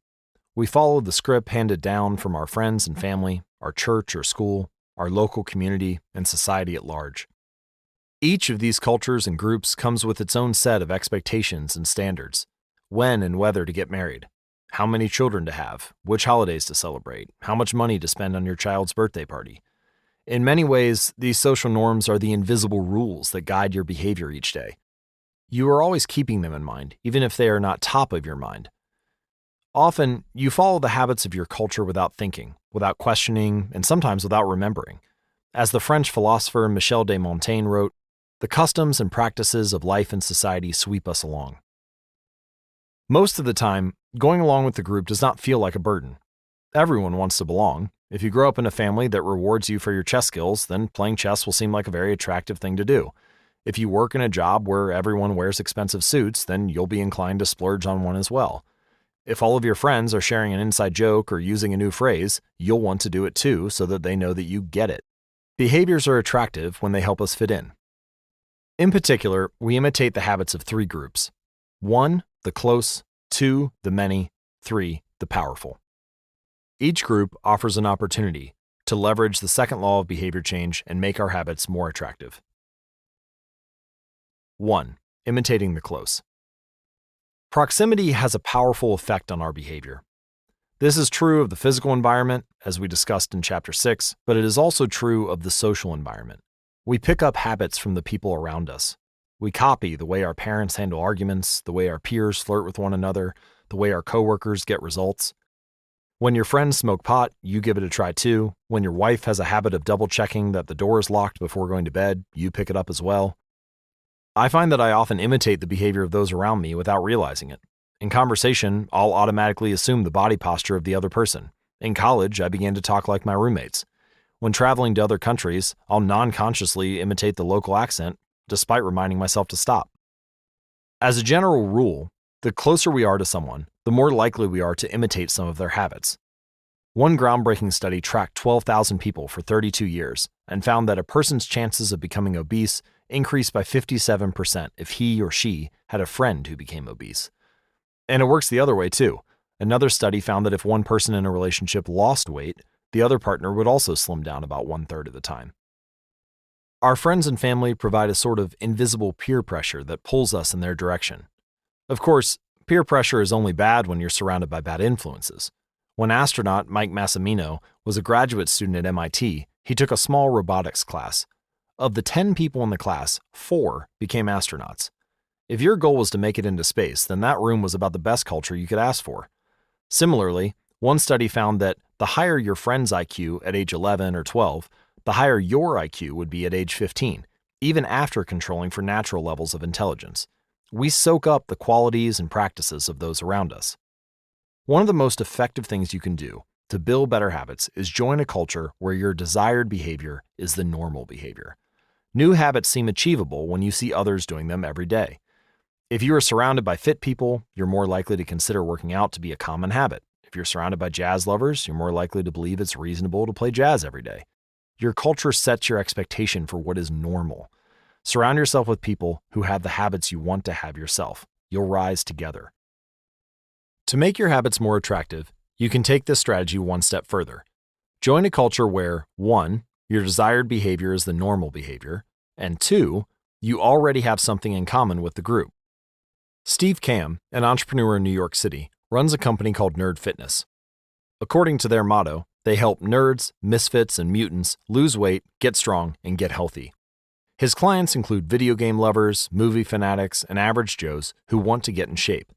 We follow the script handed down from our friends and family, our church or school, our local community, and society at large. Each of these cultures and groups comes with its own set of expectations and standards: when and whether to get married, how many children to have, which holidays to celebrate, how much money to spend on your child's birthday party. In many ways, these social norms are the invisible rules that guide your behavior each day. You are always keeping them in mind, even if they are not top of your mind. Often, you follow the habits of your culture without thinking, without questioning, and sometimes without remembering. As the French philosopher Michel de Montaigne wrote, "The customs and practices of life and society sweep us along." Most of the time, going along with the group does not feel like a burden. Everyone wants to belong. If you grow up in a family that rewards you for your chess skills, then playing chess will seem like a very attractive thing to do. If you work in a job where everyone wears expensive suits, then you'll be inclined to splurge on one as well. If all of your friends are sharing an inside joke or using a new phrase, you'll want to do it too so that they know that you get it. Behaviors are attractive when they help us fit in. In particular, we imitate the habits of three groups: 1, the close; 2, the many; 3, the powerful. Each group offers an opportunity to leverage the second law of behavior change and make our habits more attractive. 1. Imitating the close. Proximity has a powerful effect on our behavior. This is true of the physical environment, as we discussed in Chapter 6, but it is also true of the social environment. We pick up habits from the people around us. We copy the way our parents handle arguments, the way our peers flirt with one another, the way our coworkers get results. When your friends smoke pot, you give it a try too. When your wife has a habit of double-checking that the door is locked before going to bed, you pick it up as well. I find that I often imitate the behavior of those around me without realizing it. In conversation, I'll automatically assume the body posture of the other person. In college, I began to talk like my roommates. When traveling to other countries, I'll non-consciously imitate the local accent, despite reminding myself to stop. As a general rule, the closer we are to someone, the more likely we are to imitate some of their habits. One groundbreaking study tracked 12,000 people for 32 years and found that a person's chances of becoming obese increased by 57% if he or she had a friend who became obese. And it works the other way too. Another study found that if one person in a relationship lost weight, the other partner would also slim down about 1/3 of the time. Our friends and family provide a sort of invisible peer pressure that pulls us in their direction. Of course, peer pressure is only bad when you're surrounded by bad influences. When astronaut Mike Massimino was a graduate student at MIT, he took a small robotics class. Of the 10 people in the class, 4 became astronauts. If your goal was to make it into space, then that room was about the best culture you could ask for. Similarly, one study found that the higher your friend's IQ at age 11 or 12, the higher your IQ would be at age 15, even after controlling for natural levels of intelligence. We soak up the qualities and practices of those around us. One of the most effective things you can do to build better habits is join a culture where your desired behavior is the normal behavior. New habits seem achievable when you see others doing them every day. If you are surrounded by fit people, you're more likely to consider working out to be a common habit. If you're surrounded by jazz lovers, you're more likely to believe it's reasonable to play jazz every day. Your culture sets your expectation for what is normal. Surround yourself with people who have the habits you want to have yourself. You'll rise together. To make your habits more attractive, you can take this strategy one step further. Join a culture where 1. Your desired behavior is the normal behavior, and 2. You already have something in common with the group. Steve Kamb, an entrepreneur in New York City, runs a company called Nerd Fitness. According to their motto, they help nerds, misfits, and mutants lose weight, get strong, and get healthy. His clients include video game lovers, movie fanatics, and average Joes who want to get in shape.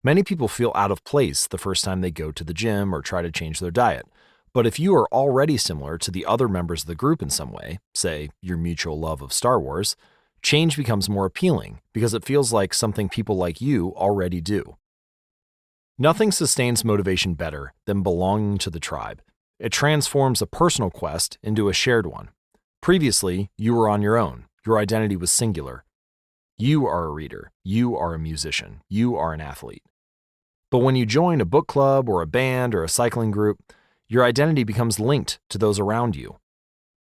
Many people feel out of place the first time they go to the gym or try to change their diet. But if you are already similar to the other members of the group in some way, say your mutual love of Star Wars, change becomes more appealing because it feels like something people like you already do. Nothing sustains motivation better than belonging to the tribe. It transforms a personal quest into a shared one. Previously, you were on your own. Your identity was singular. You are a reader. You are a musician. You are an athlete. But when you join a book club or a band or a cycling group, your identity becomes linked to those around you.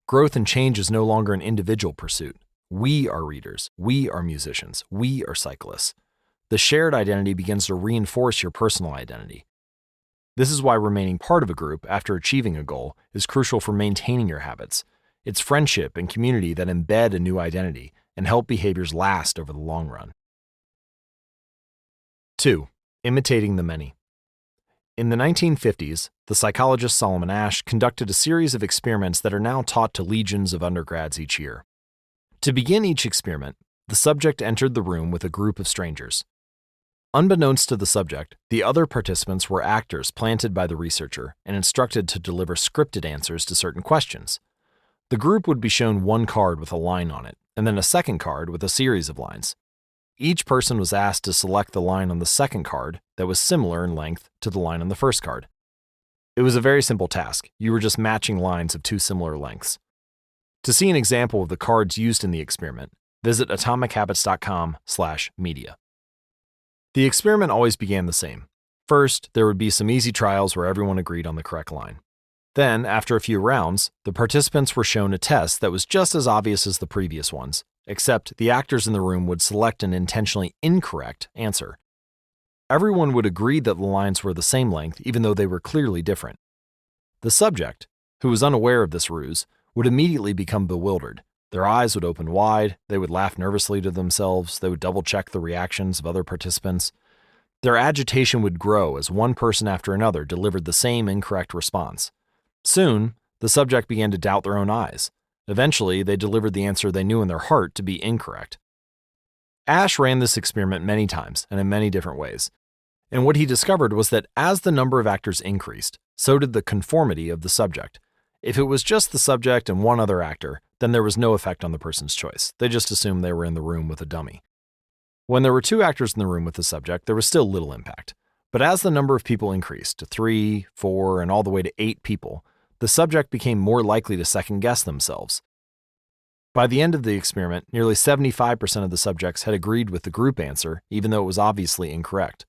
Growth and change is no longer an individual pursuit. We are readers. We are musicians. We are cyclists. The shared identity begins to reinforce your personal identity. This is why remaining part of a group after achieving a goal is crucial for maintaining your habits. It's friendship and community that embed a new identity and help behaviors last over the long run. 2. Imitating the many. In the 1950s, the psychologist Solomon Asch conducted a series of experiments that are now taught to legions of undergrads each year. To begin each experiment, the subject entered the room with a group of strangers. Unbeknownst to the subject, the other participants were actors planted by the researcher and instructed to deliver scripted answers to certain questions. The group would be shown one card with a line on it, and then a second card with a series of lines. Each person was asked to select the line on the second card that was similar in length to the line on the first card. It was a very simple task. You were just matching lines of two similar lengths. To see an example of the cards used in the experiment, visit atomichabits.com/media. The experiment always began the same. First, there would be some easy trials where everyone agreed on the correct line. Then, after a few rounds, the participants were shown a test that was just as obvious as the previous ones, except the actors in the room would select an intentionally incorrect answer. Everyone would agree that the lines were the same length, even though they were clearly different. The subject, who was unaware of this ruse, would immediately become bewildered. Their eyes would open wide, they would laugh nervously to themselves, they would double-check the reactions of other participants. Their agitation would grow as one person after another delivered the same incorrect response. Soon, the subject began to doubt their own eyes. Eventually, they delivered the answer they knew in their heart to be incorrect. Asch ran this experiment many times and in many different ways. And what he discovered was that as the number of actors increased, so did the conformity of the subject. If it was just the subject and one other actor, then there was no effect on the person's choice. They just assumed they were in the room with a dummy. When there were two actors in the room with the subject, there was still little impact. But as the number of people increased to 3, 4, and all the way to 8 people, the subject became more likely to second-guess themselves. By the end of the experiment, nearly 75% of the subjects had agreed with the group answer, even though it was obviously incorrect.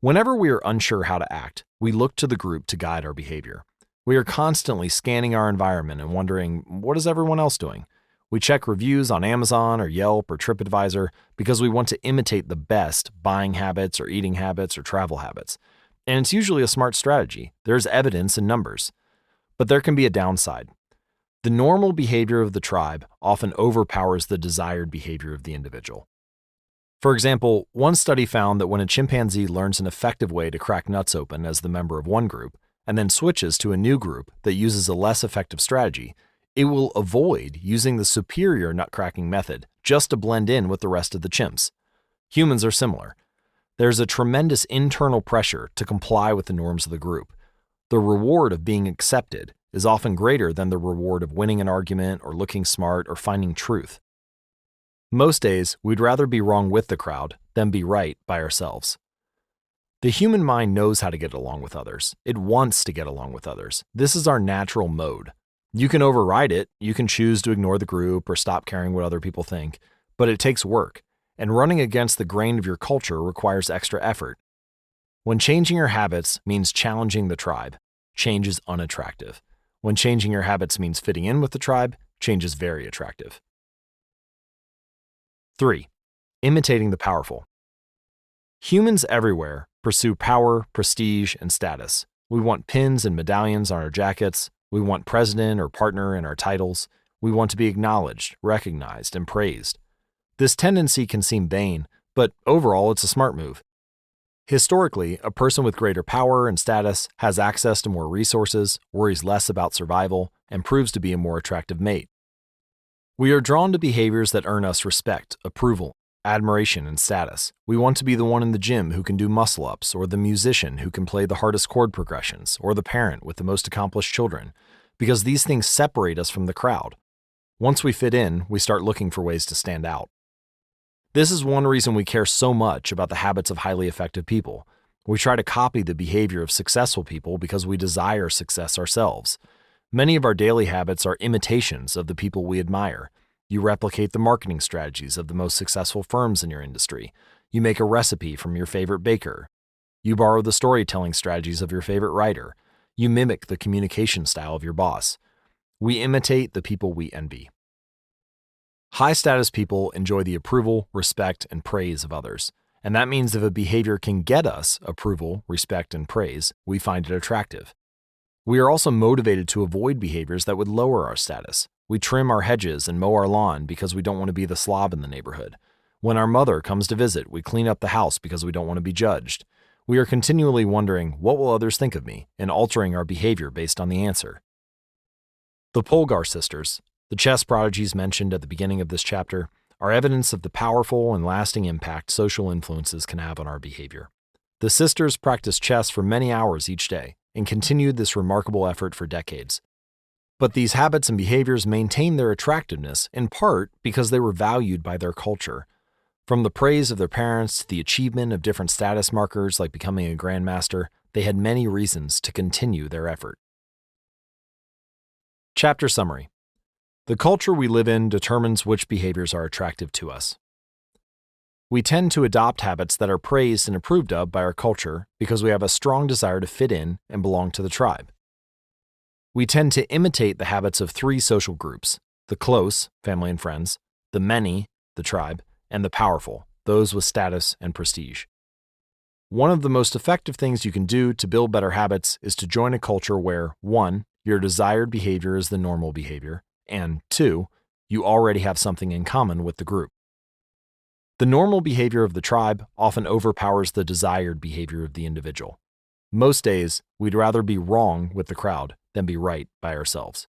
Whenever we are unsure how to act, we look to the group to guide our behavior. We are constantly scanning our environment and wondering, what is everyone else doing? We check reviews on Amazon or Yelp or TripAdvisor because we want to imitate the best buying habits or eating habits or travel habits. And it's usually a smart strategy. There's evidence in numbers. But there can be a downside. The normal behavior of the tribe often overpowers the desired behavior of the individual. For example, one study found that when a chimpanzee learns an effective way to crack nuts open as the member of one group, and then switches to a new group that uses a less effective strategy, it will avoid using the superior nut-cracking method just to blend in with the rest of the chimps. Humans are similar. There's a tremendous internal pressure to comply with the norms of the group. The reward of being accepted is often greater than the reward of winning an argument or looking smart or finding truth. Most days, we'd rather be wrong with the crowd than be right by ourselves. The human mind knows how to get along with others. It wants to get along with others. This is our natural mode. You can override it, you can choose to ignore the group or stop caring what other people think, but it takes work, and running against the grain of your culture requires extra effort. When changing your habits means challenging the tribe, change is unattractive. When changing your habits means fitting in with the tribe, change is very attractive. 3. Imitating the powerful. Humans everywhere pursue power, prestige, and status. We want pins and medallions on our jackets. We want president or partner in our titles. We want to be acknowledged, recognized, and praised. This tendency can seem vain, but overall it's a smart move. Historically, a person with greater power and status has access to more resources, worries less about survival, and proves to be a more attractive mate. We are drawn to behaviors that earn us respect, approval, admiration, and status. We want to be the one in the gym who can do muscle-ups, or the musician who can play the hardest chord progressions, or the parent with the most accomplished children, because these things separate us from the crowd. Once we fit in, we start looking for ways to stand out. This is one reason we care so much about the habits of highly effective people. We try to copy the behavior of successful people because we desire success ourselves. Many of our daily habits are imitations of the people we admire. You replicate the marketing strategies of the most successful firms in your industry. You make a recipe from your favorite baker. You borrow the storytelling strategies of your favorite writer. You mimic the communication style of your boss. We imitate the people we envy. High-status people enjoy the approval, respect, and praise of others. And that means if a behavior can get us approval, respect, and praise, we find it attractive. We are also motivated to avoid behaviors that would lower our status. We trim our hedges and mow our lawn because we don't want to be the slob in the neighborhood. When our mother comes to visit, we clean up the house because we don't want to be judged. We are continually wondering, what will others think of me, and altering our behavior based on the answer. The Polgar sisters, the chess prodigies mentioned at the beginning of this chapter, are evidence of the powerful and lasting impact social influences can have on our behavior. The sisters practiced chess for many hours each day and continued this remarkable effort for decades. But these habits and behaviors maintained their attractiveness in part because they were valued by their culture. From the praise of their parents to the achievement of different status markers like becoming a grandmaster, they had many reasons to continue their effort. Chapter summary. The culture we live in determines which behaviors are attractive to us. We tend to adopt habits that are praised and approved of by our culture because we have a strong desire to fit in and belong to the tribe. We tend to imitate the habits of three social groups: the close, family and friends, the many, the tribe, and the powerful, those with status and prestige. One of the most effective things you can do to build better habits is to join a culture where 1. Your desired behavior is the normal behavior, and 2. You already have something in common with the group. The normal behavior of the tribe often overpowers the desired behavior of the individual. Most days, we'd rather be wrong with the crowd than be right by ourselves.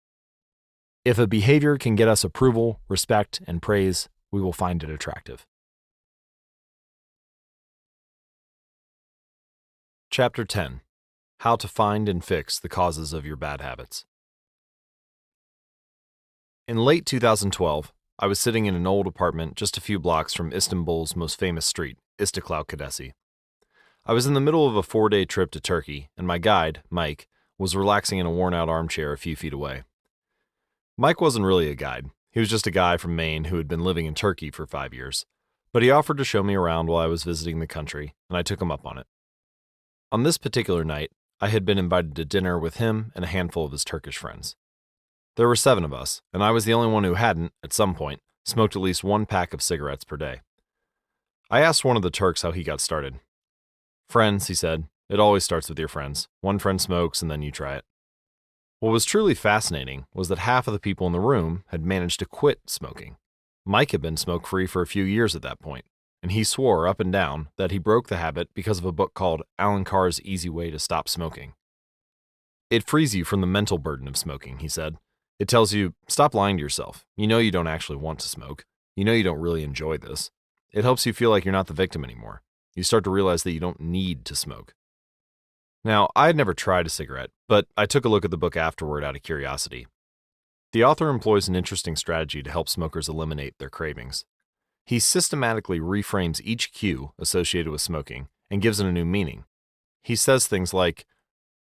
If a behavior can get us approval, respect, and praise, we will find it attractive. Chapter 10. How to find and fix the causes of your bad habits. In late 2012, I was sitting in an old apartment just a few blocks from Istanbul's most famous street, Istiklal Caddesi. I was in the middle of a 4-day trip to Turkey, and my guide, Mike, was relaxing in a worn-out armchair a few feet away. Mike wasn't really a guide. He was just a guy from Maine who had been living in Turkey for 5 years. But he offered to show me around while I was visiting the country, and I took him up on it. On this particular night, I had been invited to dinner with him and a handful of his Turkish friends. There were 7 of us, and I was the only one who hadn't, at some point, smoked at least 1 pack of cigarettes per day. I asked one of the Turks how he got started. "Friends," he said. "It always starts with your friends. One friend smokes, and then you try it." What was truly fascinating was that half of the people in the room had managed to quit smoking. Mike had been smoke-free for a few years at that point, and he swore up and down that he broke the habit because of a book called Alan Carr's Easy Way to Stop Smoking. "It frees you from the mental burden of smoking," he said. "It tells you, stop lying to yourself. You know you don't actually want to smoke. You know you don't really enjoy this. It helps you feel like you're not the victim anymore. You start to realize that you don't need to smoke." Now, I had never tried a cigarette, but I took a look at the book afterward out of curiosity. The author employs an interesting strategy to help smokers eliminate their cravings. He systematically reframes each cue associated with smoking and gives it a new meaning. He says things like,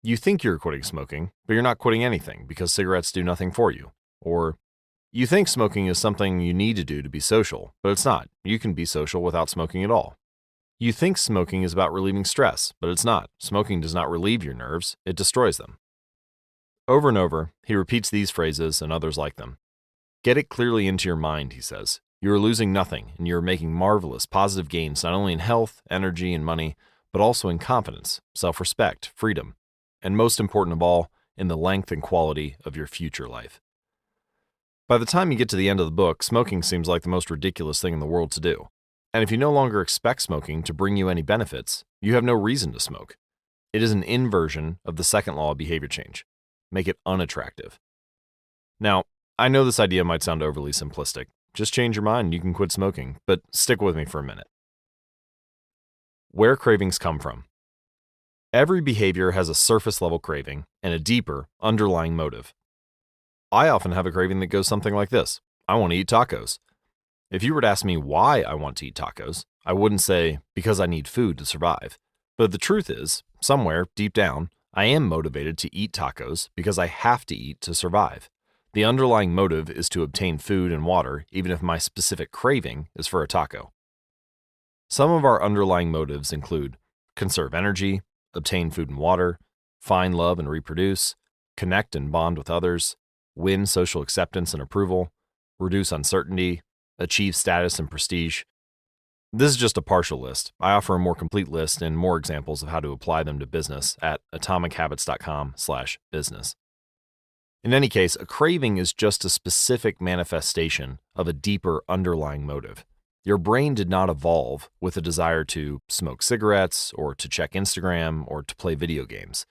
"You think you're quitting smoking, but you're not quitting anything because cigarettes do nothing for you." Or, "You think smoking is something you need to do to be social, but it's not. You can be social without smoking at all. You think smoking is about relieving stress, but it's not. Smoking does not relieve your nerves, it destroys them." Over and over, he repeats these phrases and others like them. "Get it clearly into your mind," he says. You are losing nothing, and you are making marvelous, positive gains not only in health, energy, and money, but also in confidence, self-respect, freedom, and most important of all, in the length and quality of your future life. By the time you get to the end of the book, smoking seems like the most ridiculous thing in the world to do. And if you no longer expect smoking to bring you any benefits, you have no reason to smoke. It is an inversion of the second law of behavior change. Make it unattractive. Now, I know this idea might sound overly simplistic. Just change your mind and you can quit smoking, but stick with me for a minute. Where cravings come from. Every behavior has a surface-level craving and a deeper, underlying motive. I often have a craving that goes something like this. I want to eat tacos. If you were to ask me why I want to eat tacos, I wouldn't say, because I need food to survive. But the truth is, somewhere deep down, I am motivated to eat tacos because I have to eat to survive. The underlying motive is to obtain food and water, even if my specific craving is for a taco. Some of our underlying motives include conserve energy, obtain food and water, find love and reproduce, connect and bond with others, win social acceptance and approval, reduce uncertainty, achieve status and prestige. This is just a partial list. I offer a more complete list and more examples of how to apply them to business at atomichabits.com/business. In any case, a craving is just a specific manifestation of a deeper underlying motive. Your brain did not evolve with a desire to smoke cigarettes or to check Instagram or to play video games.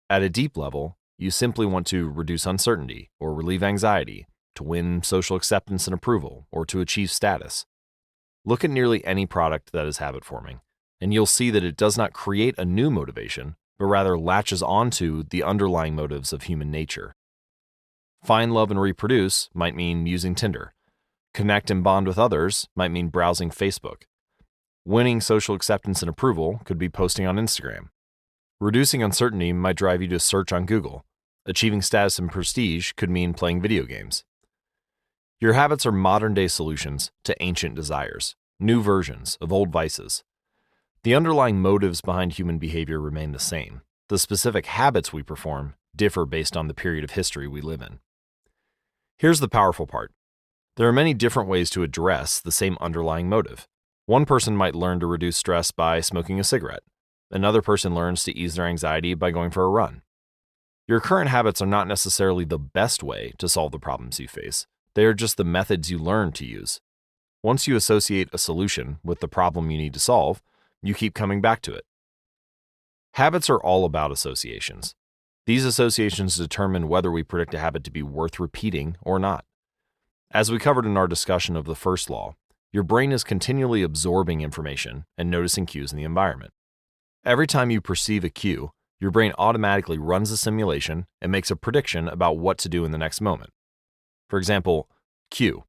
At a deep level, you simply want to reduce uncertainty or relieve anxiety, to win social acceptance and approval, or to achieve status. Look at nearly any product that is habit-forming, and you'll see that it does not create a new motivation, but rather latches onto the underlying motives of human nature. Find love and reproduce might mean using Tinder. Connect and bond with others might mean browsing Facebook. Winning social acceptance and approval could be posting on Instagram. Reducing uncertainty might drive you to search on Google. Achieving status and prestige could mean playing video games. Your habits are modern-day solutions to ancient desires, new versions of old vices. The underlying motives behind human behavior remain the same. The specific habits we perform differ based on the period of history we live in. Here's the powerful part. There are many different ways to address the same underlying motive. One person might learn to reduce stress by smoking a cigarette. Another person learns to ease their anxiety by going for a run. Your current habits are not necessarily the best way to solve the problems you face. They are just the methods you learn to use. Once you associate a solution with the problem you need to solve, you keep coming back to it. Habits are all about associations. These associations determine whether we predict a habit to be worth repeating or not. As we covered in our discussion of the first law, your brain is continually absorbing information and noticing cues in the environment. Every time you perceive a cue, your brain automatically runs a simulation and makes a prediction about what to do in the next moment. For example, cue.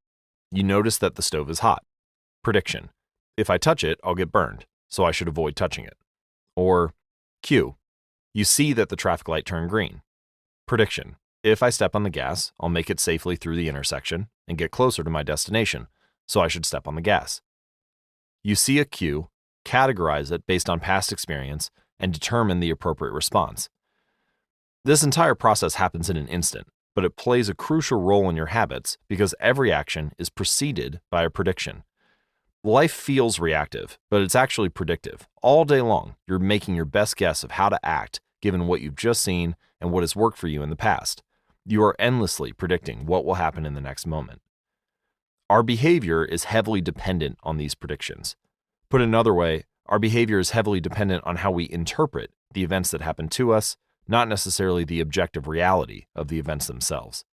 You notice that the stove is hot. Prediction. If I touch it, I'll get burned, so I should avoid touching it. Or cue. You see that the traffic light turned green. Prediction. If I step on the gas, I'll make it safely through the intersection and get closer to my destination, so I should step on the gas. You see a cue, categorize it based on past experience, and determine the appropriate response. This entire process happens in an instant, but it plays a crucial role in your habits because every action is preceded by a prediction. Life feels reactive, but it's actually predictive. All day long, you're making your best guess of how to act given what you've just seen and what has worked for you in the past. You are endlessly predicting what will happen in the next moment. Our behavior is heavily dependent on these predictions. Put another way, our behavior is heavily dependent on how we interpret the events that happen to us, not necessarily the objective reality of the events themselves.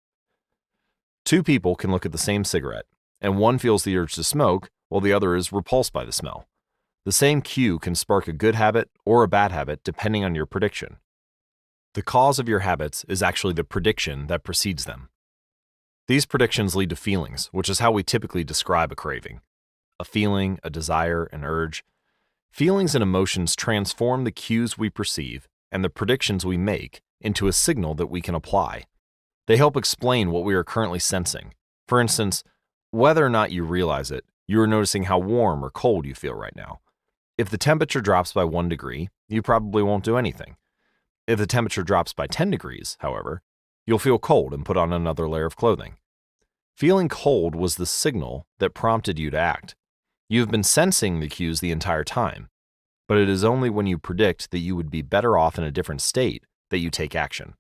Two people can look at the same cigarette, and one feels the urge to smoke while the other is repulsed by the smell. The same cue can spark a good habit or a bad habit depending on your prediction. The cause of your habits is actually the prediction that precedes them. These predictions lead to feelings, which is how we typically describe a craving. A feeling, a desire, an urge. Feelings and emotions transform the cues we perceive and the predictions we make into a signal that we can apply. They help explain what we are currently sensing. For instance, whether or not you realize it, you are noticing how warm or cold you feel right now. If the temperature drops by 1 degree, you probably won't do anything. If the temperature drops by 10 degrees, however, you'll feel cold and put on another layer of clothing. Feeling cold was the signal that prompted you to act. You have been sensing the cues the entire time, but it is only when you predict that you would be better off in a different state that you take action.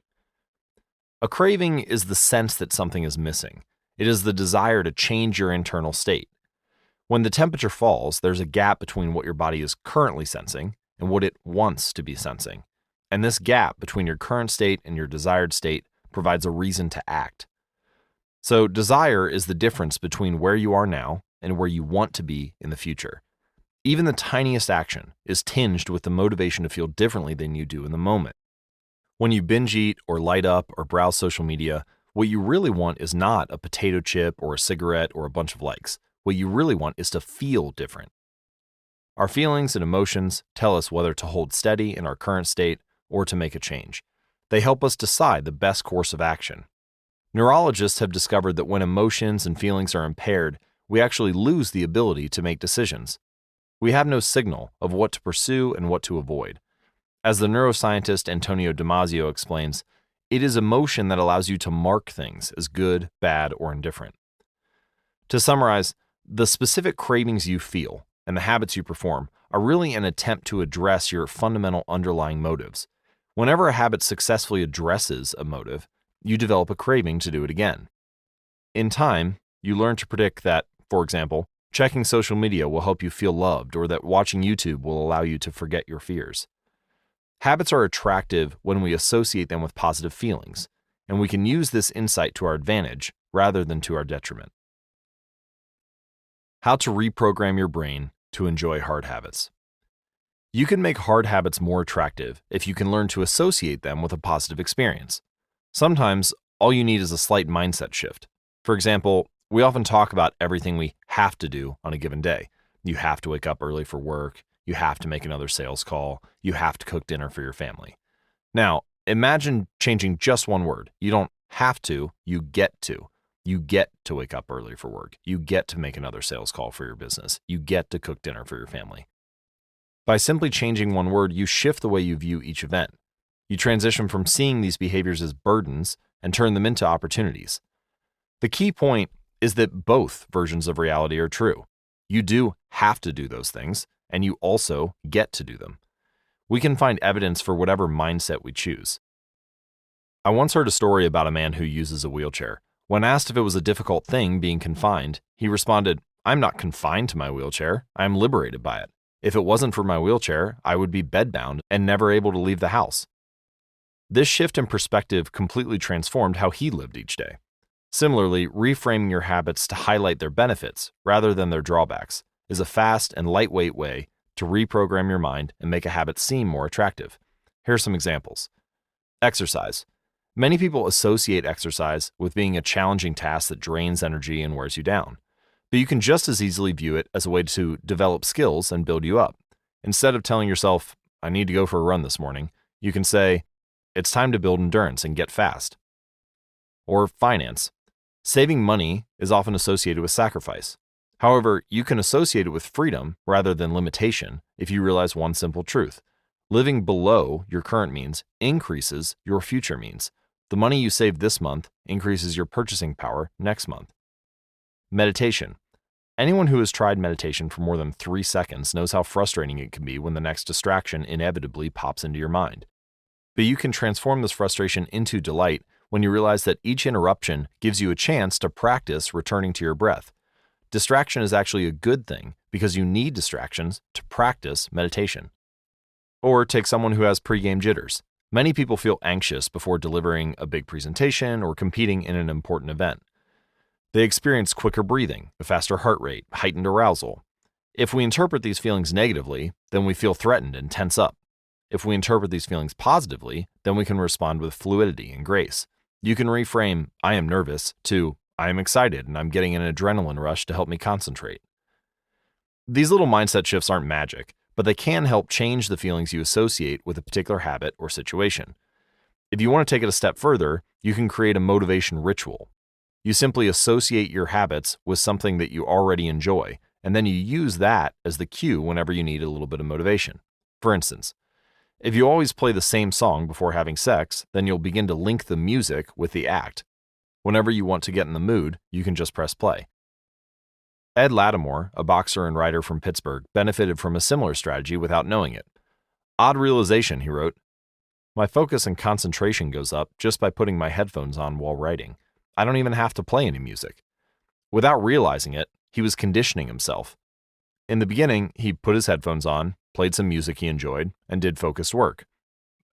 A craving is the sense that something is missing. It is the desire to change your internal state. When the temperature falls, there's a gap between what your body is currently sensing and what it wants to be sensing. And this gap between your current state and your desired state provides a reason to act. So desire is the difference between where you are now and where you want to be in the future. Even the tiniest action is tinged with the motivation to feel differently than you do in the moment. When you binge eat or light up or browse social media, what you really want is not a potato chip or a cigarette or a bunch of likes. What you really want is to feel different. Our feelings and emotions tell us whether to hold steady in our current state or to make a change. They help us decide the best course of action. Neurologists have discovered that when emotions and feelings are impaired, we actually lose the ability to make decisions. We have no signal of what to pursue and what to avoid. As the neuroscientist Antonio Damasio explains, it is emotion that allows you to mark things as good, bad, or indifferent. To summarize, the specific cravings you feel and the habits you perform are really an attempt to address your fundamental underlying motives. Whenever a habit successfully addresses a motive, you develop a craving to do it again. In time, you learn to predict that, for example, checking social media will help you feel loved, or that watching YouTube will allow you to forget your fears. Habits are attractive when we associate them with positive feelings, and we can use this insight to our advantage rather than to our detriment. How to reprogram your brain to enjoy hard habits. You can make hard habits more attractive if you can learn to associate them with a positive experience. Sometimes, all you need is a slight mindset shift. For example, we often talk about everything we have to do on a given day. You have to wake up early for work. You have to make another sales call. You have to cook dinner for your family. Now, imagine changing just one word. You don't have to, you get to. You get to wake up early for work. You get to make another sales call for your business. You get to cook dinner for your family. By simply changing one word, you shift the way you view each event. You transition from seeing these behaviors as burdens and turn them into opportunities. The key point is that both versions of reality are true. You do have to do those things, and you also get to do them. We can find evidence for whatever mindset we choose. I once heard a story about a man who uses a wheelchair. When asked if it was a difficult thing being confined, he responded, "I'm not confined to my wheelchair. I am liberated by it. If it wasn't for my wheelchair, I would be bedbound and never able to leave the house." This shift in perspective completely transformed how he lived each day. Similarly, reframing your habits to highlight their benefits rather than their drawbacks is a fast and lightweight way to reprogram your mind and make a habit seem more attractive. Here are some examples. Exercise. Many people associate exercise with being a challenging task that drains energy and wears you down. But you can just as easily view it as a way to develop skills and build you up. Instead of telling yourself, "I need to go for a run this morning," you can say, "It's time to build endurance and get fast." Or finance. Saving money is often associated with sacrifice. However, you can associate it with freedom rather than limitation if you realize one simple truth. Living below your current means increases your future means. The money you save this month increases your purchasing power next month. Meditation. Anyone who has tried meditation for more than 3 seconds knows how frustrating it can be when the next distraction inevitably pops into your mind. But you can transform this frustration into delight when you realize that each interruption gives you a chance to practice returning to your breath. Distraction is actually a good thing because you need distractions to practice meditation. Or take someone who has pre-game jitters. Many people feel anxious before delivering a big presentation or competing in an important event. They experience quicker breathing, a faster heart rate, heightened arousal. If we interpret these feelings negatively, then we feel threatened and tense up. If we interpret these feelings positively, then we can respond with fluidity and grace. You can reframe "I am nervous" to "I am excited and I'm getting an adrenaline rush to help me concentrate." These little mindset shifts aren't magic, but they can help change the feelings you associate with a particular habit or situation. If you want to take it a step further, you can create a motivation ritual. You simply associate your habits with something that you already enjoy, and then you use that as the cue whenever you need a little bit of motivation. For instance, if you always play the same song before having sex, then you'll begin to link the music with the act. Whenever you want to get in the mood, you can just press play. Ed Lattimore, a boxer and writer from Pittsburgh, benefited from a similar strategy without knowing it. "Odd realization," he wrote. "My focus and concentration goes up just by putting my headphones on while writing. I don't even have to play any music." Without realizing it, he was conditioning himself. In the beginning, he put his headphones on, played some music he enjoyed, and did focused work.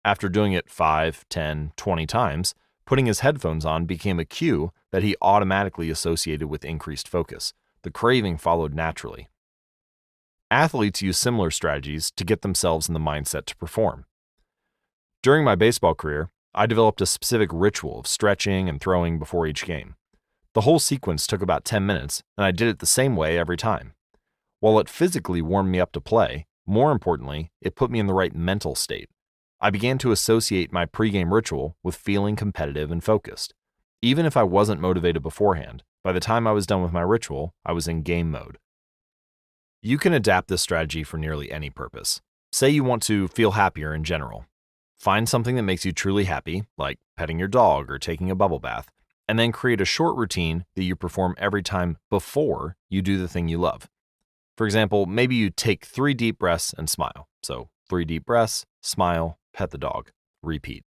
After doing it 5, 10, 20 times, putting his headphones on became a cue that he automatically associated with increased focus. The craving followed naturally. Athletes use similar strategies to get themselves in the mindset to perform. During my baseball career, I developed a specific ritual of stretching and throwing before each game. The whole sequence took about 10 minutes, and I did it the same way every time. While it physically warmed me up to play, more importantly, it put me in the right mental state. I began to associate my pregame ritual with feeling competitive and focused. Even if I wasn't motivated beforehand, by the time I was done with my ritual, I was in game mode. You can adapt this strategy for nearly any purpose. Say you want to feel happier in general. Find something that makes you truly happy, like petting your dog or taking a bubble bath, and then create a short routine that you perform every time before you do the thing you love. For example, maybe you take 3 deep breaths and smile. So 3 deep breaths, smile, pet the dog, repeat.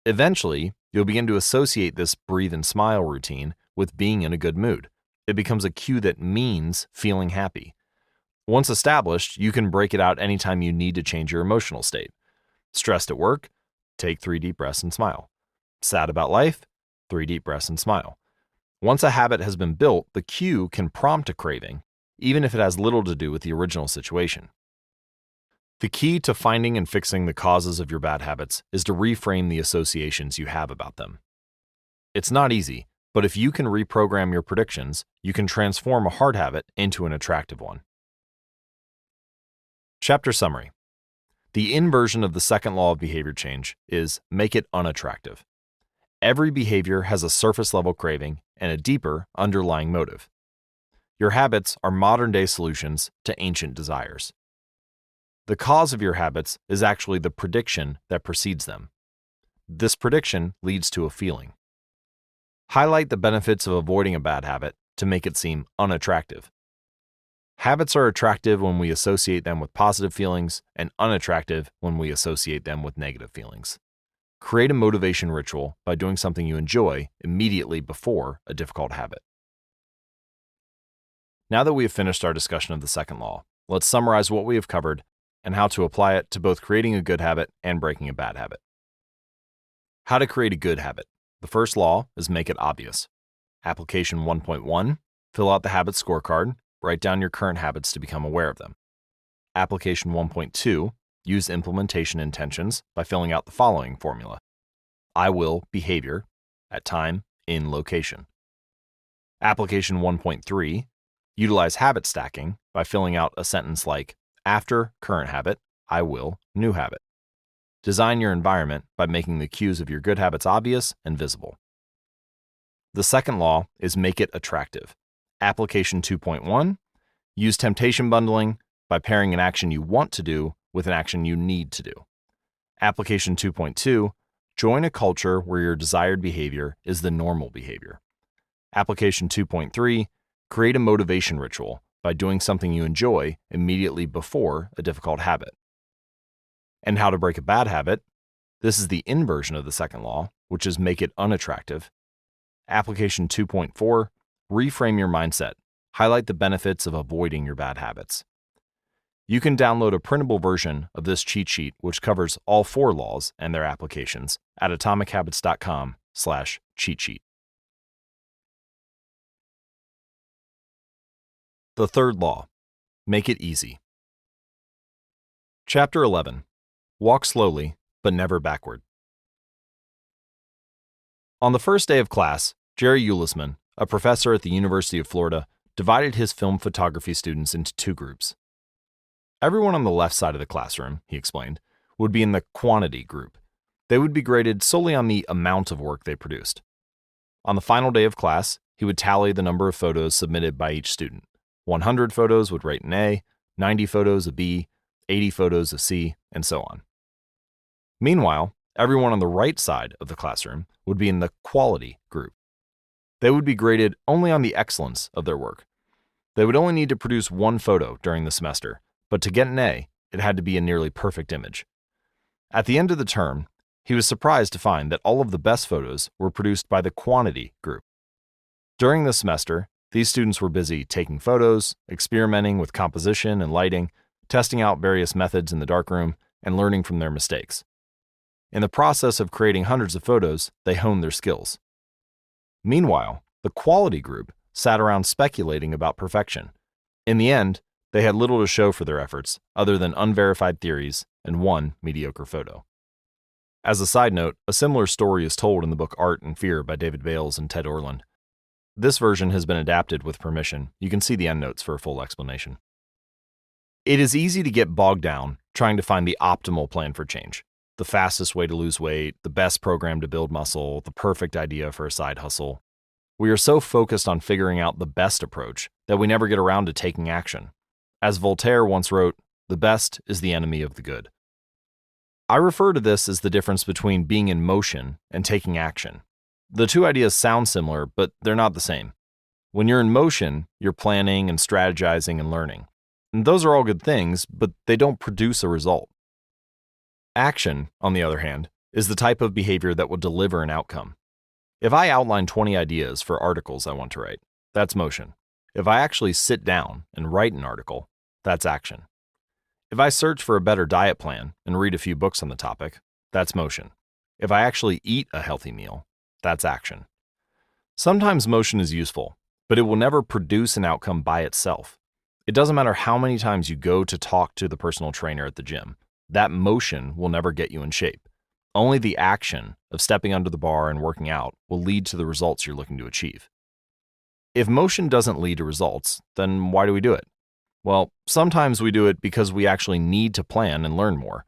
Eventually, you'll begin to associate this breathe and smile routine with being in a good mood. It becomes a cue that means feeling happy. Once established, you can break it out anytime you need to change your emotional state. Stressed at work? Take 3 deep breaths and smile. Sad about life? 3 deep breaths and smile. Once a habit has been built, the cue can prompt a craving, even if it has little to do with the original situation. The key to finding and fixing the causes of your bad habits is to reframe the associations you have about them. It's not easy, but if you can reprogram your predictions, you can transform a hard habit into an attractive one. Chapter summary. The inversion of the second law of behavior change is make it unattractive. Every behavior has a surface-level craving and a deeper underlying motive. Your habits are modern-day solutions to ancient desires. The cause of your habits is actually the prediction that precedes them. This prediction leads to a feeling. Highlight the benefits of avoiding a bad habit to make it seem unattractive. Habits are attractive when we associate them with positive feelings and unattractive when we associate them with negative feelings. Create a motivation ritual by doing something you enjoy immediately before a difficult habit. Now that we have finished our discussion of the second law, let's summarize what we have covered and how to apply it to both creating a good habit and breaking a bad habit. How to create a good habit. The first law is make it obvious. Application 1.1, fill out the habit scorecard, write down your current habits to become aware of them. Application 1.2, use implementation intentions by filling out the following formula. I will behavior at time in location. Application 1.3, utilize habit stacking by filling out a sentence like after current habit, I will new habit. Design your environment by making the cues of your good habits obvious and visible. The second law is make it attractive. Application 2.1, use temptation bundling by pairing an action you want to do with an action you need to do. Application 2.2, join a culture where your desired behavior is the normal behavior. Application 2.3, create a motivation ritual by doing something you enjoy immediately before a difficult habit. And how to break a bad habit. This is the inversion of the second law, which is make it unattractive. Application 2.4, reframe your mindset. Highlight the benefits of avoiding your bad habits. You can download a printable version of this cheat sheet, which covers all 4 laws and their applications at atomichabits.com/cheat sheet. The third law, make it easy. Chapter 11, walk slowly, but never backward. On the first day of class, Jerry Ulisman, a professor at the University of Florida, divided his film photography students into 2 groups. Everyone on the left side of the classroom, he explained, would be in the quantity group. They would be graded solely on the amount of work they produced. On the final day of class, he would tally the number of photos submitted by each student. 100 photos would rate an A, 90 photos a B, 80 photos a C, and so on. Meanwhile, everyone on the right side of the classroom would be in the quality group. They would be graded only on the excellence of their work. They would only need to produce one photo during the semester, but to get an A, it had to be a nearly perfect image. At the end of the term, he was surprised to find that all of the best photos were produced by the quantity group. During the semester, these students were busy taking photos, experimenting with composition and lighting, testing out various methods in the darkroom, and learning from their mistakes. In the process of creating hundreds of photos, they honed their skills. Meanwhile, the quality group sat around speculating about perfection. In the end, they had little to show for their efforts other than unverified theories and one mediocre photo. As a side note, a similar story is told in the book Art and Fear by David Bales and Ted Orland. This version has been adapted with permission. You can see the endnotes for a full explanation. It is easy to get bogged down trying to find the optimal plan for change. The fastest way to lose weight, the best program to build muscle, the perfect idea for a side hustle. We are so focused on figuring out the best approach that we never get around to taking action. As Voltaire once wrote, "The best is the enemy of the good." I refer to this as the difference between being in motion and taking action. The two ideas sound similar, but they're not the same. When you're in motion, you're planning and strategizing and learning. And those are all good things, but they don't produce a result. Action, on the other hand, is the type of behavior that will deliver an outcome. If I outline 20 ideas for articles I want to write, that's motion. If I actually sit down and write an article, that's action. If I search for a better diet plan and read a few books on the topic, that's motion. If I actually eat a healthy meal, that's action. Sometimes motion is useful, but it will never produce an outcome by itself. It doesn't matter how many times you go to talk to the personal trainer at the gym. That motion will never get you in shape. Only the action of stepping under the bar and working out will lead to the results you're looking to achieve. If motion doesn't lead to results, then why do we do it? Well, sometimes we do it because we actually need to plan and learn more.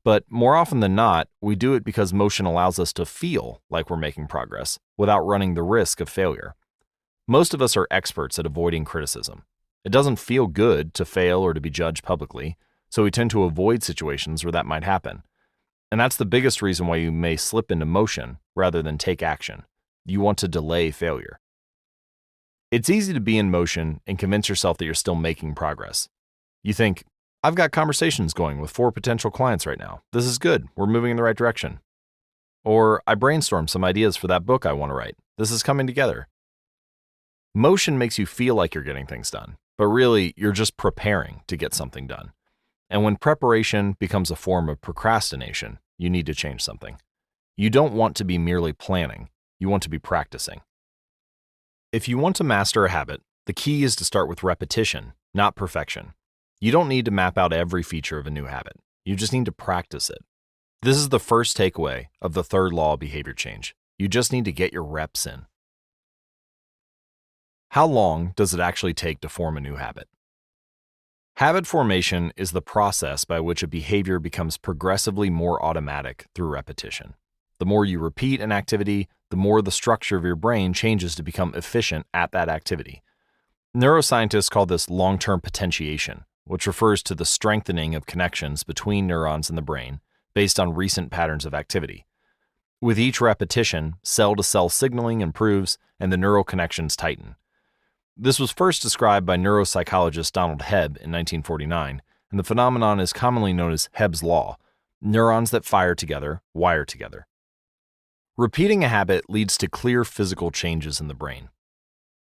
But more often than not, we do it because motion allows us to feel like we're making progress without running the risk of failure. Most of us are experts at avoiding criticism. It doesn't feel good to fail or to be judged publicly, so we tend to avoid situations where that might happen. And that's the biggest reason why you may slip into motion rather than take action. You want to delay failure. It's easy to be in motion and convince yourself that you're still making progress. You think, I've got conversations going with 4 potential clients right now. This is good. We're moving in the right direction. Or I brainstormed some ideas for that book I want to write. This is coming together. Motion makes you feel like you're getting things done, but really you're just preparing to get something done. And when preparation becomes a form of procrastination, you need to change something. You don't want to be merely planning. You want to be practicing. If you want to master a habit, the key is to start with repetition, not perfection. You don't need to map out every feature of a new habit. You just need to practice it. This is the first takeaway of the third law of behavior change. You just need to get your reps in. How long does it actually take to form a new habit? Habit formation is the process by which a behavior becomes progressively more automatic through repetition. The more you repeat an activity, the more the structure of your brain changes to become efficient at that activity. Neuroscientists call this long-term potentiation, which refers to the strengthening of connections between neurons in the brain based on recent patterns of activity. With each repetition, cell-to-cell signaling improves and the neural connections tighten. This was first described by neuropsychologist Donald Hebb in 1949, and the phenomenon is commonly known as Hebb's law. Neurons that fire together wire together. Repeating a habit leads to clear physical changes in the brain.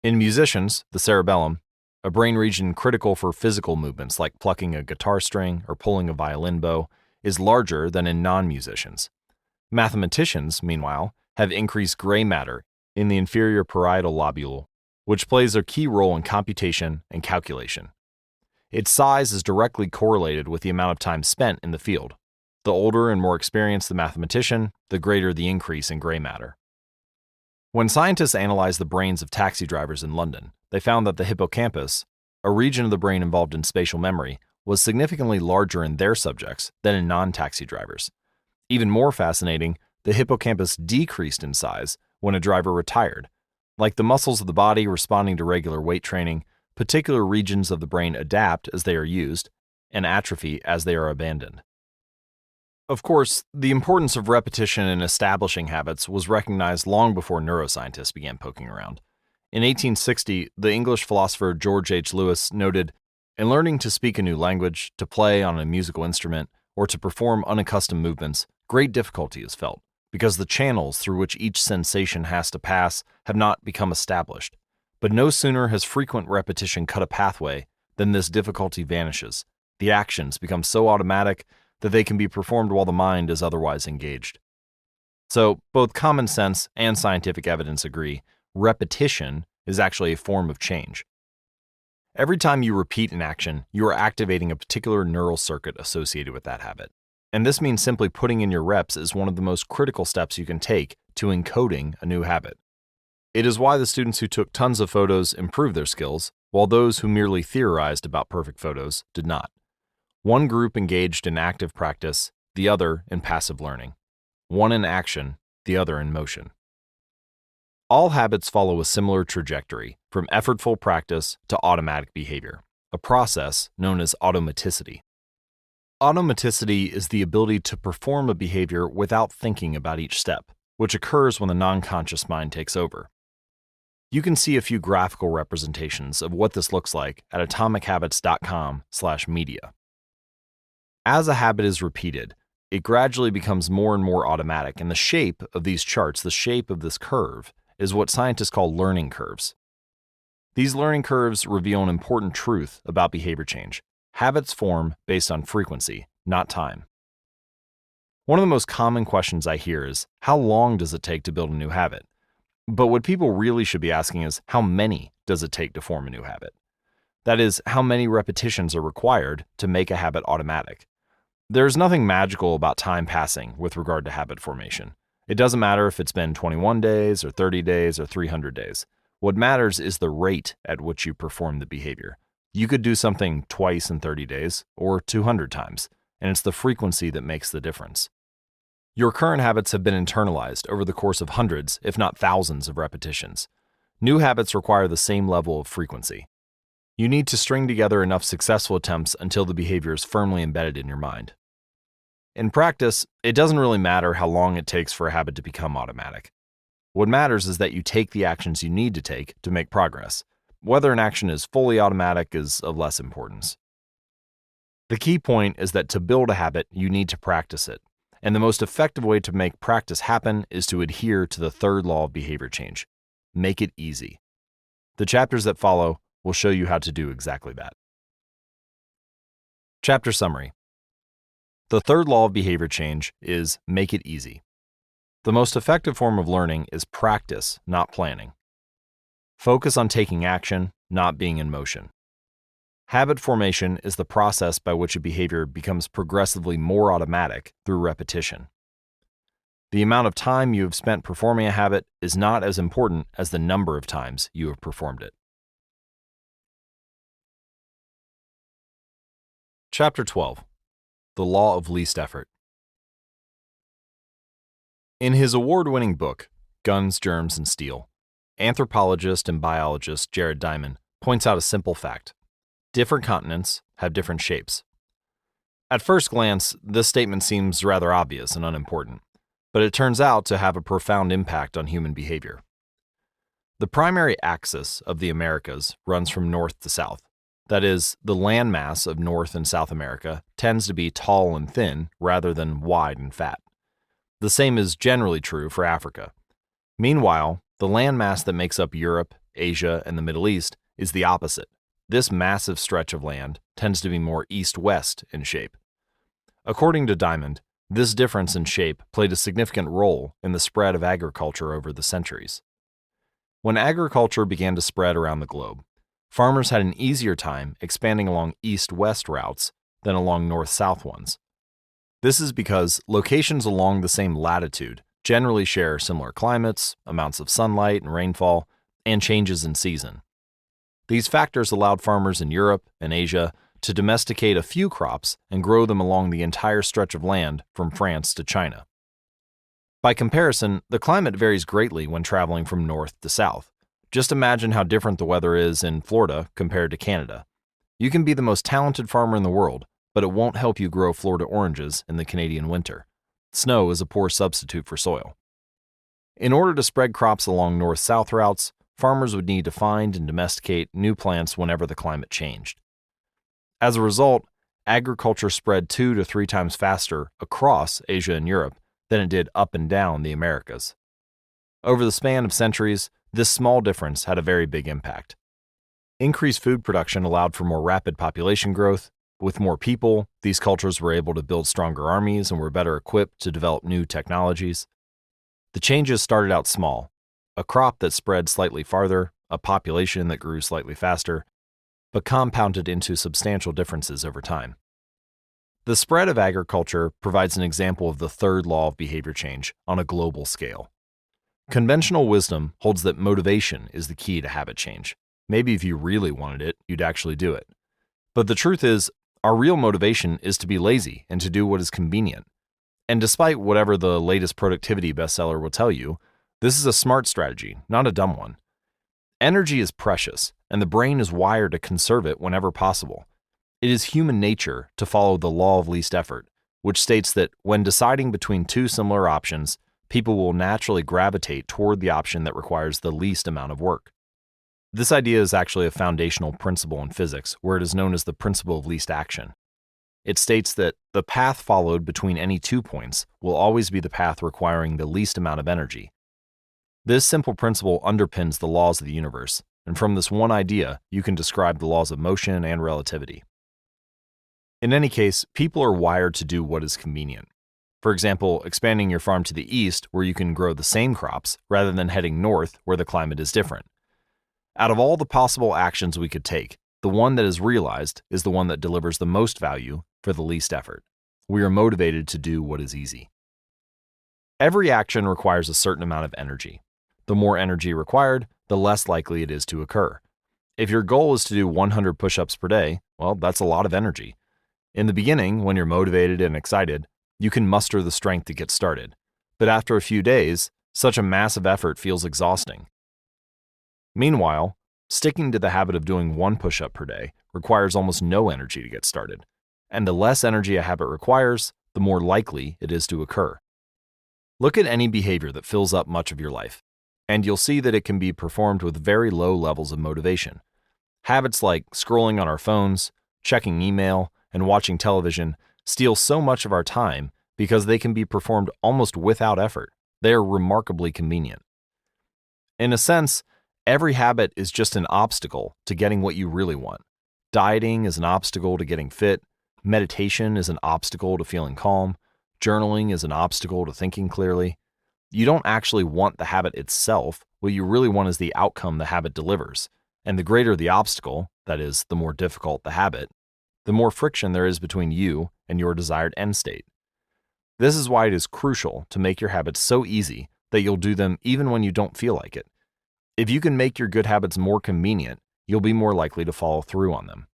In musicians, the cerebellum, a brain region critical for physical movements like plucking a guitar string or pulling a violin bow, is larger than in non-musicians. Mathematicians, meanwhile, have increased gray matter in the inferior parietal lobule, which plays a key role in computation and calculation. Its size is directly correlated with the amount of time spent in the field. The older and more experienced the mathematician, the greater the increase in gray matter. When scientists analyzed the brains of taxi drivers in London, they found that the hippocampus, a region of the brain involved in spatial memory, was significantly larger in their subjects than in non-taxi drivers. Even more fascinating, the hippocampus decreased in size when a driver retired. Like the muscles of the body responding to regular weight training, particular regions of the brain adapt as they are used and atrophy as they are abandoned. Of course, the importance of repetition in establishing habits was recognized long before neuroscientists began poking around. In 1860, the English philosopher George H. Lewis noted, "In learning to speak a new language, to play on a musical instrument, or to perform unaccustomed movements, great difficulty is felt, because the channels through which each sensation has to pass have not become established. But no sooner has frequent repetition cut a pathway than this difficulty vanishes. The actions become so automatic that they can be performed while the mind is otherwise engaged." So, both common sense and scientific evidence agree, repetition is actually a form of change. Every time you repeat an action, you are activating a particular neural circuit associated with that habit. And this means simply putting in your reps is one of the most critical steps you can take to encoding a new habit. It is why the students who took tons of photos improved their skills, while those who merely theorized about perfect photos did not. One group engaged in active practice, the other in passive learning. One in action, the other in motion. All habits follow a similar trajectory, from effortful practice to automatic behavior, a process known as automaticity. Automaticity is the ability to perform a behavior without thinking about each step, which occurs when the non-conscious mind takes over. You can see a few graphical representations of what this looks like at atomichabits.com/media. As a habit is repeated, it gradually becomes more and more automatic, and the shape of these charts, the shape of this curve, is what scientists call learning curves. These learning curves reveal an important truth about behavior change. Habits form based on frequency, not time. One of the most common questions I hear is, how long does it take to build a new habit? But what people really should be asking is, how many does it take to form a new habit? That is, how many repetitions are required to make a habit automatic? There's nothing magical about time passing with regard to habit formation. It doesn't matter if it's been 21 days or 30 days or 300 days. What matters is the rate at which you perform the behavior. You could do something twice in 30 days or 200 times, and it's the frequency that makes the difference. Your current habits have been internalized over the course of hundreds, if not thousands, of repetitions. New habits require the same level of frequency. You need to string together enough successful attempts until the behavior is firmly embedded in your mind. In practice, it doesn't really matter how long it takes for a habit to become automatic. What matters is that you take the actions you need to take to make progress. Whether an action is fully automatic is of less importance. The key point is that to build a habit, you need to practice it. And the most effective way to make practice happen is to adhere to the third law of behavior change. Make it easy. The chapters that follow will show you how to do exactly that. Chapter summary. The third law of behavior change is make it easy. The most effective form of learning is practice, not planning. Focus on taking action, not being in motion. Habit formation is the process by which a behavior becomes progressively more automatic through repetition. The amount of time you have spent performing a habit is not as important as the number of times you have performed it. Chapter 12. The Law of Least Effort. In his award-winning book, Guns, Germs, and Steel, anthropologist and biologist Jared Diamond points out a simple fact. Different continents have different shapes. At first glance, this statement seems rather obvious and unimportant, but it turns out to have a profound impact on human behavior. The primary axis of the Americas runs from north to south. That is, the landmass of North and South America tends to be tall and thin rather than wide and fat. The same is generally true for Africa. Meanwhile, the landmass that makes up Europe, Asia, and the Middle East is the opposite. This massive stretch of land tends to be more east-west in shape. According to Diamond, this difference in shape played a significant role in the spread of agriculture over the centuries. When agriculture began to spread around the globe, farmers had an easier time expanding along east-west routes than along north-south ones. This is because locations along the same latitude generally share similar climates, amounts of sunlight and rainfall, and changes in season. These factors allowed farmers in Europe and Asia to domesticate a few crops and grow them along the entire stretch of land from France to China. By comparison, the climate varies greatly when traveling from north to south. Just imagine how different the weather is in Florida compared to Canada. You can be the most talented farmer in the world, but it won't help you grow Florida oranges in the Canadian winter. Snow is a poor substitute for soil. In order to spread crops along north-south routes, farmers would need to find and domesticate new plants whenever the climate changed. As a result, agriculture spread 2 to 3 times faster across Asia and Europe than it did up and down the Americas. Over the span of centuries, this small difference had a very big impact. Increased food production allowed for more rapid population growth. With more people, these cultures were able to build stronger armies and were better equipped to develop new technologies. The changes started out small: a crop that spread slightly farther, a population that grew slightly faster, but compounded into substantial differences over time. The spread of agriculture provides an example of the third law of behavior change on a global scale. Conventional wisdom holds that motivation is the key to habit change. Maybe if you really wanted it, you'd actually do it. But the truth is, our real motivation is to be lazy and to do what is convenient. And despite whatever the latest productivity bestseller will tell you, this is a smart strategy, not a dumb one. Energy is precious, and the brain is wired to conserve it whenever possible. It is human nature to follow the law of least effort, which states that when deciding between two similar options, people will naturally gravitate toward the option that requires the least amount of work. This idea is actually a foundational principle in physics, where it is known as the principle of least action. It states that the path followed between any 2 points will always be the path requiring the least amount of energy. This simple principle underpins the laws of the universe, and from this one idea, you can describe the laws of motion and relativity. In any case, people are wired to do what is convenient. For example, expanding your farm to the east where you can grow the same crops rather than heading north where the climate is different. Out of all the possible actions we could take, the one that is realized is the one that delivers the most value for the least effort. We are motivated to do what is easy. Every action requires a certain amount of energy. The more energy required, the less likely it is to occur. If your goal is to do 100 push-ups per day, well, that's a lot of energy. In the beginning, when you're motivated and excited, you can muster the strength to get started. But after a few days, such a massive effort feels exhausting. Meanwhile, sticking to the habit of doing 1 push-up per day requires almost no energy to get started. And the less energy a habit requires, the more likely it is to occur. Look at any behavior that fills up much of your life, and you'll see that it can be performed with very low levels of motivation. Habits like scrolling on our phones, checking email, and watching television steal so much of our time because they can be performed almost without effort. They are remarkably convenient. In a sense, every habit is just an obstacle to getting what you really want. Dieting is an obstacle to getting fit. Meditation is an obstacle to feeling calm. Journaling is an obstacle to thinking clearly. You don't actually want the habit itself. What you really want is the outcome the habit delivers. And the greater the obstacle, that is, the more difficult the habit, the more friction there is between you and your desired end state. This is why it is crucial to make your habits so easy that you'll do them even when you don't feel like it. If you can make your good habits more convenient, you'll be more likely to follow through on them.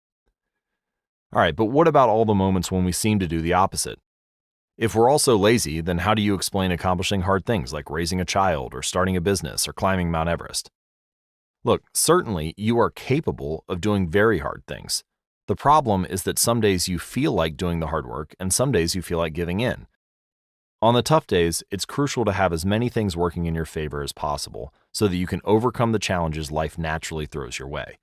All right, but what about all the moments when we seem to do the opposite? If we're all so lazy, then how do you explain accomplishing hard things like raising a child or starting a business or climbing Mount Everest? Look, certainly you are capable of doing very hard things. The problem is that some days you feel like doing the hard work and some days you feel like giving in. On the tough days, it's crucial to have as many things working in your favor as possible so that you can overcome the challenges life naturally throws your way.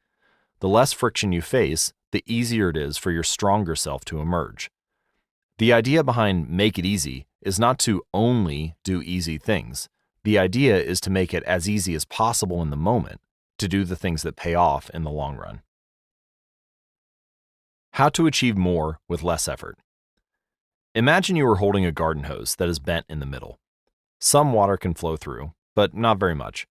The less friction you face, the easier it is for your stronger self to emerge. The idea behind make it easy is not to only do easy things. The idea is to make it as easy as possible in the moment to do the things that pay off in the long run. How to achieve more with less effort. Imagine you are holding a garden hose that is bent in the middle. Some water can flow through, but not very much.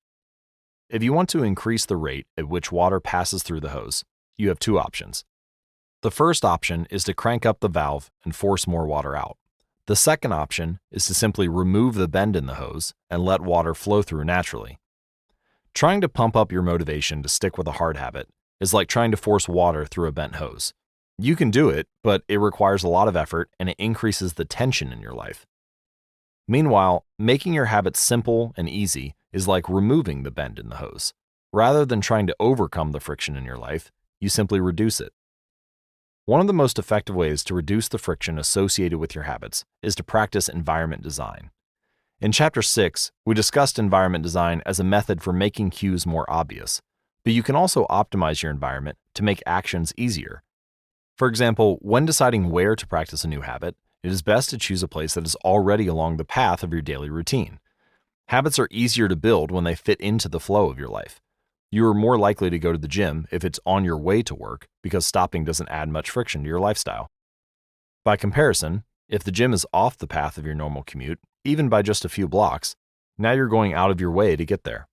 If you want to increase the rate at which water passes through the hose, you have 2 options. The first option is to crank up the valve and force more water out. The second option is to simply remove the bend in the hose and let water flow through naturally. Trying to pump up your motivation to stick with a hard habit is like trying to force water through a bent hose. You can do it, but it requires a lot of effort and it increases the tension in your life. Meanwhile, making your habits simple and easy is like removing the bend in the hose. Rather than trying to overcome the friction in your life, you simply reduce it. One of the most effective ways to reduce the friction associated with your habits is to practice environment design. In Chapter 6, we discussed environment design as a method for making cues more obvious, but you can also optimize your environment to make actions easier. For example, when deciding where to practice a new habit, it is best to choose a place that is already along the path of your daily routine. Habits are easier to build when they fit into the flow of your life. You are more likely to go to the gym if it's on your way to work because stopping doesn't add much friction to your lifestyle. By comparison, if the gym is off the path of your normal commute, even by just a few blocks, now you're going out of your way to get there.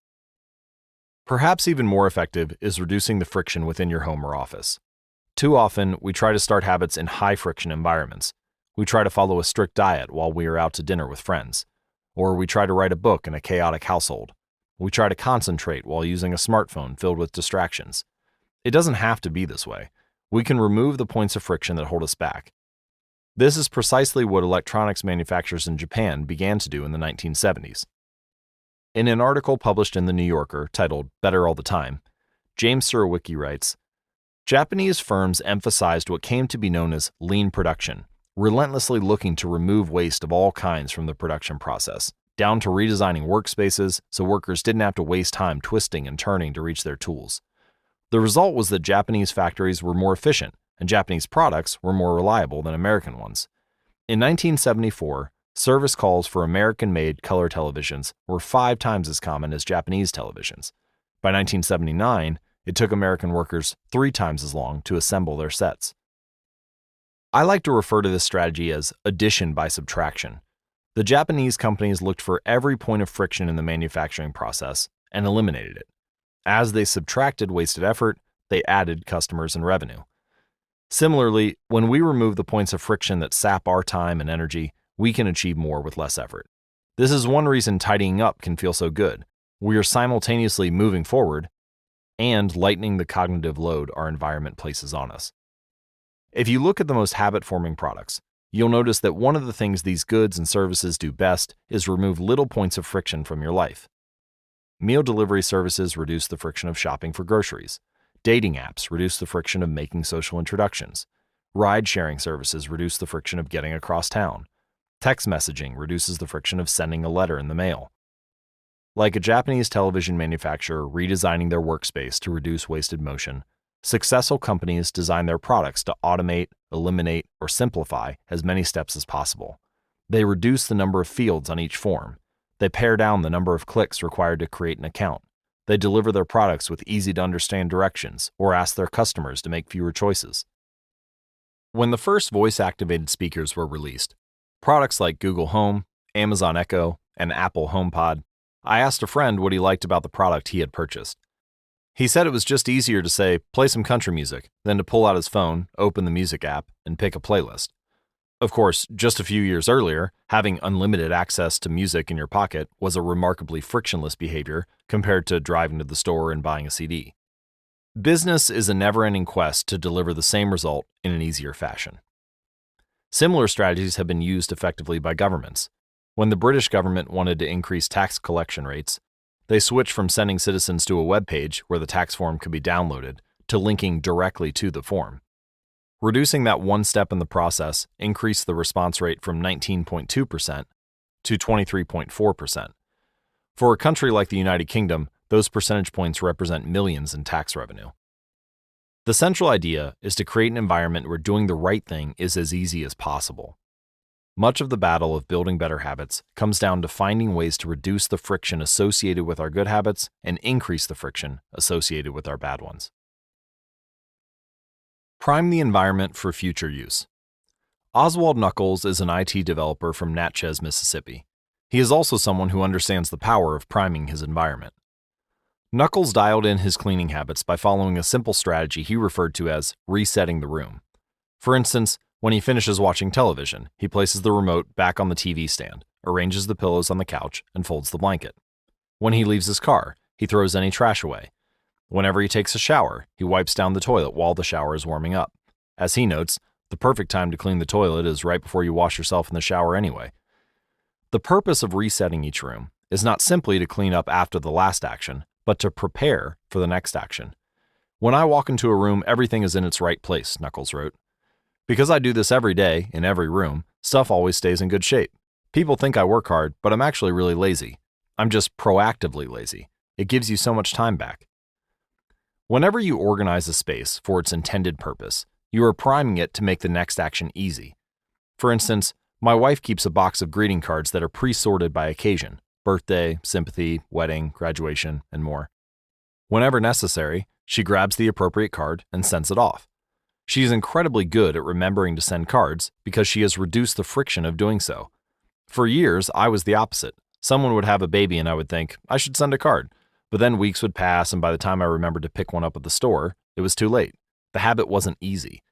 Perhaps even more effective is reducing the friction within your home or office. Too often, we try to start habits in high-friction environments. We try to follow a strict diet while we are out to dinner with friends. Or we try to write a book in a chaotic household. We try to concentrate while using a smartphone filled with distractions. It doesn't have to be this way. We can remove the points of friction that hold us back. This is precisely what electronics manufacturers in Japan began to do in the 1970s. In an article published in The New Yorker titled Better All the Time, James Surowiecki writes, Japanese firms emphasized what came to be known as lean production, relentlessly looking to remove waste of all kinds from the production process, down to redesigning workspaces so workers didn't have to waste time twisting and turning to reach their tools. The result was that Japanese factories were more efficient and Japanese products were more reliable than American ones. In 1974, service calls for American-made color televisions were 5 times as common as Japanese televisions. By 1979, it took American workers 3 times as long to assemble their sets. I like to refer to this strategy as addition by subtraction. The Japanese companies looked for every point of friction in the manufacturing process and eliminated it. As they subtracted wasted effort, they added customers and revenue. Similarly, when we remove the points of friction that sap our time and energy, we can achieve more with less effort. This is one reason tidying up can feel so good. We are simultaneously moving forward and lightening the cognitive load our environment places on us. If you look at the most habit-forming products, you'll notice that one of the things these goods and services do best is remove little points of friction from your life. Meal delivery services reduce the friction of shopping for groceries. Dating apps reduce the friction of making social introductions. Ride-sharing services reduce the friction of getting across town. Text messaging reduces the friction of sending a letter in the mail. Like a Japanese television manufacturer redesigning their workspace to reduce wasted motion, successful companies design their products to automate, eliminate, or simplify as many steps as possible. They reduce the number of fields on each form. They pare down the number of clicks required to create an account. They deliver their products with easy-to-understand directions or ask their customers to make fewer choices. When the first voice-activated speakers were released, products like Google Home, Amazon Echo, and Apple HomePod, I asked a friend what he liked about the product he had purchased. He said it was just easier to say, play some country music, than to pull out his phone, open the music app, and pick a playlist. Of course, just a few years earlier, having unlimited access to music in your pocket was a remarkably frictionless behavior compared to driving to the store and buying a CD. Business is a never-ending quest to deliver the same result in an easier fashion. Similar strategies have been used effectively by governments. When the British government wanted to increase tax collection rates, they switched from sending citizens to a web page where the tax form could be downloaded to linking directly to the form. Reducing that one step in the process increased the response rate from 19.2% to 23.4%. For a country like the United Kingdom, those percentage points represent millions in tax revenue. The central idea is to create an environment where doing the right thing is as easy as possible. Much of the battle of building better habits comes down to finding ways to reduce the friction associated with our good habits and increase the friction associated with our bad ones. Prime the environment for future use. Oswald Knuckles is an IT developer from Natchez, Mississippi. He is also someone who understands the power of priming his environment. Knuckles dialed in his cleaning habits by following a simple strategy he referred to as resetting the room. For instance, when he finishes watching television, he places the remote back on the TV stand, arranges the pillows on the couch, and folds the blanket. When he leaves his car, he throws any trash away. Whenever he takes a shower, he wipes down the toilet while the shower is warming up. As he notes, the perfect time to clean the toilet is right before you wash yourself in the shower anyway. The purpose of resetting each room is not simply to clean up after the last action, but to prepare for the next action. When I walk into a room, everything is in its right place, Knuckles wrote. Because I do this every day, in every room, stuff always stays in good shape. People think I work hard, but I'm actually really lazy. I'm just proactively lazy. It gives you so much time back. Whenever you organize a space for its intended purpose, you are priming it to make the next action easy. For instance, my wife keeps a box of greeting cards that are pre-sorted by occasion: birthday, sympathy, wedding, graduation, and more. Whenever necessary, she grabs the appropriate card and sends it off. She is incredibly good at remembering to send cards because she has reduced the friction of doing so. For years, I was the opposite. Someone would have a baby and I would think, I should send a card. But then weeks would pass, and by the time I remembered to pick one up at the store, it was too late. The habit wasn't easy.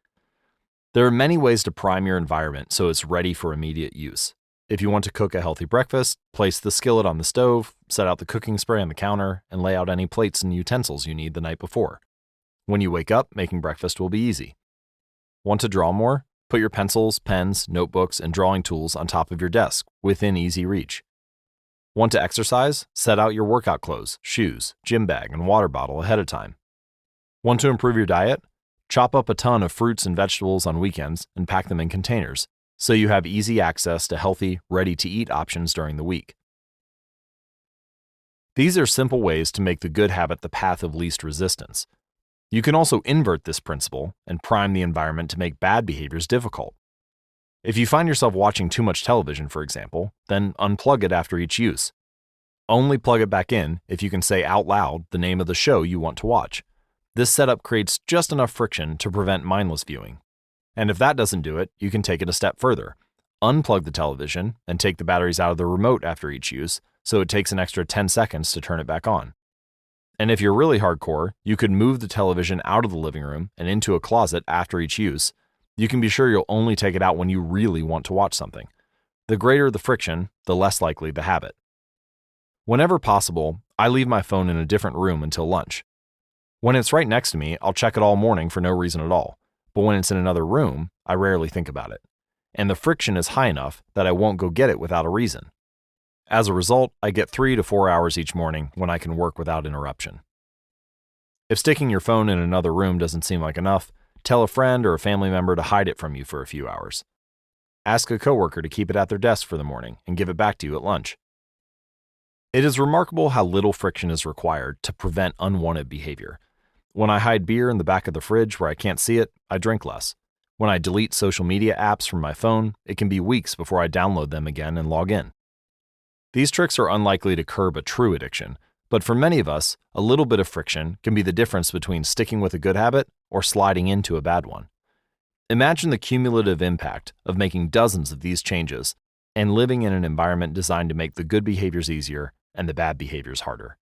There are many ways to prime your environment so it's ready for immediate use. If you want to cook a healthy breakfast, place the skillet on the stove, set out the cooking spray on the counter, and lay out any plates and utensils you need the night before. When you wake up, making breakfast will be easy. Want to draw more? Put your pencils, pens, notebooks, and drawing tools on top of your desk, within easy reach. Want to exercise? Set out your workout clothes, shoes, gym bag, and water bottle ahead of time. Want to improve your diet? Chop up a ton of fruits and vegetables on weekends and pack them in containers, so you have easy access to healthy, ready-to-eat options during the week. These are simple ways to make the good habit the path of least resistance. You can also invert this principle and prime the environment to make bad behaviors difficult. If you find yourself watching too much television, for example, then unplug it after each use. Only plug it back in if you can say out loud the name of the show you want to watch. This setup creates just enough friction to prevent mindless viewing. And if that doesn't do it, you can take it a step further. Unplug the television and take the batteries out of the remote after each use, so it takes an extra 10 seconds to turn it back on. And if you're really hardcore, you could move the television out of the living room and into a closet after each use. You can be sure you'll only take it out when you really want to watch something. The greater the friction, the less likely the habit. Whenever possible, I leave my phone in a different room until lunch. When it's right next to me, I'll check it all morning for no reason at all. But when it's in another room, I rarely think about it. And the friction is high enough that I won't go get it without a reason. As a result, I get 3 to 4 hours each morning when I can work without interruption. If sticking your phone in another room doesn't seem like enough, tell a friend or a family member to hide it from you for a few hours. Ask a coworker to keep it at their desk for the morning and give it back to you at lunch. It is remarkable how little friction is required to prevent unwanted behavior. When I hide beer in the back of the fridge where I can't see it, I drink less. When I delete social media apps from my phone, it can be weeks before I download them again and log in. These tricks are unlikely to curb a true addiction, but for many of us, a little bit of friction can be the difference between sticking with a good habit or sliding into a bad one. Imagine the cumulative impact of making dozens of these changes and living in an environment designed to make the good behaviors easier and the bad behaviors harder.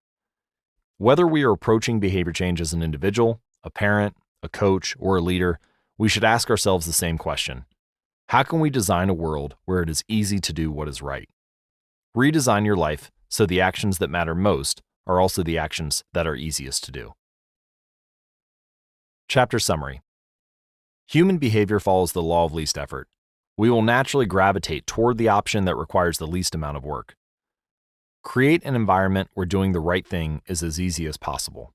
Whether we are approaching behavior change as an individual, a parent, a coach, or a leader, we should ask ourselves the same question. How can we design a world where it is easy to do what is right? Redesign your life so the actions that matter most are also the actions that are easiest to do. Chapter Summary. Human behavior follows the law of least effort. We will naturally gravitate toward the option that requires the least amount of work. Create an environment where doing the right thing is as easy as possible.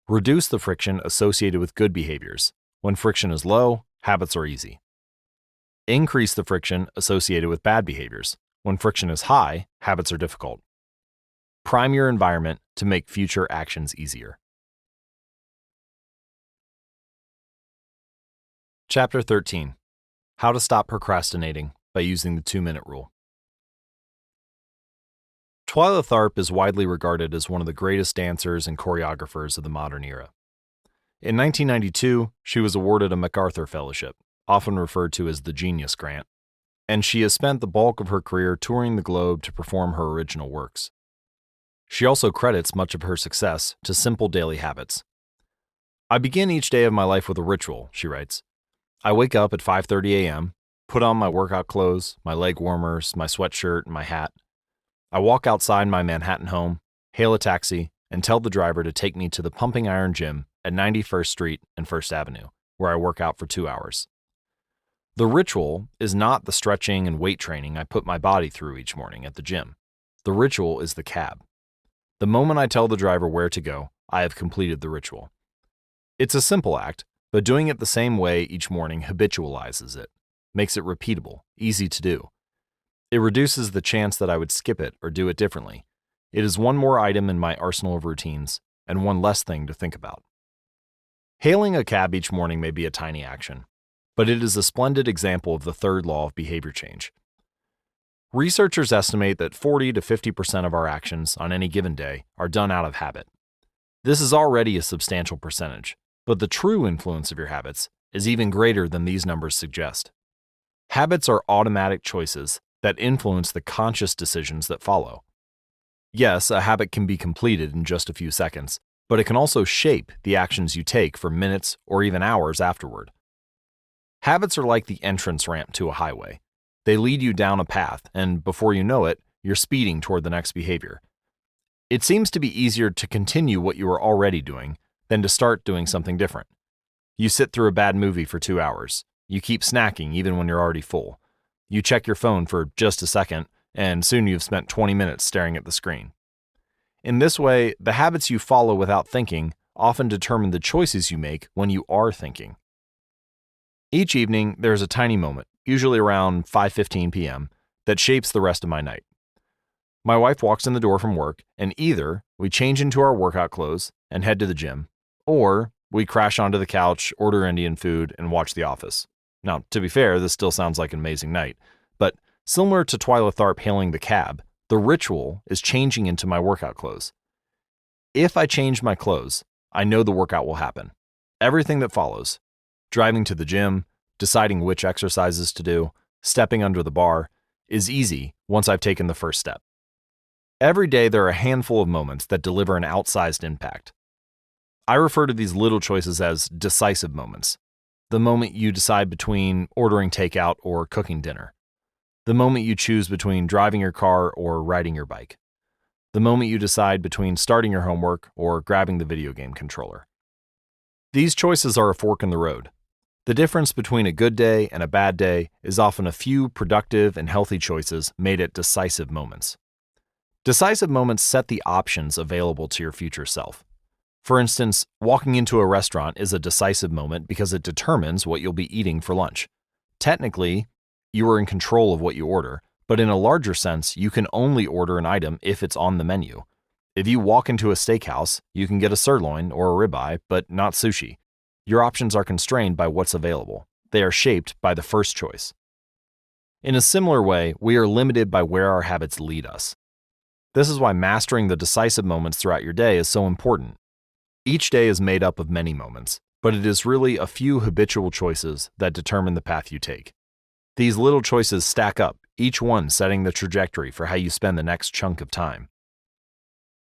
Reduce the friction associated with good behaviors. When friction is low, habits are easy. Increase the friction associated with bad behaviors. When friction is high, habits are difficult. Prime your environment to make future actions easier. Chapter 13. How to Stop Procrastinating by Using the 2-Minute Rule. Twyla Tharp is widely regarded as one of the greatest dancers and choreographers of the modern era. In 1992, she was awarded a MacArthur Fellowship, often referred to as the Genius Grant, and she has spent the bulk of her career touring the globe to perform her original works. She also credits much of her success to simple daily habits. I begin each day of my life with a ritual, she writes. I wake up at 5:30 a.m., put on my workout clothes, my leg warmers, my sweatshirt, and my hat. I walk outside my Manhattan home, hail a taxi, and tell the driver to take me to the Pumping Iron Gym at 91st Street and 1st Avenue, where I work out for 2 hours. The ritual is not the stretching and weight training I put my body through each morning at the gym. The ritual is the cab. The moment I tell the driver where to go, I have completed the ritual. It's a simple act, but doing it the same way each morning habitualizes it, makes it repeatable, easy to do. It reduces the chance that I would skip it or do it differently. It is one more item in my arsenal of routines, and one less thing to think about. Hailing a cab each morning may be a tiny action, but it is a splendid example of the third law of behavior change. Researchers estimate that 40 to 50% of our actions on any given day are done out of habit. This is already a substantial percentage, but the true influence of your habits is even greater than these numbers suggest. Habits are automatic choices that influence the conscious decisions that follow. Yes, a habit can be completed in just a few seconds, but it can also shape the actions you take for minutes or even hours afterward. Habits are like the entrance ramp to a highway. They lead you down a path, and before you know it, you're speeding toward the next behavior. It seems to be easier to continue what you are already doing than to start doing something different. You sit through a bad movie for 2 hours. You keep snacking even when you're already full. You check your phone for just a second, and soon you've spent 20 minutes staring at the screen. In this way, the habits you follow without thinking often determine the choices you make when you are thinking. Each evening, there's a tiny moment, usually around 5:15 p.m., that shapes the rest of my night. My wife walks in the door from work, and either we change into our workout clothes and head to the gym, or we crash onto the couch, order Indian food, and watch The Office. Now, to be fair, this still sounds like an amazing night, but similar to Twyla Tharp hailing the cab, the ritual is changing into my workout clothes. If I change my clothes, I know the workout will happen. Everything that follows, driving to the gym, deciding which exercises to do, stepping under the bar, is easy once I've taken the first step. Every day there are a handful of moments that deliver an outsized impact. I refer to these little choices as decisive moments. The moment you decide between ordering takeout or cooking dinner. The moment you choose between driving your car or riding your bike. The moment you decide between starting your homework or grabbing the video game controller. These choices are a fork in the road. The difference between a good day and a bad day is often a few productive and healthy choices made at decisive moments. Decisive moments set the options available to your future self. For instance, walking into a restaurant is a decisive moment because it determines what you'll be eating for lunch. Technically, you are in control of what you order, but in a larger sense, you can only order an item if it's on the menu. If you walk into a steakhouse, you can get a sirloin or a ribeye, but not sushi. Your options are constrained by what's available. They are shaped by the first choice. In a similar way, we are limited by where our habits lead us. This is why mastering the decisive moments throughout your day is so important. Each day is made up of many moments, but it is really a few habitual choices that determine the path you take. These little choices stack up, each one setting the trajectory for how you spend the next chunk of time.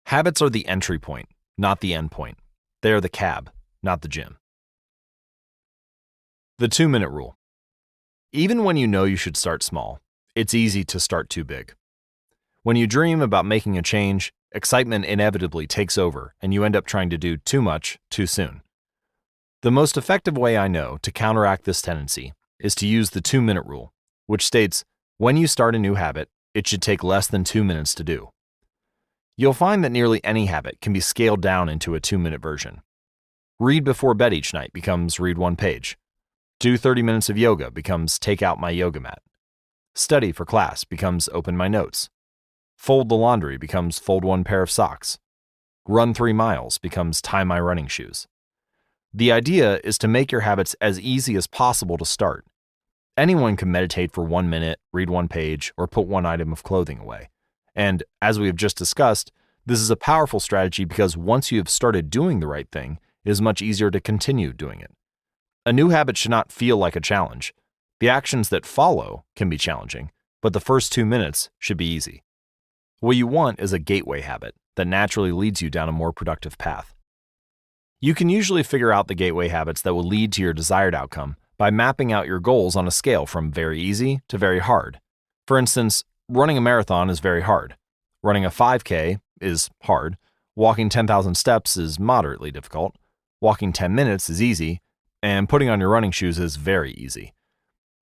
Habits are the entry point, not the end point. They are the cab, not the gym. The 2-minute rule. Even when you know you should start small, it's easy to start too big. When you dream about making a change, excitement inevitably takes over and you end up trying to do too much too soon. The most effective way I know to counteract this tendency is to use the 2-minute rule, which states, when you start a new habit, it should take less than 2 minutes to do. You'll find that nearly any habit can be scaled down into a 2-minute version. Read before bed each night becomes read 1 page. Do 30 minutes of yoga becomes take out my yoga mat. Study for class becomes open my notes. Fold the laundry becomes fold 1 pair of socks. Run 3 miles becomes tie my running shoes. The idea is to make your habits as easy as possible to start. Anyone can meditate for 1 minute, read 1 page, or put 1 item of clothing away. And as we have just discussed, this is a powerful strategy because once you have started doing the right thing, it is much easier to continue doing it. A new habit should not feel like a challenge. The actions that follow can be challenging, but the first 2 minutes should be easy. What you want is a gateway habit that naturally leads you down a more productive path. You can usually figure out the gateway habits that will lead to your desired outcome by mapping out your goals on a scale from very easy to very hard. For instance, running a marathon is very hard. Running a 5K is hard. Walking 10,000 steps is moderately difficult. Walking 10 minutes is easy. And putting on your running shoes is very easy.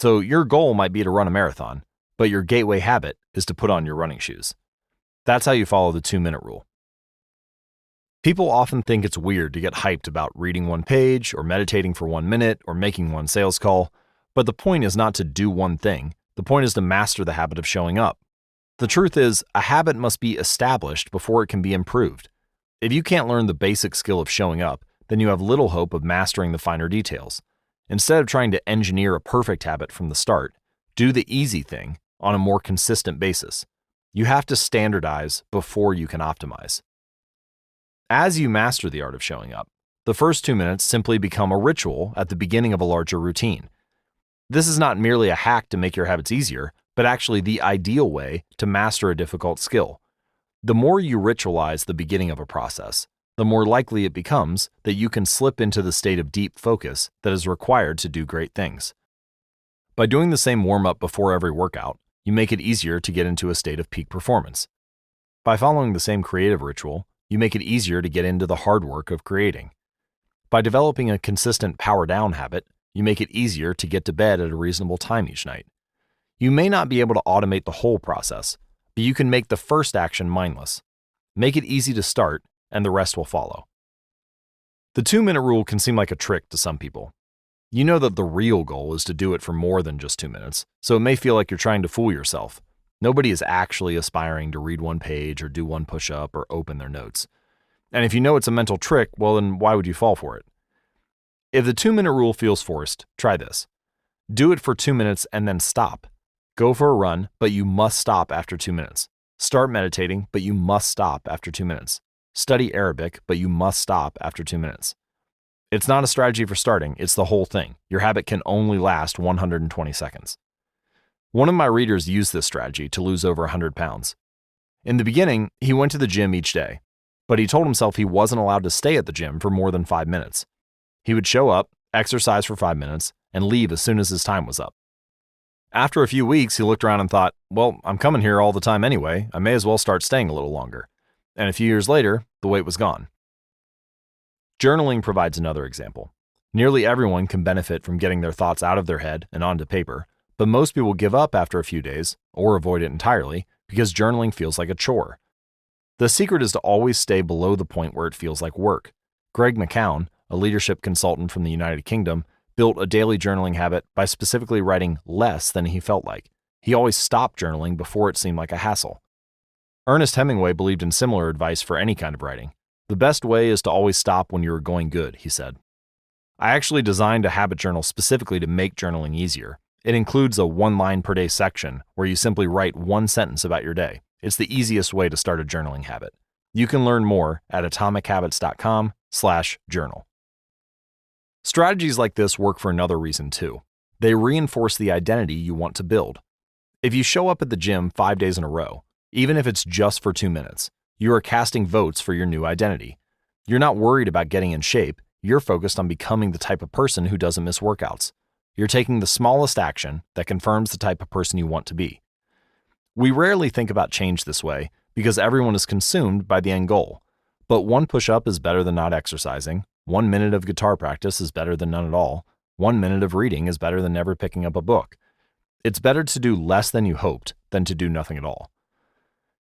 So your goal might be to run a marathon, but your gateway habit is to put on your running shoes. That's how you follow the 2-minute rule. People often think it's weird to get hyped about reading one page or meditating for 1 minute or making one sales call, but the point is not to do one thing. The point is to master the habit of showing up. The truth is, a habit must be established before it can be improved. If you can't learn the basic skill of showing up, then you have little hope of mastering the finer details. Instead of trying to engineer a perfect habit from the start, do the easy thing on a more consistent basis. You have to standardize before you can optimize. As you master the art of showing up, the first 2 minutes simply become a ritual at the beginning of a larger routine. This is not merely a hack to make your habits easier, but actually the ideal way to master a difficult skill. The more you ritualize the beginning of a process, the more likely it becomes that you can slip into the state of deep focus that is required to do great things. By doing the same warm-up before every workout, you make it easier to get into a state of peak performance. By following the same creative ritual, you make it easier to get into the hard work of creating. By developing a consistent power-down habit, you make it easier to get to bed at a reasonable time each night. You may not be able to automate the whole process, but you can make the first action mindless. Make it easy to start, and the rest will follow. The 2-minute rule can seem like a trick to some people. You know that the real goal is to do it for more than just 2 minutes, so it may feel like you're trying to fool yourself. Nobody is actually aspiring to read one page or do one push-up or open their notes. And if you know it's a mental trick, well then why would you fall for it? If the 2-minute rule feels forced, try this. Do it for 2 minutes and then stop. Go for a run, but you must stop after 2 minutes. Start meditating, but you must stop after 2 minutes. Study Arabic, but you must stop after 2 minutes. It's not a strategy for starting, it's the whole thing. Your habit can only last 120 seconds. One of my readers used this strategy to lose over 100 pounds. In the beginning, he went to the gym each day, but he told himself he wasn't allowed to stay at the gym for more than 5 minutes. He would show up, exercise for 5 minutes, and leave as soon as his time was up. After a few weeks, he looked around and thought, well, I'm coming here all the time anyway, I may as well start staying a little longer. And a few years later, the weight was gone. Journaling provides another example. Nearly everyone can benefit from getting their thoughts out of their head and onto paper, but most people give up after a few days, or avoid it entirely, because journaling feels like a chore. The secret is to always stay below the point where it feels like work. Greg McCown, a leadership consultant from the United Kingdom, built a daily journaling habit by specifically writing less than he felt like. He always stopped journaling before it seemed like a hassle. Ernest Hemingway believed in similar advice for any kind of writing. The best way is to always stop when you are going good, he said. I actually designed a habit journal specifically to make journaling easier. It includes a 1-line-per-day section where you simply write one sentence about your day. It's the easiest way to start a journaling habit. You can learn more at atomichabits.com/journal. Strategies like this work for another reason too. They reinforce the identity you want to build. If you show up at the gym 5 days in a row, even if it's just for 2 minutes, you are casting votes for your new identity. You're not worried about getting in shape. You're focused on becoming the type of person who doesn't miss workouts. You're taking the smallest action that confirms the type of person you want to be. We rarely think about change this way because everyone is consumed by the end goal. But one push-up is better than not exercising. 1 minute of guitar practice is better than none at all. 1 minute of reading is better than never picking up a book. It's better to do less than you hoped than to do nothing at all.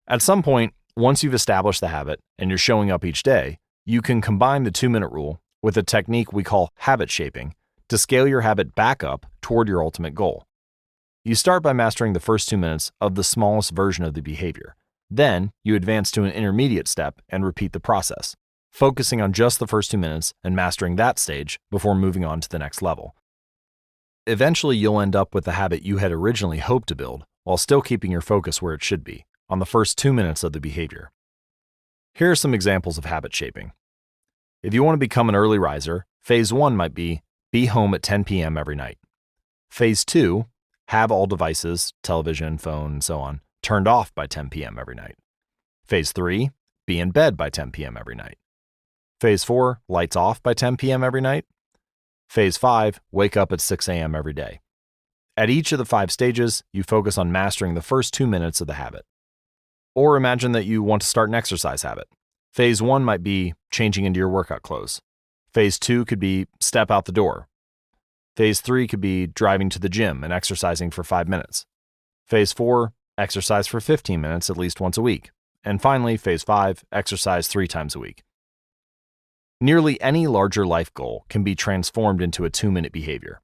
At some point, once you've established the habit and you're showing up each day, you can combine the 2-minute rule with a technique we call habit shaping to scale your habit back up toward your ultimate goal. You start by mastering the first 2 minutes of the smallest version of the behavior. Then, you advance to an intermediate step and repeat the process, focusing on just the first 2 minutes and mastering that stage before moving on to the next level. Eventually, you'll end up with the habit you had originally hoped to build while still keeping your focus where it should be, on the first 2 minutes of the behavior. Here are some examples of habit shaping. If you want to become an early riser, phase 1 might be home at 10 p.m. every night. Phase 2, have all devices, television, phone, and so on, turned off by 10 p.m. every night. Phase 3, be in bed by 10 p.m. every night. Phase 4, lights off by 10 p.m. every night. Phase 5, wake up at 6 a.m. every day. At each of the 5 stages, you focus on mastering the first 2 minutes of the habit. Or imagine that you want to start an exercise habit. Phase 1 might be changing into your workout clothes. Phase 2 could be step out the door. Phase 3 could be driving to the gym and exercising for 5 minutes. Phase 4, exercise for 15 minutes at least once a week. And finally, phase 5, exercise 3 times a week. Nearly any larger life goal can be transformed into a 2-minute behavior.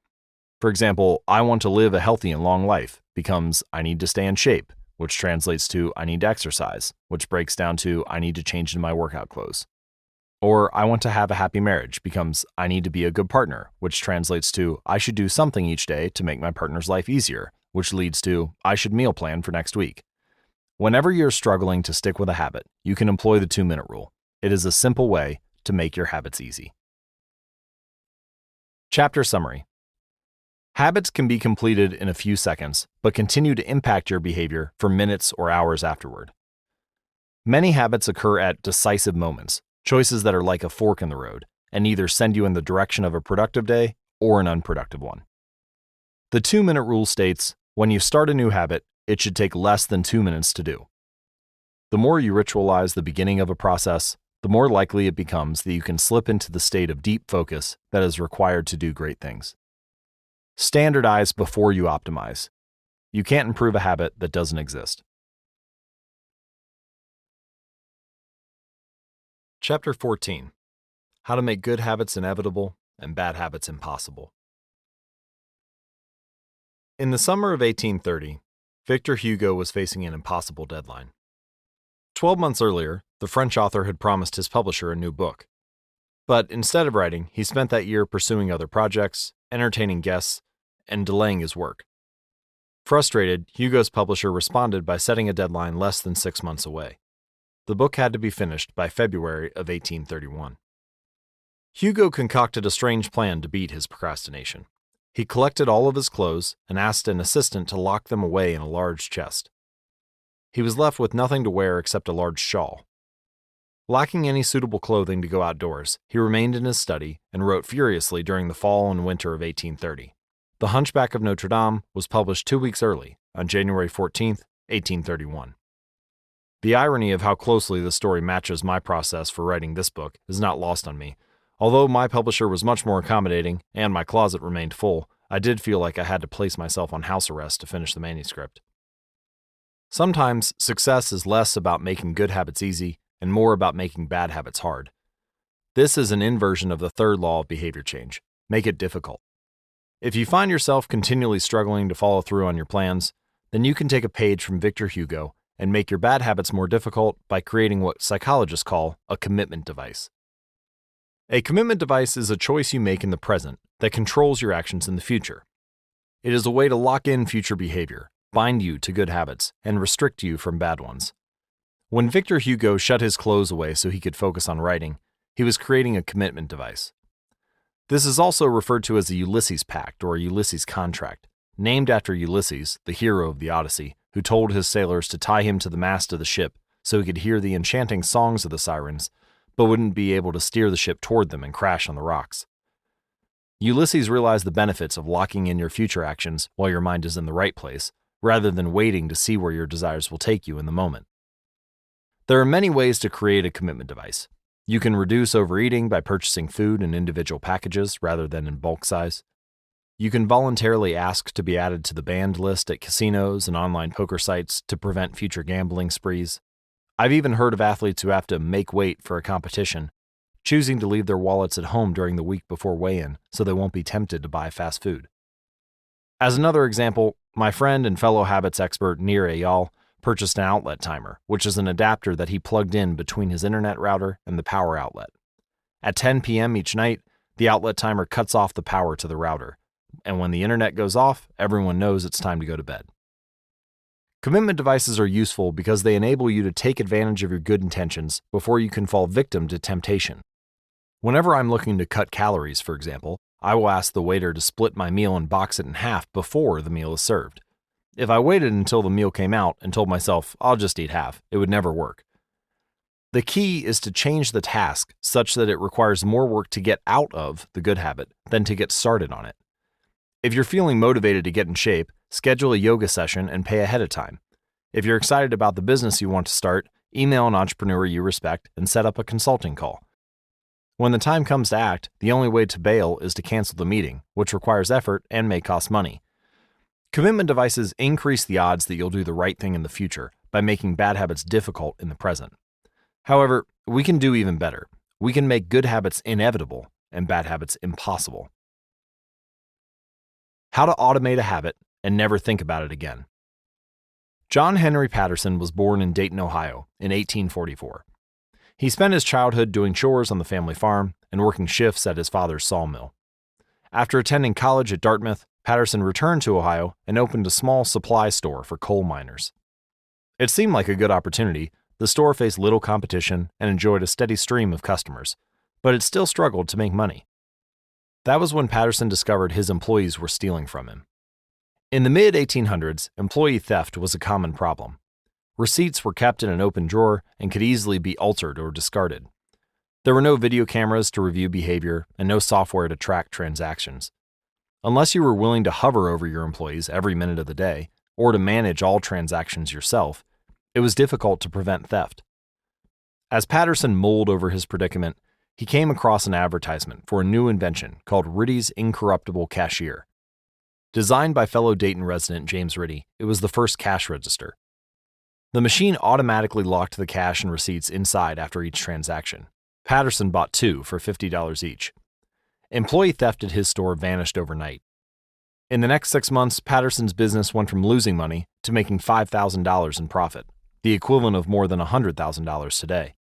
For example, I want to live a healthy and long life becomes I need to stay in shape, which translates to I need to exercise, which breaks down to I need to change into my workout clothes. Or I want to have a happy marriage becomes I need to be a good partner, which translates to I should do something each day to make my partner's life easier, which leads to I should meal plan for next week. Whenever you're struggling to stick with a habit, you can employ the 2-minute rule. It is a simple way to make your habits easy. Chapter summary. Habits can be completed in a few seconds, but continue to impact your behavior for minutes or hours afterward. Many habits occur at decisive moments, choices that are like a fork in the road, and either send you in the direction of a productive day or an unproductive one. The 2-minute rule states, when you start a new habit, it should take less than 2 minutes to do. The more you ritualize the beginning of a process, the more likely it becomes that you can slip into the state of deep focus that is required to do great things. Standardize before you optimize. You can't improve a habit that doesn't exist. Chapter 14. How to make good habits inevitable and bad habits impossible. In the summer of 1830, Victor Hugo was facing an impossible deadline. 12 months earlier, the French author had promised his publisher a new book. But instead of writing, he spent that year pursuing other projects, entertaining guests, and delaying his work. Frustrated, Hugo's publisher responded by setting a deadline less than 6 months away. The book had to be finished by February of 1831. Hugo concocted a strange plan to beat his procrastination. He collected all of his clothes and asked an assistant to lock them away in a large chest. He was left with nothing to wear except a large shawl. Lacking any suitable clothing to go outdoors, he remained in his study and wrote furiously during the fall and winter of 1830. The Hunchback of Notre Dame was published 2 weeks early, on January 14, 1831. The irony of how closely the story matches my process for writing this book is not lost on me. Although my publisher was much more accommodating and my closet remained full, I did feel like I had to place myself on house arrest to finish the manuscript. Sometimes success is less about making good habits easy and more about making bad habits hard. This is an inversion of the third law of behavior change: make it difficult. If you find yourself continually struggling to follow through on your plans, then you can take a page from Victor Hugo and make your bad habits more difficult by creating what psychologists call a commitment device. A commitment device is a choice you make in the present that controls your actions in the future. It is a way to lock in future behavior, bind you to good habits, and restrict you from bad ones. When Victor Hugo shut his clothes away so he could focus on writing, he was creating a commitment device. This is also referred to as a Ulysses Pact or a Ulysses Contract, named after Ulysses, the hero of the Odyssey, who told his sailors to tie him to the mast of the ship so he could hear the enchanting songs of the sirens, but wouldn't be able to steer the ship toward them and crash on the rocks. Ulysses realized the benefits of locking in your future actions while your mind is in the right place, rather than waiting to see where your desires will take you in the moment. There are many ways to create a commitment device. You can reduce overeating by purchasing food in individual packages rather than in bulk size. You can voluntarily ask to be added to the banned list at casinos and online poker sites to prevent future gambling sprees. I've even heard of athletes who have to make weight for a competition, choosing to leave their wallets at home during the week before weigh-in so they won't be tempted to buy fast food. As another example, my friend and fellow habits expert Nir Eyal purchased an outlet timer, which is an adapter that he plugged in between his internet router and the power outlet. At 10 p.m. each night, the outlet timer cuts off the power to the router, and when the internet goes off, everyone knows it's time to go to bed. Commitment devices are useful because they enable you to take advantage of your good intentions before you can fall victim to temptation. Whenever I'm looking to cut calories, for example, I will ask the waiter to split my meal and box it in half before the meal is served. If I waited until the meal came out and told myself, I'll just eat half, it would never work. The key is to change the task such that it requires more work to get out of the good habit than to get started on it. If you're feeling motivated to get in shape, schedule a yoga session and pay ahead of time. If you're excited about the business you want to start, email an entrepreneur you respect and set up a consulting call. When the time comes to act, the only way to bail is to cancel the meeting, which requires effort and may cost money. Commitment devices increase the odds that you'll do the right thing in the future by making bad habits difficult in the present. However, we can do even better. we can make good habits inevitable and bad habits impossible. How to automate a habit and never think about it again. John Henry Patterson was born in Dayton, Ohio in 1844. He spent his childhood doing chores on the family farm and working shifts at his father's sawmill. After attending college at Dartmouth, Patterson returned to Ohio and opened a small supply store for coal miners. It seemed like a good opportunity. The store faced little competition and enjoyed a steady stream of customers, but it still struggled to make money. That was when Patterson discovered his employees were stealing from him. In the mid-1800s, employee theft was a common problem. Receipts were kept in an open drawer and could easily be altered or discarded. There were no video cameras to review behavior and no software to track transactions. Unless you were willing to hover over your employees every minute of the day or to manage all transactions yourself, it was difficult to prevent theft. As Patterson mulled over his predicament, he came across an advertisement for a new invention called Ritty's Incorruptible Cashier. Designed by fellow Dayton resident James Ritty, it was the first cash register. The machine automatically locked the cash and receipts inside after each transaction. Patterson bought two for $50 each. Employee theft at his store vanished overnight. In the next 6 months, Patterson's business went from losing money to making $5,000 in profit, the equivalent of more than $100,000 today.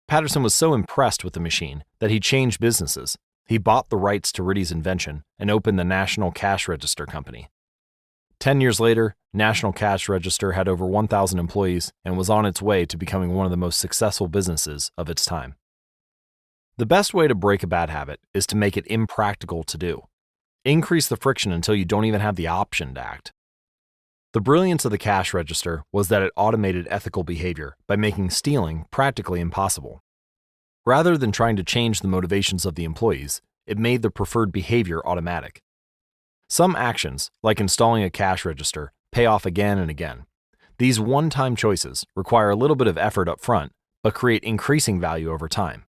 Patterson was so impressed with the machine that he changed businesses. He bought the rights to Ritty's invention and opened the National Cash Register Company. 10 years later, National Cash Register had over 1,000 employees and was on its way to becoming one of the most successful businesses of its time. The best way to break a bad habit is to make it impractical to do. Increase the friction until you don't even have the option to act. The brilliance of the cash register was that it automated ethical behavior by making stealing practically impossible. Rather than trying to change the motivations of the employees, it made the preferred behavior automatic. Some actions, like installing a cash register, pay off again and again. These one-time choices require a little bit of effort up front, but create increasing value over time.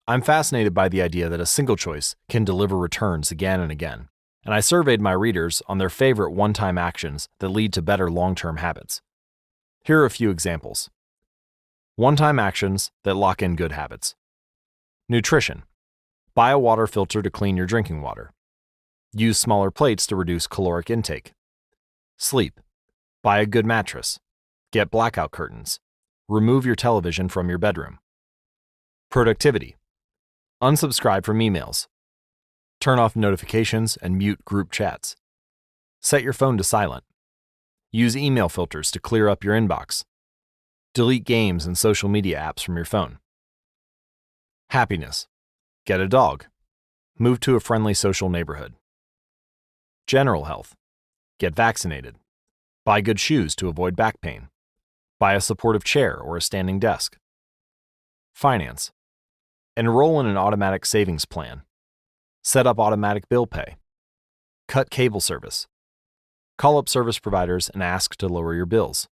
I'm fascinated by the idea that a single choice can deliver returns again and again, and I surveyed my readers on their favorite one-time actions that lead to better long-term habits. Here are a few examples. One-time actions that lock in good habits. Nutrition. Buy a water filter to clean your drinking water. Use smaller plates to reduce caloric intake. Sleep. Buy a good mattress. Get blackout curtains. Remove your television from your bedroom. Productivity. Unsubscribe from emails. Turn off notifications and mute group chats. Set your phone to silent. Use email filters to clear up your inbox. Delete games and social media apps from your phone. Happiness. Get a dog. Move to a friendly social neighborhood. General health. Get vaccinated. Buy good shoes to avoid back pain. Buy a supportive chair or a standing desk. Finance. Enroll in an automatic savings plan. Set up automatic bill pay. Cut cable service. Call up service providers and ask to lower your bills.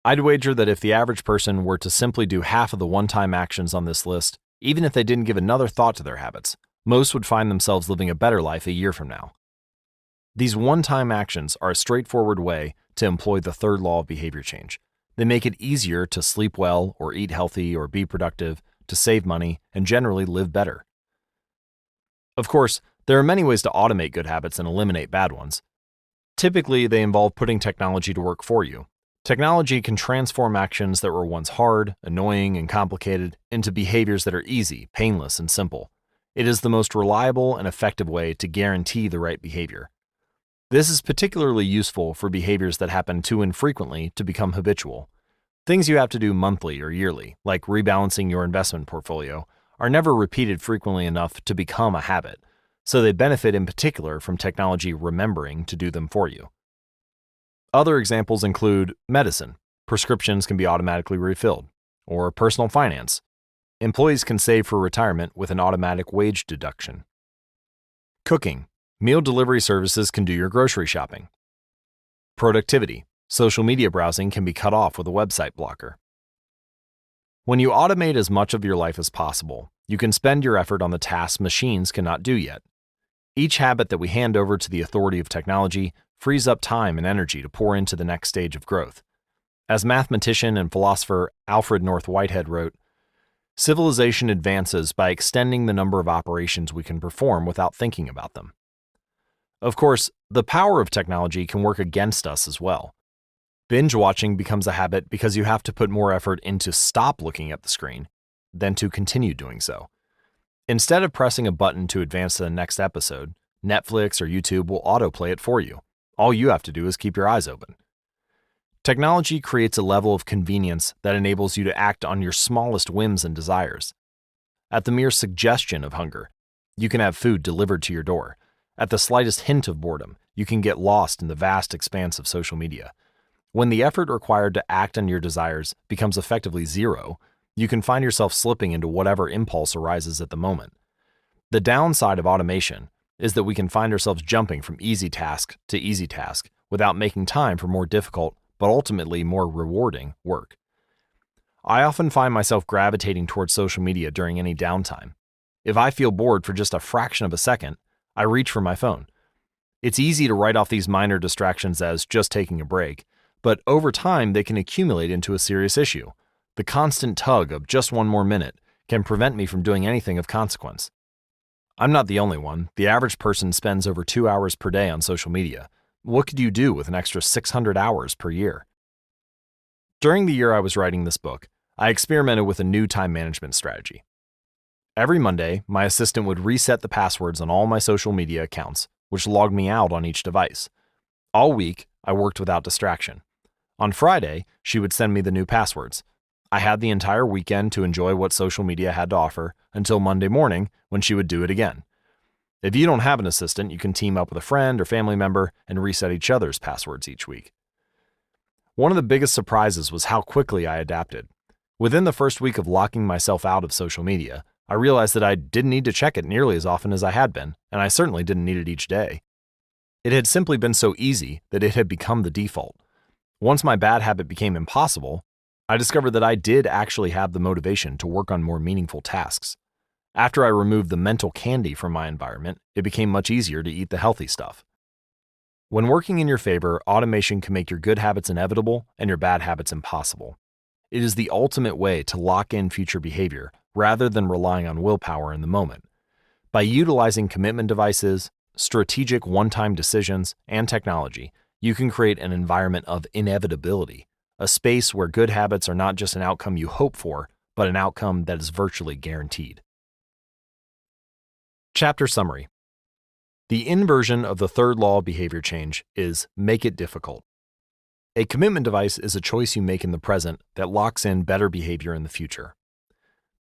I'd wager that if the average person were to simply do half of the one-time actions on this list, even if they didn't give another thought to their habits, most would find themselves living a better life a year from now. These one-time actions are a straightforward way to employ the third law of behavior change. They make it easier to sleep well or eat healthy or be productive, to save money, and generally live better. Of course, there are many ways to automate good habits and eliminate bad ones. Typically, they involve putting technology to work for you. Technology can transform actions that were once hard, annoying, and complicated into behaviors that are easy, painless, and simple. It is the most reliable and effective way to guarantee the right behavior. This is particularly useful for behaviors that happen too infrequently to become habitual. Things you have to do monthly or yearly, like rebalancing your investment portfolio, are never repeated frequently enough to become a habit, so they benefit in particular from technology remembering to do them for you. Other examples include medicine. Prescriptions can be automatically refilled. Or personal finance. Employees can save for retirement with an automatic wage deduction. Cooking. Meal delivery services can do your grocery shopping. Productivity. Social media browsing can be cut off with a website blocker. When you automate as much of your life as possible, you can spend your effort on the tasks machines cannot do yet. Each habit that we hand over to the authority of technology frees up time and energy to pour into the next stage of growth. As mathematician and philosopher Alfred North Whitehead wrote, Civilization advances by extending the number of operations we can perform without thinking about them. Of course, the power of technology can work against us as well. Binge watching becomes a habit because you have to put more effort into stop looking at the screen than to continue doing so. Instead of pressing a button to advance to the next episode, Netflix or YouTube will autoplay it for you. All you have to do is keep your eyes open. Technology creates a level of convenience that enables you to act on your smallest whims and desires. At the mere suggestion of hunger, you can have food delivered to your door. At the slightest hint of boredom, you can get lost in the vast expanse of social media. When the effort required to act on your desires becomes effectively zero, you can find yourself slipping into whatever impulse arises at the moment. The downside of automation is that we can find ourselves jumping from easy task to easy task without making time for more difficult, but ultimately more rewarding work. I often find myself gravitating towards social media during any downtime. If I feel bored for just a fraction of a second, I reach for my phone. It's easy to write off these minor distractions as just taking a break, but over time they can accumulate into a serious issue. The constant tug of just one more minute can prevent me from doing anything of consequence. I'm not the only one. The average person spends over 2 hours per day on social media. What could you do with an extra 600 hours per year? During the year I was writing this book, I experimented with a new time management strategy. Every Monday, my assistant would reset the passwords on all my social media accounts, which logged me out on each device. All week, I worked without distraction. On Friday, she would send me the new passwords. I had the entire weekend to enjoy what social media had to offer until Monday morning when she would do it again. If you don't have an assistant, you can team up with a friend or family member and reset each other's passwords each week. One of the biggest surprises was how quickly I adapted. Within the first week of locking myself out of social media, I realized that I didn't need to check it nearly as often as I had been, and I certainly didn't need it each day. It had simply been so easy that it had become the default. Once my bad habit became impossible, I discovered that I did actually have the motivation to work on more meaningful tasks. After I removed the mental candy from my environment, it became much easier to eat the healthy stuff. When working in your favor, automation can make your good habits inevitable and your bad habits impossible. It is the ultimate way to lock in future behavior rather than relying on willpower in the moment. By utilizing commitment devices, strategic one-time decisions, and technology, you can create an environment of inevitability, a space where good habits are not just an outcome you hope for, but an outcome that is virtually guaranteed. Chapter Summary. The inversion of the third law of behavior change is make it difficult. A commitment device is a choice you make in the present that locks in better behavior in the future.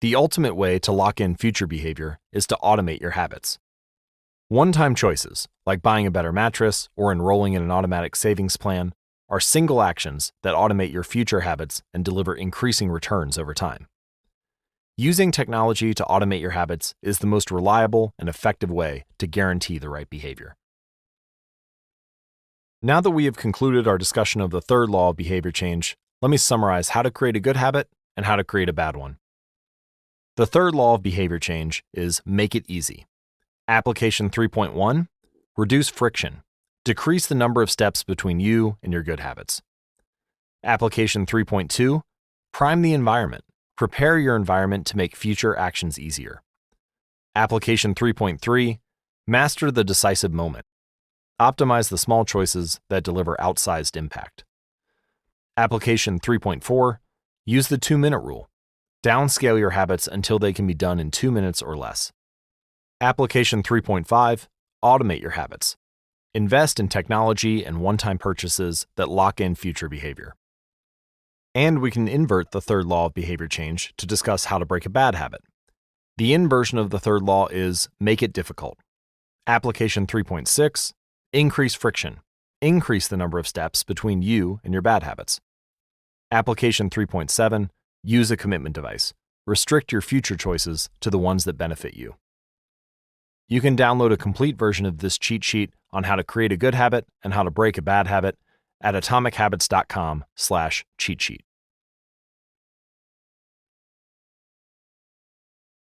The ultimate way to lock in future behavior is to automate your habits. One-time choices, like buying a better mattress or enrolling in an automatic savings plan, are single actions that automate your future habits and deliver increasing returns over time. Using technology to automate your habits is the most reliable and effective way to guarantee the right behavior. Now that we have concluded our discussion of the third law of behavior change, let me summarize how to create a good habit and how to create a bad one. The third law of behavior change is make it easy. Application 3.1, reduce friction. Decrease the number of steps between you and your good habits. Application 3.2, prime the environment. Prepare your environment to make future actions easier. Application 3.3, master the decisive moment. Optimize the small choices that deliver outsized impact. Application 3.4, use the 2-minute rule. Downscale your habits until they can be done in 2 minutes or less. Application 3.5, automate your habits. Invest in technology and one-time purchases that lock in future behavior. And we can invert the third law of behavior change to discuss how to break a bad habit. The inversion of the third law is make it difficult. Application 3.6, increase friction. Increase the number of steps between you and your bad habits. Application 3.7, use a commitment device. Restrict your future choices to the ones that benefit you. You can download a complete version of this cheat sheet on how to create a good habit and how to break a bad habit at atomichabits.com/cheat sheet.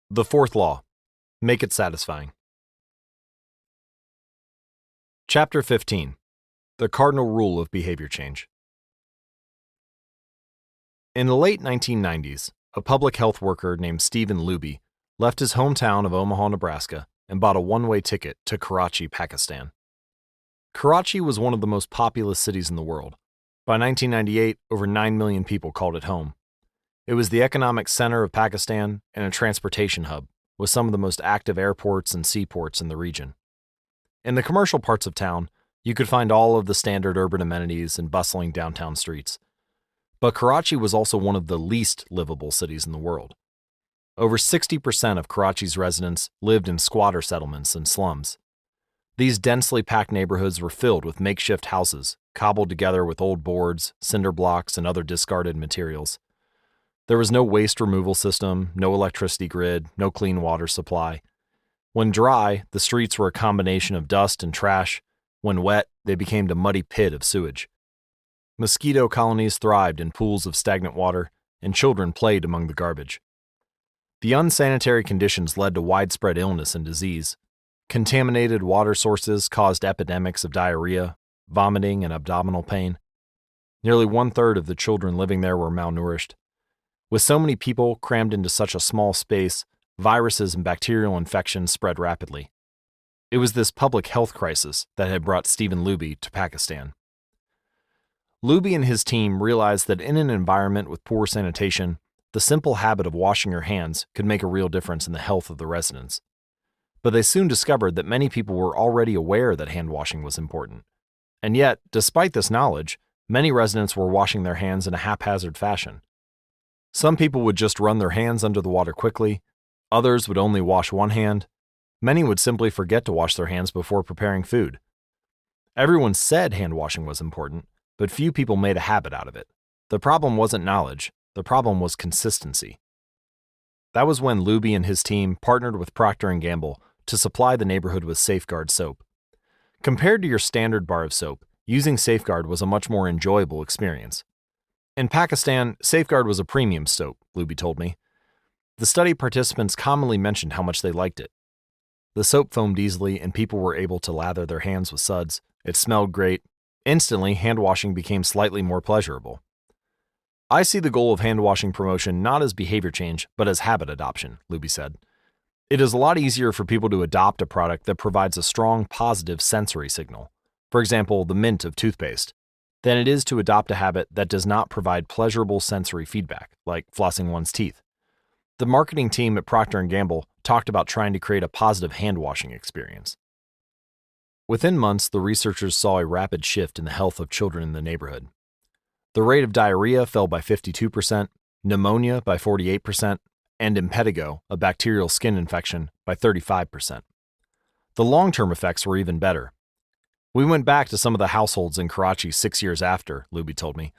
The fourth law, make it satisfying. Chapter 15, the cardinal rule of behavior change. In the late 1990s, a public health worker named Stephen Luby left his hometown of Omaha, Nebraska, and bought a one-way ticket to Karachi, Pakistan. Karachi was one of the most populous cities in the world. By 1998, over 9 million people called it home. It was the economic center of Pakistan and a transportation hub, with some of the most active airports and seaports in the region. In the commercial parts of town, you could find all of the standard urban amenities and bustling downtown streets. But Karachi was also one of the least livable cities in the world. Over 60% of Karachi's residents lived in squatter settlements and slums. These densely packed neighborhoods were filled with makeshift houses, cobbled together with old boards, cinder blocks, and other discarded materials. There was no waste removal system, no electricity grid, no clean water supply. When dry, the streets were a combination of dust and trash. When wet, they became a muddy pit of sewage. Mosquito colonies thrived in pools of stagnant water, and children played among the garbage. The unsanitary conditions led to widespread illness and disease. Contaminated water sources caused epidemics of diarrhea, vomiting, and abdominal pain. Nearly 1/3 of the children living there were malnourished. With so many people crammed into such a small space, viruses and bacterial infections spread rapidly. It was this public health crisis that had brought Stephen Luby to Pakistan. Luby and his team realized that in an environment with poor sanitation, the simple habit of washing your hands could make a real difference in the health of the residents. But they soon discovered that many people were already aware that hand washing was important. And yet, despite this knowledge, many residents were washing their hands in a haphazard fashion. Some people would just run their hands under the water quickly, others would only wash one hand, many would simply forget to wash their hands before preparing food. Everyone said hand washing was important, but few people made a habit out of it. The problem wasn't knowledge, the problem was consistency. That was when Luby and his team partnered with Procter & Gamble to supply the neighborhood with Safeguard soap. Compared to your standard bar of soap, using Safeguard was a much more enjoyable experience. In Pakistan, Safeguard was a premium soap, Luby told me. The study participants commonly mentioned how much they liked it. The soap foamed easily and people were able to lather their hands with suds. It smelled great. Instantly, hand washing became slightly more pleasurable. I see the goal of hand washing promotion not as behavior change, but as habit adoption, Luby said. It is a lot easier for people to adopt a product that provides a strong positive sensory signal, for example, the mint of toothpaste, than it is to adopt a habit that does not provide pleasurable sensory feedback, like flossing one's teeth. The marketing team at Procter & Gamble talked about trying to create a positive hand-washing experience. Within months, the researchers saw a rapid shift in the health of children in the neighborhood. The rate of diarrhea fell by 52%, pneumonia by 48%, and impetigo, a bacterial skin infection, by 35%. The long-term effects were even better. We went back to some of the households in Karachi 6 years after, Luby told me.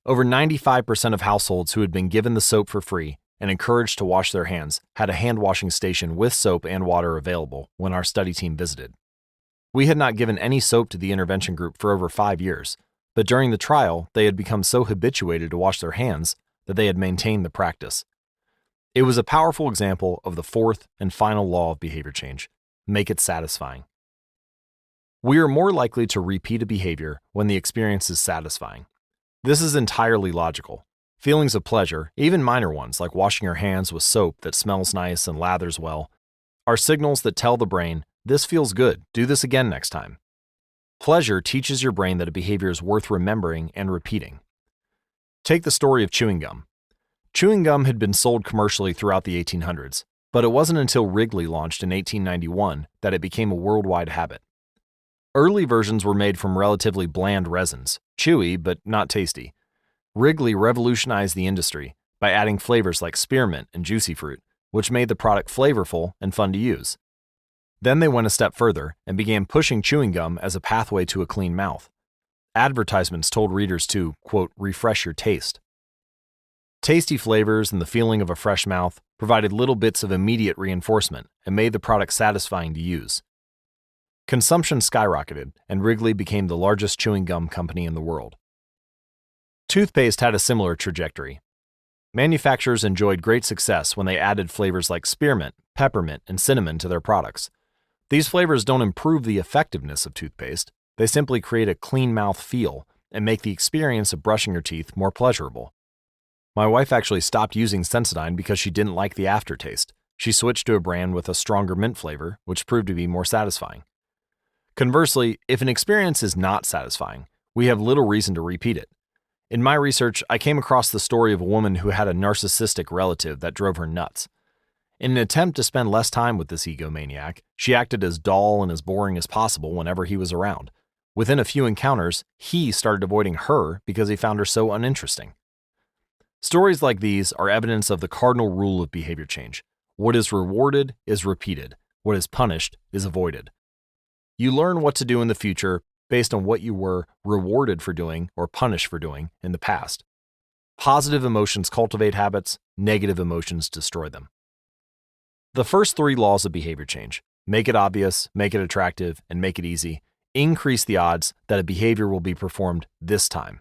Over 95% of households who had been given the soap for free and encouraged to wash their hands had a hand-washing station with soap and water available when our study team visited. We had not given any soap to the intervention group for over 5 years, but during the trial, they had become so habituated to wash their hands that they had maintained the practice. It was a powerful example of the fourth and final law of behavior change: make it satisfying. We are more likely to repeat a behavior when the experience is satisfying. This is entirely logical. Feelings of pleasure, even minor ones like washing your hands with soap that smells nice and lathers well, are signals that tell the brain, "This feels good, do this again next time." Pleasure teaches your brain that a behavior is worth remembering and repeating. Take the story of chewing gum. Chewing gum had been sold commercially throughout the 1800s, but it wasn't until Wrigley launched in 1891 that it became a worldwide habit. Early versions were made from relatively bland resins, chewy but not tasty. Wrigley revolutionized the industry by adding flavors like spearmint and juicy fruit, which made the product flavorful and fun to use. Then they went a step further and began pushing chewing gum as a pathway to a clean mouth. Advertisements told readers to, quote, refresh your taste. Tasty flavors and the feeling of a fresh mouth provided little bits of immediate reinforcement and made the product satisfying to use. Consumption skyrocketed, and Wrigley became the largest chewing gum company in the world. Toothpaste had a similar trajectory. Manufacturers enjoyed great success when they added flavors like spearmint, peppermint, and cinnamon to their products. These flavors don't improve the effectiveness of toothpaste, they simply create a clean mouth feel and make the experience of brushing your teeth more pleasurable. My wife actually stopped using Sensodyne because she didn't like the aftertaste. She switched to a brand with a stronger mint flavor, which proved to be more satisfying. Conversely, if an experience is not satisfying, we have little reason to repeat it. In my research, I came across the story of a woman who had a narcissistic relative that drove her nuts. In an attempt to spend less time with this egomaniac, she acted as dull and as boring as possible whenever he was around. Within a few encounters, he started avoiding her because he found her so uninteresting. Stories like these are evidence of the cardinal rule of behavior change. What is rewarded is repeated. What is punished is avoided. You learn what to do in the future based on what you were rewarded for doing or punished for doing in the past. Positive emotions cultivate habits, negative emotions destroy them. The first 3 laws of behavior change, make it obvious, make it attractive, and make it easy, increase the odds that a behavior will be performed this time.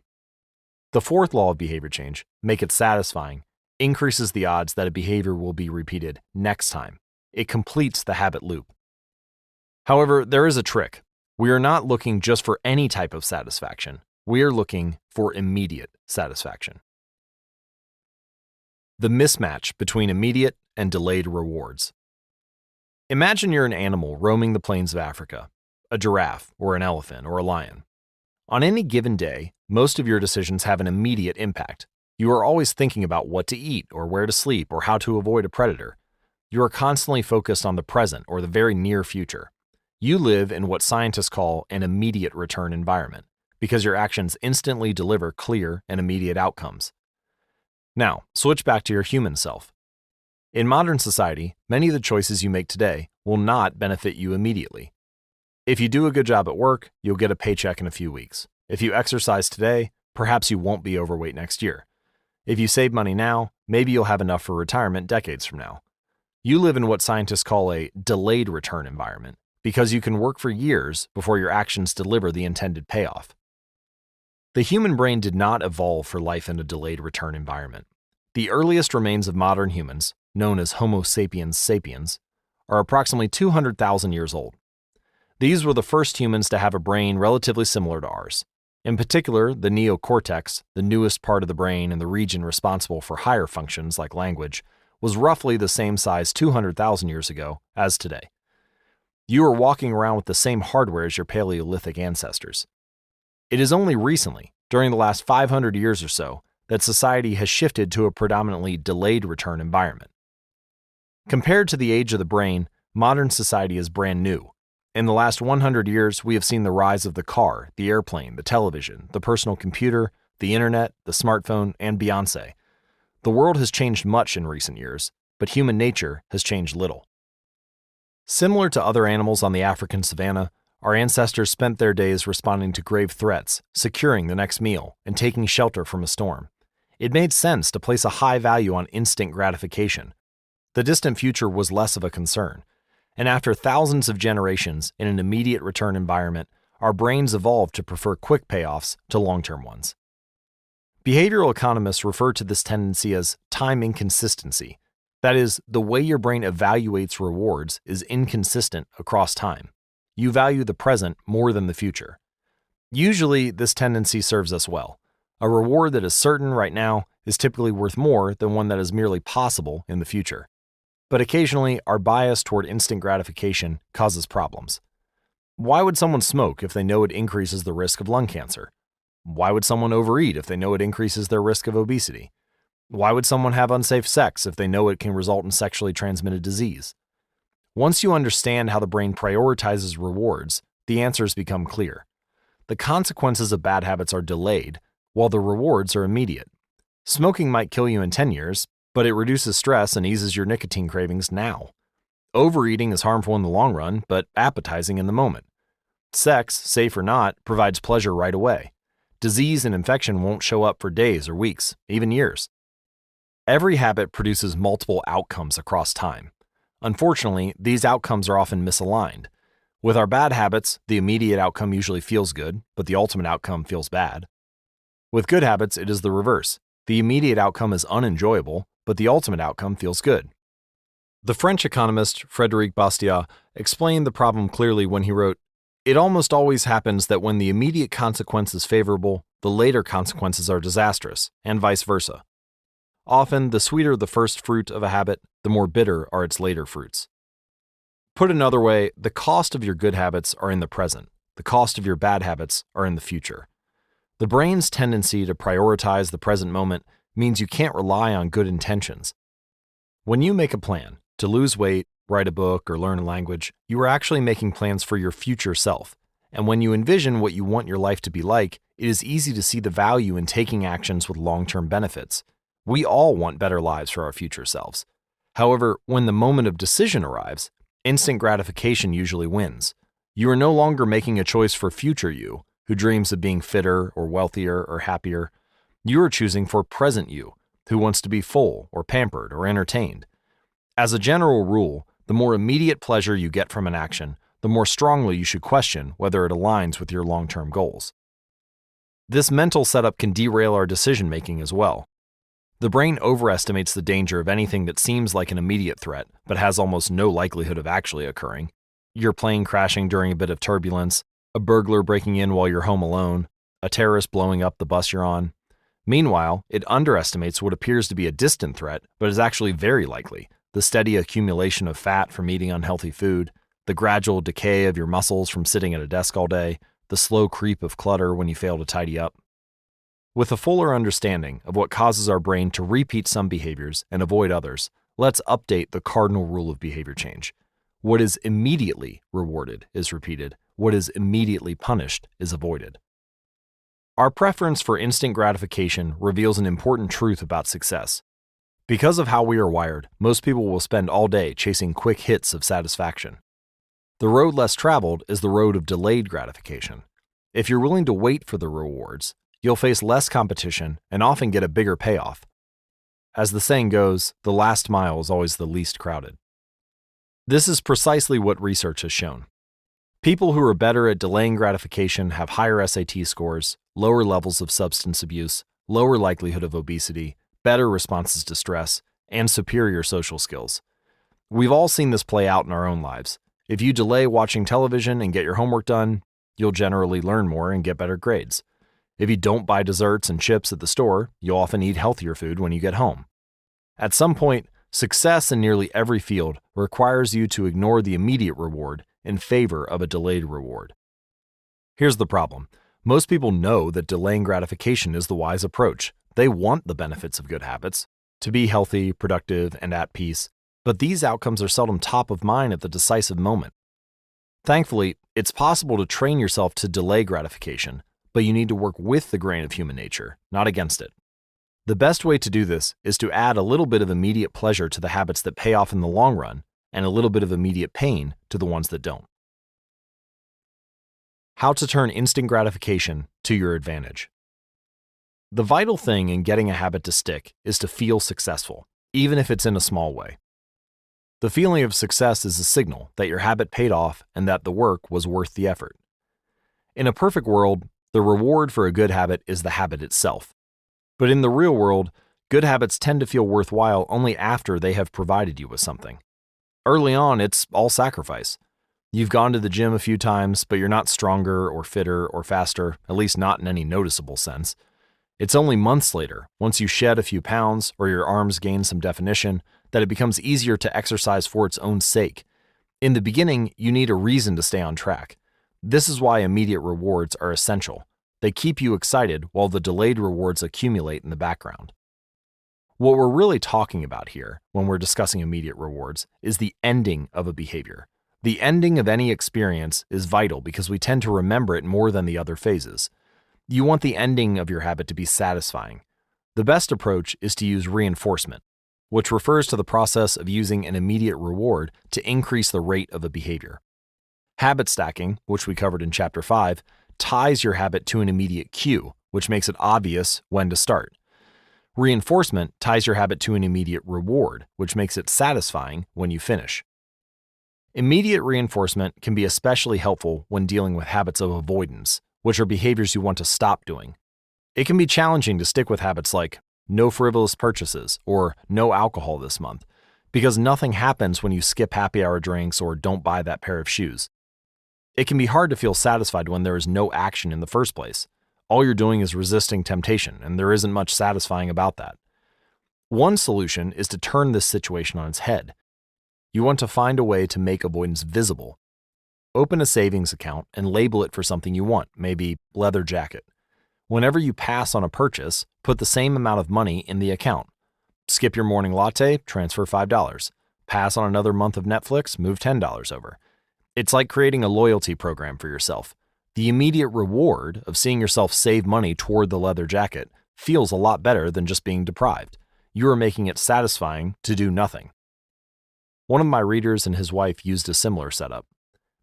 The 4th law of behavior change, make it satisfying, increases the odds that a behavior will be repeated next time. It completes the habit loop. However, there is a trick. We are not looking just for any type of satisfaction. We are looking for immediate satisfaction. The mismatch between immediate and delayed rewards. Imagine you're an animal roaming the plains of Africa, a giraffe or an elephant or a lion. On any given day, most of your decisions have an immediate impact. You are always thinking about what to eat or where to sleep or how to avoid a predator. You are constantly focused on the present or the very near future. You live in what scientists call an immediate return environment because your actions instantly deliver clear and immediate outcomes. Now, switch back to your human self. In modern society, many of the choices you make today will not benefit you immediately. If you do a good job at work, you'll get a paycheck in a few weeks. If you exercise today, perhaps you won't be overweight next year. If you save money now, maybe you'll have enough for retirement decades from now. You live in what scientists call a delayed return environment because you can work for years before your actions deliver the intended payoff. The human brain did not evolve for life in a delayed return environment. The earliest remains of modern humans, known as Homo sapiens sapiens, are approximately 200,000 years old. These were the first humans to have a brain relatively similar to ours. In particular, the neocortex, the newest part of the brain and the region responsible for higher functions like language, was roughly the same size 200,000 years ago as today. You are walking around with the same hardware as your Paleolithic ancestors. It is only recently, during the last 500 years or so, that society has shifted to a predominantly delayed return environment. Compared to the age of the brain, modern society is brand new. In the last 100 years, we have seen the rise of the car, the airplane, the television, the personal computer, the internet, the smartphone, and Beyoncé. The world has changed much in recent years, but human nature has changed little. Similar to other animals on the African savanna, our ancestors spent their days responding to grave threats, securing the next meal, and taking shelter from a storm. It made sense to place a high value on instant gratification. The distant future was less of a concern. And after thousands of generations in an immediate return environment, our brains evolved to prefer quick payoffs to long-term ones. Behavioral economists refer to this tendency as time inconsistency. That is, the way your brain evaluates rewards is inconsistent across time. You value the present more than the future. Usually, this tendency serves us well. A reward that is certain right now is typically worth more than one that is merely possible in the future. But occasionally, our bias toward instant gratification causes problems. Why would someone smoke if they know it increases the risk of lung cancer? Why would someone overeat if they know it increases their risk of obesity? Why would someone have unsafe sex if they know it can result in sexually transmitted disease? Once you understand how the brain prioritizes rewards, the answers become clear. The consequences of bad habits are delayed, while the rewards are immediate. Smoking might kill you in 10 years, but it reduces stress and eases your nicotine cravings now. Overeating is harmful in the long run, but appetizing in the moment. Sex, safe or not, provides pleasure right away. Disease and infection won't show up for days or weeks, even years. Every habit produces multiple outcomes across time. Unfortunately, these outcomes are often misaligned. With our bad habits, the immediate outcome usually feels good, but the ultimate outcome feels bad. With good habits, it is the reverse. The immediate outcome is unenjoyable, but the ultimate outcome feels good. The French economist Frédéric Bastiat explained the problem clearly when he wrote, "It almost always happens that when the immediate consequence is favorable, the later consequences are disastrous, and vice versa." Often, the sweeter the first fruit of a habit, the more bitter are its later fruits. Put another way, the cost of your good habits are in the present. The cost of your bad habits are in the future. The brain's tendency to prioritize the present moment means you can't rely on good intentions. When you make a plan to lose weight, write a book, or learn a language, you are actually making plans for your future self. And when you envision what you want your life to be like, it is easy to see the value in taking actions with long-term benefits. We all want better lives for our future selves. However, when the moment of decision arrives, instant gratification usually wins. You are no longer making a choice for future you, who dreams of being fitter or wealthier or happier. You are choosing for present you, who wants to be full or pampered or entertained. As a general rule, the more immediate pleasure you get from an action, the more strongly you should question whether it aligns with your long-term goals. This mental setup can derail our decision-making as well. The brain overestimates the danger of anything that seems like an immediate threat, but has almost no likelihood of actually occurring. Your plane crashing during a bit of turbulence, a burglar breaking in while you're home alone, a terrorist blowing up the bus you're on. Meanwhile, it underestimates what appears to be a distant threat, but is actually very likely: the steady accumulation of fat from eating unhealthy food, the gradual decay of your muscles from sitting at a desk all day, the slow creep of clutter when you fail to tidy up. With a fuller understanding of what causes our brain to repeat some behaviors and avoid others, let's update the cardinal rule of behavior change. What is immediately rewarded is repeated. What is immediately punished is avoided. Our preference for instant gratification reveals an important truth about success. Because of how we are wired, most people will spend all day chasing quick hits of satisfaction. The road less traveled is the road of delayed gratification. If you're willing to wait for the rewards, you'll face less competition and often get a bigger payoff. As the saying goes, the last mile is always the least crowded. This is precisely what research has shown. People who are better at delaying gratification have higher SAT scores, lower levels of substance abuse, lower likelihood of obesity, better responses to stress, and superior social skills. We've all seen this play out in our own lives. If you delay watching television and get your homework done, you'll generally learn more and get better grades. If you don't buy desserts and chips at the store, you'll often eat healthier food when you get home. At some point, success in nearly every field requires you to ignore the immediate reward in favor of a delayed reward. Here's the problem. Most people know that delaying gratification is the wise approach. They want the benefits of good habits, to be healthy, productive, and at peace, but these outcomes are seldom top of mind at the decisive moment. Thankfully, it's possible to train yourself to delay gratification, but you need to work with the grain of human nature, not against it. The best way to do this is to add a little bit of immediate pleasure to the habits that pay off in the long run, and a little bit of immediate pain to the ones that don't. How to turn instant gratification to your advantage. The vital thing in getting a habit to stick is to feel successful, even if it's in a small way. The feeling of success is a signal that your habit paid off and that the work was worth the effort. In a perfect world, the reward for a good habit is the habit itself. But in the real world, good habits tend to feel worthwhile only after they have provided you with something. Early on, it's all sacrifice. You've gone to the gym a few times, but you're not stronger or fitter or faster, at least not in any noticeable sense. It's only months later, once you shed a few pounds or your arms gain some definition, that it becomes easier to exercise for its own sake. In the beginning, you need a reason to stay on track. This is why immediate rewards are essential. They keep you excited while the delayed rewards accumulate in the background. What we're really talking about here, when we're discussing immediate rewards, is the ending of a behavior. The ending of any experience is vital because we tend to remember it more than the other phases. You want the ending of your habit to be satisfying. The best approach is to use reinforcement, which refers to the process of using an immediate reward to increase the rate of a behavior. Habit stacking, which we covered in Chapter 5, ties your habit to an immediate cue, which makes it obvious when to start. Reinforcement ties your habit to an immediate reward, which makes it satisfying when you finish. Immediate reinforcement can be especially helpful when dealing with habits of avoidance, which are behaviors you want to stop doing. It can be challenging to stick with habits like no frivolous purchases or no alcohol this month, because nothing happens when you skip happy hour drinks or don't buy that pair of shoes. It can be hard to feel satisfied when there is no action in the first place. All you're doing is resisting temptation, and there isn't much satisfying about that. One solution is to turn this situation on its head. You want to find a way to make avoidance visible. Open a savings account and label it for something you want, maybe leather jacket. Whenever you pass on a purchase, put the same amount of money in the account. Skip your morning latte, transfer $5. Pass on another month of Netflix, move $10 over. It's like creating a loyalty program for yourself. The immediate reward of seeing yourself save money toward the leather jacket feels a lot better than just being deprived. You are making it satisfying to do nothing. One of my readers and his wife used a similar setup.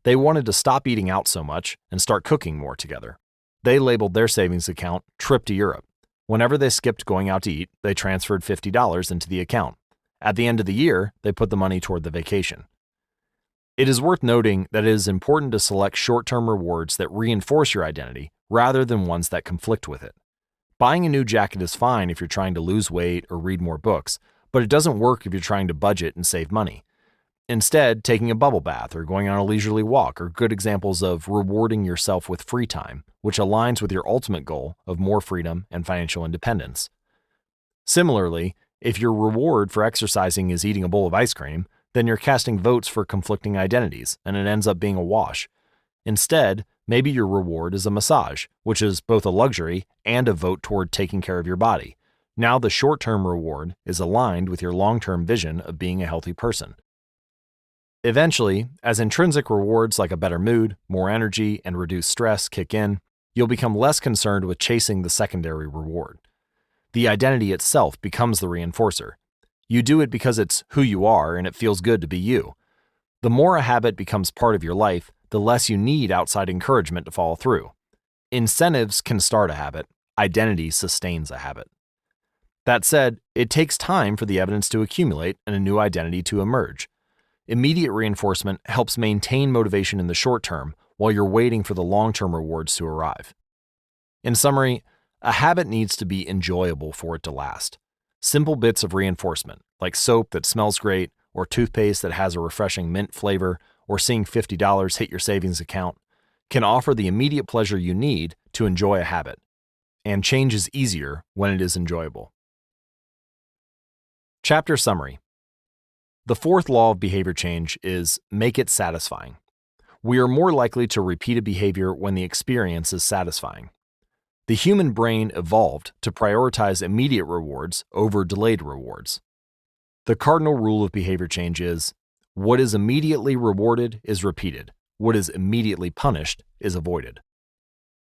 They wanted to stop eating out so much and start cooking more together. They labeled their savings account Trip to Europe. Whenever they skipped going out to eat, they transferred $50 into the account. At the end of the year, they put the money toward the vacation. It is worth noting that it is important to select short-term rewards that reinforce your identity rather than ones that conflict with it. Buying a new jacket is fine if you're trying to lose weight or read more books, but it doesn't work if you're trying to budget and save money. Instead, taking a bubble bath or going on a leisurely walk are good examples of rewarding yourself with free time, which aligns with your ultimate goal of more freedom and financial independence. Similarly, if your reward for exercising is eating a bowl of ice cream, then you're casting votes for conflicting identities, and it ends up being a wash. Instead, maybe your reward is a massage, which is both a luxury and a vote toward taking care of your body. Now the short-term reward is aligned with your long-term vision of being a healthy person. Eventually, as intrinsic rewards like a better mood, more energy, and reduced stress kick in, you'll become less concerned with chasing the secondary reward. The identity itself becomes the reinforcer. You do it because it's who you are and it feels good to be you. The more a habit becomes part of your life, the less you need outside encouragement to follow through. Incentives can start a habit. Identity sustains a habit. That said, it takes time for the evidence to accumulate and a new identity to emerge. Immediate reinforcement helps maintain motivation in the short term while you're waiting for the long-term rewards to arrive. In summary, a habit needs to be enjoyable for it to last. Simple bits of reinforcement, like soap that smells great, or toothpaste that has a refreshing mint flavor, or seeing $50 hit your savings account, can offer the immediate pleasure you need to enjoy a habit. And change is easier when it is enjoyable. Chapter Summary. The fourth law of behavior change is make it satisfying. We are more likely to repeat a behavior when the experience is satisfying. The human brain evolved to prioritize immediate rewards over delayed rewards. The cardinal rule of behavior change is, what is immediately rewarded is repeated. What is immediately punished is avoided.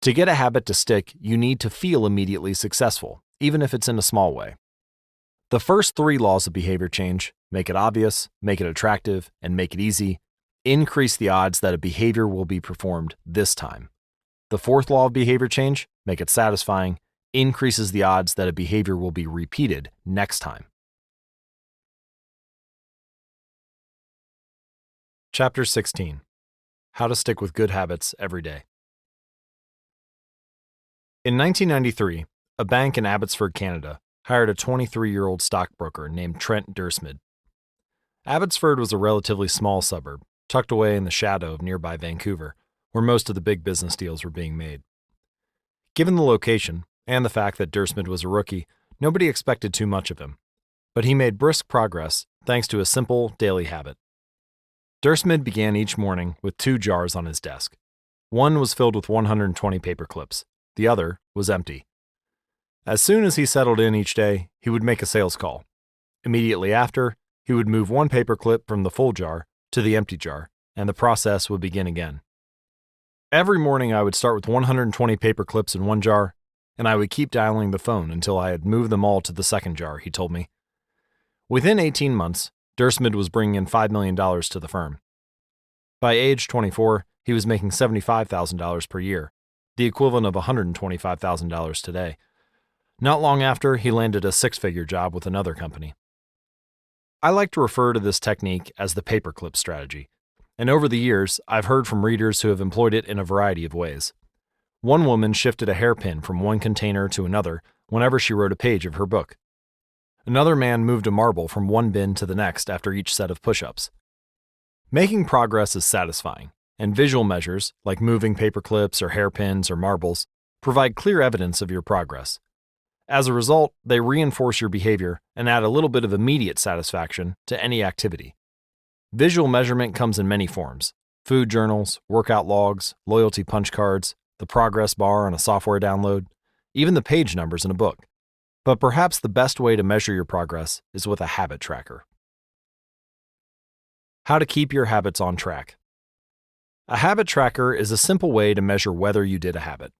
To get a habit to stick, you need to feel immediately successful, even if it's in a small way. The first three laws of behavior change, make it obvious, make it attractive, and make it easy, increase the odds that a behavior will be performed this time. The fourth law of behavior change, make it satisfying, increases the odds that a behavior will be repeated next time. Chapter 16. How to stick with good habits every day. In 1993, a bank in Abbotsford, Canada, hired a 23-year-old stockbroker named Trent Dursmid. Abbotsford was a relatively small suburb, tucked away in the shadow of nearby Vancouver, where most of the big business deals were being made. Given the location, and the fact that Dursmid was a rookie, nobody expected too much of him. But he made brisk progress thanks to a simple daily habit. Dursmid began each morning with 2 jars on his desk. One was filled with 120 paper clips. The other was empty. As soon as he settled in each day, he would make a sales call. Immediately after, he would move one paper clip from the full jar to the empty jar, and the process would begin again. Every morning I would start with 120 paper clips in one jar, and I would keep dialing the phone until I had moved them all to the second jar, he told me. Within 18 months, Dursmid was bringing in $5 million to the firm. By age 24, he was making $75,000 per year, the equivalent of $125,000 today. Not long after, he landed a 6-figure job with another company. I like to refer to this technique as the paperclip strategy, and over the years, I've heard from readers who have employed it in a variety of ways. One woman shifted a hairpin from one container to another whenever she wrote a page of her book. Another man moved a marble from one bin to the next after each set of push-ups. Making progress is satisfying, and visual measures, like moving paper clips or hairpins or marbles, provide clear evidence of your progress. As a result, they reinforce your behavior and add a little bit of immediate satisfaction to any activity. Visual measurement comes in many forms: food journals, workout logs, loyalty punch cards, the progress bar on a software download, even the page numbers in a book. But perhaps the best way to measure your progress is with a habit tracker. How to keep your habits on track. A habit tracker is a simple way to measure whether you did a habit.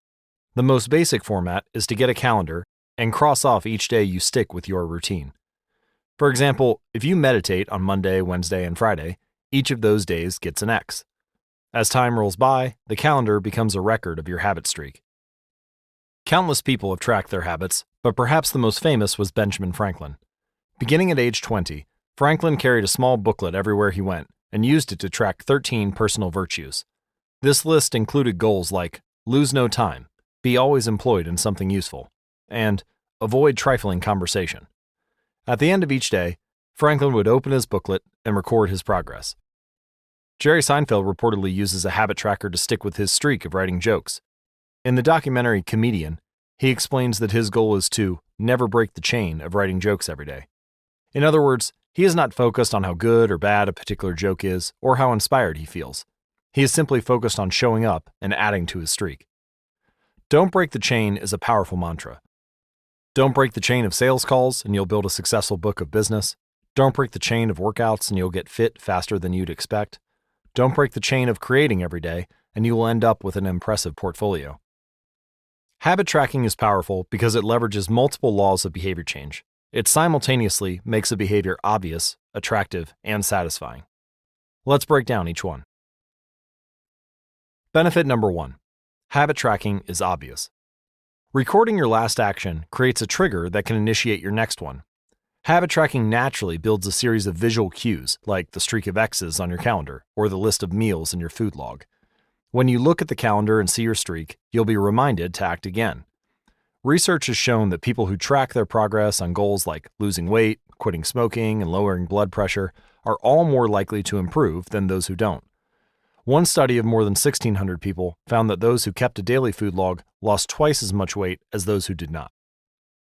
The most basic format is to get a calendar and cross off each day you stick with your routine. For example, if you meditate on Monday, Wednesday, and Friday, each of those days gets an X. As time rolls by, the calendar becomes a record of your habit streak. Countless people have tracked their habits, but perhaps the most famous was Benjamin Franklin. Beginning at age 20, Franklin carried a small booklet everywhere he went and used it to track 13 personal virtues. This list included goals like lose no time, be always employed in something useful, and avoid trifling conversation. At the end of each day, Franklin would open his booklet and record his progress. Jerry Seinfeld reportedly uses a habit tracker to stick with his streak of writing jokes. In the documentary Comedian, he explains that his goal is to never break the chain of writing jokes every day. In other words, he is not focused on how good or bad a particular joke is or how inspired he feels. He is simply focused on showing up and adding to his streak. Don't break the chain is a powerful mantra. Don't break the chain of sales calls and you'll build a successful book of business. Don't break the chain of workouts and you'll get fit faster than you'd expect. Don't break the chain of creating every day and you will end up with an impressive portfolio. Habit tracking is powerful because it leverages multiple laws of behavior change. It simultaneously makes a behavior obvious, attractive, and satisfying. Let's break down each one. Benefit number 1. Habit tracking is obvious. Recording your last action creates a trigger that can initiate your next one. Habit tracking naturally builds a series of visual cues, like the streak of X's on your calendar or the list of meals in your food log. When you look at the calendar and see your streak, you'll be reminded to act again. Research has shown that people who track their progress on goals like losing weight, quitting smoking, and lowering blood pressure are all more likely to improve than those who don't. One study of more than 1,600 people found that those who kept a daily food log lost twice as much weight as those who did not.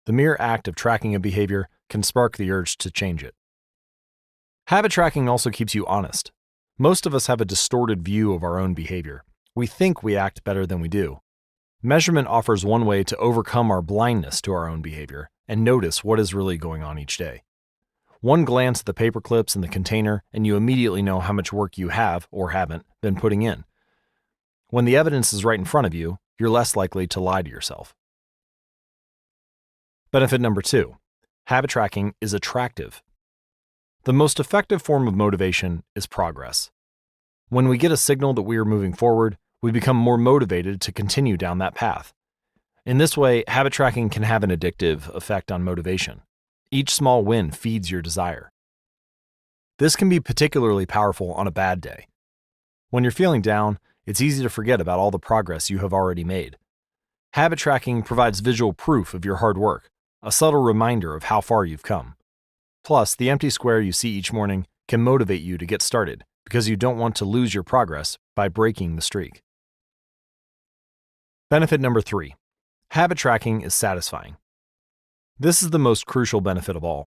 The mere act of tracking a behavior can spark the urge to change it. Habit tracking also keeps you honest. Most of us have a distorted view of our own behavior. We think we act better than we do. Measurement offers one way to overcome our blindness to our own behavior and notice what is really going on each day. One glance at the paper clips in the container and you immediately know how much work you have, or haven't, been putting in. When the evidence is right in front of you, you're less likely to lie to yourself. Benefit number 2. Habit tracking is attractive. The most effective form of motivation is progress. When we get a signal that we are moving forward, we become more motivated to continue down that path. In this way, habit tracking can have an addictive effect on motivation. Each small win feeds your desire. This can be particularly powerful on a bad day. When you're feeling down, it's easy to forget about all the progress you have already made. Habit tracking provides visual proof of your hard work, a subtle reminder of how far you've come. Plus, the empty square you see each morning can motivate you to get started because you don't want to lose your progress by breaking the streak. Benefit number 3. Habit tracking is satisfying. This is the most crucial benefit of all.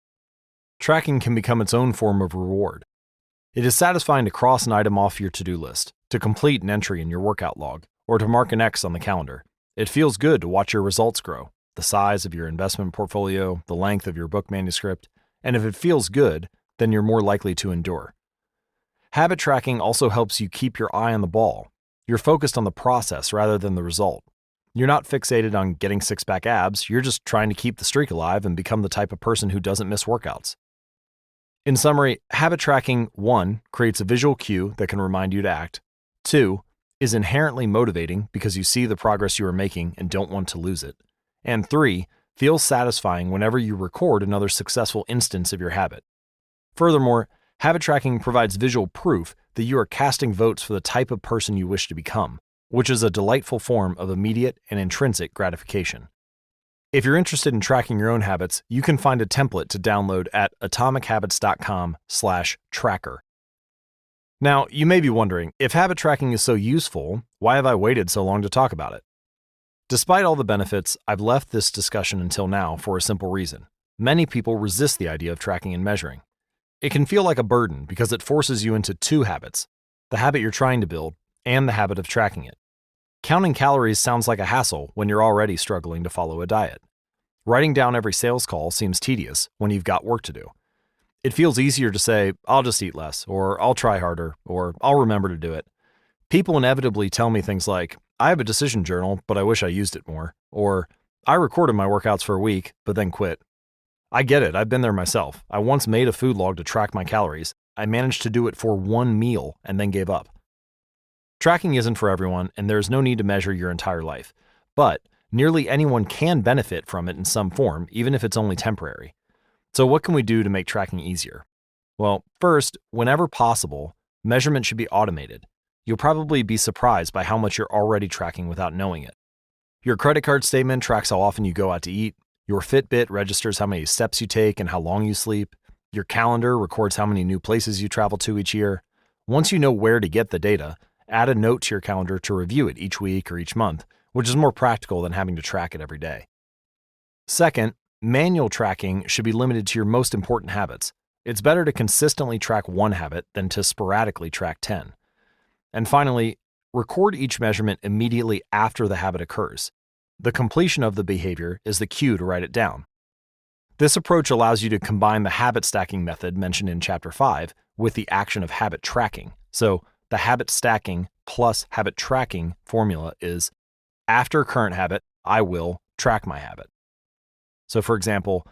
Tracking can become its own form of reward. It is satisfying to cross an item off your to-do list, to complete an entry in your workout log, or to mark an X on the calendar. It feels good to watch your results grow, the size of your investment portfolio, the length of your book manuscript, and if it feels good, then you're more likely to endure. Habit tracking also helps you keep your eye on the ball. You're focused on the process rather than the result. You're not fixated on getting six-pack abs, you're just trying to keep the streak alive and become the type of person who doesn't miss workouts. In summary, habit tracking 1. Creates a visual cue that can remind you to act. 2. Is inherently motivating because you see the progress you are making and don't want to lose it. And 3. Feels satisfying whenever you record another successful instance of your habit. Furthermore, habit tracking provides visual proof that you are casting votes for the type of person you wish to become, which is a delightful form of immediate and intrinsic gratification. If you're interested in tracking your own habits, you can find a template to download at atomichabits.com/tracker. Now, you may be wondering, if habit tracking is so useful, why have I waited so long to talk about it? Despite all the benefits, I've left this discussion until now for a simple reason. Many people resist the idea of tracking and measuring. It can feel like a burden because it forces you into two habits: the habit you're trying to build and the habit of tracking it. Counting calories sounds like a hassle when you're already struggling to follow a diet. Writing down every sales call seems tedious when you've got work to do. It feels easier to say, I'll just eat less, or I'll try harder, or I'll remember to do it. People inevitably tell me things like, I have a decision journal, but I wish I used it more, or I recorded my workouts for a week, but then quit. I get it, I've been there myself. I once made a food log to track my calories. I managed to do it for one meal and then gave up. Tracking isn't for everyone, and there's no need to measure your entire life, but nearly anyone can benefit from it in some form, even if it's only temporary. So what can we do to make tracking easier? Well, first, whenever possible, measurement should be automated. You'll probably be surprised by how much you're already tracking without knowing it. Your credit card statement tracks how often you go out to eat. Your Fitbit registers how many steps you take and how long you sleep. Your calendar records how many new places you travel to each year. Once you know where to get the data, add a note to your calendar to review it each week or each month, which is more practical than having to track it every day. Second, manual tracking should be limited to your most important habits. It's better to consistently track one habit than to sporadically track 10. And finally, record each measurement immediately after the habit occurs. The completion of the behavior is the cue to write it down. This approach allows you to combine the habit stacking method mentioned in Chapter 5 with the action of habit tracking. So the habit stacking plus habit tracking formula is, after current habit, I will track my habit. So for example,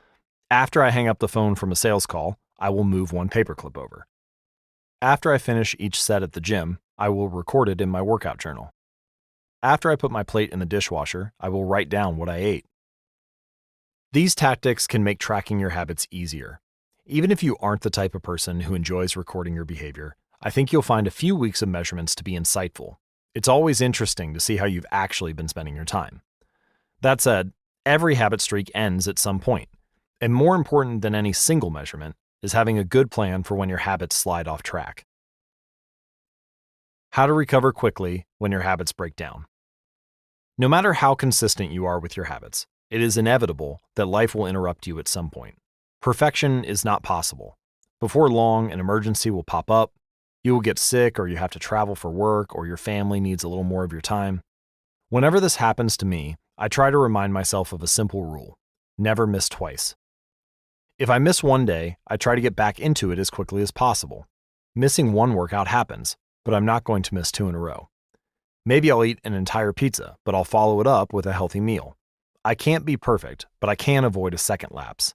after I hang up the phone from a sales call, I will move one paperclip over. After I finish each set at the gym, I will record it in my workout journal. After I put my plate in the dishwasher, I will write down what I ate. These tactics can make tracking your habits easier. Even if you aren't the type of person who enjoys recording your behavior, I think you'll find a few weeks of measurements to be insightful. It's always interesting to see how you've actually been spending your time. That said, every habit streak ends at some point, and more important than any single measurement is having a good plan for when your habits slide off track. How to recover quickly when your habits break down. No matter how consistent you are with your habits, it is inevitable that life will interrupt you at some point. Perfection is not possible. Before long, an emergency will pop up, you will get sick, or you have to travel for work, or your family needs a little more of your time. Whenever this happens to me, I try to remind myself of a simple rule: never miss twice. If I miss one day, I try to get back into it as quickly as possible. Missing one workout happens, but I'm not going to miss 2 in a row. Maybe I'll eat an entire pizza, but I'll follow it up with a healthy meal. I can't be perfect, but I can avoid a second lapse.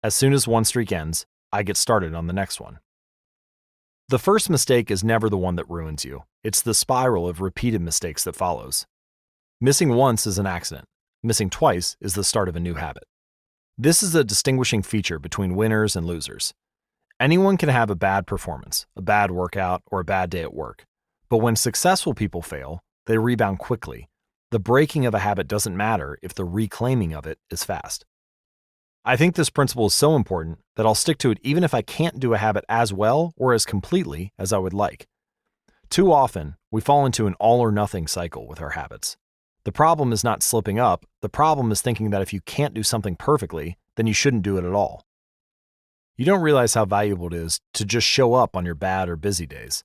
As soon as one streak ends, I get started on the next one. The first mistake is never the one that ruins you. It's the spiral of repeated mistakes that follows. Missing once is an accident. Missing twice is the start of a new habit. This is a distinguishing feature between winners and losers. Anyone can have a bad performance, a bad workout, or a bad day at work. But when successful people fail, they rebound quickly. The breaking of a habit doesn't matter if the reclaiming of it is fast. I think this principle is so important that I'll stick to it even if I can't do a habit as well or as completely as I would like. Too often, we fall into an all-or-nothing cycle with our habits. The problem is not slipping up. The problem is thinking that if you can't do something perfectly, then you shouldn't do it at all. You don't realize how valuable it is to just show up on your bad or busy days.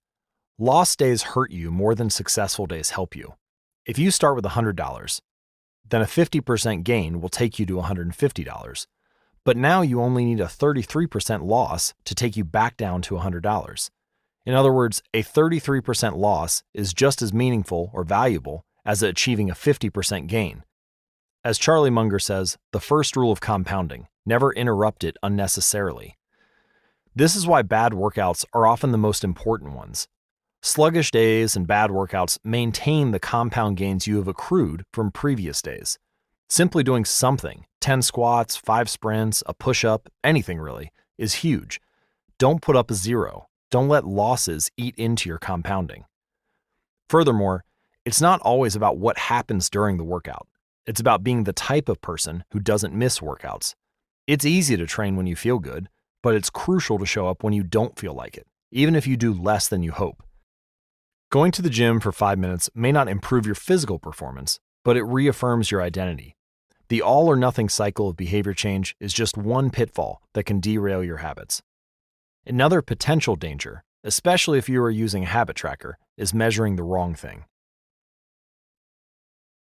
Lost days hurt you more than successful days help you. If you start with $100, then a 50% gain will take you to $150. But now you only need a 33% loss to take you back down to $100. In other words, a 33% loss is just as meaningful or valuable as achieving a 50% gain. As Charlie Munger says, the first rule of compounding: never interrupt it unnecessarily. This is why bad workouts are often the most important ones. Sluggish days and bad workouts maintain the compound gains you have accrued from previous days. Simply doing something, 10 squats, 5 sprints, a push-up, anything really, is huge. Don't put up a 0. Don't let losses eat into your compounding. Furthermore, it's not always about what happens during the workout. It's about being the type of person who doesn't miss workouts. It's easy to train when you feel good, but it's crucial to show up when you don't feel like it, even if you do less than you hope. Going to the gym for 5 minutes may not improve your physical performance, but it reaffirms your identity. The all-or-nothing cycle of behavior change is just one pitfall that can derail your habits. Another potential danger, especially if you are using a habit tracker, is measuring the wrong thing.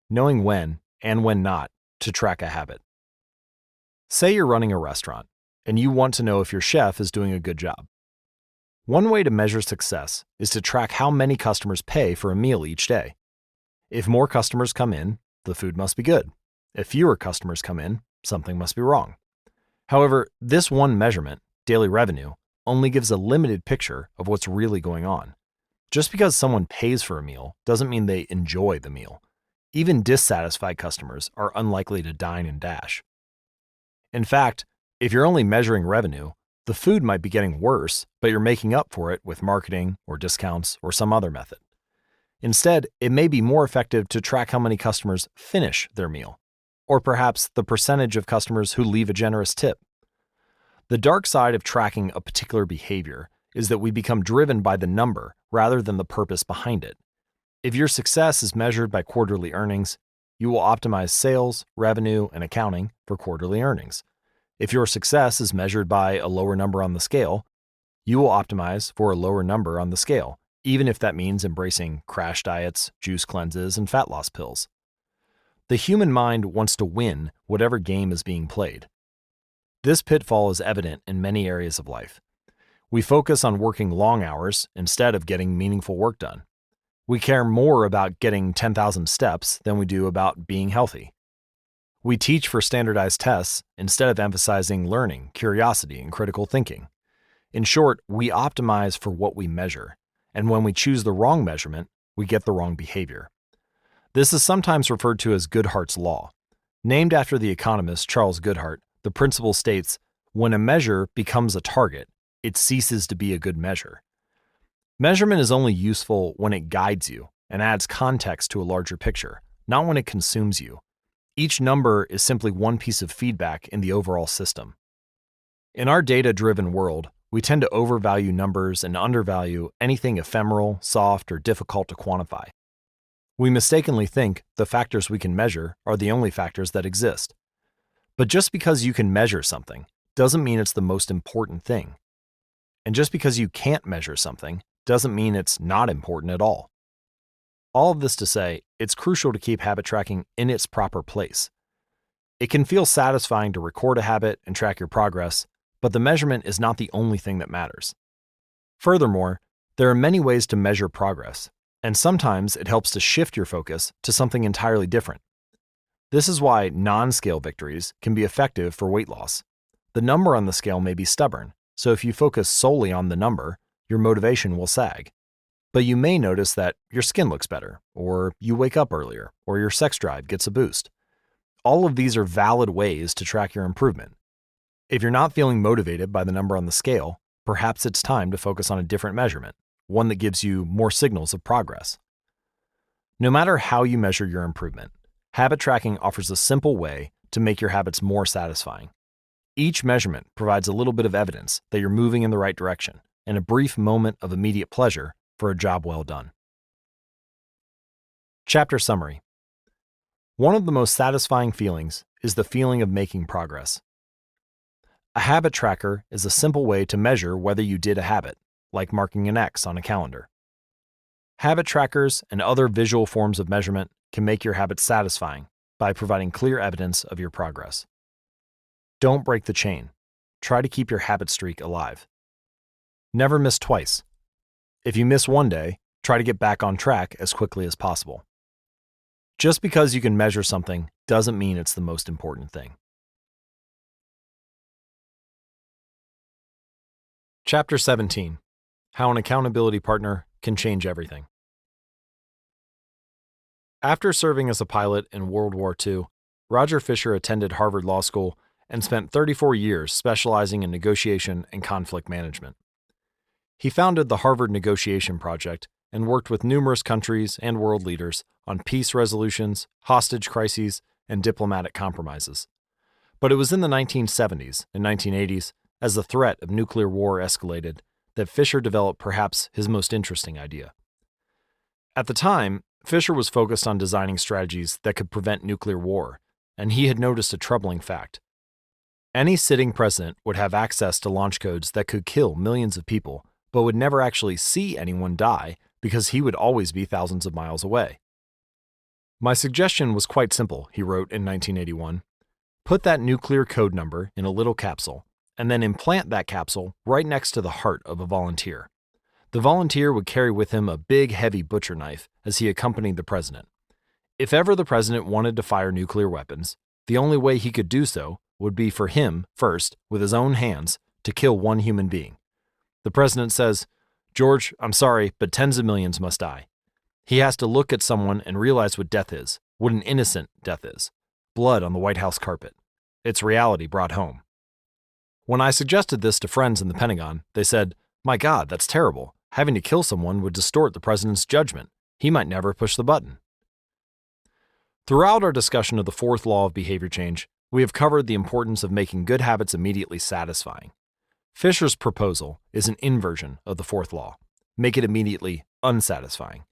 Knowing when, and when not, to track a habit. Say you're running a restaurant, and you want to know if your chef is doing a good job. One way to measure success is to track how many customers pay for a meal each day. If more customers come in, the food must be good. If fewer customers come in, something must be wrong. However, this one measurement, daily revenue, only gives a limited picture of what's really going on. Just because someone pays for a meal doesn't mean they enjoy the meal. Even dissatisfied customers are unlikely to dine and dash. In fact, if you're only measuring revenue, the food might be getting worse, but you're making up for it with marketing or discounts or some other method. Instead, it may be more effective to track how many customers finish their meal, or perhaps the percentage of customers who leave a generous tip. The dark side of tracking a particular behavior is that we become driven by the number rather than the purpose behind it. If your success is measured by quarterly earnings, you will optimize sales, revenue, and accounting for quarterly earnings. If your success is measured by a lower number on the scale, you will optimize for a lower number on the scale, even if that means embracing crash diets, juice cleanses, and fat loss pills. The human mind wants to win whatever game is being played. This pitfall is evident in many areas of life. We focus on working long hours instead of getting meaningful work done. We care more about getting 10,000 steps than we do about being healthy. We teach for standardized tests instead of emphasizing learning, curiosity, and critical thinking. In short, we optimize for what we measure, and when we choose the wrong measurement, we get the wrong behavior. This is sometimes referred to as Goodhart's Law. Named after the economist Charles Goodhart, the principle states, when a measure becomes a target, it ceases to be a good measure. Measurement is only useful when it guides you and adds context to a larger picture, not when it consumes you. Each number is simply one piece of feedback in the overall system. In our data-driven world, we tend to overvalue numbers and undervalue anything ephemeral, soft, or difficult to quantify. We mistakenly think the factors we can measure are the only factors that exist. But just because you can measure something doesn't mean it's the most important thing. And just because you can't measure something doesn't mean it's not important at all. All of this to say, it's crucial to keep habit tracking in its proper place. It can feel satisfying to record a habit and track your progress, but the measurement is not the only thing that matters. Furthermore, there are many ways to measure progress, and sometimes it helps to shift your focus to something entirely different. This is why non-scale victories can be effective for weight loss. The number on the scale may be stubborn, so if you focus solely on the number, your motivation will sag. But you may notice that your skin looks better, or you wake up earlier, or your sex drive gets a boost. All of these are valid ways to track your improvement. If you're not feeling motivated by the number on the scale, perhaps it's time to focus on a different measurement, one that gives you more signals of progress. No matter how you measure your improvement, habit tracking offers a simple way to make your habits more satisfying. Each measurement provides a little bit of evidence that you're moving in the right direction, and a brief moment of immediate pleasure for a job well done. Chapter Summary. One of the most satisfying feelings is the feeling of making progress. A habit tracker is a simple way to measure whether you did a habit, like marking an X on a calendar. Habit trackers and other visual forms of measurement can make your habits satisfying by providing clear evidence of your progress. Don't break the chain. Try to keep your habit streak alive. Never miss twice. If you miss one day, try to get back on track as quickly as possible. Just because you can measure something doesn't mean it's the most important thing. Chapter 17. How an accountability partner can change everything. After serving as a pilot in World War II, Roger Fisher attended Harvard Law School and spent 34 years specializing in negotiation and conflict management. He founded the Harvard Negotiation Project and worked with numerous countries and world leaders on peace resolutions, hostage crises, and diplomatic compromises. But it was in the 1970s and 1980s, as the threat of nuclear war escalated, that Fisher developed perhaps his most interesting idea. At the time, Fisher was focused on designing strategies that could prevent nuclear war, and he had noticed a troubling fact. Any sitting president would have access to launch codes that could kill millions of people, but would never actually see anyone die because he would always be thousands of miles away. My suggestion was quite simple, he wrote in 1981. Put that nuclear code number in a little capsule, and then implant that capsule right next to the heart of a volunteer. The volunteer would carry with him a big, heavy butcher knife as he accompanied the president. If ever the president wanted to fire nuclear weapons, the only way he could do so would be for him, first, with his own hands, to kill one human being. The president says, "George, I'm sorry, but tens of millions must die." He has to look at someone and realize what death is, what an innocent death is. Blood on the White House carpet. It's reality brought home. When I suggested this to friends in the Pentagon, they said, "My God, that's terrible. Having to kill someone would distort the president's judgment. He might never push the button." Throughout our discussion of the fourth law of behavior change, we have covered the importance of making good habits immediately satisfying. Fisher's proposal is an inversion of the fourth law. Make it immediately unsatisfying.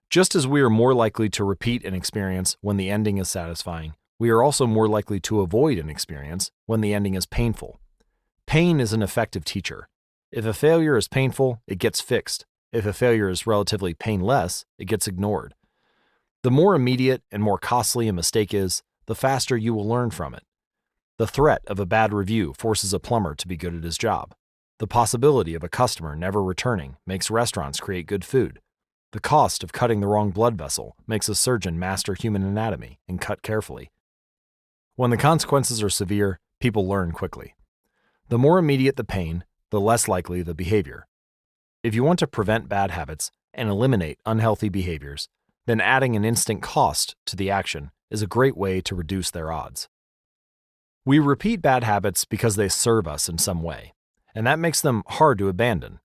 Just as we are more likely to repeat an experience when the ending is satisfying, we are also more likely to avoid an experience when the ending is painful. Pain is an effective teacher. If a failure is painful, it gets fixed. If a failure is relatively painless, it gets ignored. The more immediate and more costly a mistake is, the faster you will learn from it. The threat of a bad review forces a plumber to be good at his job. The possibility of a customer never returning makes restaurants create good food. The cost of cutting the wrong blood vessel makes a surgeon master human anatomy and cut carefully. When the consequences are severe, people learn quickly. The more immediate the pain, the less likely the behavior. If you want to prevent bad habits and eliminate unhealthy behaviors, then adding an instant cost to the action is a great way to reduce their odds. We repeat bad habits because they serve us in some way, and that makes them hard to abandon.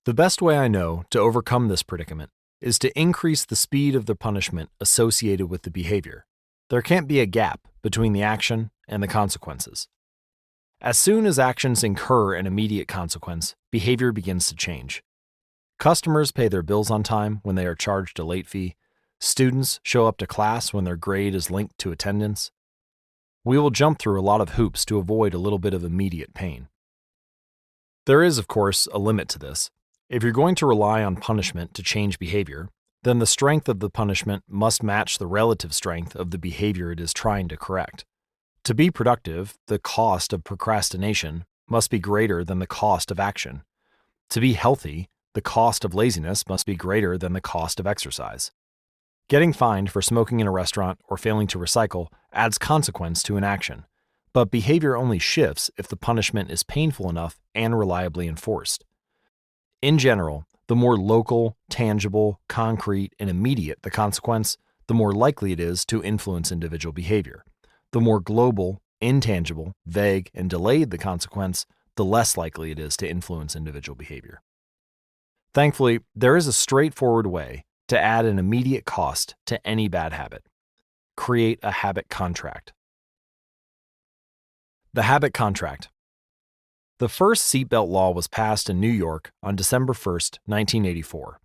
The best way I know to overcome this predicament is to increase the speed of the punishment associated with the behavior. There can't be a gap between the action and the consequences. As soon as actions incur an immediate consequence, behavior begins to change. Customers pay their bills on time when they are charged a late fee. Students show up to class when their grade is linked to attendance. We will jump through a lot of hoops to avoid a little bit of immediate pain. There is, of course, a limit to this. If you're going to rely on punishment to change behavior, then the strength of the punishment must match the relative strength of the behavior it is trying to correct. To be productive, the cost of procrastination must be greater than the cost of action. To be healthy, the cost of laziness must be greater than the cost of exercise. Getting fined for smoking in a restaurant or failing to recycle adds consequence to an action, but behavior only shifts if the punishment is painful enough and reliably enforced. In general, the more local, tangible, concrete, and immediate the consequence, the more likely it is to influence individual behavior. The more global, intangible, vague, and delayed the consequence, the less likely it is to influence individual behavior. Thankfully, there is a straightforward way to add an immediate cost to any bad habit. Create a habit contract. The habit contract. The first seatbelt law was passed in New York on December 1st, 1984.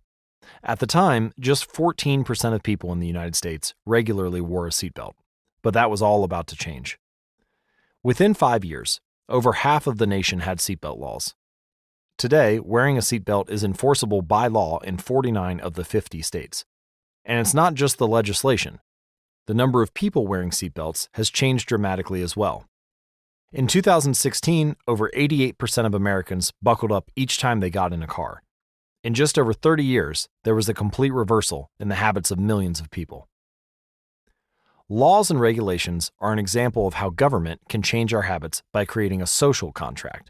At the time, just 14% of people in the United States regularly wore a seatbelt, but that was all about to change. Within 5 years, over half of the nation had seatbelt laws. Today, wearing a seatbelt is enforceable by law in 49 of the 50 states. And it's not just the legislation. The number of people wearing seatbelts has changed dramatically as well. In 2016, over 88% of Americans buckled up each time they got in a car. In just over 30 years, there was a complete reversal in the habits of millions of people. Laws and regulations are an example of how government can change our habits by creating a social contract.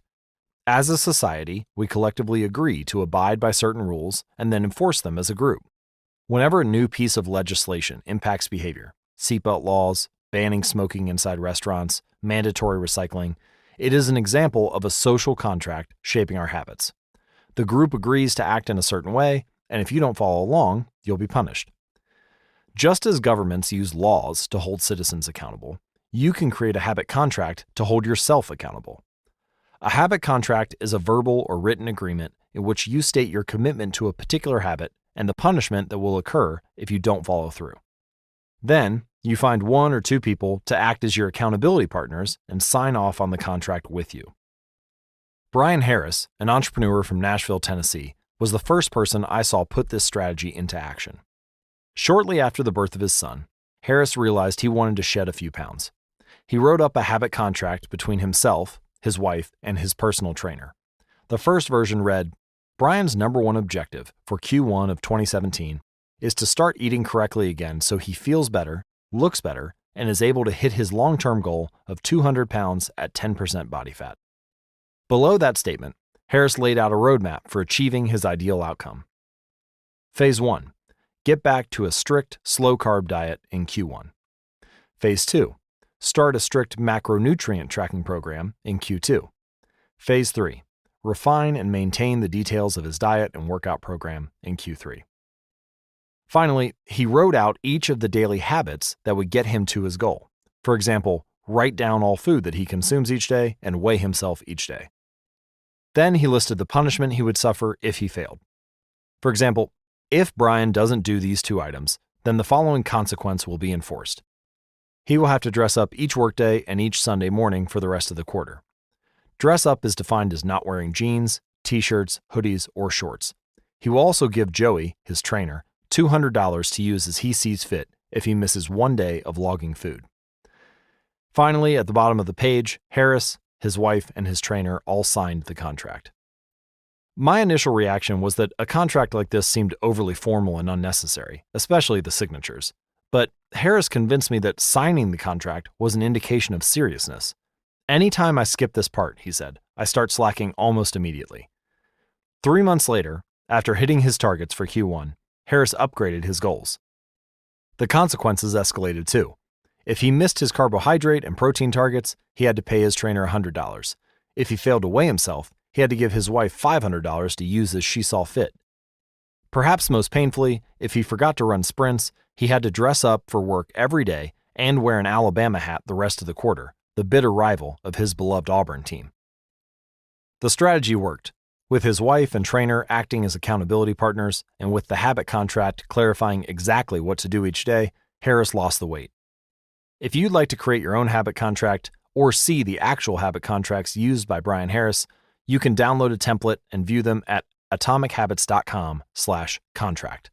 As a society, we collectively agree to abide by certain rules and then enforce them as a group. Whenever a new piece of legislation impacts behavior, seatbelt laws, banning smoking inside restaurants, mandatory recycling, it is an example of a social contract shaping our habits. The group agrees to act in a certain way, and if you don't follow along, you'll be punished. Just as governments use laws to hold citizens accountable, you can create a habit contract to hold yourself accountable. A habit contract is a verbal or written agreement in which you state your commitment to a particular habit and the punishment that will occur if you don't follow through. Then, you find 1 or 2 people to act as your accountability partners and sign off on the contract with you. Brian Harris, an entrepreneur from Nashville, Tennessee, was the first person I saw put this strategy into action. Shortly after the birth of his son, Harris realized he wanted to shed a few pounds. He wrote up a habit contract between himself, his wife, and his personal trainer. The first version read, Brian's #1 objective for Q1 of 2017 is to start eating correctly again so he feels better, looks better, and is able to hit his long-term goal of 200 pounds at 10% body fat. Below that statement, Harris laid out a roadmap for achieving his ideal outcome. Phase 1. Get back to a strict, slow-carb diet in Q1. Phase 2. Start a strict macronutrient tracking program in Q2. Phase 3. Refine and maintain the details of his diet and workout program in Q3. Finally, he wrote out each of the daily habits that would get him to his goal. For example, write down all food that he consumes each day and weigh himself each day. Then he listed the punishment he would suffer if he failed. For example, if Brian doesn't do these 2 items, then the following consequence will be enforced. He will have to dress up each workday and each Sunday morning for the rest of the quarter. Dress up is defined as not wearing jeans, t-shirts, hoodies, or shorts. He will also give Joey, his trainer, $200 to use as he sees fit if he misses 1 day of logging food. Finally, at the bottom of the page, Harris, his wife, and his trainer all signed the contract. My initial reaction was that a contract like this seemed overly formal and unnecessary, especially the signatures. But Harris convinced me that signing the contract was an indication of seriousness. Anytime I skip this part, he said, I start slacking almost immediately. 3 months later, after hitting his targets for Q1, Harris upgraded his goals. The consequences escalated too. If he missed his carbohydrate and protein targets, he had to pay his trainer $100. If he failed to weigh himself, he had to give his wife $500 to use as she saw fit. Perhaps most painfully, if he forgot to run sprints, he had to dress up for work every day and wear an Alabama hat the rest of the quarter, the bitter rival of his beloved Auburn team. The strategy worked, with his wife and trainer acting as accountability partners, and with the habit contract clarifying exactly what to do each day, Harris lost the weight. If you'd like to create your own habit contract or see the actual habit contracts used by Brian Harris, you can download a template and view them at atomichabits.com/contract.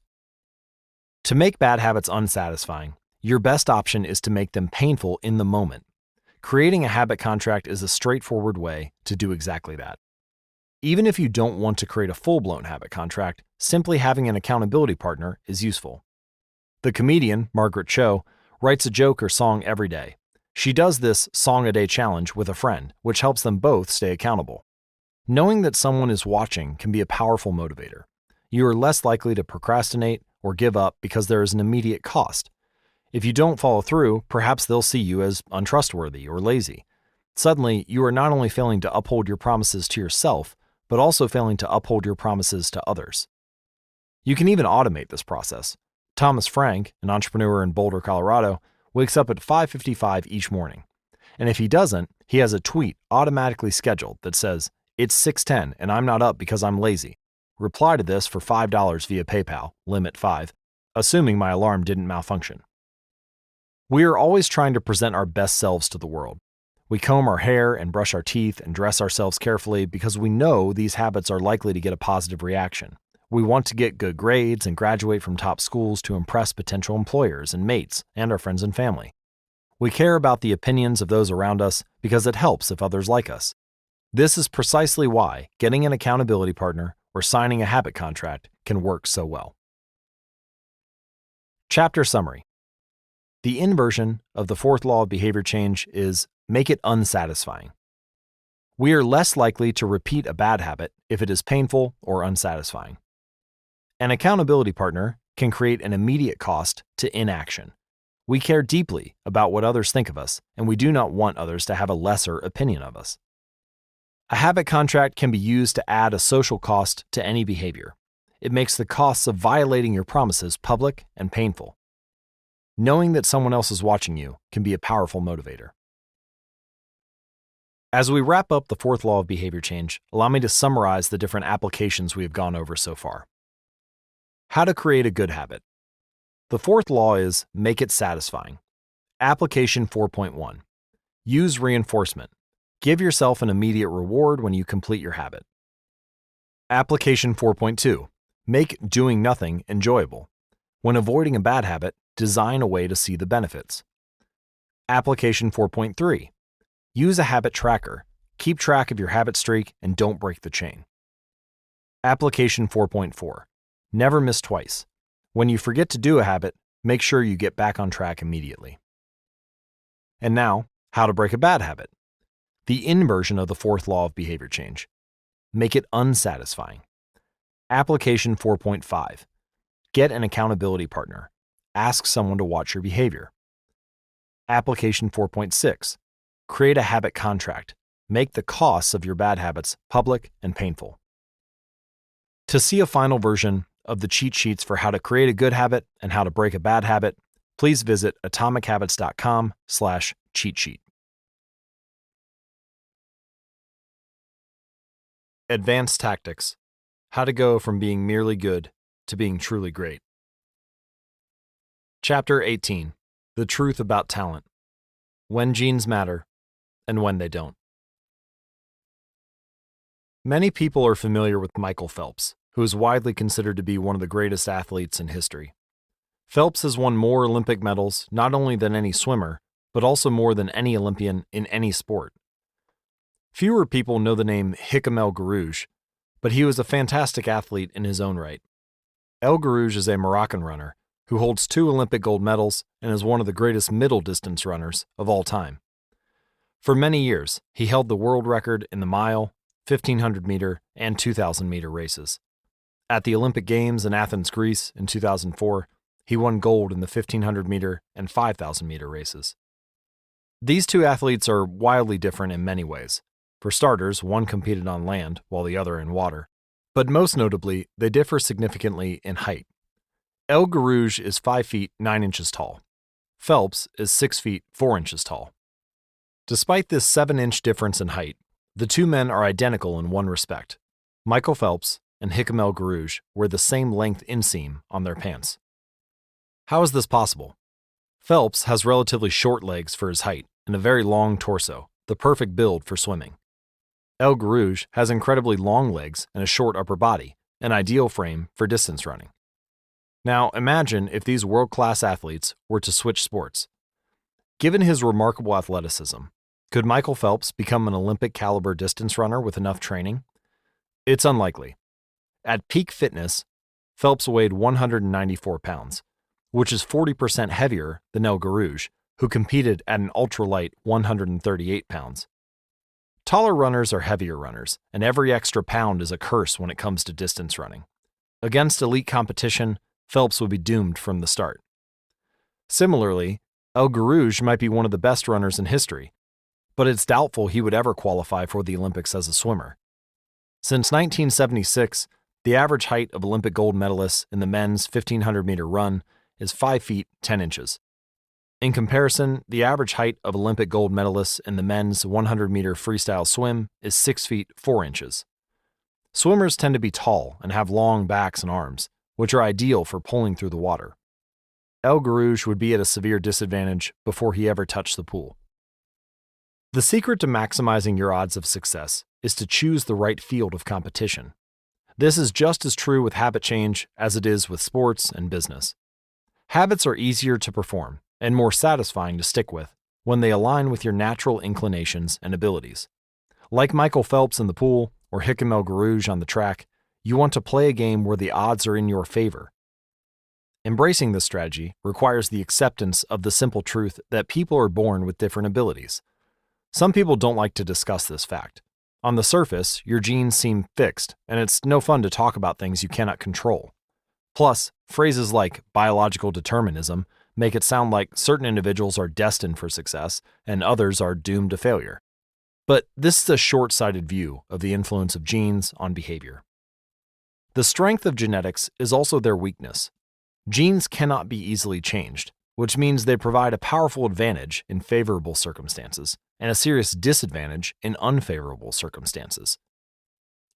To make bad habits unsatisfying, your best option is to make them painful in the moment. Creating a habit contract is a straightforward way to do exactly that. Even if you don't want to create a full-blown habit contract, simply having an accountability partner is useful. The comedian, Margaret Cho, writes a joke or song every day. She does this song-a-day challenge with a friend, which helps them both stay accountable. Knowing that someone is watching can be a powerful motivator. You are less likely to procrastinate or give up because there is an immediate cost. If you don't follow through, perhaps they'll see you as untrustworthy or lazy. Suddenly, you are not only failing to uphold your promises to yourself, but also failing to uphold your promises to others. You can even automate this process. Thomas Frank, an entrepreneur in Boulder, Colorado, wakes up at 5:55 each morning. And if he doesn't, he has a tweet automatically scheduled that says, "It's 6:10 and I'm not up because I'm lazy. Reply to this for $5 via PayPal, limit 5, assuming my alarm didn't malfunction." We are always trying to present our best selves to the world. We comb our hair and brush our teeth and dress ourselves carefully because we know these habits are likely to get a positive reaction. We want to get good grades and graduate from top schools to impress potential employers and mates and our friends and family. We care about the opinions of those around us because it helps if others like us. This is precisely why getting an accountability partner or signing a habit contract can work so well. Chapter summary. The inversion of the fourth law of behavior change is make it unsatisfying. We are less likely to repeat a bad habit if it is painful or unsatisfying. An accountability partner can create an immediate cost to inaction. We care deeply about what others think of us, and we do not want others to have a lesser opinion of us. A habit contract can be used to add a social cost to any behavior. It makes the costs of violating your promises public and painful. Knowing that someone else is watching you can be a powerful motivator. As we wrap up the fourth law of behavior change, allow me to summarize the different applications we have gone over so far. How to create a good habit. The fourth law is make it satisfying. Application 4.1. Use reinforcement. Give yourself an immediate reward when you complete your habit. Application 4.2. Make doing nothing enjoyable. When avoiding a bad habit, design a way to see the benefits. Application 4.3. Use a habit tracker. Keep track of your habit streak and don't break the chain. Application 4.4. Never miss twice. When you forget to do a habit, make sure you get back on track immediately. And now, how to break a bad habit. The inversion of the fourth law of behavior change. Make it unsatisfying. Application 4.5. Get an accountability partner. Ask someone to watch your behavior. Application 4.6. Create a habit contract. Make the costs of your bad habits public and painful. To see a final version of the cheat sheets for how to create a good habit and how to break a bad habit, please visit atomichabits.com/cheat sheet. Advanced Tactics. How to go from being merely good to being truly great. Chapter 18. The Truth About Talent. When genes matter and when they don't. Many people are familiar with Michael Phelps, who is widely considered to be one of the greatest athletes in history. Phelps has won more Olympic medals not only than any swimmer, but also more than any Olympian in any sport. Fewer people know the name Hicham El Guerrouj, but he was a fantastic athlete in his own right. El Guerrouj is a Moroccan runner who holds 2 Olympic gold medals and is one of the greatest middle distance runners of all time. For many years, he held the world record in the mile, 1,500-meter, and 2,000-meter races. At the Olympic Games in Athens, Greece in 2004, he won gold in the 1,500-meter and 5,000-meter races. These two athletes are wildly different in many ways. For starters, one competed on land while the other in water. But most notably, they differ significantly in height. El Guerrouj is 5 feet 9 inches tall. Phelps is 6 feet 4 inches tall. Despite this 7-inch difference in height, the two men are identical in one respect. Michael Phelps and Hicham El Guerrouj wear the same length inseam on their pants. How is this possible? Phelps has relatively short legs for his height and a very long torso, the perfect build for swimming. El Guerrouj has incredibly long legs and a short upper body, an ideal frame for distance running. Now imagine if these world-class athletes were to switch sports. Given his remarkable athleticism, could Michael Phelps become an Olympic-caliber distance runner with enough training? It's unlikely. At peak fitness, Phelps weighed 194 pounds, which is 40% heavier than El Guerrouj, who competed at an ultralight 138 pounds. Taller runners are heavier runners, and every extra pound is a curse when it comes to distance running. Against elite competition, Phelps would be doomed from the start. Similarly, El Guerrouj might be one of the best runners in history, but it's doubtful he would ever qualify for the Olympics as a swimmer. Since 1976, the average height of Olympic gold medalists in the men's 1,500-meter run is 5 feet 10 inches. In comparison, the average height of Olympic gold medalists in the men's 100-meter freestyle swim is 6 feet 4 inches. Swimmers tend to be tall and have long backs and arms, which are ideal for pulling through the water. El Guerrouj would be at a severe disadvantage before he ever touched the pool. The secret to maximizing your odds of success is to choose the right field of competition. This is just as true with habit change as it is with sports and business. Habits are easier to perform and more satisfying to stick with when they align with your natural inclinations and abilities. Like Michael Phelps in the pool or Hicham El Guerrouj on the track, you want to play a game where the odds are in your favor. Embracing this strategy requires the acceptance of the simple truth that people are born with different abilities. Some people don't like to discuss this fact. On the surface, your genes seem fixed, and it's no fun to talk about things you cannot control. Plus, phrases like biological determinism make it sound like certain individuals are destined for success and others are doomed to failure. But this is a short-sighted view of the influence of genes on behavior. The strength of genetics is also their weakness. Genes cannot be easily changed, which means they provide a powerful advantage in favorable circumstances and a serious disadvantage in unfavorable circumstances.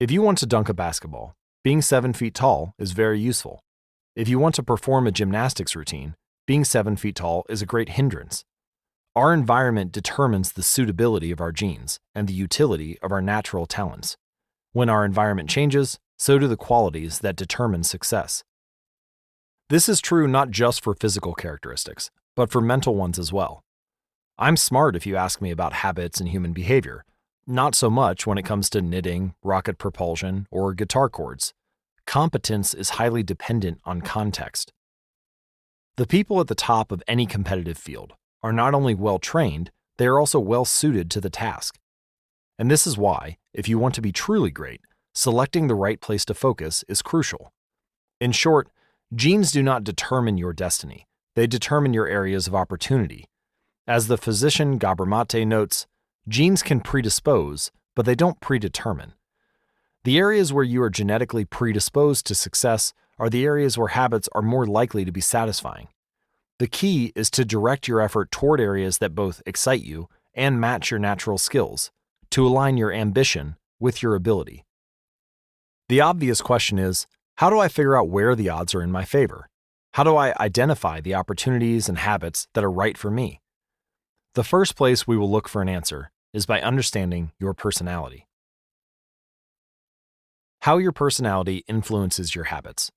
If you want to dunk a basketball, being 7 feet tall is very useful. If you want to perform a gymnastics routine, being 7 feet tall is a great hindrance. Our environment determines the suitability of our genes and the utility of our natural talents. When our environment changes, so do the qualities that determine success. This is true not just for physical characteristics, but for mental ones as well. I'm smart if you ask me about habits and human behavior, not so much when it comes to knitting, rocket propulsion, or guitar chords. Competence is highly dependent on context. The people at the top of any competitive field are not only well-trained, they are also well-suited to the task. And this is why, if you want to be truly great, selecting the right place to focus is crucial. In short, genes do not determine your destiny, they determine your areas of opportunity. As the physician Gabor-Mate notes, genes can predispose, but they don't predetermine. The areas where you are genetically predisposed to success are the areas where habits are more likely to be satisfying. The key is to direct your effort toward areas that both excite you and match your natural skills, to align your ambition with your ability. The obvious question is, how do I figure out where the odds are in my favor? How do I identify the opportunities and habits that are right for me? The first place we will look for an answer is by understanding your personality. How your personality influences your habits.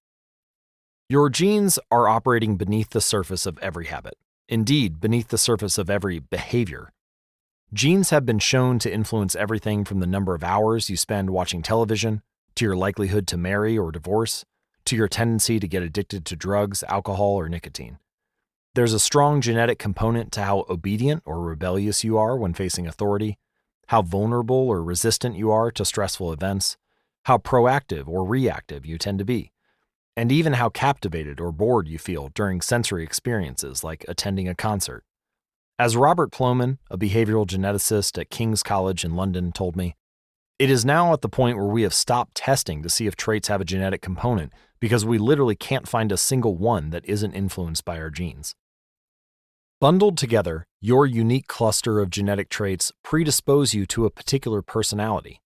Your genes are operating beneath the surface of every habit, indeed, beneath the surface of every behavior. Genes have been shown to influence everything from the number of hours you spend watching television, to your likelihood to marry or divorce, to your tendency to get addicted to drugs, alcohol, or nicotine. There's a strong genetic component to how obedient or rebellious you are when facing authority, how vulnerable or resistant you are to stressful events, how proactive or reactive you tend to be, and even how captivated or bored you feel during sensory experiences like attending a concert. As Robert Plomin, a behavioral geneticist at King's College in London, told me, it is now at the point where we have stopped testing to see if traits have a genetic component because we literally can't find a single one that isn't influenced by our genes. Bundled together, your unique cluster of genetic traits predispose you to a particular personality.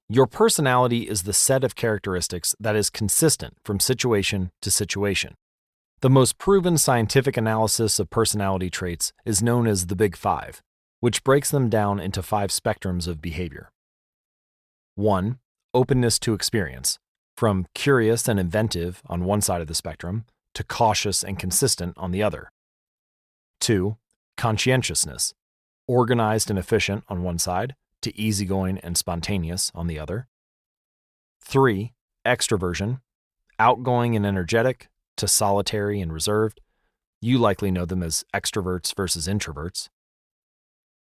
Your personality is the set of characteristics that is consistent from situation to situation. The most proven scientific analysis of personality traits is known as the Big Five, which breaks them down into 5 spectrums of behavior. 1. Openness to experience, from curious and inventive on one side of the spectrum to cautious and consistent on the other. 2. Conscientiousness, organized and efficient on one side to easygoing and spontaneous on the other. 3. Extroversion, outgoing and energetic to solitary and reserved. You likely know them as extroverts versus introverts.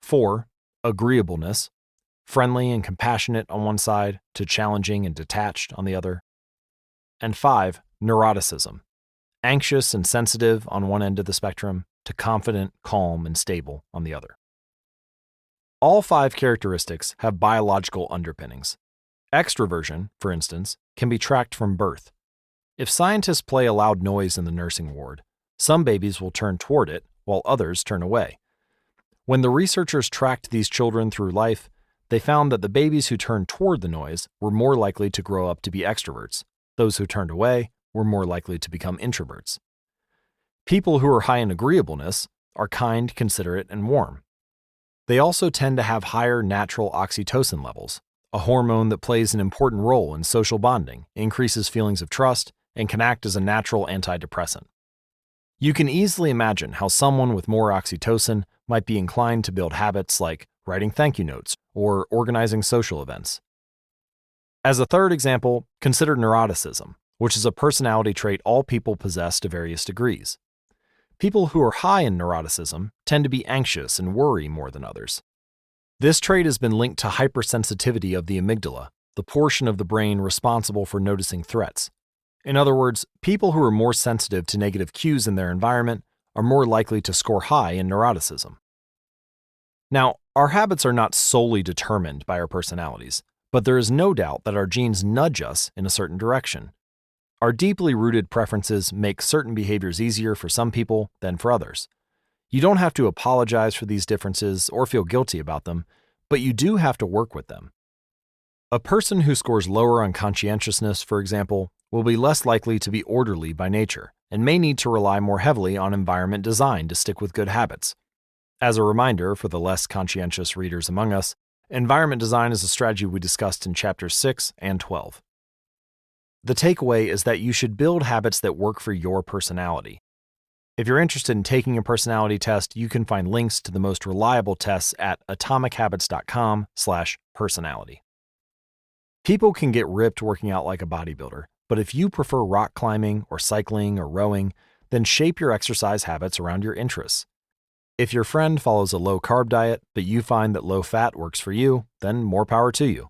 4. Agreeableness, friendly and compassionate on one side to challenging and detached on the other. And 5. Neuroticism, anxious and sensitive on one end of the spectrum to confident, calm, and stable on the other. All 5 characteristics have biological underpinnings. Extroversion, for instance, can be tracked from birth. If scientists play a loud noise in the nursing ward, some babies will turn toward it while others turn away. When the researchers tracked these children through life, they found that the babies who turned toward the noise were more likely to grow up to be extroverts. Those who turned away were more likely to become introverts. People who are high in agreeableness are kind, considerate, and warm. They also tend to have higher natural oxytocin levels, a hormone that plays an important role in social bonding, increases feelings of trust, and can act as a natural antidepressant. You can easily imagine how someone with more oxytocin might be inclined to build habits like writing thank you notes or organizing social events. As a third example, consider neuroticism, which is a personality trait all people possess to various degrees. People who are high in neuroticism tend to be anxious and worry more than others. This trait has been linked to hypersensitivity of the amygdala, the portion of the brain responsible for noticing threats. In other words, people who are more sensitive to negative cues in their environment are more likely to score high in neuroticism. Now, our habits are not solely determined by our personalities, but there is no doubt that our genes nudge us in a certain direction. Our deeply rooted preferences make certain behaviors easier for some people than for others. You don't have to apologize for these differences or feel guilty about them, but you do have to work with them. A person who scores lower on conscientiousness, for example, will be less likely to be orderly by nature and may need to rely more heavily on environment design to stick with good habits. As a reminder for the less conscientious readers among us, environment design is a strategy we discussed in chapters 6 and 12. The takeaway is that you should build habits that work for your personality. If you're interested in taking a personality test, you can find links to the most reliable tests at atomichabits.com/personality. People can get ripped working out like a bodybuilder, but if you prefer rock climbing or cycling or rowing, then shape your exercise habits around your interests. If your friend follows a low-carb diet, but you find that low-fat works for you, then more power to you.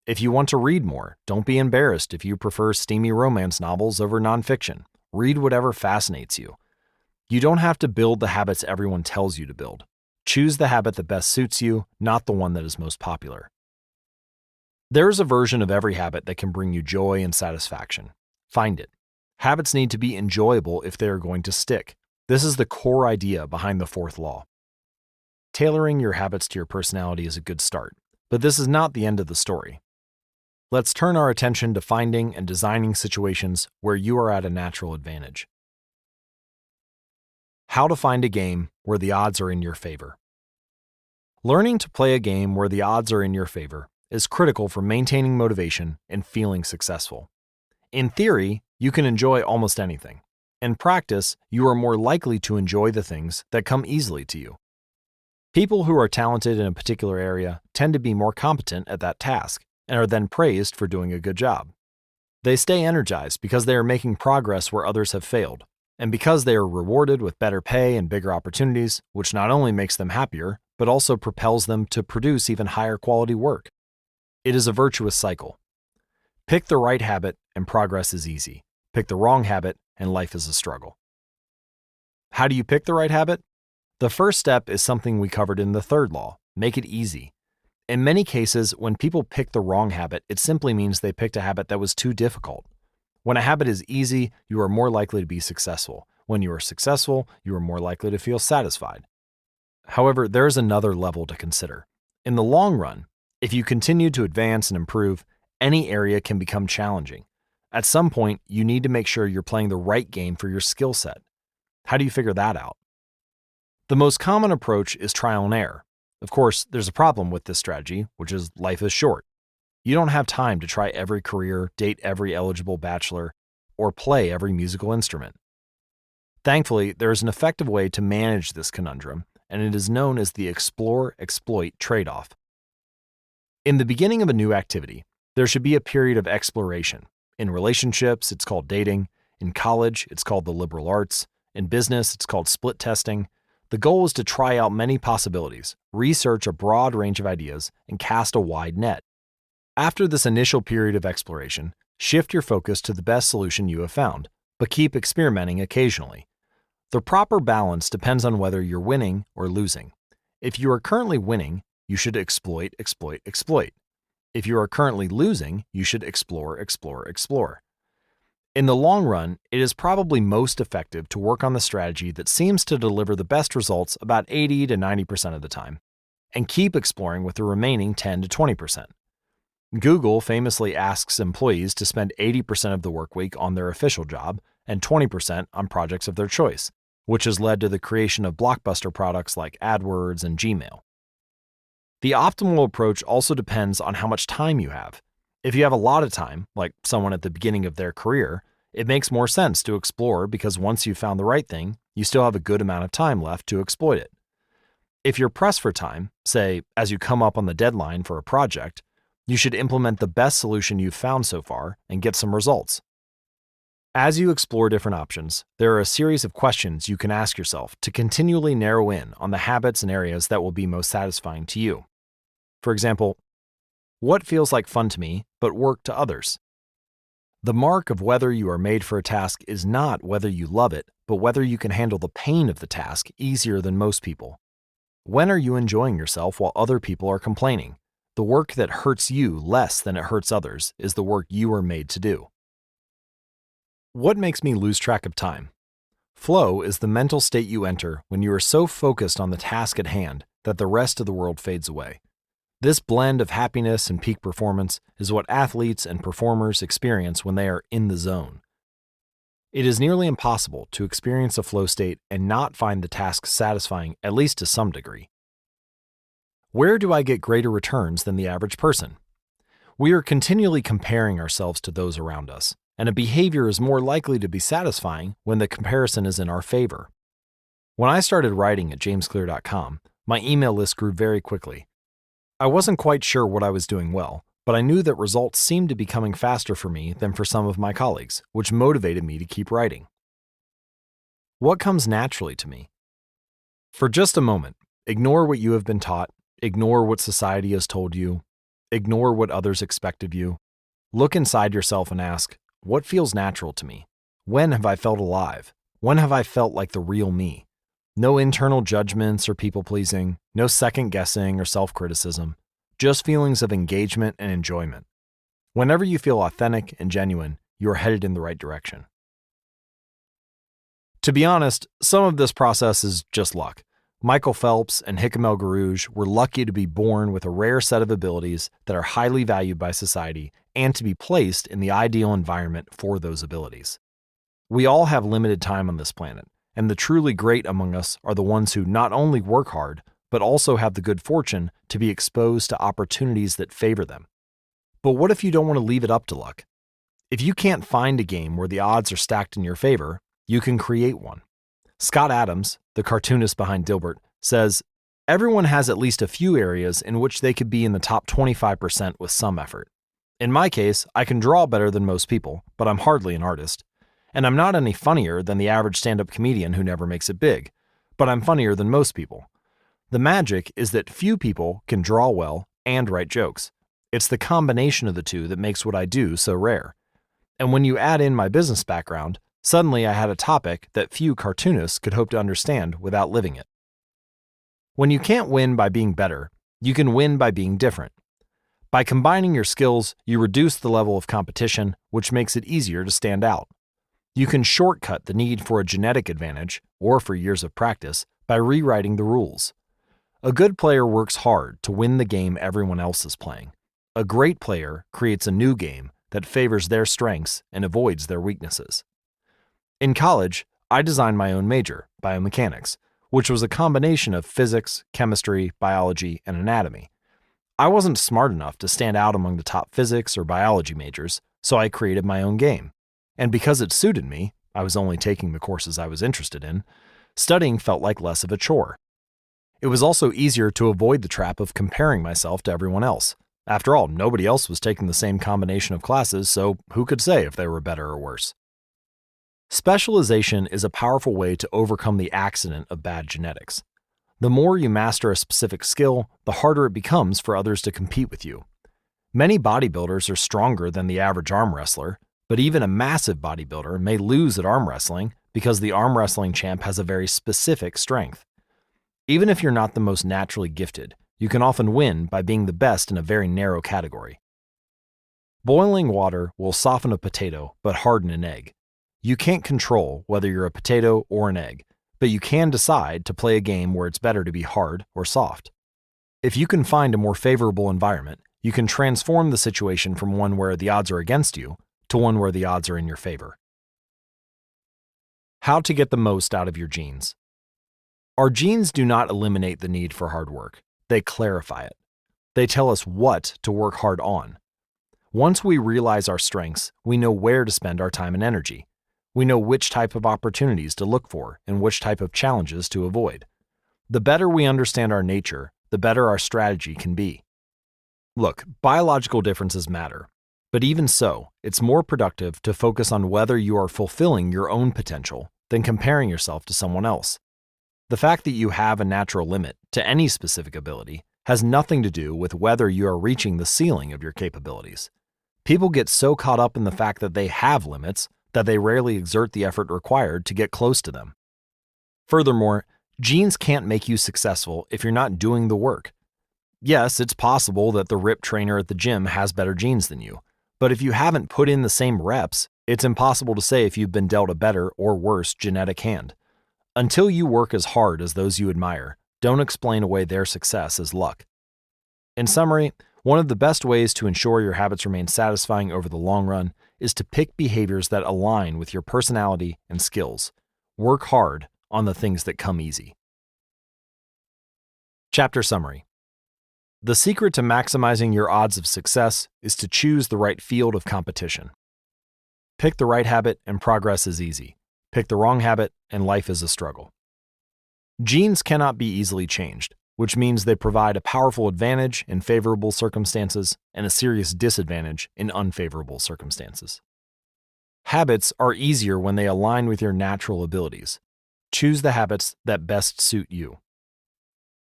If you want to read more, don't be embarrassed if you prefer steamy romance novels over nonfiction. Read whatever fascinates you. You don't have to build the habits everyone tells you to build. Choose the habit that best suits you, not the one that is most popular. There is a version of every habit that can bring you joy and satisfaction. Find it. Habits need to be enjoyable if they are going to stick. This is the core idea behind the fourth law. Tailoring your habits to your personality is a good start, but this is not the end of the story. Let's turn our attention to finding and designing situations where you are at a natural advantage. How to find a game where the odds are in your favor. Learning to play a game where the odds are in your favor is critical for maintaining motivation and feeling successful. In theory, you can enjoy almost anything. In practice, you are more likely to enjoy the things that come easily to you. People who are talented in a particular area tend to be more competent at that task and are then praised for doing a good job. They stay energized because they are making progress where others have failed, and because they are rewarded with better pay and bigger opportunities, which not only makes them happier, but also propels them to produce even higher quality work. It is a virtuous cycle. Pick the right habit and progress is easy. Pick the wrong habit and life is a struggle. How do you pick the right habit? The first step is something we covered in the third law: make it easy. In many cases, when people pick the wrong habit, it simply means they picked a habit that was too difficult. When a habit is easy, you are more likely to be successful. When you are successful, you are more likely to feel satisfied. However, there is another level to consider. In the long run, if you continue to advance and improve, any area can become challenging. At some point, you need to make sure you're playing the right game for your skill set. How do you figure that out? The most common approach is trial and error. Of course, there's a problem with this strategy, which is life is short. You don't have time to try every career, date every eligible bachelor, or play every musical instrument. Thankfully, there is an effective way to manage this conundrum, and it is known as the explore-exploit trade-off. In the beginning of a new activity, there should be a period of exploration. In relationships, it's called dating. In college, it's called the liberal arts. In business, it's called split testing. The goal is to try out many possibilities, research a broad range of ideas, and cast a wide net. After this initial period of exploration, shift your focus to the best solution you have found, but keep experimenting occasionally. The proper balance depends on whether you're winning or losing. If you are currently winning, you should exploit. If you are currently losing, you should explore. In the long run, it is probably most effective to work on the strategy that seems to deliver the best results about 80 to 90% of the time, and keep exploring with the remaining 10 to 20%. Google famously asks employees to spend 80% of the work week on their official job and 20% on projects of their choice, which has led to the creation of blockbuster products like AdWords and Gmail. The optimal approach also depends on how much time you have. If you have a lot of time, like someone at the beginning of their career, it makes more sense to explore because once you've found the right thing, you still have a good amount of time left to exploit it. If you're pressed for time, say as you come up on the deadline for a project, you should implement the best solution you've found so far and get some results. As you explore different options, there are a series of questions you can ask yourself to continually narrow in on the habits and areas that will be most satisfying to you. For example, what feels like fun to me but work to others? The mark of whether you are made for a task is not whether you love it, but whether you can handle the pain of the task easier than most people. When are you enjoying yourself while other people are complaining? The work that hurts you less than it hurts others is the work you are made to do. What makes me lose track of time? Flow is the mental state you enter when you are so focused on the task at hand that the rest of the world fades away. This blend of happiness and peak performance is what athletes and performers experience when they are in the zone. It is nearly impossible to experience a flow state and not find the task satisfying, at least to some degree. Where do I get greater returns than the average person? We are continually comparing ourselves to those around us, and a behavior is more likely to be satisfying when the comparison is in our favor. When I started writing at jamesclear.com, my email list grew very quickly. I wasn't quite sure what I was doing well, but I knew that results seemed to be coming faster for me than for some of my colleagues, which motivated me to keep writing. What comes naturally to me? For just a moment, ignore what you have been taught, ignore what society has told you, ignore what others expect of you. Look inside yourself and ask, what feels natural to me? When have I felt alive? When have I felt like the real me? No internal judgments or people-pleasing, no second-guessing or self-criticism, just feelings of engagement and enjoyment. Whenever you feel authentic and genuine, you are headed in the right direction. To be honest, some of this process is just luck. Michael Phelps and Hicham El Guerrouj were lucky to be born with a rare set of abilities that are highly valued by society and to be placed in the ideal environment for those abilities. We all have limited time on this planet, and the truly great among us are the ones who not only work hard, but also have the good fortune to be exposed to opportunities that favor them. But what if you don't want to leave it up to luck? If you can't find a game where the odds are stacked in your favor, you can create one. Scott Adams, the cartoonist behind Dilbert, says, "Everyone has at least a few areas in which they could be in the top 25% with some effort. In my case, I can draw better than most people, but I'm hardly an artist. And I'm not any funnier than the average stand-up comedian who never makes it big, but I'm funnier than most people. The magic is that few people can draw well and write jokes. It's the combination of the two that makes what I do so rare. And when you add in my business background, suddenly I had a topic that few cartoonists could hope to understand without living it." When you can't win by being better, you can win by being different. By combining your skills, you reduce the level of competition, which makes it easier to stand out. You can shortcut the need for a genetic advantage, or for years of practice, by rewriting the rules. A good player works hard to win the game everyone else is playing. A great player creates a new game that favors their strengths and avoids their weaknesses. In college, I designed my own major, biomechanics, which was a combination of physics, chemistry, biology, and anatomy. I wasn't smart enough to stand out among the top physics or biology majors, so I created my own game. And because it suited me, I was only taking the courses I was interested in, studying felt like less of a chore. It was also easier to avoid the trap of comparing myself to everyone else. After all, nobody else was taking the same combination of classes, so who could say if they were better or worse? Specialization is a powerful way to overcome the accident of bad genetics. The more you master a specific skill, the harder it becomes for others to compete with you. Many bodybuilders are stronger than the average arm wrestler, but even a massive bodybuilder may lose at arm wrestling because the arm wrestling champ has a very specific strength. Even if you're not the most naturally gifted, you can often win by being the best in a very narrow category. Boiling water will soften a potato but harden an egg. You can't control whether you're a potato or an egg, but you can decide to play a game where it's better to be hard or soft. If you can find a more favorable environment, you can transform the situation from one where the odds are against you to one where the odds are in your favor. How to get the most out of your genes. Our genes do not eliminate the need for hard work. They clarify it. They tell us what to work hard on. Once we realize our strengths, we know where to spend our time and energy. We know which type of opportunities to look for and which type of challenges to avoid. The better we understand our nature, the better our strategy can be. Look, biological differences matter, but even so, it's more productive to focus on whether you are fulfilling your own potential than comparing yourself to someone else. The fact that you have a natural limit to any specific ability has nothing to do with whether you are reaching the ceiling of your capabilities. People get so caught up in the fact that they have limits that they rarely exert the effort required to get close to them. Furthermore, genes can't make you successful if you're not doing the work. Yes, it's possible that the ripped trainer at the gym has better genes than you, but if you haven't put in the same reps, it's impossible to say if you've been dealt a better or worse genetic hand. Until you work as hard as those you admire, don't explain away their success as luck. In summary, one of the best ways to ensure your habits remain satisfying over the long run is to pick behaviors that align with your personality and skills. Work hard on the things that come easy. Chapter Summary. The secret to maximizing your odds of success is to choose the right field of competition. Pick the right habit and progress is easy. Pick the wrong habit and life is a struggle. Genes cannot be easily changed, which means they provide a powerful advantage in favorable circumstances and a serious disadvantage in unfavorable circumstances. Habits are easier when they align with your natural abilities. Choose the habits that best suit you.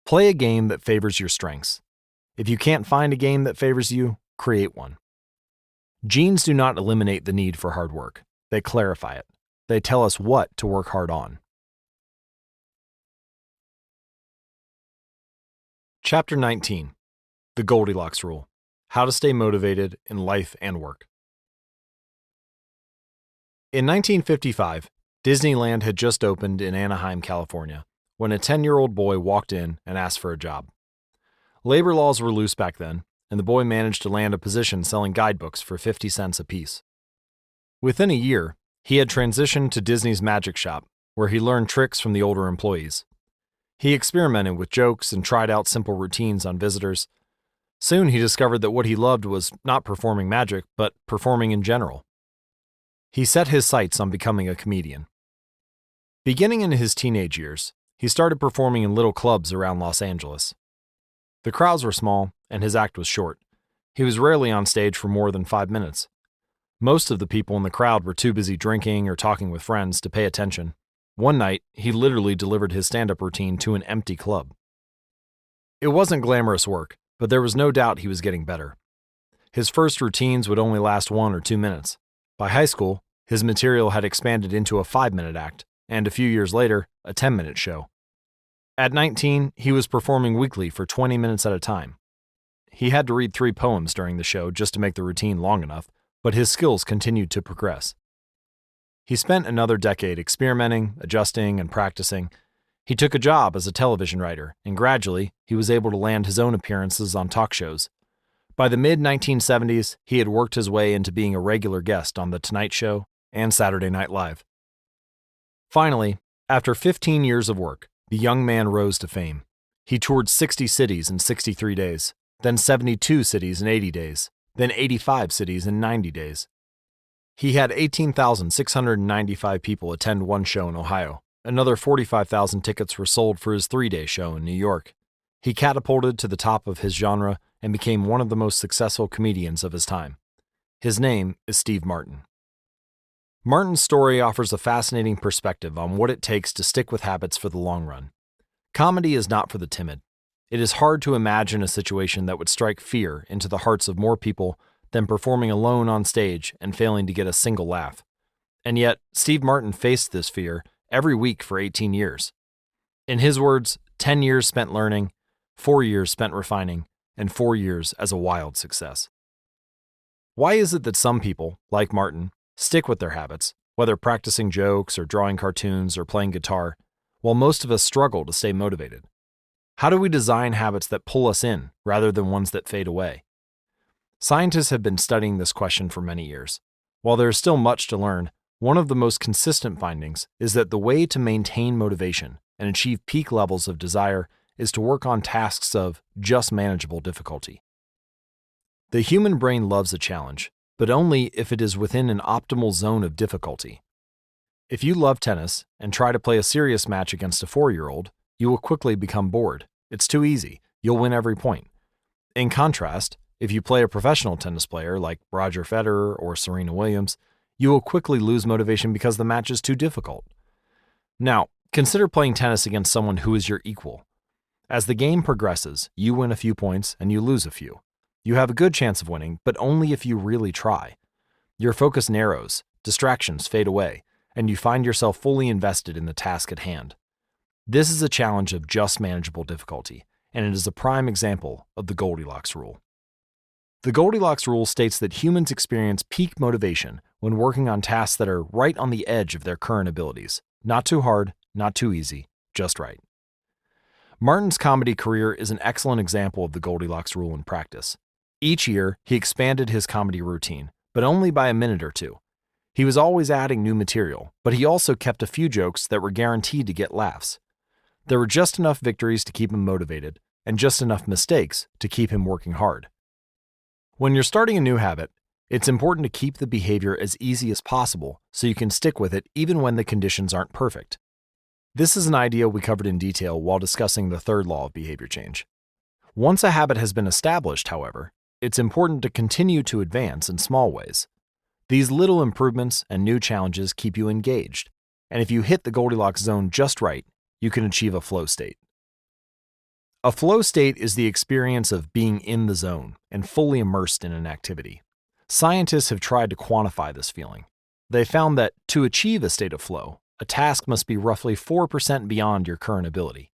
Play a game that favors your strengths. If you can't find a game that favors you, create one. Genes do not eliminate the need for hard work. They clarify it. They tell us what to work hard on. Chapter 19. The Goldilocks Rule. How to stay motivated in life and work. In 1955, Disneyland had just opened in Anaheim, California, when a 10-year-old boy walked in and asked for a job. Labor laws were loose back then, and the boy managed to land a position selling guidebooks for 50 cents apiece. Within a year, he had transitioned to Disney's magic shop, where he learned tricks from the older employees. He experimented with jokes and tried out simple routines on visitors. Soon he discovered that what he loved was not performing magic, but performing in general. He set his sights on becoming a comedian. Beginning in his teenage years, he started performing in little clubs around Los Angeles. The crowds were small, and his act was short. He was rarely on stage for more than 5 minutes. Most of the people in the crowd were too busy drinking or talking with friends to pay attention. One night, he literally delivered his stand-up routine to an empty club. It wasn't glamorous work, but there was no doubt he was getting better. His first routines would only last 1 or 2 minutes. By high school, his material had expanded into a 5-minute act, and a few years later, a 10-minute show. At 19, he was performing weekly for 20 minutes at a time. He had to read 3 poems during the show just to make the routine long enough, but his skills continued to progress. He spent another decade experimenting, adjusting, and practicing. He took a job as a television writer, and gradually, he was able to land his own appearances on talk shows. By the mid-1970s, he had worked his way into being a regular guest on The Tonight Show and Saturday Night Live. Finally, after 15 years of work, the young man rose to fame. He toured 60 cities in 63 days, then 72 cities in 80 days, then 85 cities in 90 days. He had 18,695 people attend one show in Ohio. Another 45,000 tickets were sold for his 3-day show in New York. He catapulted to the top of his genre and became one of the most successful comedians of his time. His name is Steve Martin. Martin's story offers a fascinating perspective on what it takes to stick with habits for the long run. Comedy is not for the timid. It is hard to imagine a situation that would strike fear into the hearts of more people than performing alone on stage and failing to get a single laugh. And yet, Steve Martin faced this fear every week for 18 years. In his words, 10 years spent learning, 4 years spent refining, and 4 years as a wild success. Why is it that some people, like Martin, stick with their habits, whether practicing jokes or drawing cartoons or playing guitar, while most of us struggle to stay motivated? How do we design habits that pull us in rather than ones that fade away? Scientists have been studying this question for many years. While there is still much to learn, one of the most consistent findings is that the way to maintain motivation and achieve peak levels of desire is to work on tasks of just manageable difficulty. The human brain loves a challenge, but only if it is within an optimal zone of difficulty. If you love tennis and try to play a serious match against a 4-year-old, you will quickly become bored. It's too easy. You'll win every point. In contrast, if you play a professional tennis player like Roger Federer or Serena Williams, you will quickly lose motivation because the match is too difficult. Now, consider playing tennis against someone who is your equal. As the game progresses, you win a few points and you lose a few. You have a good chance of winning, but only if you really try. Your focus narrows, distractions fade away, and you find yourself fully invested in the task at hand. This is a challenge of just manageable difficulty, and it is a prime example of the Goldilocks rule. The Goldilocks rule states that humans experience peak motivation when working on tasks that are right on the edge of their current abilities. Not too hard, not too easy, just right. Martin's comedy career is an excellent example of the Goldilocks rule in practice. Each year, he expanded his comedy routine, but only by a minute or two. He was always adding new material, but he also kept a few jokes that were guaranteed to get laughs. There were just enough victories to keep him motivated, and just enough mistakes to keep him working hard. When you're starting a new habit, it's important to keep the behavior as easy as possible so you can stick with it even when the conditions aren't perfect. This is an idea we covered in detail while discussing the third law of behavior change. Once a habit has been established, however, it's important to continue to advance in small ways. These little improvements and new challenges keep you engaged, and if you hit the Goldilocks zone just right, you can achieve a flow state. A flow state is the experience of being in the zone and fully immersed in an activity. Scientists have tried to quantify this feeling. They found that to achieve a state of flow, a task must be roughly 4% beyond your current ability.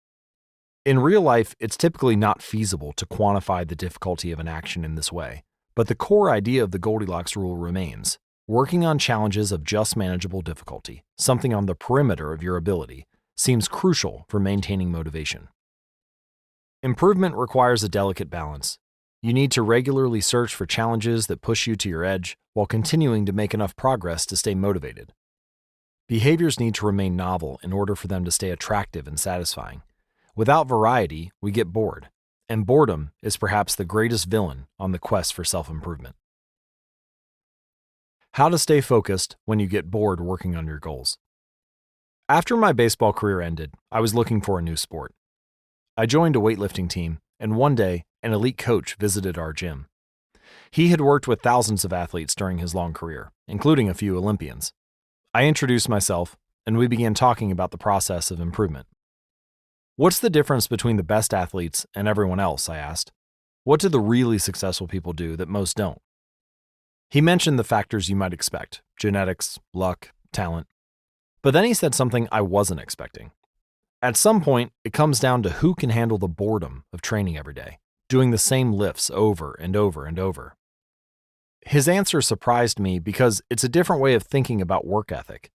In real life, it's typically not feasible to quantify the difficulty of an action in this way, but the core idea of the Goldilocks rule remains: working on challenges of just manageable difficulty, something on the perimeter of your ability, seems crucial for maintaining motivation. Improvement requires a delicate balance. You need to regularly search for challenges that push you to your edge while continuing to make enough progress to stay motivated. Behaviors need to remain novel in order for them to stay attractive and satisfying. Without variety, we get bored, and boredom is perhaps the greatest villain on the quest for self-improvement. How to stay focused when you get bored working on your goals. After my baseball career ended, I was looking for a new sport. I joined a weightlifting team, and one day, an elite coach visited our gym. He had worked with thousands of athletes during his long career, including a few Olympians. I introduced myself, and we began talking about the process of improvement. "What's the difference between the best athletes and everyone else?" I asked. "What do the really successful people do that most don't?" He mentioned the factors you might expect: genetics, luck, talent. But then he said something I wasn't expecting. At some point, it comes down to who can handle the boredom of training every day, doing the same lifts over and over and over. His answer surprised me because it's a different way of thinking about work ethic.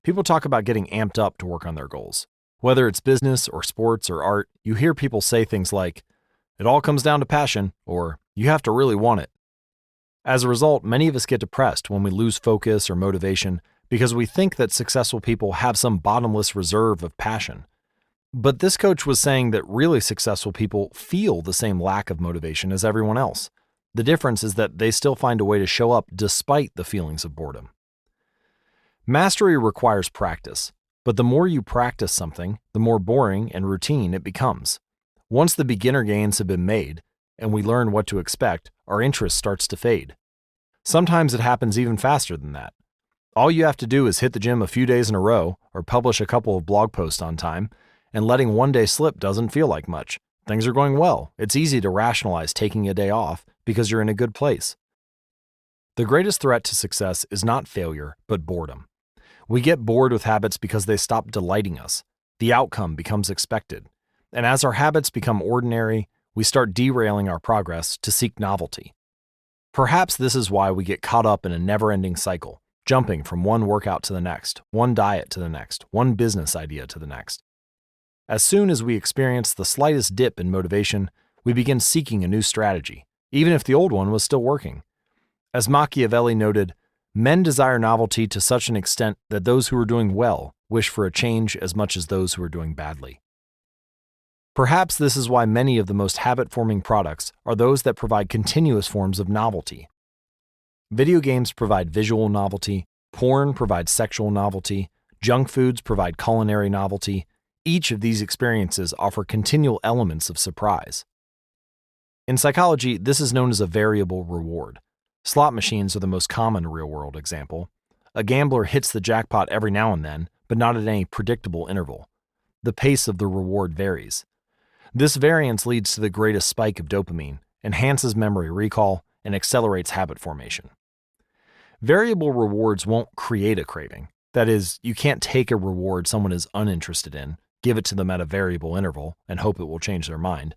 People talk about getting amped up to work on their goals. Whether it's business or sports or art, you hear people say things like, "It all comes down to passion," or "You have to really want it." As a result, many of us get depressed when we lose focus or motivation because we think that successful people have some bottomless reserve of passion. But this coach was saying that really successful people feel the same lack of motivation as everyone else. The difference is that they still find a way to show up despite the feelings of boredom. Mastery requires practice, but the more you practice something, the more boring and routine it becomes. Once the beginner gains have been made, and we learn what to expect, our interest starts to fade. Sometimes it happens even faster than that. All you have to do is hit the gym a few days in a row or publish a couple of blog posts on time, and letting one day slip doesn't feel like much. Things are going well. It's easy to rationalize taking a day off because you're in a good place. The greatest threat to success is not failure, but boredom. We get bored with habits because they stop delighting us. The outcome becomes expected. And as our habits become ordinary, we start derailing our progress to seek novelty. Perhaps this is why we get caught up in a never-ending cycle, jumping from one workout to the next, one diet to the next, one business idea to the next. As soon as we experience the slightest dip in motivation, we begin seeking a new strategy, even if the old one was still working. As Machiavelli noted, men desire novelty to such an extent that those who are doing well wish for a change as much as those who are doing badly. Perhaps this is why many of the most habit-forming products are those that provide continuous forms of novelty. Video games provide visual novelty, porn provides sexual novelty, junk foods provide culinary novelty. Each of these experiences offer continual elements of surprise. In psychology, this is known as a variable reward. Slot machines are the most common real-world example. A gambler hits the jackpot every now and then, but not at any predictable interval. The pace of the reward varies. This variance leads to the greatest spike of dopamine, enhances memory recall, and accelerates habit formation. Variable rewards won't create a craving. That is, you can't take a reward someone is uninterested in, give it to them at a variable interval, and hope it will change their mind.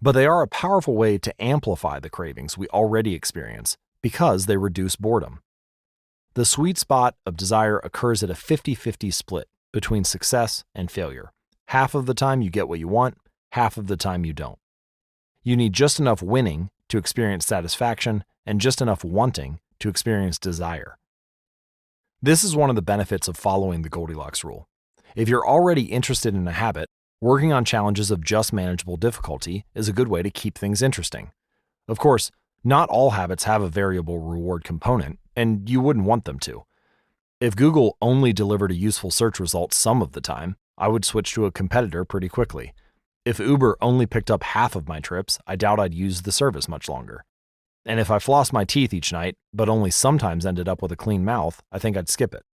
But they are a powerful way to amplify the cravings we already experience because they reduce boredom. The sweet spot of desire occurs at a 50-50 split between success and failure. Half of the time you get what you want, half of the time you don't. You need just enough winning to experience satisfaction and just enough wanting to experience desire. This is one of the benefits of following the Goldilocks rule. If you're already interested in a habit, working on challenges of just manageable difficulty is a good way to keep things interesting. Of course, not all habits have a variable reward component, and you wouldn't want them to. If Google only delivered a useful search result some of the time, I would switch to a competitor pretty quickly. If Uber only picked up half of my trips, I doubt I'd use the service much longer. And if I flossed my teeth each night, but only sometimes ended up with a clean mouth, I think I'd skip it.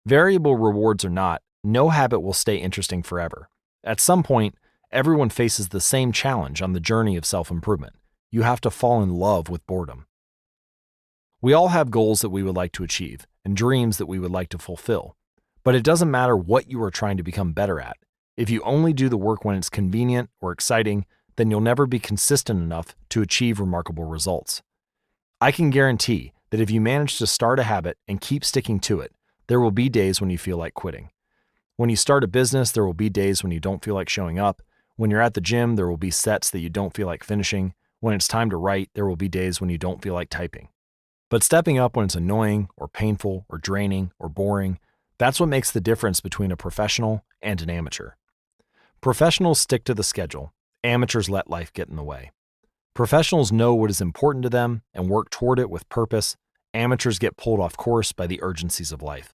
Variable rewards or not, no habit will stay interesting forever. At some point, everyone faces the same challenge on the journey of self-improvement. You have to fall in love with boredom. We all have goals that we would like to achieve and dreams that we would like to fulfill. But it doesn't matter what you are trying to become better at. If you only do the work when it's convenient or exciting, then you'll never be consistent enough to achieve remarkable results. I can guarantee that if you manage to start a habit and keep sticking to it, there will be days when you feel like quitting. When you start a business, there will be days when you don't feel like showing up. When you're at the gym, there will be sets that you don't feel like finishing. When it's time to write, there will be days when you don't feel like typing. But stepping up when it's annoying or painful or draining or boring, that's what makes the difference between a professional and an amateur. Professionals stick to the schedule. Amateurs let life get in the way. Professionals know what is important to them and work toward it with purpose. Amateurs get pulled off course by the urgencies of life.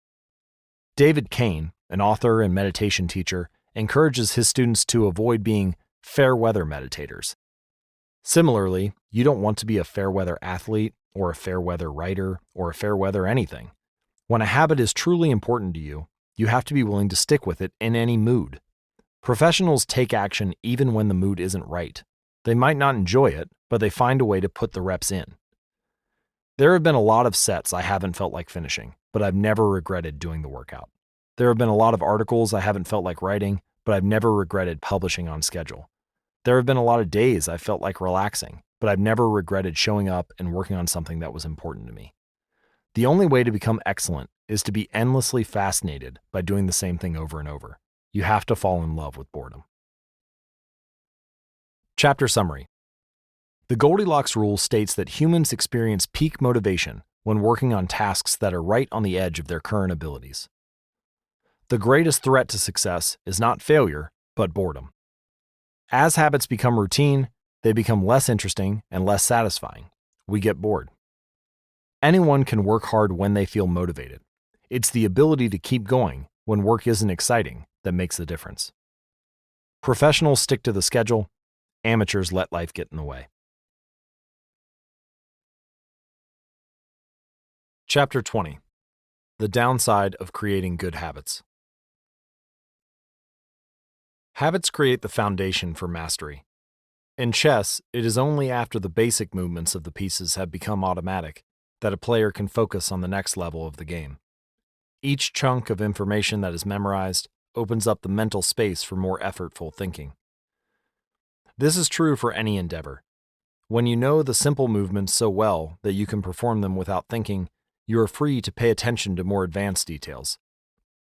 David Kane, an author and meditation teacher, encourages his students to avoid being fair weather meditators. Similarly, you don't want to be a fair weather athlete or a fair weather writer or a fair weather anything. When a habit is truly important to you, you have to be willing to stick with it in any mood. Professionals take action even when the mood isn't right. They might not enjoy it, but they find a way to put the reps in. There have been a lot of sets I haven't felt like finishing, but I've never regretted doing the workout. There have been a lot of articles I haven't felt like writing, but I've never regretted publishing on schedule. There have been a lot of days I felt like relaxing, but I've never regretted showing up and working on something that was important to me. The only way to become excellent is to be endlessly fascinated by doing the same thing over and over. You have to fall in love with boredom. Chapter Summary. The Goldilocks rule states that humans experience peak motivation when working on tasks that are right on the edge of their current abilities. The greatest threat to success is not failure, but boredom. As habits become routine, they become less interesting and less satisfying. We get bored. Anyone can work hard when they feel motivated. It's the ability to keep going when work isn't exciting that makes the difference. Professionals stick to the schedule. Amateurs let life get in the way. Chapter 20. The downside of creating good habits. Habits create the foundation for mastery. In chess, it is only after the basic movements of the pieces have become automatic that a player can focus on the next level of the game. Each chunk of information that is memorized opens up the mental space for more effortful thinking. This is true for any endeavor. When you know the simple movements so well that you can perform them without thinking, you are free to pay attention to more advanced details.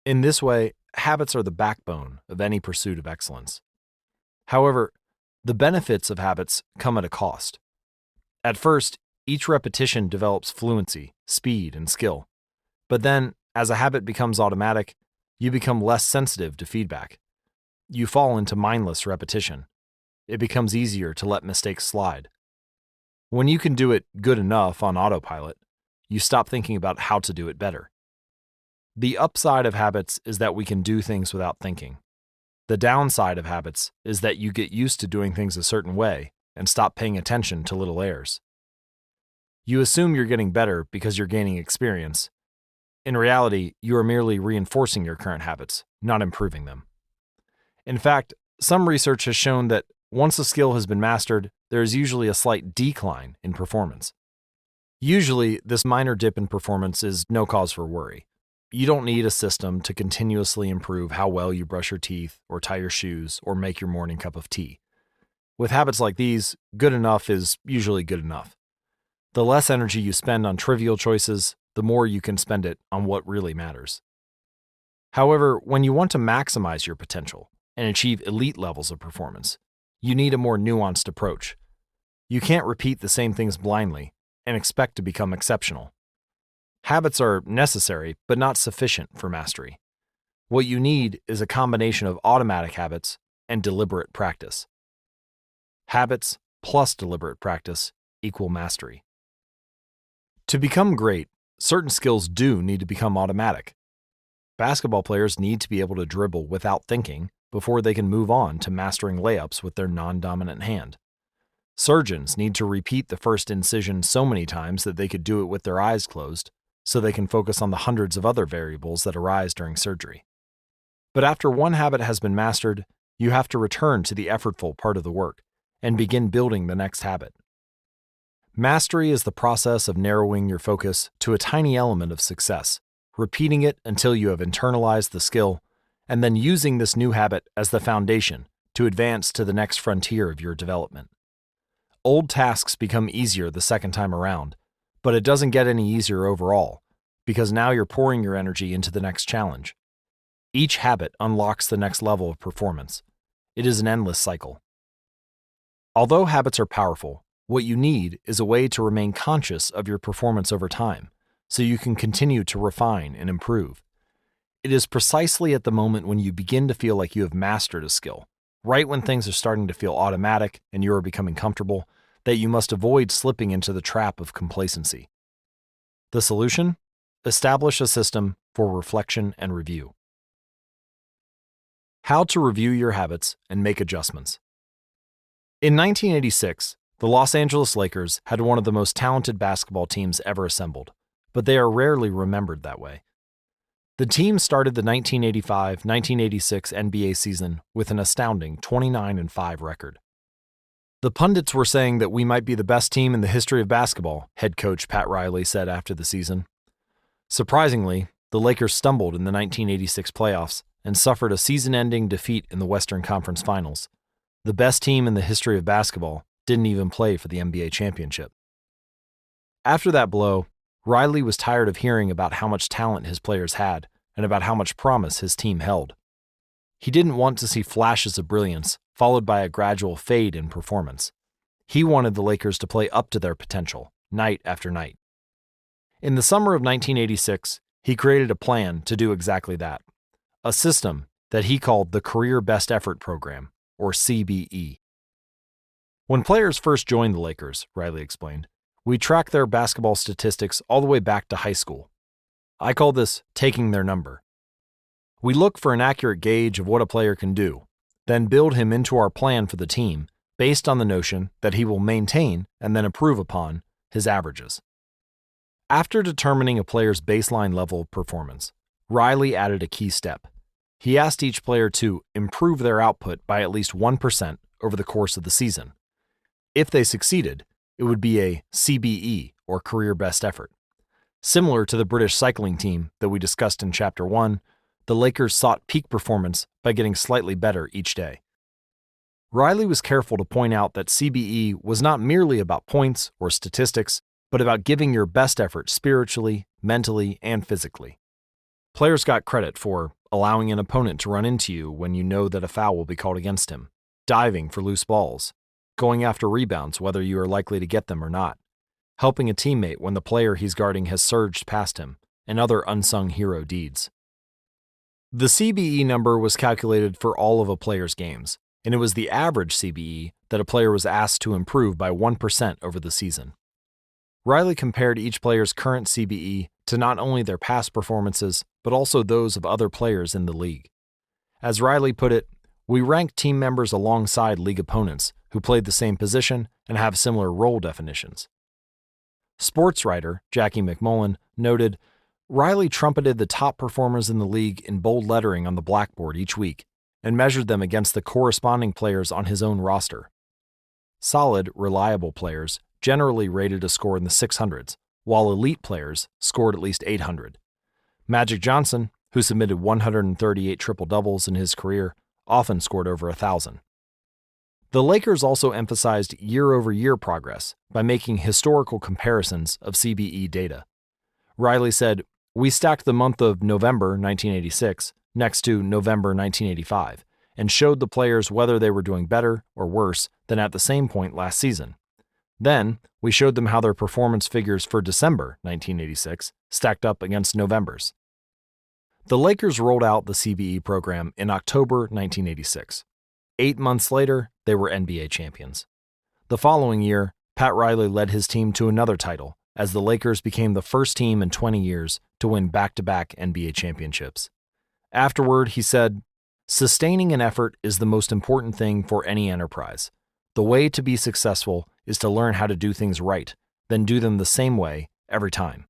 In this way, habits are the backbone of any pursuit of excellence. However, the benefits of habits come at a cost. At first, each repetition develops fluency, speed, and skill. But then, as a habit becomes automatic, you become less sensitive to feedback. You fall into mindless repetition. It becomes easier to let mistakes slide. When you can do it good enough on autopilot, you stop thinking about how to do it better. The upside of habits is that we can do things without thinking. The downside of habits is that you get used to doing things a certain way and stop paying attention to little errors. You assume you're getting better because you're gaining experience. In reality, you are merely reinforcing your current habits, not improving them. In fact, some research has shown that once a skill has been mastered, there is usually a slight decline in performance. Usually, this minor dip in performance is no cause for worry. You don't need a system to continuously improve how well you brush your teeth or tie your shoes or make your morning cup of tea. With habits like these, good enough is usually good enough. The less energy you spend on trivial choices, the more you can spend it on what really matters. However, when you want to maximize your potential, and achieve elite levels of performance, you need a more nuanced approach. You can't repeat the same things blindly and expect to become exceptional. Habits are necessary, but not sufficient for mastery. What you need is a combination of automatic habits and deliberate practice. Habits plus deliberate practice equal mastery. To become great, certain skills do need to become automatic. Basketball players need to be able to dribble without thinking before they can move on to mastering layups with their non-dominant hand. Surgeons need to repeat the first incision so many times that they could do it with their eyes closed, so they can focus on the hundreds of other variables that arise during surgery. But after one habit has been mastered, you have to return to the effortful part of the work and begin building the next habit. Mastery is the process of narrowing your focus to a tiny element of success, repeating it until you have internalized the skill, and then using this new habit as the foundation to advance to the next frontier of your development. Old tasks become easier the second time around, but it doesn't get any easier overall, because now you're pouring your energy into the next challenge. Each habit unlocks the next level of performance. It is an endless cycle. Although habits are powerful, what you need is a way to remain conscious of your performance over time, so you can continue to refine and improve. It is precisely at the moment when you begin to feel like you have mastered a skill, right when things are starting to feel automatic and you are becoming comfortable, that you must avoid slipping into the trap of complacency. The solution? Establish a system for reflection and review. How to review your habits and make adjustments. In 1986, the Los Angeles Lakers had one of the most talented basketball teams ever assembled, but they are rarely remembered that way. The team started the 1985-1986 NBA season with an astounding 29-5 record. The pundits were saying that we might be the best team in the history of basketball, head coach Pat Riley said after the season. Surprisingly, the Lakers stumbled in the 1986 playoffs and suffered a season-ending defeat in the Western Conference Finals. The best team in the history of basketball didn't even play for the NBA championship. After that blow, Riley was tired of hearing about how much talent his players had and about how much promise his team held. He didn't want to see flashes of brilliance followed by a gradual fade in performance. He wanted the Lakers to play up to their potential, night after night. In the summer of 1986, he created a plan to do exactly that, a system that he called the Career Best Effort Program, or CBE. When players first joined the Lakers, Riley explained, we track their basketball statistics all the way back to high school. I call this taking their number. We look for an accurate gauge of what a player can do, then build him into our plan for the team based on the notion that he will maintain and then improve upon his averages. After determining a player's baseline level of performance, Riley added a key step. He asked each player to improve their output by at least 1% over the course of the season. If they succeeded, it would be a CBE, or Career Best Effort. Similar to the British cycling team that we discussed in Chapter 1, the Lakers sought peak performance by getting slightly better each day. Riley was careful to point out that CBE was not merely about points or statistics, but about giving your best effort spiritually, mentally, and physically. Players got credit for allowing an opponent to run into you when you know that a foul will be called against him, diving for loose balls, going after rebounds whether you are likely to get them or not, helping a teammate when the player he's guarding has surged past him, and other unsung hero deeds. The CBE number was calculated for all of a player's games, and it was the average CBE that a player was asked to improve by 1% over the season. Riley compared each player's current CBE to not only their past performances, but also those of other players in the league. As Riley put it, we ranked team members alongside league opponents who played the same position and have similar role definitions. Sports writer Jackie McMullen noted, Riley trumpeted the top performers in the league in bold lettering on the blackboard each week and measured them against the corresponding players on his own roster. Solid, reliable players generally rated a score in the 600s, while elite players scored at least 800. Magic Johnson, who submitted 138 triple-doubles in his career, often scored over 1,000. The Lakers also emphasized year-over-year progress by making historical comparisons of CBE data. Riley said, we stacked the month of November 1986 next to November 1985 and showed the players whether they were doing better or worse than at the same point last season. Then, we showed them how their performance figures for December 1986 stacked up against November's. The Lakers rolled out the CBE program in October 1986. 8 months later, they were NBA champions. The following year, Pat Riley led his team to another title, as the Lakers became the first team in 20 years to win back-to-back NBA championships. Afterward, he said, "Sustaining an effort is the most important thing for any enterprise. The way to be successful is to learn how to do things right, then do them the same way every time."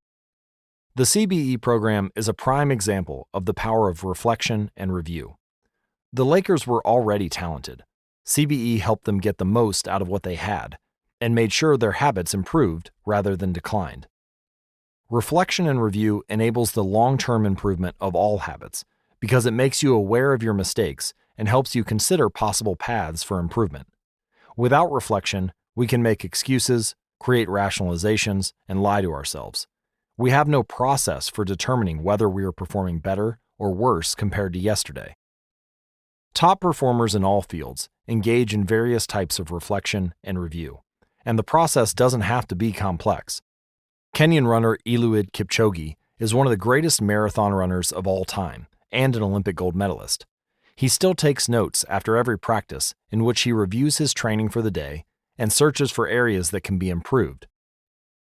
The CBE program is a prime example of the power of reflection and review. The Lakers were already talented. CBE helped them get the most out of what they had, and made sure their habits improved rather than declined. Reflection and review enables the long-term improvement of all habits because it makes you aware of your mistakes and helps you consider possible paths for improvement. Without reflection, we can make excuses, create rationalizations, and lie to ourselves. We have no process for determining whether we are performing better or worse compared to yesterday. Top performers in all fields engage in various types of reflection and review, and the process doesn't have to be complex. Kenyan runner Eliud Kipchoge is one of the greatest marathon runners of all time and an Olympic gold medalist. He still takes notes after every practice in which he reviews his training for the day and searches for areas that can be improved.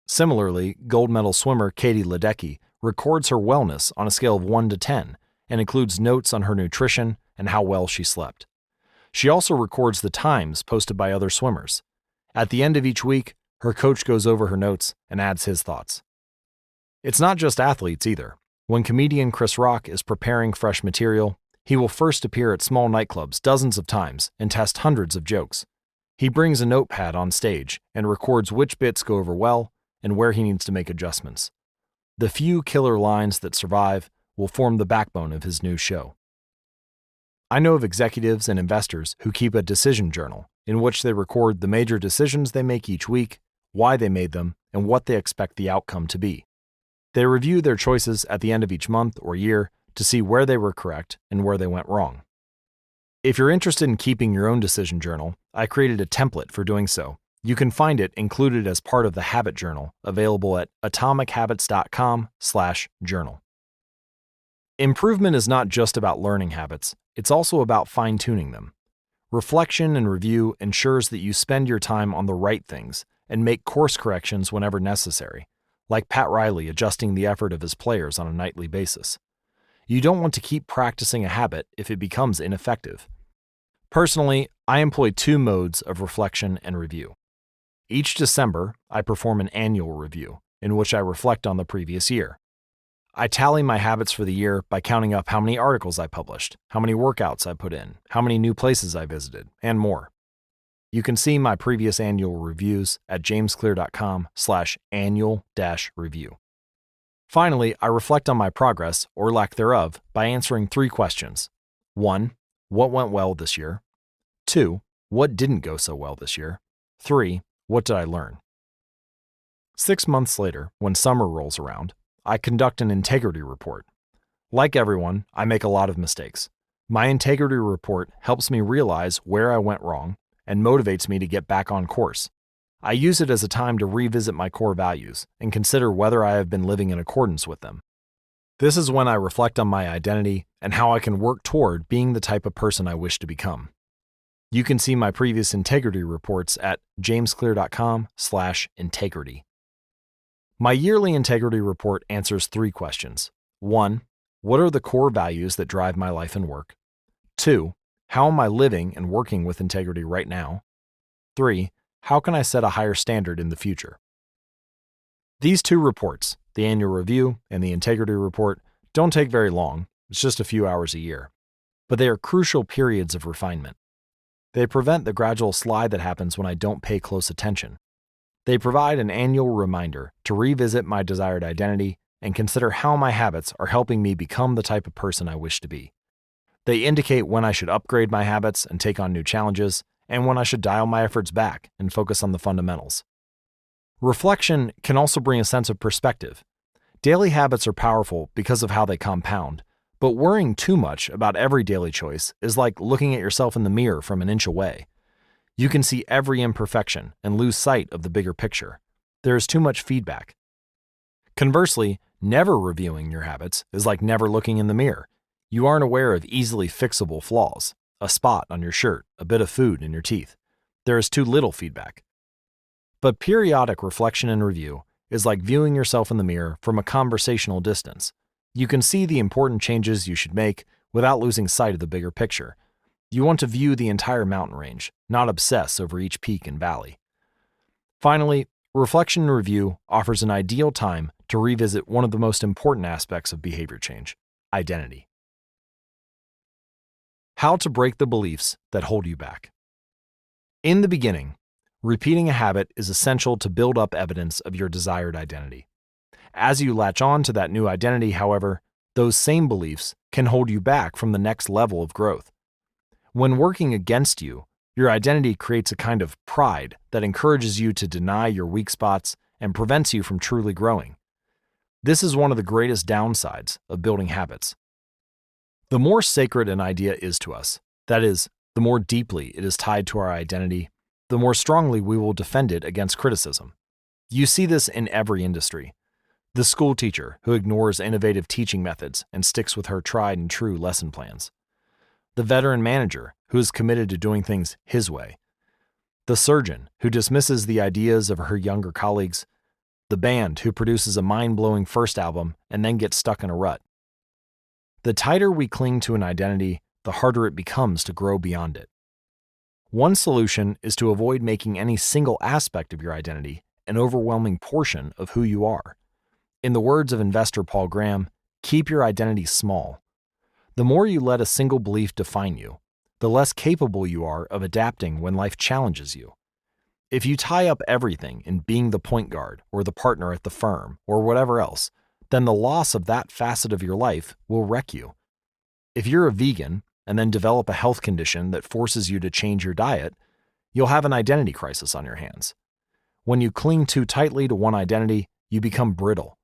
Similarly, gold medal swimmer Katie Ledecky records her wellness on a scale of 1 to 10 and includes notes on her nutrition and how well she slept. She also records the times posted by other swimmers. At the end of each week, her coach goes over her notes and adds his thoughts. It's not just athletes either. When comedian Chris Rock is preparing fresh material, he will first appear at small nightclubs dozens of times and test hundreds of jokes. He brings a notepad on stage and records which bits go over well and where he needs to make adjustments. The few killer lines that survive will form the backbone of his new show. I know of executives and investors who keep a decision journal in which they record the major decisions they make each week, why they made them, and what they expect the outcome to be. They review their choices at the end of each month or year to see where they were correct and where they went wrong. If you're interested in keeping your own decision journal, I created a template for doing so. You can find it included as part of the Habit Journal, available at atomichabits.com/journal. Improvement is not just about learning habits, it's also about fine-tuning them. Reflection and review ensures that you spend your time on the right things and make course corrections whenever necessary, like Pat Riley adjusting the effort of his players on a nightly basis. You don't want to keep practicing a habit if it becomes ineffective. Personally, I employ 2 modes of reflection and review. Each December, I perform an annual review, in which I reflect on the previous year. I tally my habits for the year by counting up how many articles I published, how many workouts I put in, how many new places I visited, and more. You can see my previous annual reviews at jamesclear.com/annual-review. Finally, I reflect on my progress, or lack thereof, by answering 3 questions. 1. What went well this year? 2. What didn't go so well this year? 3. What did I learn? 6 months later, when summer rolls around, I conduct an integrity report. Like everyone, I make a lot of mistakes. My integrity report helps me realize where I went wrong and motivates me to get back on course. I use it as a time to revisit my core values and consider whether I have been living in accordance with them. This is when I reflect on my identity and how I can work toward being the type of person I wish to become. You can see my previous integrity reports at jamesclear.com/integrity. My yearly integrity report answers 3 questions. 1. What are the core values that drive my life and work? 2. How am I living and working with integrity right now? 3. How can I set a higher standard in the future? These 2 reports, the annual review and the integrity report, don't take very long. It's just a few hours a year. But they are crucial periods of refinement. They prevent the gradual slide that happens when I don't pay close attention. They provide an annual reminder to revisit my desired identity and consider how my habits are helping me become the type of person I wish to be. They indicate when I should upgrade my habits and take on new challenges, and when I should dial my efforts back and focus on the fundamentals. Reflection can also bring a sense of perspective. Daily habits are powerful because of how they compound, But worrying too much about every daily choice is like looking at yourself in the mirror from an inch away. You can see every imperfection and lose sight of the bigger picture. There is too much feedback. Conversely, never reviewing your habits is like never looking in the mirror. You aren't aware of easily fixable flaws, a spot on your shirt, a bit of food in your teeth. There is too little feedback. But periodic reflection and review is like viewing yourself in the mirror from a conversational distance. You can see the important changes you should make without losing sight of the bigger picture. You want to view the entire mountain range, not obsess over each peak and valley. Finally, reflection and review offers an ideal time to revisit one of the most important aspects of behavior change: identity. How to break the beliefs that hold you back. In the beginning, repeating a habit is essential to build up evidence of your desired identity. As you latch on to that new identity, however, those same beliefs can hold you back from the next level of growth. When working against you, your identity creates a kind of pride that encourages you to deny your weak spots and prevents you from truly growing. This is one of the greatest downsides of building habits. The more sacred an idea is to us, that is, the more deeply it is tied to our identity, the more strongly we will defend it against criticism. You see this in every industry. The school teacher who ignores innovative teaching methods and sticks with her tried and true lesson plans. The veteran manager who is committed to doing things his way. The surgeon who dismisses the ideas of her younger colleagues. The band who produces a mind-blowing first album and then gets stuck in a rut. The tighter we cling to an identity, the harder it becomes to grow beyond it. One solution is to avoid making any single aspect of your identity an overwhelming portion of who you are. In the words of investor Paul Graham, keep your identity small. The more you let a single belief define you, the less capable you are of adapting when life challenges you. If you tie up everything in being the point guard or the partner at the firm or whatever else, then the loss of that facet of your life will wreck you. If you're a vegan and then develop a health condition that forces you to change your diet, you'll have an identity crisis on your hands. When you cling too tightly to one identity, you become brittle.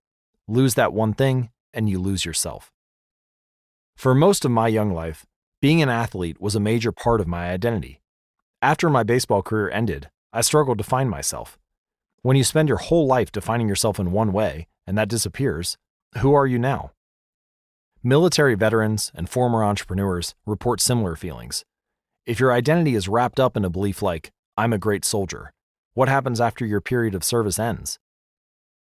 Lose that one thing, and you lose yourself. For most of my young life, being an athlete was a major part of my identity. After my baseball career ended, I struggled to find myself. When you spend your whole life defining yourself in one way, and that disappears, who are you now? Military veterans and former entrepreneurs report similar feelings. If your identity is wrapped up in a belief like, I'm a great soldier, what happens after your period of service ends?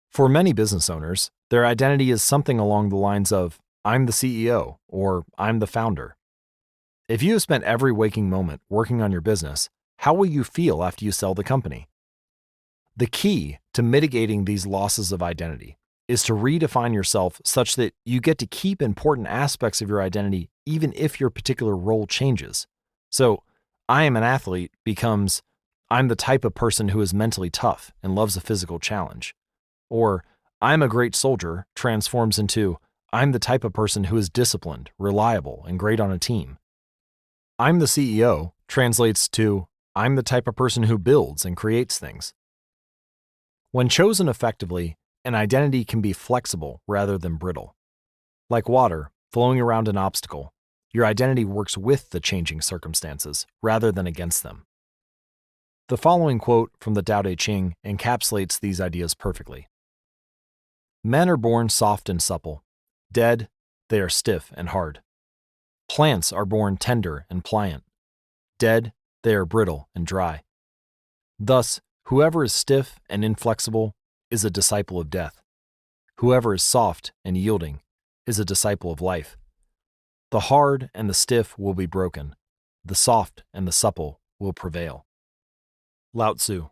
For many business owners, their identity is something along the lines of, I'm the CEO, or I'm the founder. If you have spent every waking moment working on your business, how will you feel after you sell the company? The key to mitigating these losses of identity is to redefine yourself such that you get to keep important aspects of your identity even if your particular role changes. So, I am an athlete becomes, I'm the type of person who is mentally tough and loves a physical challenge. Or, I'm a great soldier transforms into, I'm the type of person who is disciplined, reliable, and great on a team. I'm the CEO translates to, I'm the type of person who builds and creates things. When chosen effectively, an identity can be flexible rather than brittle. Like water flowing around an obstacle, your identity works with the changing circumstances rather than against them. The following quote from the Tao Te Ching encapsulates these ideas perfectly. Men are born soft and supple. Dead, they are stiff and hard. Plants are born tender and pliant. Dead, they are brittle and dry. Thus, whoever is stiff and inflexible is a disciple of death. Whoever is soft and yielding is a disciple of life. The hard and the stiff will be broken. The soft and the supple will prevail. Lao Tzu.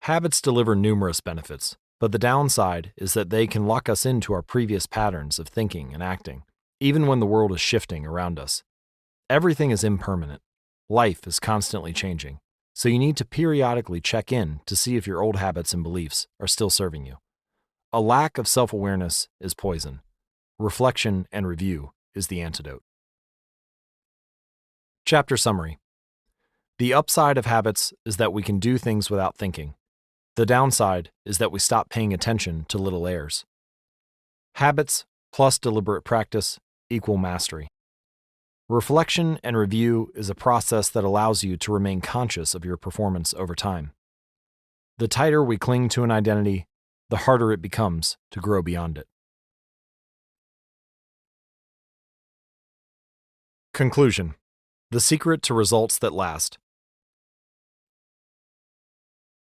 Habits deliver numerous benefits, but the downside is that they can lock us into our previous patterns of thinking and acting, even when the world is shifting around us. Everything is impermanent. Life is constantly changing. So you need to periodically check in to see if your old habits and beliefs are still serving you. A lack of self-awareness is poison. Reflection and review is the antidote. Chapter summary. The upside of habits is that we can do things without thinking. The downside is that we stop paying attention to little errors. Habits plus deliberate practice equal mastery. Reflection and review is a process that allows you to remain conscious of your performance over time. The tighter we cling to an identity, the harder it becomes to grow beyond it. Conclusion: the secret to results that last.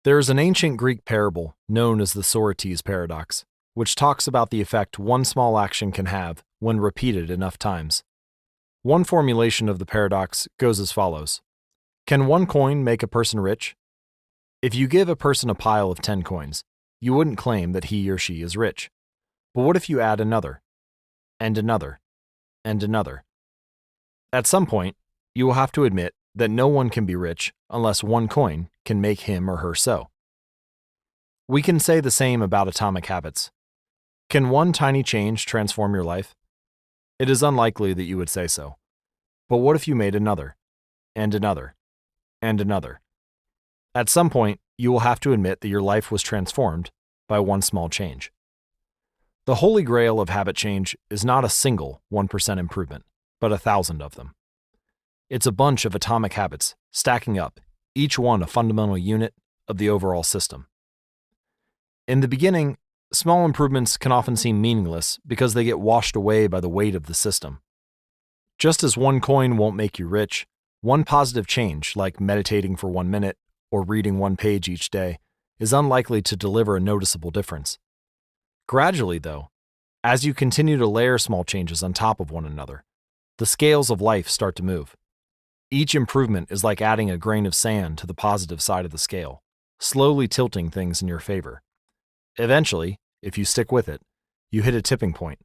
There is an ancient Greek parable known as the Socrates paradox, which talks about the effect one small action can have when repeated enough times. One formulation of the paradox goes as follows: can one coin make a person rich? If you give a person a pile of 10 coins, you wouldn't claim that he or she is rich. But what if you add another, and another, and another? At some point, you will have to admit that no one can be rich unless one coin can make him or her so. We can say the same about atomic habits. Can one tiny change transform your life? It is unlikely that you would say so. But what if you made another, and another, and another? At some point, you will have to admit that your life was transformed by one small change. The holy grail of habit change is not a single 1% improvement, but 1,000 of them. It's a bunch of atomic habits stacking up, each one a fundamental unit of the overall system. In the beginning, small improvements can often seem meaningless because they get washed away by the weight of the system. Just as one coin won't make you rich, one positive change, like meditating for 1 minute or reading 1 page each day, is unlikely to deliver a noticeable difference. Gradually, though, as you continue to layer small changes on top of one another, the scales of life start to move. Each improvement is like adding a grain of sand to the positive side of the scale, slowly tilting things in your favor. Eventually, if you stick with it, you hit a tipping point.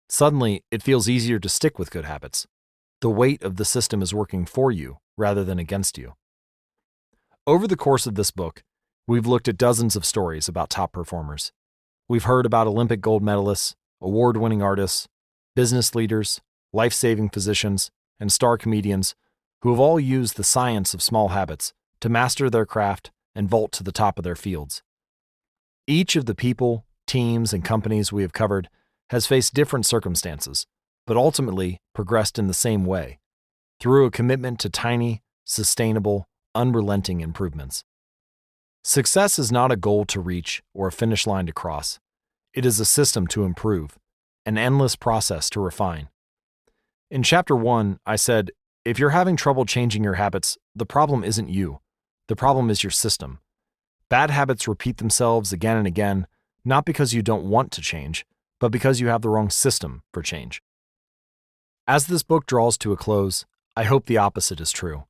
Suddenly, it feels easier to stick with good habits. The weight of the system is working for you rather than against you. Over the course of this book, we've looked at dozens of stories about top performers. We've heard about Olympic gold medalists, award-winning artists, business leaders, life-saving physicians, and star comedians who have all used the science of small habits to master their craft and vault to the top of their fields. Each of the people, teams, and companies we have covered has faced different circumstances, but ultimately progressed in the same way, through a commitment to tiny, sustainable, unrelenting improvements. Success is not a goal to reach or a finish line to cross. It is a system to improve, an endless process to refine. In Chapter 1, I said, if you're having trouble changing your habits, the problem isn't you. The problem is your system. Bad habits repeat themselves again and again, not because you don't want to change, but because you have the wrong system for change. As this book draws to a close, I hope the opposite is true.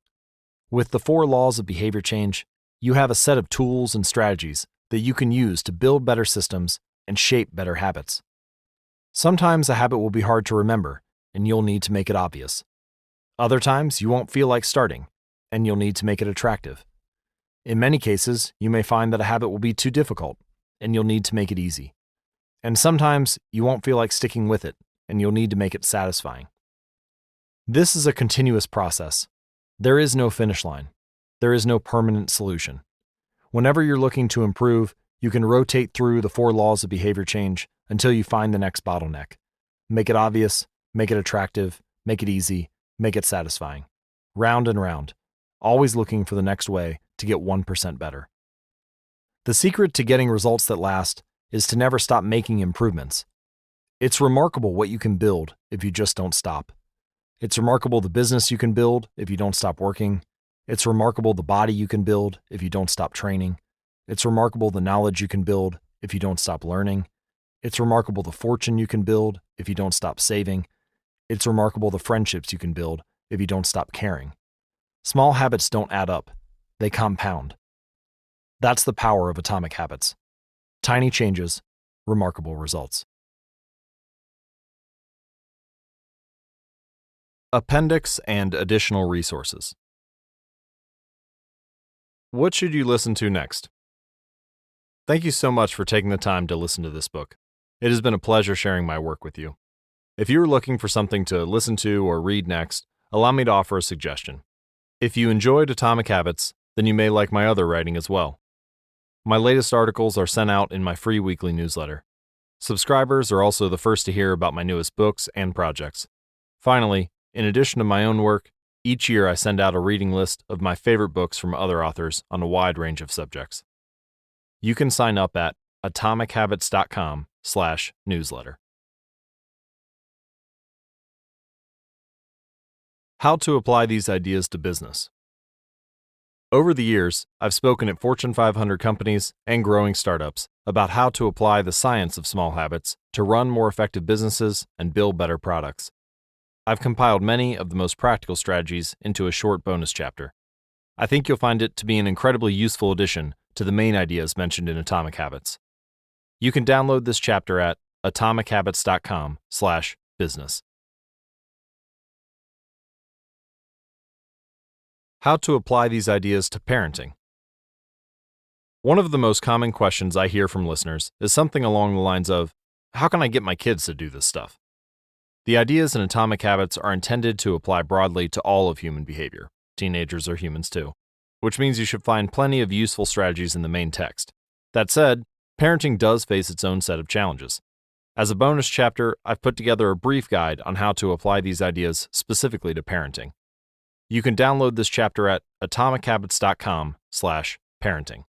With the 4 laws of behavior change, you have a set of tools and strategies that you can use to build better systems and shape better habits. Sometimes a habit will be hard to remember, and you'll need to make it obvious. Other times, you won't feel like starting, and you'll need to make it attractive. In many cases, you may find that a habit will be too difficult, and you'll need to make it easy. And sometimes, you won't feel like sticking with it, and you'll need to make it satisfying. This is a continuous process. There is no finish line. There is no permanent solution. Whenever you're looking to improve, you can rotate through the 4 laws of behavior change until you find the next bottleneck. Make it obvious, make it attractive, make it easy, make it satisfying. Round and round, always looking for the next way to get 1% better. The secret to getting results that last is to never stop making improvements. It's remarkable what you can build if you just don't stop. It's remarkable the business you can build if you don't stop working. It's remarkable the body you can build if you don't stop training. It's remarkable the knowledge you can build if you don't stop learning. It's remarkable the fortune you can build if you don't stop saving. It's remarkable the friendships you can build if you don't stop caring. Small habits don't add up. They compound. That's the power of atomic habits. Tiny changes, remarkable results. Appendix and additional resources. What should you listen to next? Thank you so much for taking the time to listen to this book. It has been a pleasure sharing my work with you. If you are looking for something to listen to or read next, allow me to offer a suggestion. If you enjoyed Atomic Habits, then you may like my other writing as well. My latest articles are sent out in my free weekly newsletter. Subscribers are also the first to hear about my newest books and projects. Finally, in addition to my own work, each year I send out a reading list of my favorite books from other authors on a wide range of subjects. You can sign up at atomichabits.com/newsletter. How to apply these ideas to business. Over the years, I've spoken at Fortune 500 companies and growing startups about how to apply the science of small habits to run more effective businesses and build better products. I've compiled many of the most practical strategies into a short bonus chapter. I think you'll find it to be an incredibly useful addition to the main ideas mentioned in Atomic Habits. You can download this chapter at atomichabits.com/business. How to apply these ideas to parenting. One of the most common questions I hear from listeners is something along the lines of, how can I get my kids to do this stuff? The ideas in Atomic Habits are intended to apply broadly to all of human behavior. Teenagers are humans too, which means you should find plenty of useful strategies in the main text. That said, parenting does face its own set of challenges. As a bonus chapter, I've put together a brief guide on how to apply these ideas specifically to parenting. You can download this chapter at atomichabits.com/parenting.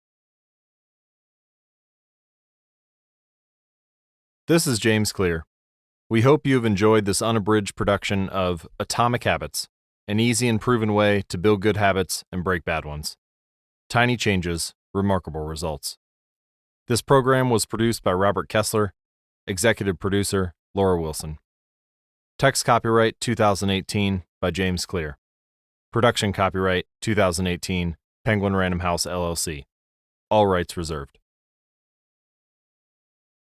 This is James Clear. We hope you have enjoyed this unabridged production of Atomic Habits, an easy and proven way to build good habits and break bad ones. Tiny changes, remarkable results. This program was produced by Robert Kessler, executive producer Laura Wilson. Text copyright 2018 by James Clear. Production copyright 2018 Penguin Random House LLC. All rights reserved.